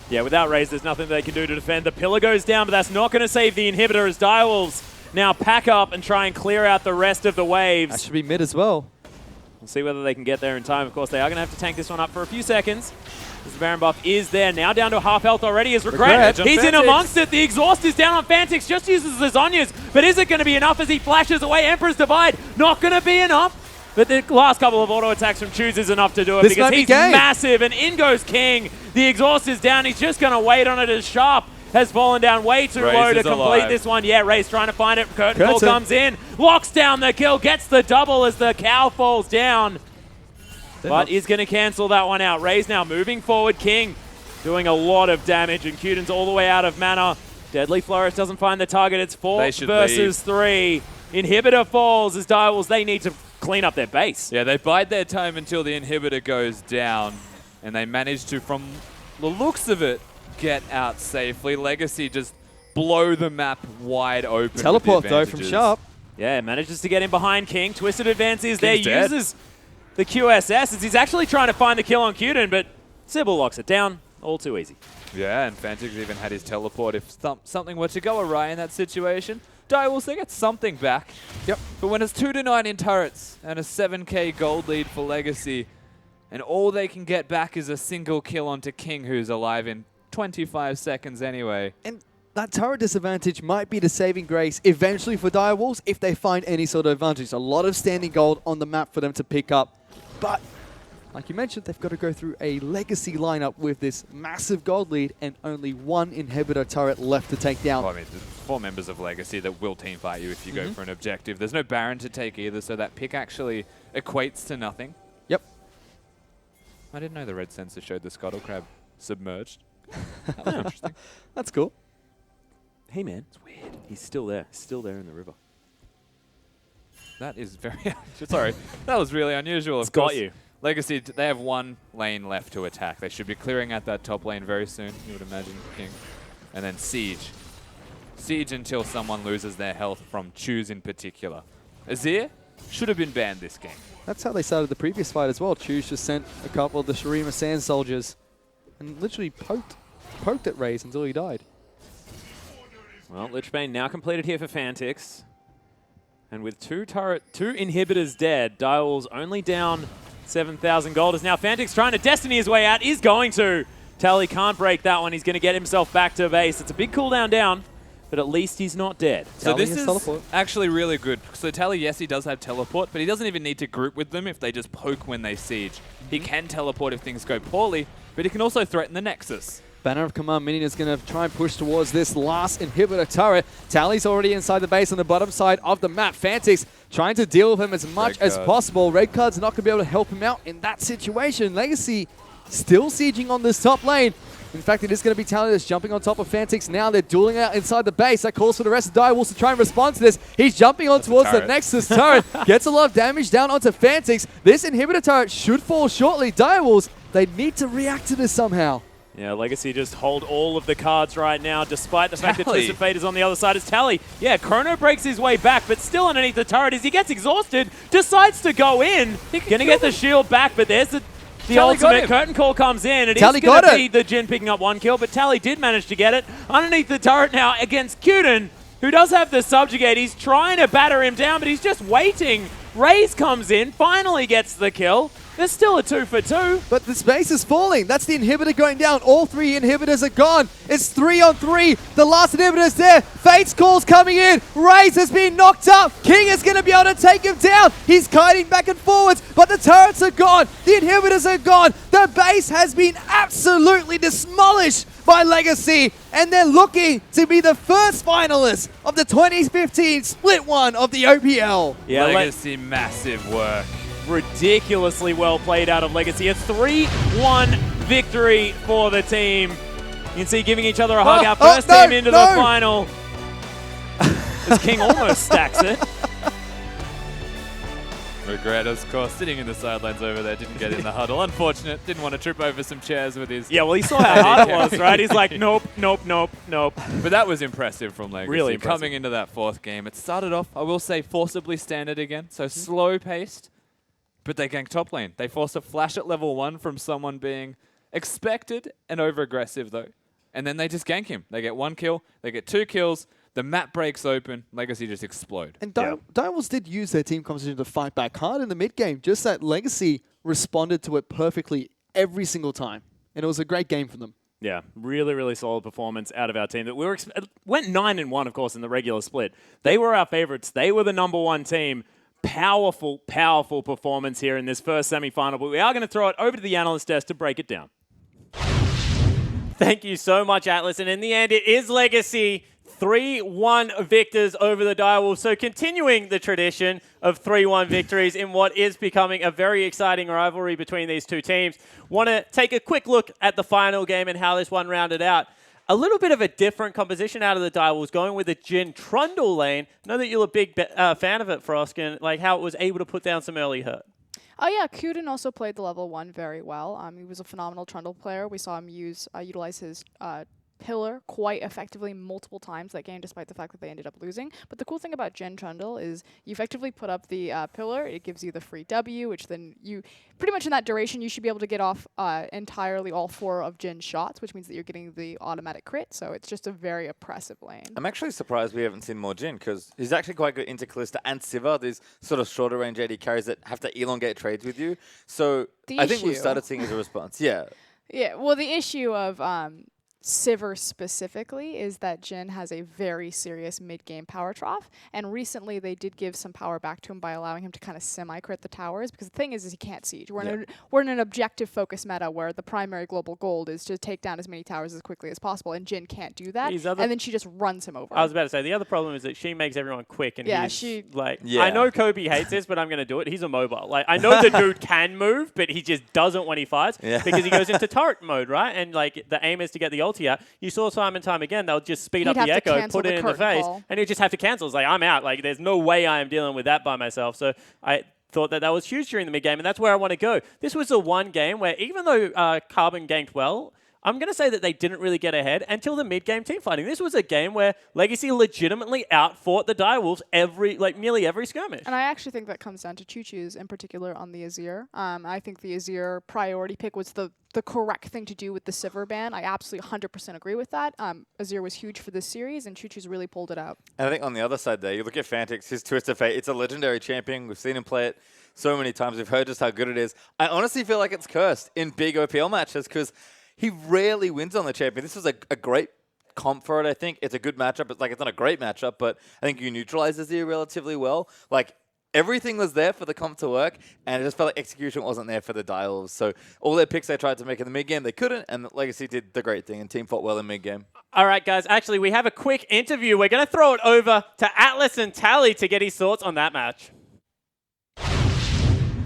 Yeah, without Raze, there's nothing they can do to defend. The pillar goes down, but that's not going to save the inhibitor as Direwolves now pack up and try and clear out the rest of the waves. That should be mid as well. We'll see whether they can get there in time. Of course, they are going to have to tank this one up for a few seconds. The Baron buff is there. Now down to half health already is Regret. He's in amongst it. The exhaust is down on Fantix. Just uses the Zonias. But is it going to be enough as he flashes away? Emperor's Divide. Not going to be enough. But the last couple of auto attacks from Choose is enough to do it because he's massive. And in goes King. The exhaust is down. He's just going to wait on it as Sharp has fallen down way too low to complete this one. Yeah, Ray's trying to find it. Curtain Call comes in. Locks down the kill. Gets the double as the cow falls down. But is going to cancel that one out. Ray's now moving forward. King doing a lot of damage, and Cuden's all the way out of mana. Deadly Flourish doesn't find the target. It's 4 versus 3. Inhibitor falls as Direwolves, they need to clean up their base. Yeah, they bide their time until the inhibitor goes down, and they manage to, from the looks of it, get out safely. Legacy just blow the map wide open. Teleport though from Sharp. Yeah, manages to get in behind King. Twisted Advance is there, uses the QSS as he's actually trying to find the kill on Cuden, but Sybil locks it down. All too easy. Yeah, and Fantix even had his teleport if something were to go awry in that situation. Direwolves, they get something back. Yep. But when it's 2-9 in turrets and a 7k gold lead for Legacy, and all they can get back is a single kill onto King, who's alive in 25 seconds anyway. And that turret disadvantage might be the saving grace eventually for Direwolves if they find any sort of advantage. A lot of standing gold on the map for them to pick up. But, like you mentioned, they've got to go through a Legacy lineup with this massive gold lead and only one inhibitor turret left to take down. Well, I mean, there's 4 members of Legacy that will team fight you if you go for an objective. There's no Baron to take either, so that pick actually equates to nothing. Yep. I didn't know the red sensor showed the Scuttle Crab submerged. That was interesting. That's cool. Hey man, it's weird. He's still there in the river. That is very... Sorry, that was really unusual. It's got you. Legacy, they have one lane left to attack. They should be clearing out that top lane very soon, you would imagine, King. And then Siege. Siege until someone loses their health from Choose in particular. Azir should have been banned this game. That's how they started the previous fight as well. Choose just sent a couple of the Shurima Sand Soldiers and literally poked at Raze until he died. Well, Lichbane now completed here for Fantix. And with two inhibitors dead, Direwolves only down 7,000 gold. As now Fantix trying to Destiny his way out, is going to. Tally can't break that one. He's going to get himself back to base. It's a big cooldown down, but at least he's not dead. So this is actually really good. So Tally, yes, he does have teleport, but he doesn't even need to group with them if they just poke when they siege. He can teleport if things go poorly, but he can also threaten the Nexus. Banner of Command minion is going to try and push towards this last inhibitor turret. Tally's already inside the base on the bottom side of the map. Fantix trying to deal with him as much as possible. Red Card's not going to be able to help him out in that situation. Legacy still sieging on this top lane. In fact, it is going to be Tally that's jumping on top of Fantix now. They're dueling out inside the base. That calls for the rest of Direwolves to try and respond to this. He's jumping on towards the Nexus turret. Gets a lot of damage down onto Fantix. This inhibitor turret should fall shortly. Direwolves, they need to react to this somehow. Yeah, Legacy just hold all of the cards right now, despite the fact that Twisted Fate is on the other side as Tally. Yeah, Chrono breaks his way back, but still underneath the turret as he gets exhausted, decides to go in. Gonna get the shield back, but there's the ultimate. Curtain Call comes in, and he's gonna be the Jhin picking up one kill, but Tally did manage to get it. Underneath the turret now against Cuden, who does have the subjugate. He's trying to batter him down, but he's just waiting. Raze comes in, finally gets the kill. There's still a 2 for 2. But the space is falling. That's the inhibitor going down. All 3 inhibitors are gone. It's 3 on 3. The last inhibitor's there. Fate's Call's coming in. Raze has been knocked up. King is going to be able to take him down. He's kiting back and forwards, but the turrets are gone. The inhibitors are gone. The base has been absolutely demolished by Legacy, and they're looking to be the first finalists of the 2015 Split 1 of the OPL. Yeah, Legacy, massive work. Ridiculously well played out of Legacy. A 3-1 victory for the team. You can see giving each other a hug. Our first team into the final. As King almost stacks it. Regret, of course, sitting in the sidelines over there, didn't get in the huddle. Unfortunate, didn't want to trip over some chairs with his... Yeah, well, he saw how hard it was, right? He's like, nope, nope, nope, nope. But that was impressive from Legacy. Really impressive. Coming into that 4th game. It started off, I will say, forcibly standard again, so slow-paced. But they ganked top lane. They forced a flash at level 1 from someone being expected and over-aggressive, though. And then they just gank him. They get 1 kill, they get 2 kills. The map breaks open, Legacy just explode. And Direwolves did use their team composition to fight back hard in the mid game, just that Legacy responded to it perfectly every single time. And it was a great game for them. Yeah, really, really solid performance out of our team. That we went 9-1, of course, in the regular split. They were our favorites. They were the #1 team. Powerful, powerful performance here in this first semi-final. But we are going to throw it over to the analyst desk to break it down. Thank you so much, Atlas. And in the end, it is Legacy 3-1 victors over the Direwolves. So continuing the tradition of 3-1 victories in what is becoming a very exciting rivalry between these two teams. Want to take a quick look at the final game and how this one rounded out. A little bit of a different composition out of the Direwolves, going with a Jin Trundle lane. I know that you're a big fan of it, Frosk, and like how it was able to put down some early hurt. Oh yeah, Kuden also played the level 1 very well. He was a phenomenal Trundle player. We saw him utilize his pillar quite effectively multiple times that game, despite the fact that they ended up losing. But the cool thing about Jin Trundle is you effectively put up the pillar, it gives you the free W, which then you, pretty much in that duration, you should be able to get off entirely all 4 of Jin's shots, which means that you're getting the automatic crit, so it's just a very oppressive lane. I'm actually surprised we haven't seen more Jin, because he's actually quite good into Callista and Siva, these sort of shorter range AD carries that have to elongate trades with you. So I think we've started seeing as a response. Yeah. Yeah, well, the issue of Sivir specifically is that Jin has a very serious mid-game power trough, and recently they did give some power back to him by allowing him to kind of semi-crit the towers, because the thing is he can't siege. We're in an objective focus meta where the primary global goal is to take down as many towers as quickly as possible, and Jin can't do that, and then she just runs him over. I was about to say, the other problem is that she makes everyone quick, and yeah, I know Kobe hates this, but I'm going to do it. He's a mobile. Like, I know the dude can move, but he just doesn't when he fights, because he goes into turret mode, right? And like the aim is to get the ulti out. You saw time and time again, they'll just speed up the echo, put it in the face, and you just have to cancel. It's like, I'm out. Like, there's no way I am dealing with that by myself. So I thought that was huge during the mid-game, and that's where I want to go. This was the one game where, even though Carbon ganked well, I'm going to say that they didn't really get ahead until the mid-game team fighting. This was a game where Legacy legitimately outfought the Direwolves nearly every skirmish. And I actually think that comes down to Choo-Choo's, in particular on the Azir. I think the Azir priority pick was the correct thing to do with the Sivir ban. I absolutely 100% agree with that. Azir was huge for this series, and Choo-Choo's really pulled it out. And I think on the other side there, you look at Fantix, his Twist of Fate. It's a legendary champion. We've seen him play it so many times. We've heard just how good it is. I honestly feel like it's cursed in big OPL matches, because he rarely wins on the champion. This was a great comp for it, I think. It's a good matchup. It's not a great matchup, but I think you neutralize Azir relatively well. Like, everything was there for the comp to work, and it just felt like execution wasn't there for the Direwolves. So all their picks they tried to make in the mid-game, they couldn't, and Legacy did the great thing, and team fought well in mid-game. All right, guys. Actually, we have a quick interview. We're going to throw it over to Atlas and Tally to get his thoughts on that match.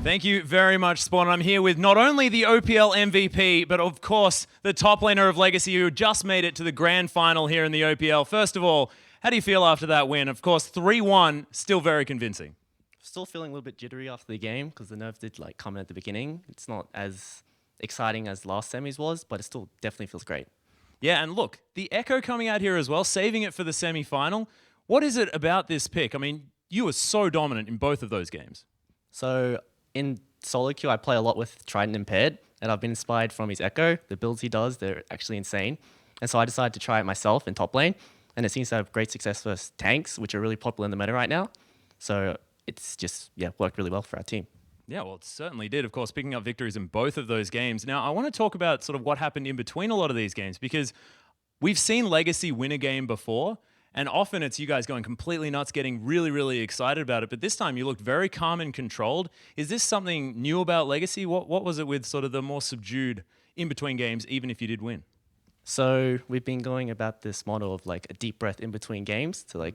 Thank you very much, Spawn. I'm here with not only the OPL MVP, but of course, the top laner of Legacy who just made it to the grand final here in the OPL. First of all, how do you feel after that win? Of course, 3-1, still very convincing. Still feeling a little bit jittery after the game because the nerf did come in at the beginning. It's not as exciting as last semis was, but it still definitely feels great. Yeah, and look, the Echo coming out here as well, saving it for the semi-final. What is it about this pick? I mean, you were so dominant in both of those games. So in solo queue, I play a lot with Trident Impaired, and I've been inspired from his Echo. The builds he does, they're actually insane. And so I decided to try it myself in top lane, and it seems to have great success versus tanks, which are really popular in the meta right now. So it's just, worked really well for our team. Yeah, well, it certainly did, of course, picking up victories in both of those games. Now, I want to talk about sort of what happened in between a lot of these games, because we've seen Legacy win a game before, and often it's you guys going completely nuts, getting really, really excited about it. But this time you looked very calm and controlled. Is this something new about Legacy? What was it with sort of the more subdued in-between games, even if you did win? So we've been going about this model of a deep breath in between games to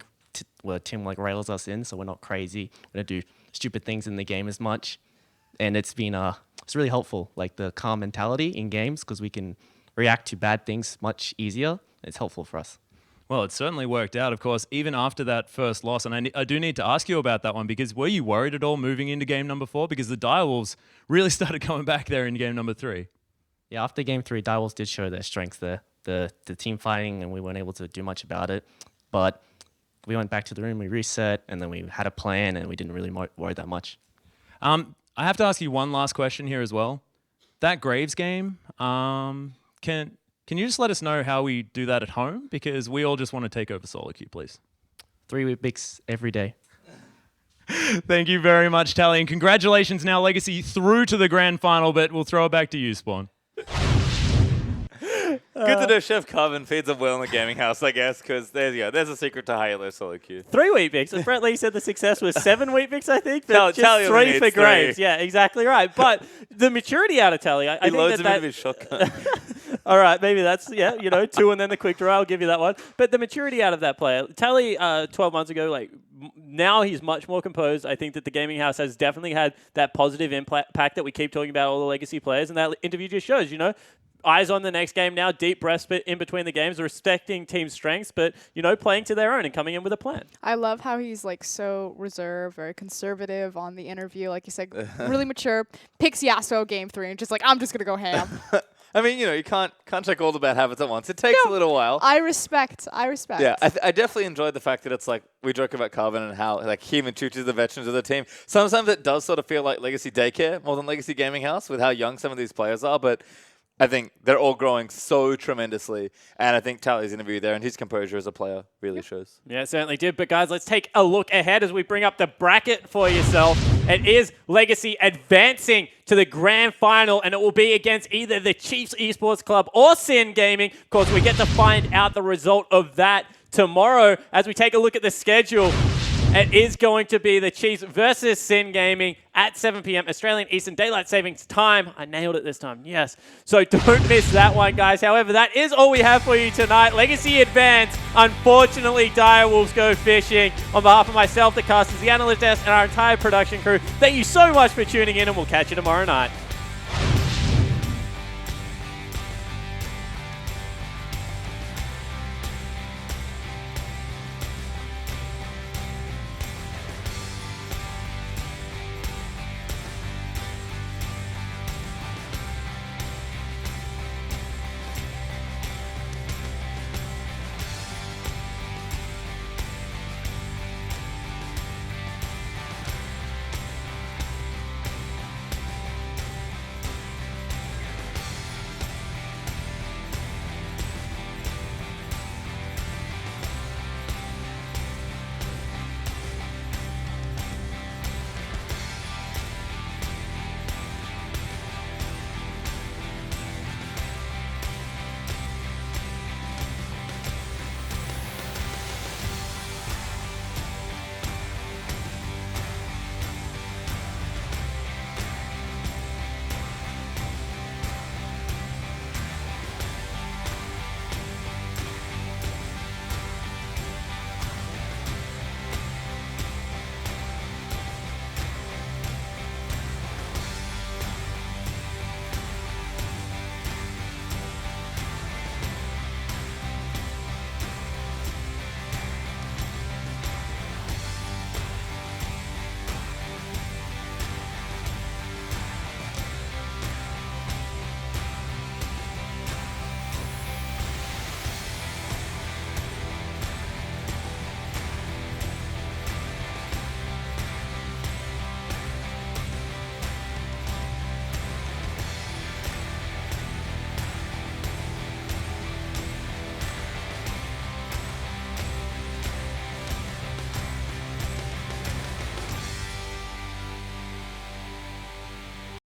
where Tim rails us in, so we're not crazy. We don't do stupid things in the game as much. And it's been it's really helpful, the calm mentality in games, because we can react to bad things much easier. It's helpful for us. Well, it certainly worked out, of course, even after that first loss. And I do need to ask you about that one, because were you worried at all moving into game number 4? Because the Direwolves really started coming back there in game number 3. Yeah, after game 3, Direwolves did show their strength there. The team fighting, and we weren't able to do much about it. But we went back to the room, we reset, and then we had a plan, and we didn't really worry that much. I have to ask you one last question here as well. That Graves game, can you just let us know how we do that at home? Because we all just want to take over solo queue, please. 3 Weet-Bix every day. Thank you very much, Tally, and congratulations now, Legacy, through to the grand final, but we'll throw it back to you, Spawn. Good to know Chef Carbon feeds up well in the gaming house, I guess, because there's a secret to high-elo solo queue. 3 Weet-Bix. As Brett Lee said, the success was 7 Weet-Bix, I think. But Tally just only 3 for needs Graves. 3. Yeah, exactly right. But the maturity out of Tally, I He think loads him that into his shotgun. all right, maybe that's, 2 and then the quick draw. I'll give you that one. But the maturity out of that player, Tally 12 months ago, now he's much more composed. I think that the gaming house has definitely had that positive impact that we keep talking about all the Legacy players. And that interview just shows, eyes on the next game now, deep breaths in between the games, respecting team strengths, but, playing to their own and coming in with a plan. I love how he's so reserved, very conservative on the interview. Like you said, really mature. Picks Yasuo game 3 and just I'm just going to go ham. I mean, you can't check all the bad habits at once. It takes a little while. I respect. Yeah, I definitely enjoyed the fact that it's we joke about Carbon and how him and Choo-Choo's the veterans of the team. Sometimes it does sort of feel like Legacy Daycare more than Legacy Gaming House with how young some of these players are, but I think they're all growing so tremendously, and I think Tally's interview there and his composure as a player really shows. Yeah, it certainly did. But guys, let's take a look ahead as we bring up the bracket for yourself. It is Legacy advancing to the grand final, and it will be against either the Chiefs Esports Club or Sin Gaming. Of course, we get to find out the result of that tomorrow as we take a look at the schedule. It is going to be the Chiefs versus Sin Gaming at 7 p.m. Australian Eastern Daylight Savings Time. I nailed it this time, yes. So don't miss that one, guys. However, that is all we have for you tonight. Legacy advance. Unfortunately, Direwolves go fishing. On behalf of myself, the casters, the analyst desk, and our entire production crew, thank you so much for tuning in, and we'll catch you tomorrow night.